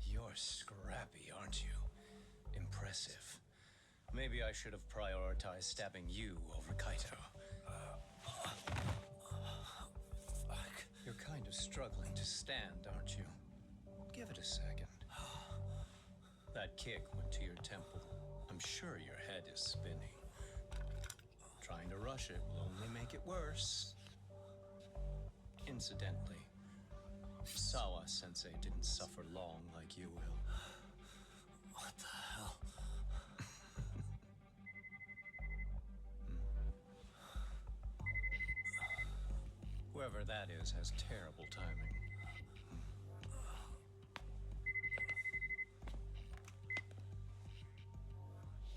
you're scrappy, aren't you? Impressive. Maybe I should have prioritized stabbing you over Kaito. Fuck. You're kind of struggling to stand, aren't you? Give it a second. That kick went to your temple. I'm sure your head is spinning. Trying to rush it will only make it worse. Incidentally, Sawa-sensei didn't suffer long like you will. What the hell? Whoever that is has terrible timing.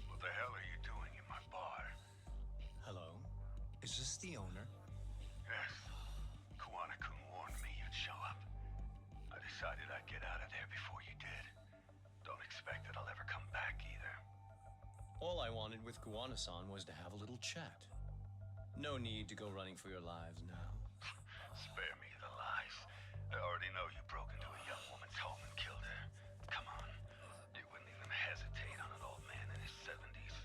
What the hell are you doing in my bar? Hello? Is this the owner? Yes. Kuwana-kun warned me you'd show up. I decided I'd get out of there before you did. Don't expect that I'll ever come back either. All I wanted with Kuwana-san was to have a little chat. No need to go running for your lives now. Spare me the lies. I already know you broke into a young woman's home and killed her. Come on. You wouldn't even hesitate on an old man in his 70s.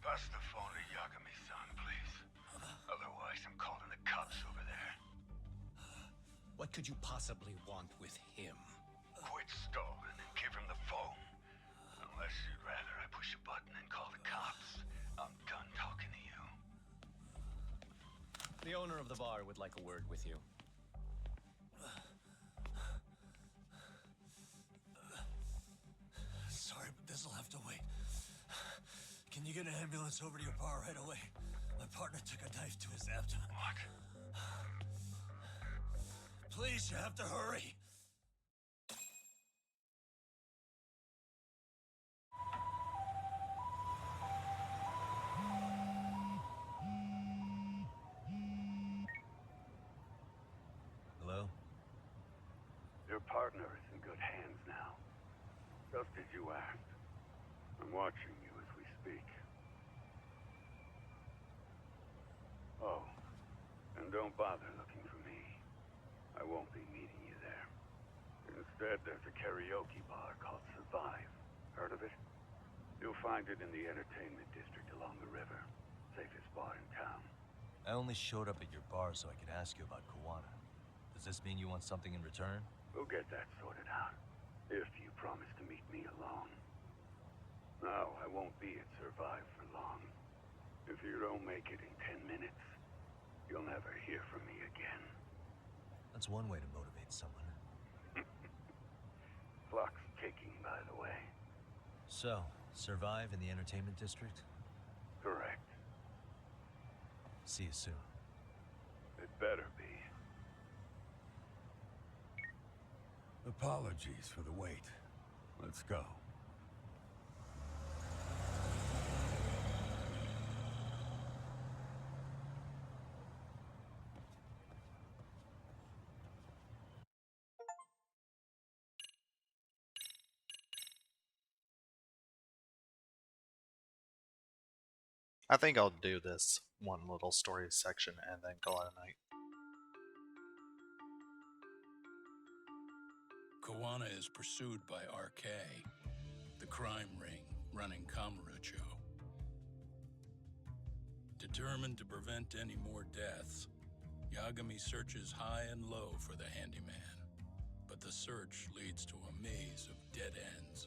Pass the phone to Yagami-san, please. Otherwise, I'm calling the cops over there. What could you possibly want with him? Quit stalling and give him the phone. Unless you'd rather I push a button and call the cops. I'm done talking to you. The owner of the bar would like a word with you. Sorry, but this'll have to wait. Can you get an ambulance over to your bar right away? My partner took a knife to his abdomen. What? Please, you have to hurry. Hello? Your partner is in good hands now. Just as you asked. I'm watching you as we speak. Oh, and don't bother looking for me. I won't be meeting you there. Instead, there's a karaoke bar called Survive. Heard of it? You'll find it in the entertainment district along the river. Safest bar in town. I only showed up at your bar so I could ask you about Kuwana. Does this mean you want something in return? We'll get that sorted out. If you promise to meet me alone. No, I won't be at Survive for long. If you don't make it in 10 minutes, you'll never hear from me again. That's one way to motivate someone. Clock's ticking, by the way. So, Survive in the entertainment district? Correct. See you soon. It better be. Apologies for the wait. Let's go. I think I'll do this one little story section and then call it a night. Kuwana is pursued by RK, the crime ring running Kamurocho. Determined to prevent any more deaths, Yagami searches high and low for the handyman, but the search leads to a maze of dead ends.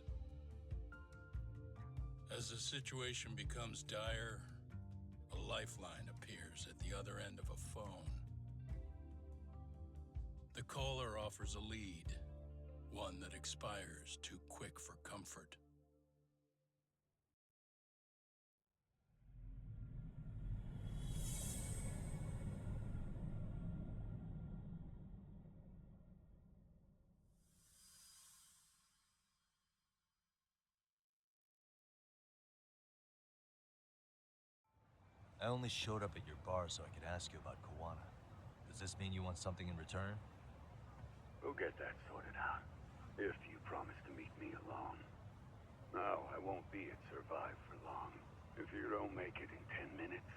As the situation becomes dire, a lifeline appears at the other end of a phone. The caller offers a lead, one that expires too quick for comfort. I only showed up at your bar so I could ask you about Kuwana. Does this mean you want something in return? We'll get that sorted out. If you promise to meet me alone. No, I won't be at Survive for long. If you don't make it in 10 minutes.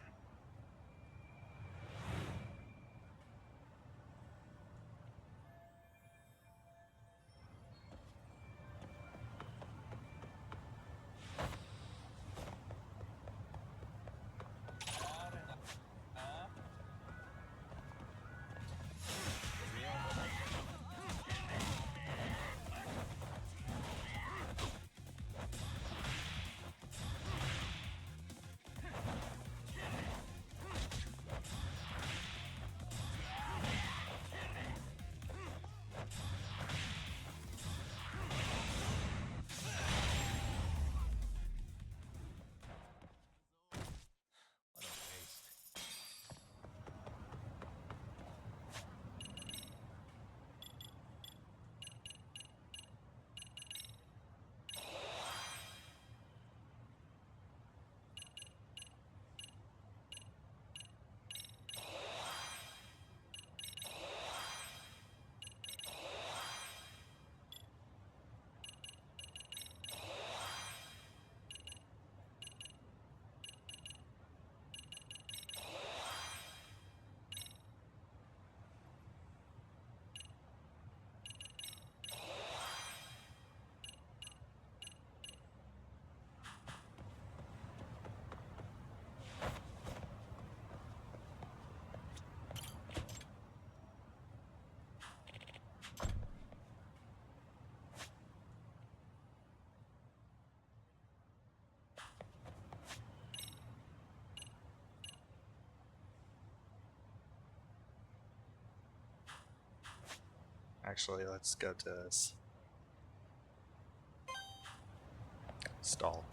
Actually, let's go to this. Stall.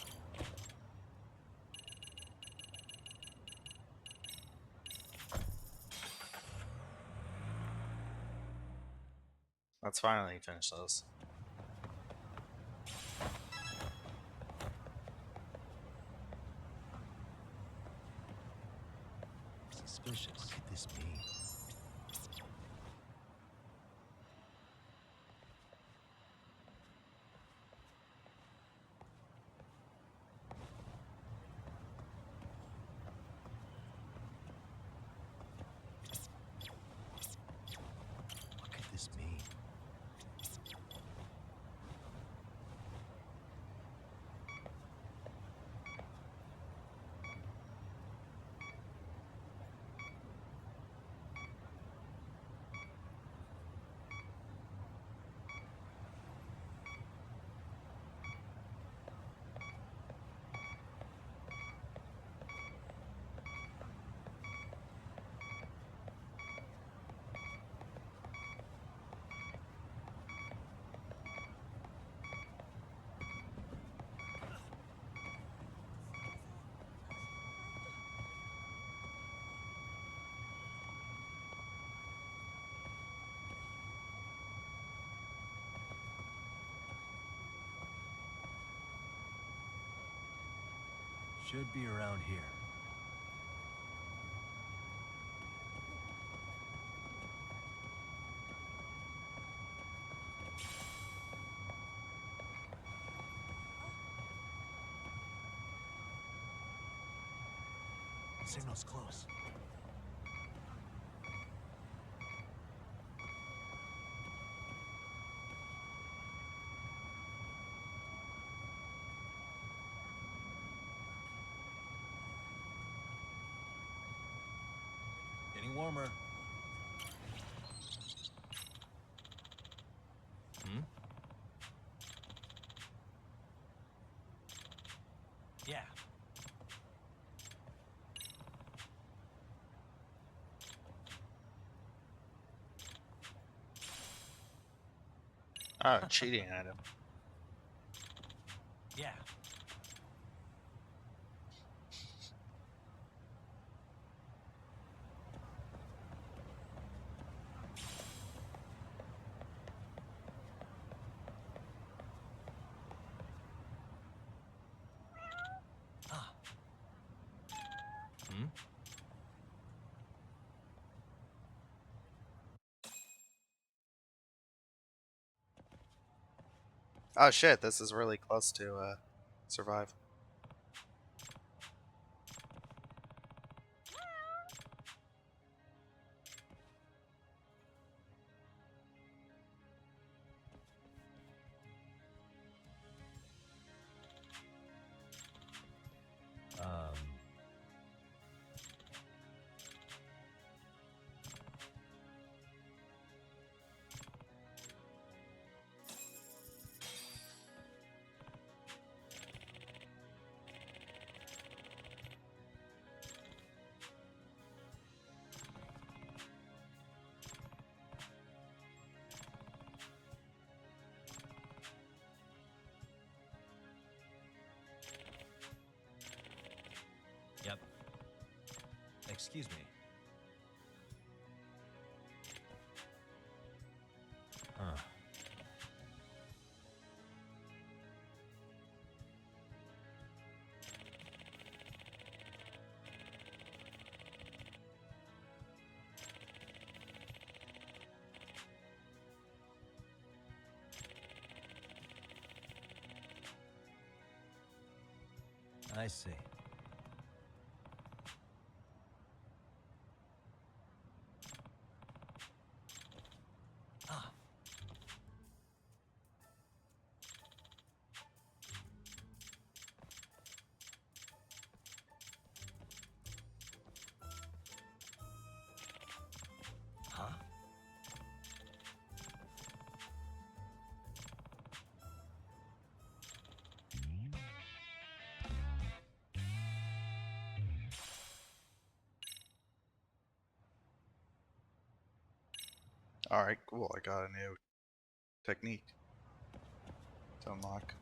Let's finally finish those. Suspicious. What could this be? What could this mean? Should be around here. Signal's close. Getting warmer. Hmm? Yeah. Oh, cheating at him. Yeah. Hmm? Oh shit, this is really close to survive. Yep. Excuse me. Huh. I see. Ah. Huh? Alright, cool. I got a new technique to unlock.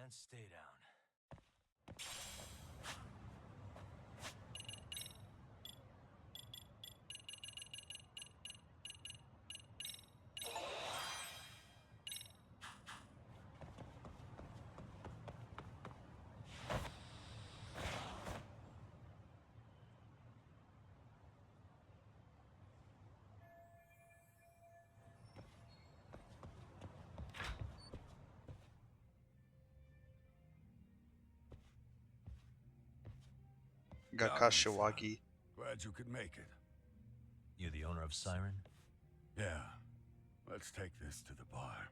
And stay down. Got Yagami-san, Kashiwagi. Glad you could make it. You the owner of Siren? Yeah. Let's take this to the bar.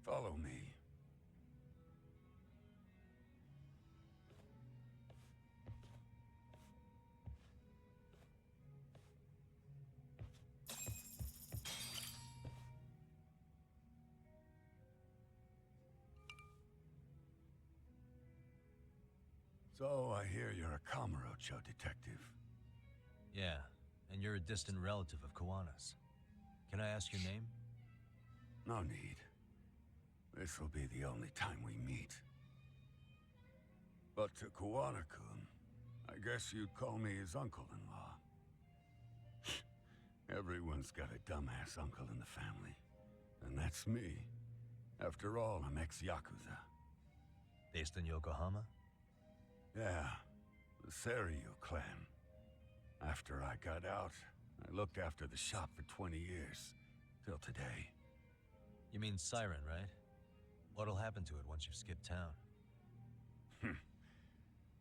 Follow me. So, I hear you're a Kamurocho detective. Yeah, and you're a distant relative of Kawana's. Can I ask your name? No need. This will be the only time we meet. But to Kawana-kun, I guess you'd call me his uncle-in-law. Everyone's got a dumbass uncle in the family. And that's me. After all, I'm ex-Yakuza. Based in Yokohama? Yeah, the Seiryu clan. After I got out, I looked after the shop for 20 years. Till today. You mean Siren, right? What'll happen to it once you've skipped town?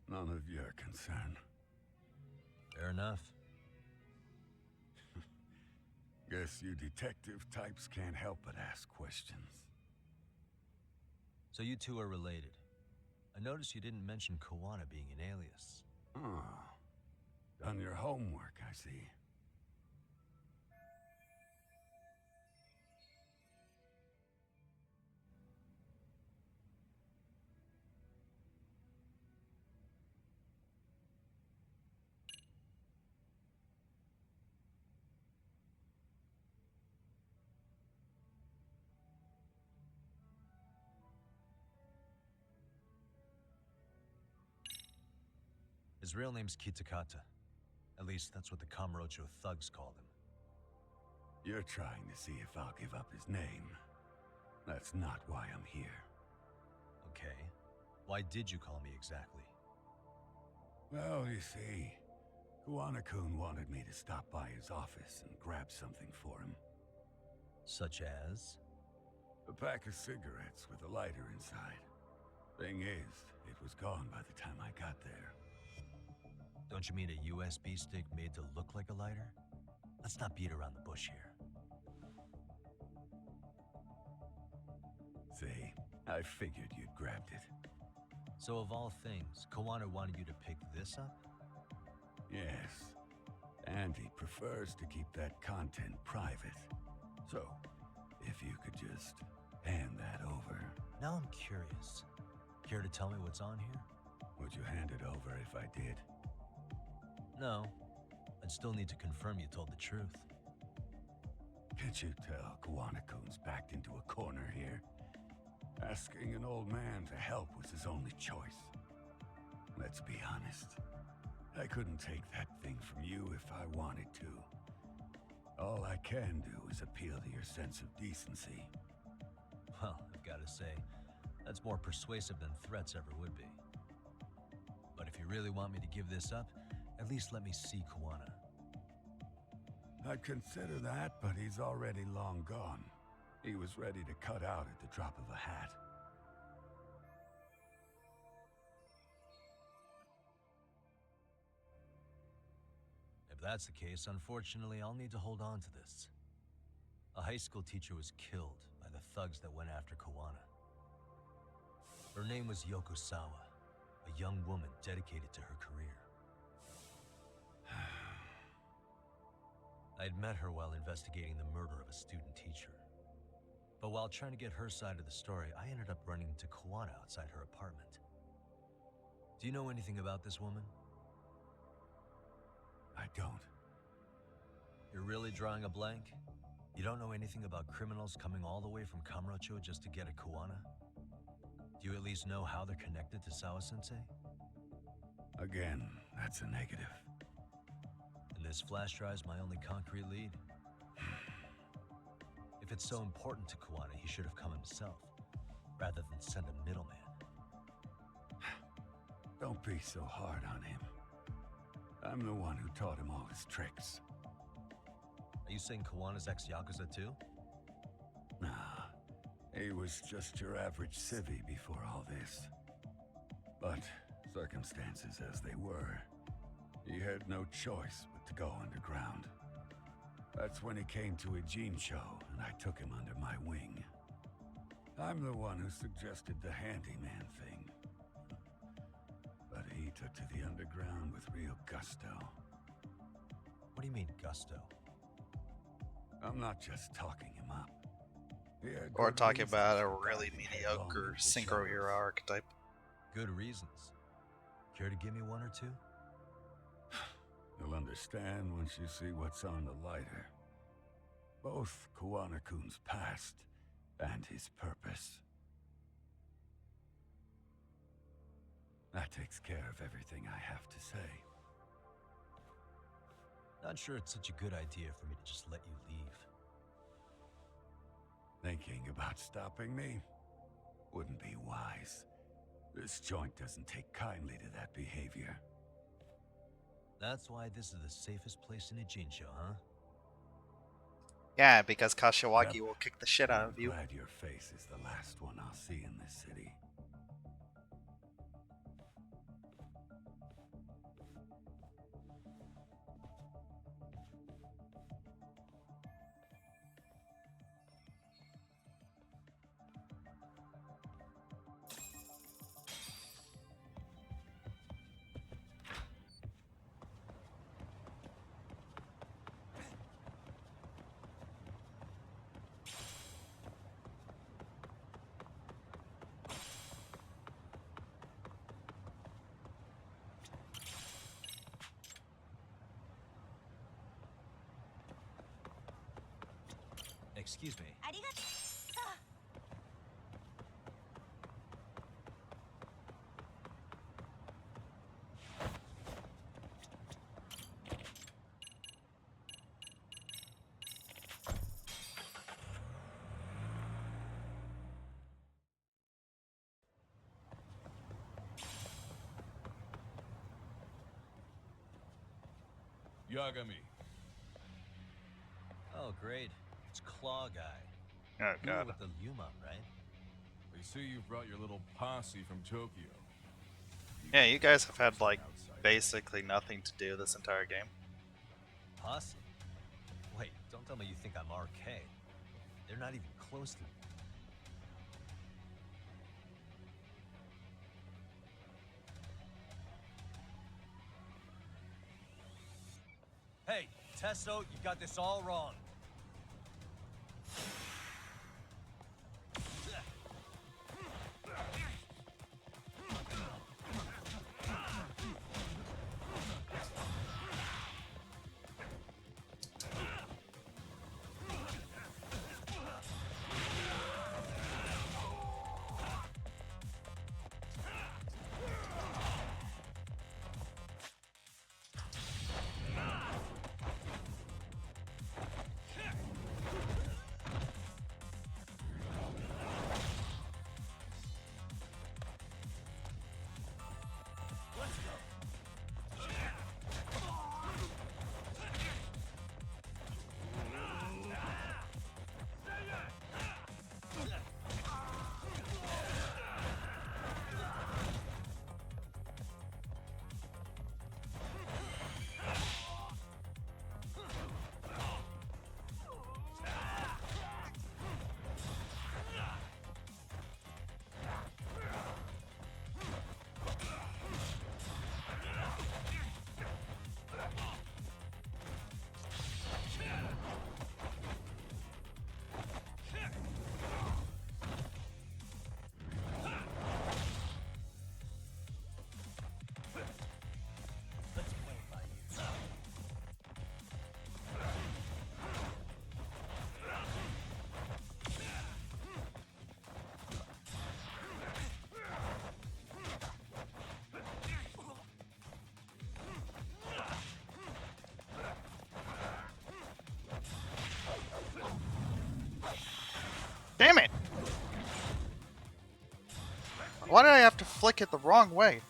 None of your concern. Fair enough. Guess you detective types can't help but ask questions. So you two are related. I noticed you didn't mention Kawana being an alias. Oh. Done your homework, I see. His real name's Kitakata. At least that's what the Kamurocho thugs call him. You're trying to see if I'll give up his name. That's not why I'm here. Okay. Why did you call me exactly? Well, you see, Kawana-kun wanted me to stop by his office and grab something for him. Such as? A pack of cigarettes with a lighter inside. Thing is, it was gone by the time I got there. Don't you mean a USB stick made to look like a lighter? Let's not beat around the bush here. See, I figured you'd grabbed it. So of all things, Kawana wanted you to pick this up? Yes. And he prefers to keep that content private. So, if you could just hand that over. Now I'm curious. Care to tell me what's on here? Would you hand it over if I did? No. I'd still need to confirm you told the truth. Can't you tell Kawana-kun's backed into a corner here? Asking an old man to help was his only choice. Let's be honest. I couldn't take that thing from you if I wanted to. All I can do is appeal to your sense of decency. Well, I've got to say, that's more persuasive than threats ever would be. But if you really want me to give this up, at least let me see Kawana. I'd consider that, but he's already long gone. He was ready to cut out at the drop of a hat. If that's the case, unfortunately, I'll need to hold on to this. A high school teacher was killed by the thugs that went after Kawana. Her name was Yoko Sawa, a young woman dedicated to her career. I'd met her while investigating the murder of a student teacher. But while trying to get her side of the story, I ended up running into Kawana outside her apartment. Do you know anything about this woman? I don't. You're really drawing a blank? You don't know anything about criminals coming all the way from Kamurocho just to get at Kawana? Do you at least know how they're connected to Sawa-sensei? Again, that's a negative. And this flash drive's my only concrete lead. If it's so important to Kawana, he should have come himself, rather than send a middleman. Don't be so hard on him. I'm the one who taught him all his tricks. Are you saying Kawana's ex-Yakuza too? Nah, he was just your average civvy before all this. But circumstances as they were, he had no choice but to go underground. That's when he came to Ijincho, and I took him under my wing. I'm the one who suggested the handyman thing. But he took to the underground with real gusto. What do you mean, gusto? I'm not just talking him up. Or talking about a really mediocre Synchro Era archetype. Good reasons. Care to give me one or two? You'll understand once you see what's on the lighter. Both Kawana-kun's past and his purpose. That takes care of everything I have to say. Not sure it's such a good idea for me to just let you leave. Thinking about stopping me? Wouldn't be wise. This joint doesn't take kindly to that behavior. That's why this is the safest place in Ijincho, huh? Yeah, because Kashiwagi will kick the shit out of you. I'm glad your face is the last one I'll see in this city. Excuse me. Yagami. Oh, great. It's Claw Guy. Oh, You were God. with the Yuma, right? They say you've brought your little posse from Tokyo. Yeah, you guys have had, like, basically nothing to do this entire game. Posse? Wait, don't tell me you think I'm RK. They're not even close to me. Hey, Testo, you got this all wrong. Why did I have to flick it the wrong way?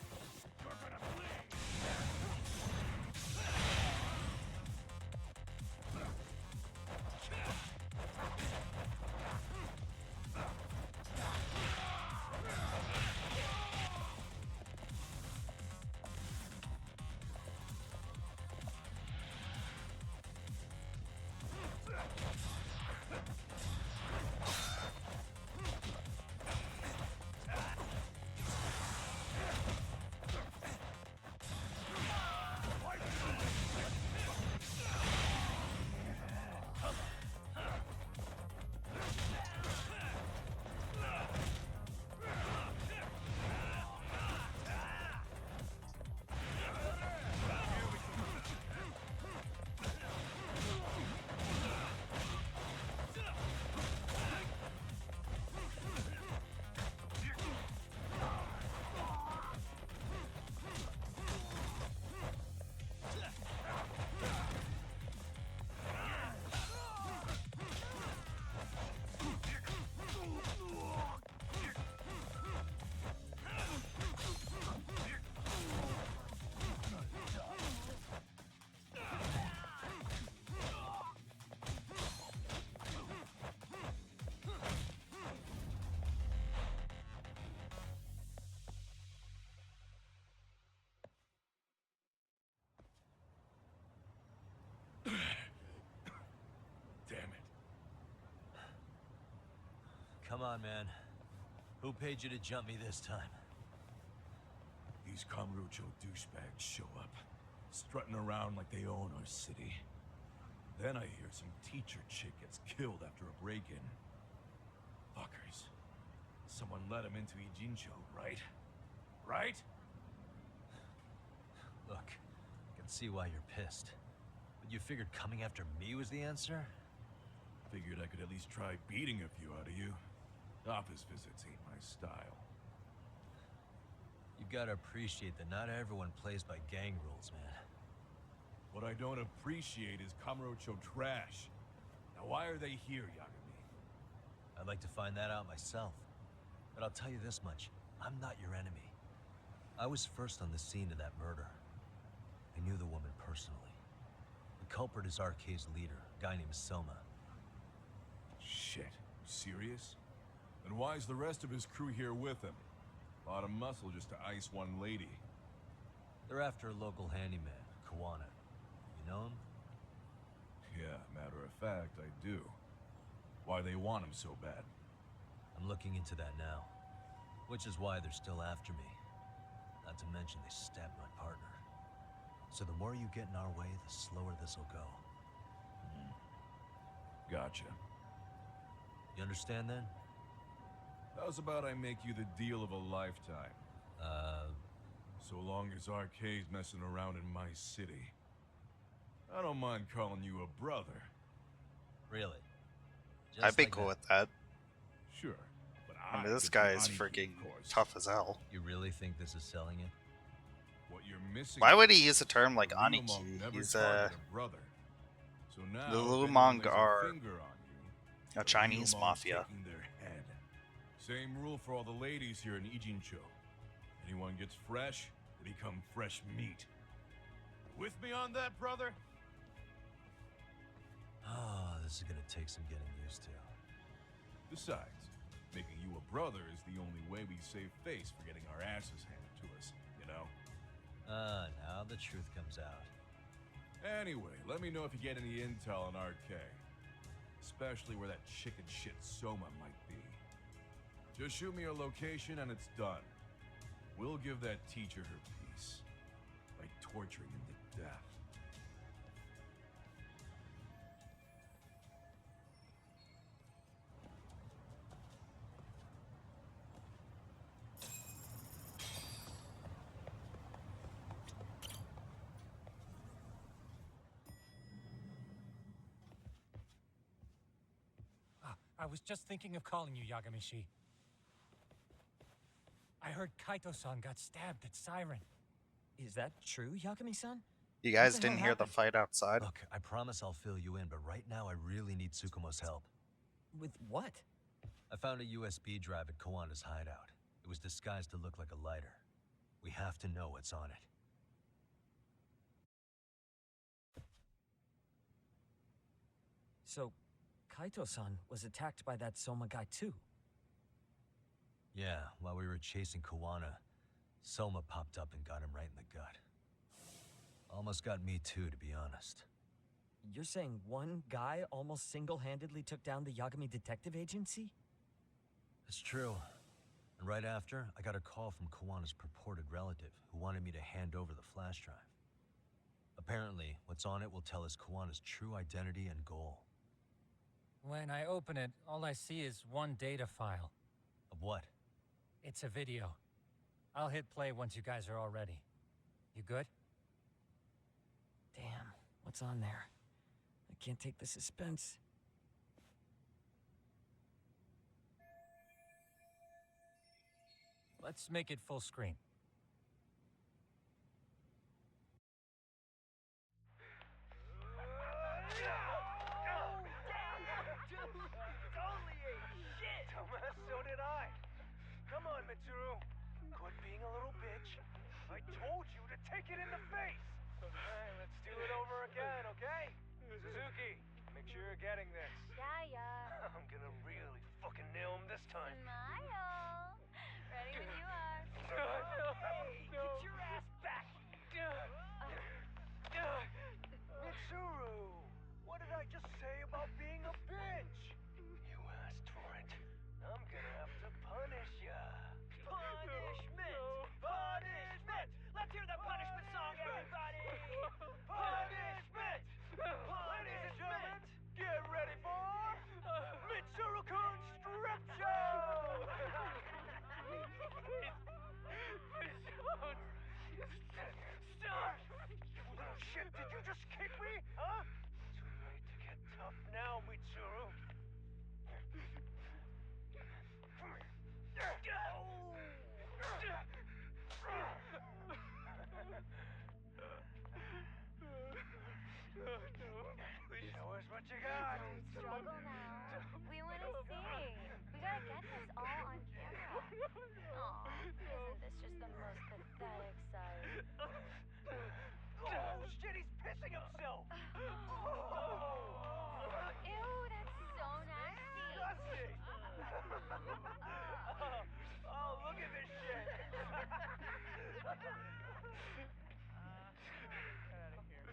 Come on, man. Who paid you to jump me this time? These Kamurocho douchebags show up, strutting around like they own our city. Then I hear some teacher chick gets killed after a break-in. Fuckers. Someone let him into Ijincho, right? Right? Look, I can see why you're pissed. But you figured coming after me was the answer? Figured I could at least try beating a few out of you. Office visits ain't my style. You gotta appreciate that not everyone plays by gang rules, man. What I don't appreciate is Kamurocho trash. Now why are they here, Yagami? I'd like to find that out myself. But I'll tell you this much, I'm not your enemy. I was first on the scene of that murder. I knew the woman personally. The culprit is RK's leader, a guy named Soma. Shit, you serious? Then why's the rest of his crew here with him? A lot of muscle just to ice one lady. They're after a local handyman, Kawana. You know him? Yeah, matter of fact, I do. Why they want him so bad? I'm looking into that now. Which is why they're still after me. Not to mention they stabbed my partner. So the more you get in our way, the slower this'll go. Gotcha. You understand then? How's about I make you the deal of a lifetime? So long as RK's messing around in my city. I don't mind calling you a brother. Really? I'd be cool with that. Sure, but I mean, this guy is freaking tough as hell. You really think this is selling it? What you're missing. Why would he use a term like Aniki? He's brother. So now, the if anyone Lumang lays a are finger on you, a Chinese Lumang's mafia. taking their head. Same rule for all the ladies here in Ijincho. Anyone gets fresh, they become fresh meat. With me on that, brother? Oh, this is gonna take some getting used to. Besides, making you a brother is the only way we save face for getting our asses handed to us, you know? Now the truth comes out. Anyway, let me know if you get any intel on RK. Especially where that chicken shit Soma might be. Just shoot me a location and it's done. We'll give that teacher her piece. By torturing him to death. I was just thinking of calling you, Yagamishi. I heard Kaito-san got stabbed at Siren. Is that true, Yagami-san? You guys didn't hear the fight outside? Look, I promise I'll fill you in, but right now I really need Tsukumo's help. With what? I found a USB drive at Kawana's hideout. It was disguised to look like a lighter. We have to know what's on it. So, Kaito-san was attacked by that Soma guy too? Yeah, while we were chasing Kawana, Soma popped up and got him right in the gut. Almost got me too, to be honest. You're saying one guy almost single-handedly took down the Yagami Detective Agency? It's true. And right after, I got a call from Kawana's purported relative who wanted me to hand over the flash drive. Apparently, what's on it will tell us Kawana's true identity and goal. When I open it, all I see is one data file. Of what? It's a video. I'll hit play once you guys are all ready. You good? Damn, what's on there? I can't take the suspense. Let's make it full screen. So did I. Come on, Mitsuru. Quit being a little bitch. I told you to take it in the face. Alright, let's do it over again, okay? Suzuki, make sure you're getting this. Yeah. I'm gonna really fucking nail him this time. Smile. Ready when you are. Hey, get your ass back. Mitsuru, what did I just say about being a bitch? You asked for it. I'm gonna have to punish ya. Punishment! Punishment! Let's hear the punishment song, everybody! Punishment! Ladies and gentlemen, get ready for Mitsuru-kun Strip Show! Start! You little shit, did you just kick me? Huh? Too late to get tough now, Mitsuru. Show us what you got. Don't struggle now. We want to see. We gotta get this all on camera. Aw, isn't this just the most pathetic sight? Oh, shit, he's pissing himself. Ew, that's so nasty. Disgusting. Oh, look at this shit. Get out of here.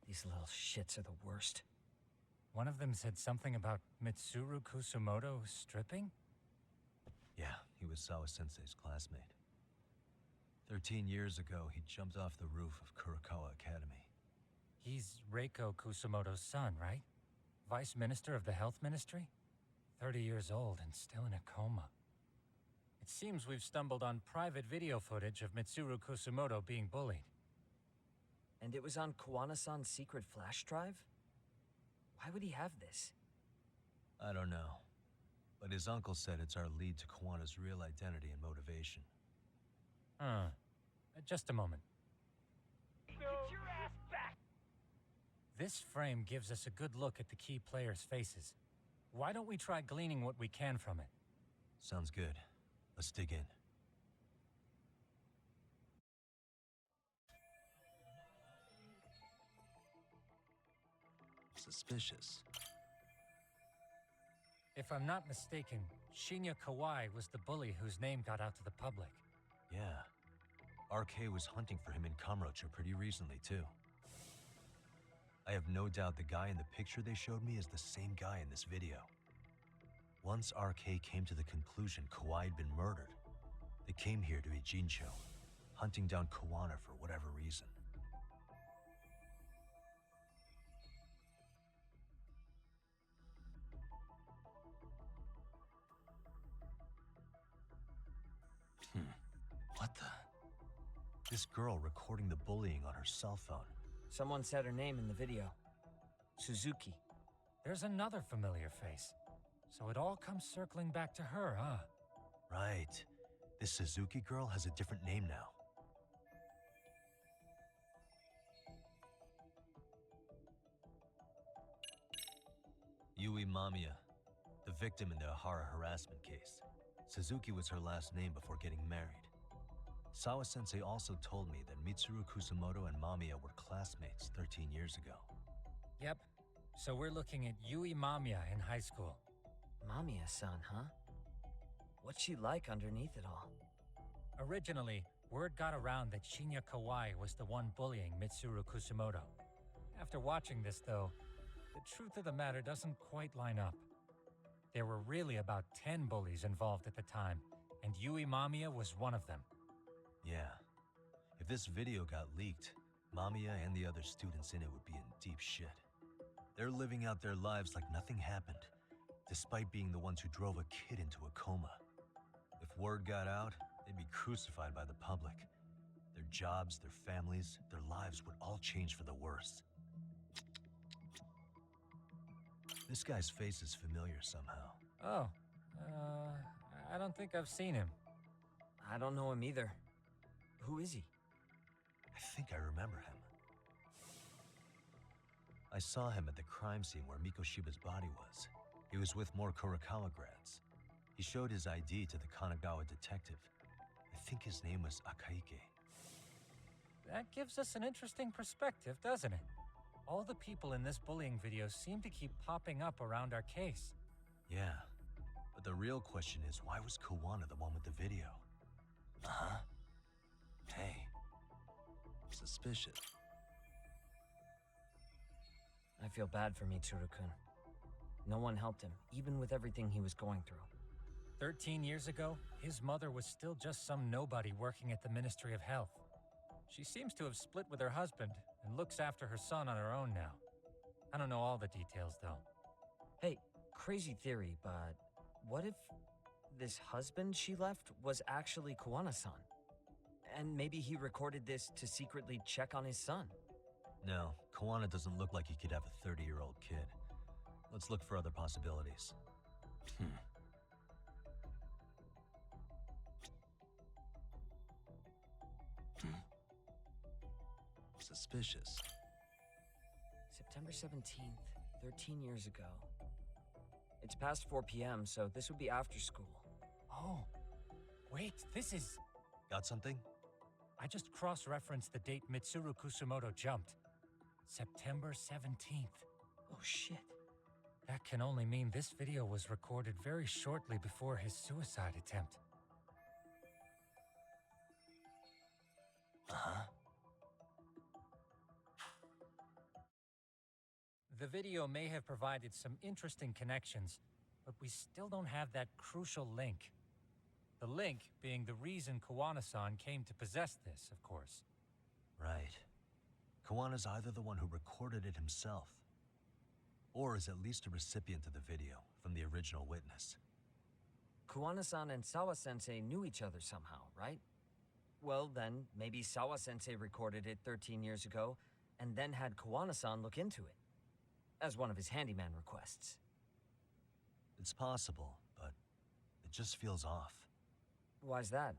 These little shits are the worst. One of them said something about Mitsuru Kusumoto stripping? Yeah, he was Sawa-sensei's classmate. 13 years ago, he jumped off the roof of Kurokawa Academy. He's Reiko Kusumoto's son, right? Vice Minister of the Health Ministry? 30 years old and still in a coma. It seems we've stumbled on private video footage of Mitsuru Kusumoto being bullied. And it was on Kawana-san's secret flash drive? Why would he have this? I don't know. But his uncle said it's our lead to Kawana's real identity and motivation. Huh. Just a moment. Get your ass back! This frame gives us a good look at the key players' faces. Why don't we try gleaning what we can from it? Sounds good. Let's dig in. Suspicious. If I'm not mistaken, Shinya Kawai was the bully whose name got out to the public. Yeah. RK was hunting for him in Kamurocho pretty recently, too. I have no doubt the guy in the picture they showed me is the same guy in this video. Once RK came to the conclusion Kawai had been murdered, they came here to Ijincho, hunting down Kawana for whatever reason. What the? This girl recording the bullying on her cell phone. Someone said her name in the video. Suzuki. There's another familiar face. So it all comes circling back to her, huh? Right. This Suzuki girl has a different name now. Yui Mamiya, the victim in the Ahara harassment case. Suzuki was her last name before getting married. Sawa-sensei also told me that Mitsuru Kusamoto and Mamiya were classmates 13 years ago. Yep. So we're looking at Yui Mamiya in high school. Mamiya-san, huh? What's she like underneath it all? Originally, word got around that Shinya Kawai was the one bullying Mitsuru Kusamoto. After watching this, though, the truth of the matter doesn't quite line up. There were really about 10 bullies involved at the time, and Yui Mamiya was one of them. Yeah. If this video got leaked, Mamiya and the other students in it would be in deep shit. They're living out their lives like nothing happened, despite being the ones who drove a kid into a coma. If word got out, they'd be crucified by the public. Their jobs, their families, their lives would all change for the worse. This guy's face is familiar somehow. Oh, I don't think I've seen him. I don't know him either. Who is he? I think I remember him. I saw him at the crime scene where Mikoshiba's body was. He was with more Kurokawa grads. He showed his ID to the Kanagawa detective. I think his name was Akaike. That gives us an interesting perspective, doesn't it? All the people in this bullying video seem to keep popping up around our case. Yeah, but the real question is, why was Kawana the one with the video? Uh-huh. Hey. Suspicious. I feel bad for Mitsuru-kun. No one helped him, even with everything he was going through. 13 years ago, his mother was still just some nobody working at the Ministry of Health. She seems to have split with her husband and looks after her son on her own now. I don't know all the details, though. Hey, crazy theory, but what if this husband she left was actually Kawana-san? And maybe he recorded this to secretly check on his son? No, Kawana doesn't look like he could have a 30-year-old kid. Let's look for other possibilities. Suspicious. September 17th, 13 years ago. It's past 4 p.m., so this would be after school. Oh, wait, this is... Got something? I just cross-referenced the date Mitsuru Kusamoto jumped. September 17th. Oh, shit. That can only mean this video was recorded very shortly before his suicide attempt. Uh-huh. The video may have provided some interesting connections, but we still don't have that crucial link. The link being the reason Kawana-san came to possess this, of course. Right. Kawana's either the one who recorded it himself, or is at least a recipient of the video from the original witness. Kawana-san and Sawa-sensei knew each other somehow, right? Well, then, maybe Sawa-sensei recorded it 13 years ago, and then had Kawana-san look into it, as one of his handyman requests. It's possible, but it just feels off. Why's that?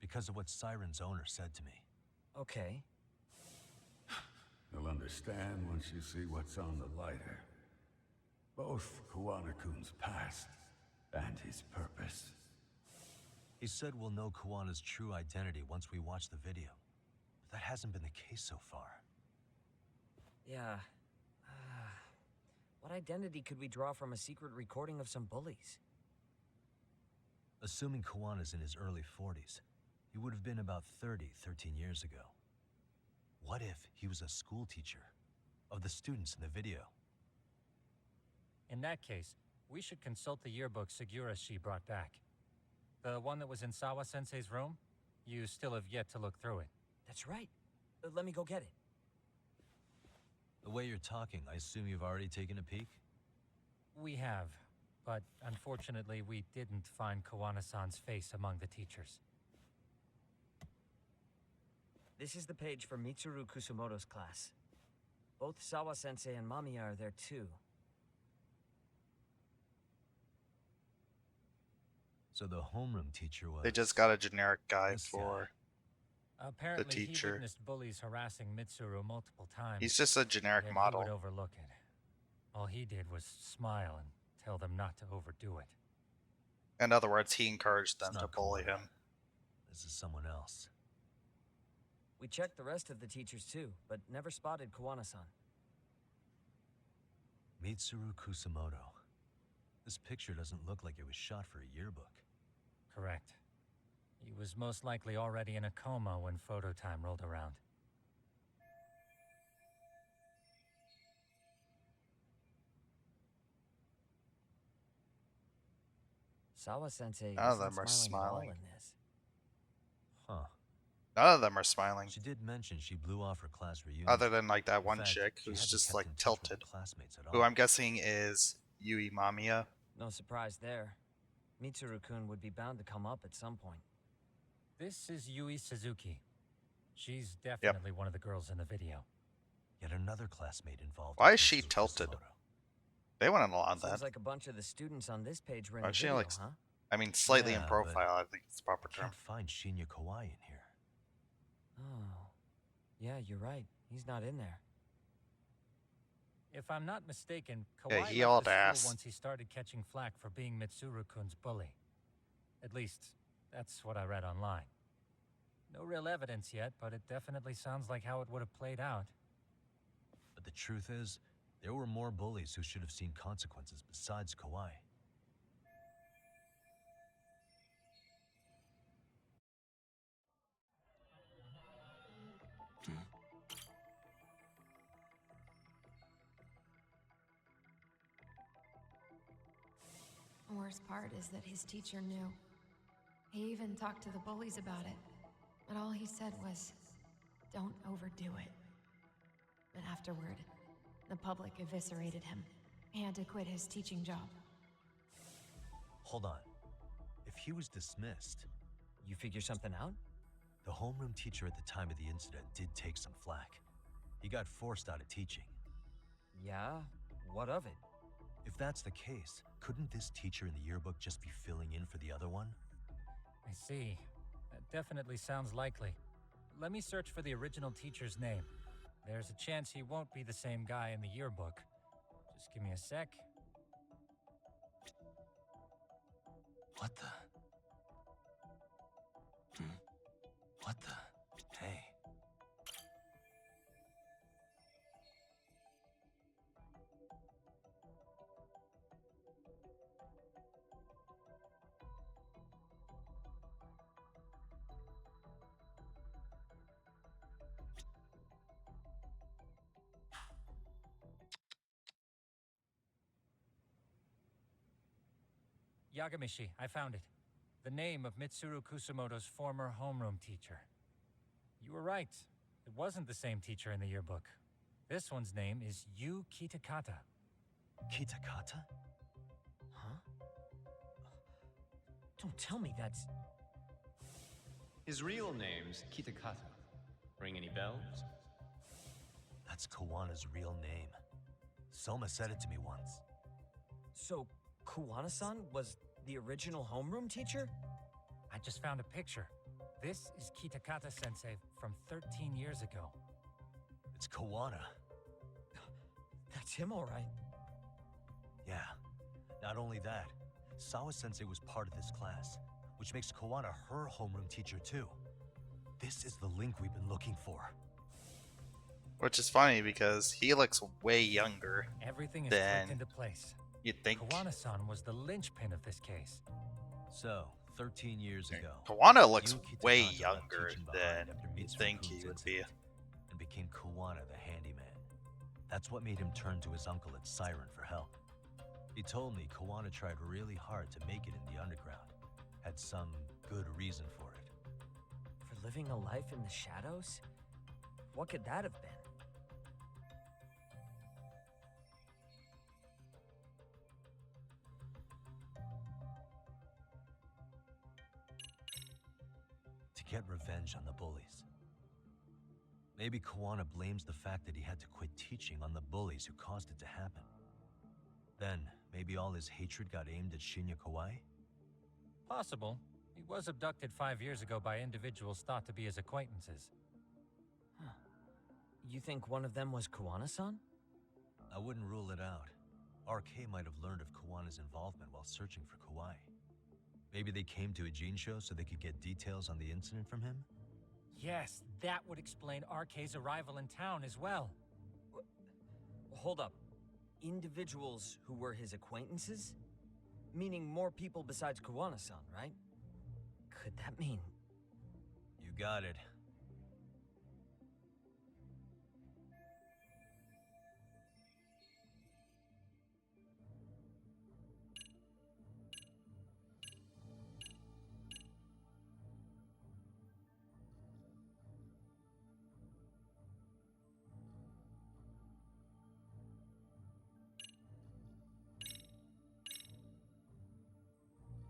Because of what Siren's owner said to me. Okay. You'll understand once you see what's on the lighter. Both Kawana-kun's past and his purpose. He said we'll know Kawana's true identity once we watch the video. But that hasn't been the case so far. Yeah. What identity could we draw from a secret recording of some bullies? Assuming Kawana's in his early 40s, he would have been about 30, 13 years ago. What if he was a school teacher of the students in the video? In that case, we should consult the yearbook Segura-shi brought back. The one that was in Sawa-sensei's room? You still have yet to look through it. That's right. Let me go get it. The way you're talking, I assume you've already taken a peek? We have, but unfortunately we didn't find Kawana-san's face among the teachers. This is the page for Mitsuru Kusumoto's class. Both Sawa-sensei and Mamiya are there too. So the homeroom teacher was... They just got a generic guy this for Apparently, the teacher. he witnessed bullies harassing Mitsuru multiple times. He's just a generic yet model. He would overlook it. All he did was smile and tell them not to overdo it. In other words, he encouraged them It's to not bully Kawana. him. This is someone else. We checked the rest of the teachers too, but never spotted Kawana-san. Mitsuru Kusumoto. This picture doesn't look like it was shot for a yearbook. Correct. He was most likely already in a coma when photo time rolled around. Sawa-sensei None of isn't them are smiling at all smiling. in this. Huh. None of them are smiling. She did mention she blew off her class reunion. Other than like that In one fact, chick she who's hadn't just kept like in touch with tilted. her classmates at Who all. I'm guessing is Yui Mamiya. No surprise there. Mitsuru-kun would be bound to come up at some point. This is Yui Suzuki. She's definitely one of the girls in the video. Yet another classmate involved. Why with is she Mitsuru tilted? Kusumoto. They wouldn't allow Seems that. like a bunch of the students on this page were in Oh, the she video, looks- huh? I mean, slightly in Yeah, profile. I think it's the proper I term. can't find Shinya Kawai in here. Oh. Yeah, you're right. He's not in there. If I'm not mistaken, Yeah, Kawai he left hauled the school ass. once he started catching flack for being Mitsuru-kun's bully. At least, that's what I read online. No real evidence yet, but it definitely sounds like how it would have played out. But the truth is, there were more bullies who should have seen consequences besides Kawai. The worst part is that his teacher knew. He even talked to the bullies about it. But all he said was, don't overdo it. But afterward, the public eviscerated him. He had to quit his teaching job. Hold on. If he was dismissed... You figure something out? The homeroom teacher at the time of the incident did take some flack. He got forced out of teaching. Yeah? What of it? If that's the case, couldn't this teacher in the yearbook just be filling in for the other one? I see. That definitely sounds likely. Let me search for the original teacher's name. There's a chance he won't be the same guy in the yearbook. Just give me a sec. What the? What the? Hey. Yagamishi, I found it. The name of Mitsuru Kusumoto's former homeroom teacher. You were right. It wasn't the same teacher in the yearbook. This one's name is Yu Kitakata. Kitakata? Huh? Don't tell me that's... His real name's Kitakata. Ring any bells? That's Kawana's real name. Soma said it to me once. So, Kawana-san was the original homeroom teacher? I just found a picture. This is Kitakata-sensei from 13 years ago. It's Kawana. That's him, all right. Yeah. Not only that, Sawa-sensei was part of this class, which makes Kawana her homeroom teacher too. This is the link we've been looking for. Which is funny because he looks way younger Everything is than clicked into place. you'd think. Kawana-san was the linchpin of this case. So, 13 years ago, Kawana looks Yu Kitakata way left younger teaching than behind after you'd Mitsuru think he Kun's would be. incident and became Kawana the handyman. That's what made him turn to his uncle at Siren for help. He told me Kawana tried really hard to make it in the underground. Had some good reason for it. For living a life in the shadows? What could that have been? To get revenge on the bullies. Maybe Kawana blames the fact that he had to quit teaching on the bullies who caused it to happen. Then, maybe all his hatred got aimed at Shinya Kawai? Possible. He was abducted 5 years ago by individuals thought to be his acquaintances. Huh. You think one of them was Kawana-san? I wouldn't rule it out. RK might have learned of Kawana's involvement while searching for Kawai. Maybe they came to a Jinsho so they could get details on the incident from him? Yes, that would explain RK's arrival in town as well. Hold up. Individuals who were his acquaintances? Meaning more people besides Kawana-san, right? Could that mean... You got it.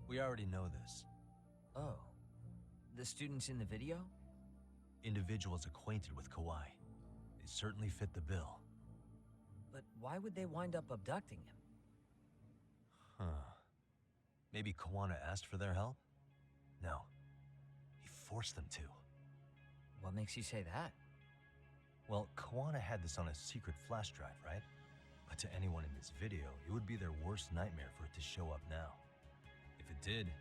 We already know this. Oh. The students in the video? Individuals acquainted with Kawai. They certainly fit the bill. But why would they wind up abducting him? Huh. Maybe Kawana asked for their help? No. He forced them to. What makes you say that? Well, Kawana had this on a secret flash drive, right? But to anyone in this video, it would be their worst nightmare for it to show up now. If it did,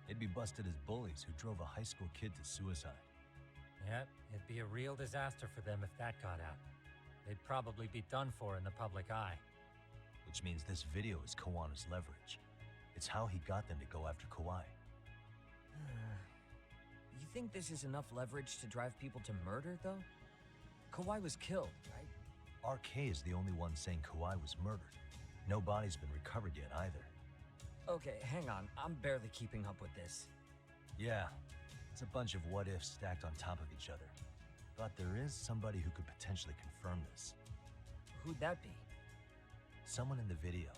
they'd be busted as bullies who drove a high school kid to suicide. Yep, it'd be a real disaster for them if that got out. They'd probably be done for in the public eye. Which means this video is Kawana's leverage. It's how he got them to go after Kawai. You think this is enough leverage to drive people to murder, though? Kawai was killed, right? RK is the only one saying Kawai was murdered. No body's been recovered yet either. Okay, hang on. I'm barely keeping up with this. Yeah, it's a bunch of what-ifs stacked on top of each other. But there is somebody who could potentially confirm this. Who'd that be? Someone in the video.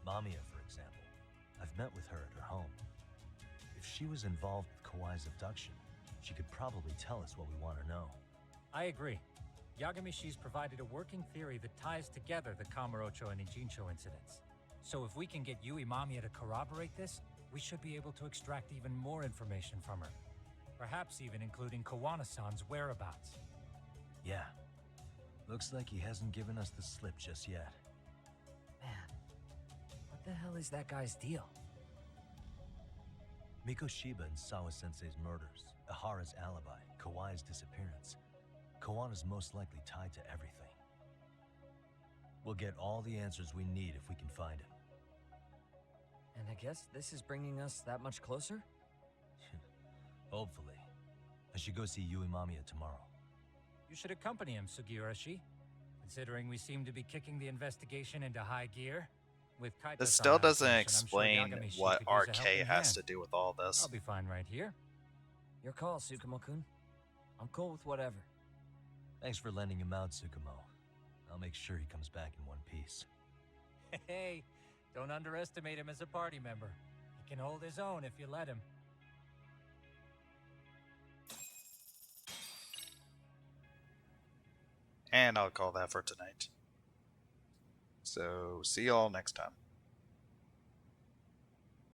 Mamiya, for example. I've met with her at her home. If she was involved with Kawai's abduction, she could probably tell us what we want to know. I agree. Yagamishi's provided a working theory that ties together the Kamurocho and Ijincho incidents. So if we can get Yui Mamiya to corroborate this, we should be able to extract even more information from her. Perhaps even including Kawana-san's whereabouts. Yeah. Looks like he hasn't given us the slip just yet. Man, what the hell is that guy's deal? Mikoshiba and Sawa-sensei's murders, Ihara's alibi, Kawai's disappearance. Kawana's most likely tied to everything. We'll get all the answers we need if we can find him. And I guess this is bringing us that much closer? Hopefully. I should go see Yui Mamiya tomorrow. You should accompany him, Sugiurashi. Considering we seem to be kicking the investigation into high gear. With Kaito-san This still out doesn't there, and I'm explain sure Yagamishi what could use a RK helping has hand. to do with all this. I'll be fine right here. Your call, Tsukumo-kun. I'm cool with whatever. Thanks for lending him out, Tsukumo. I'll make sure he comes back in one piece. Hey, don't underestimate him as a party member. He can hold his own if you let him. And I'll call that for tonight. So, see y'all next time.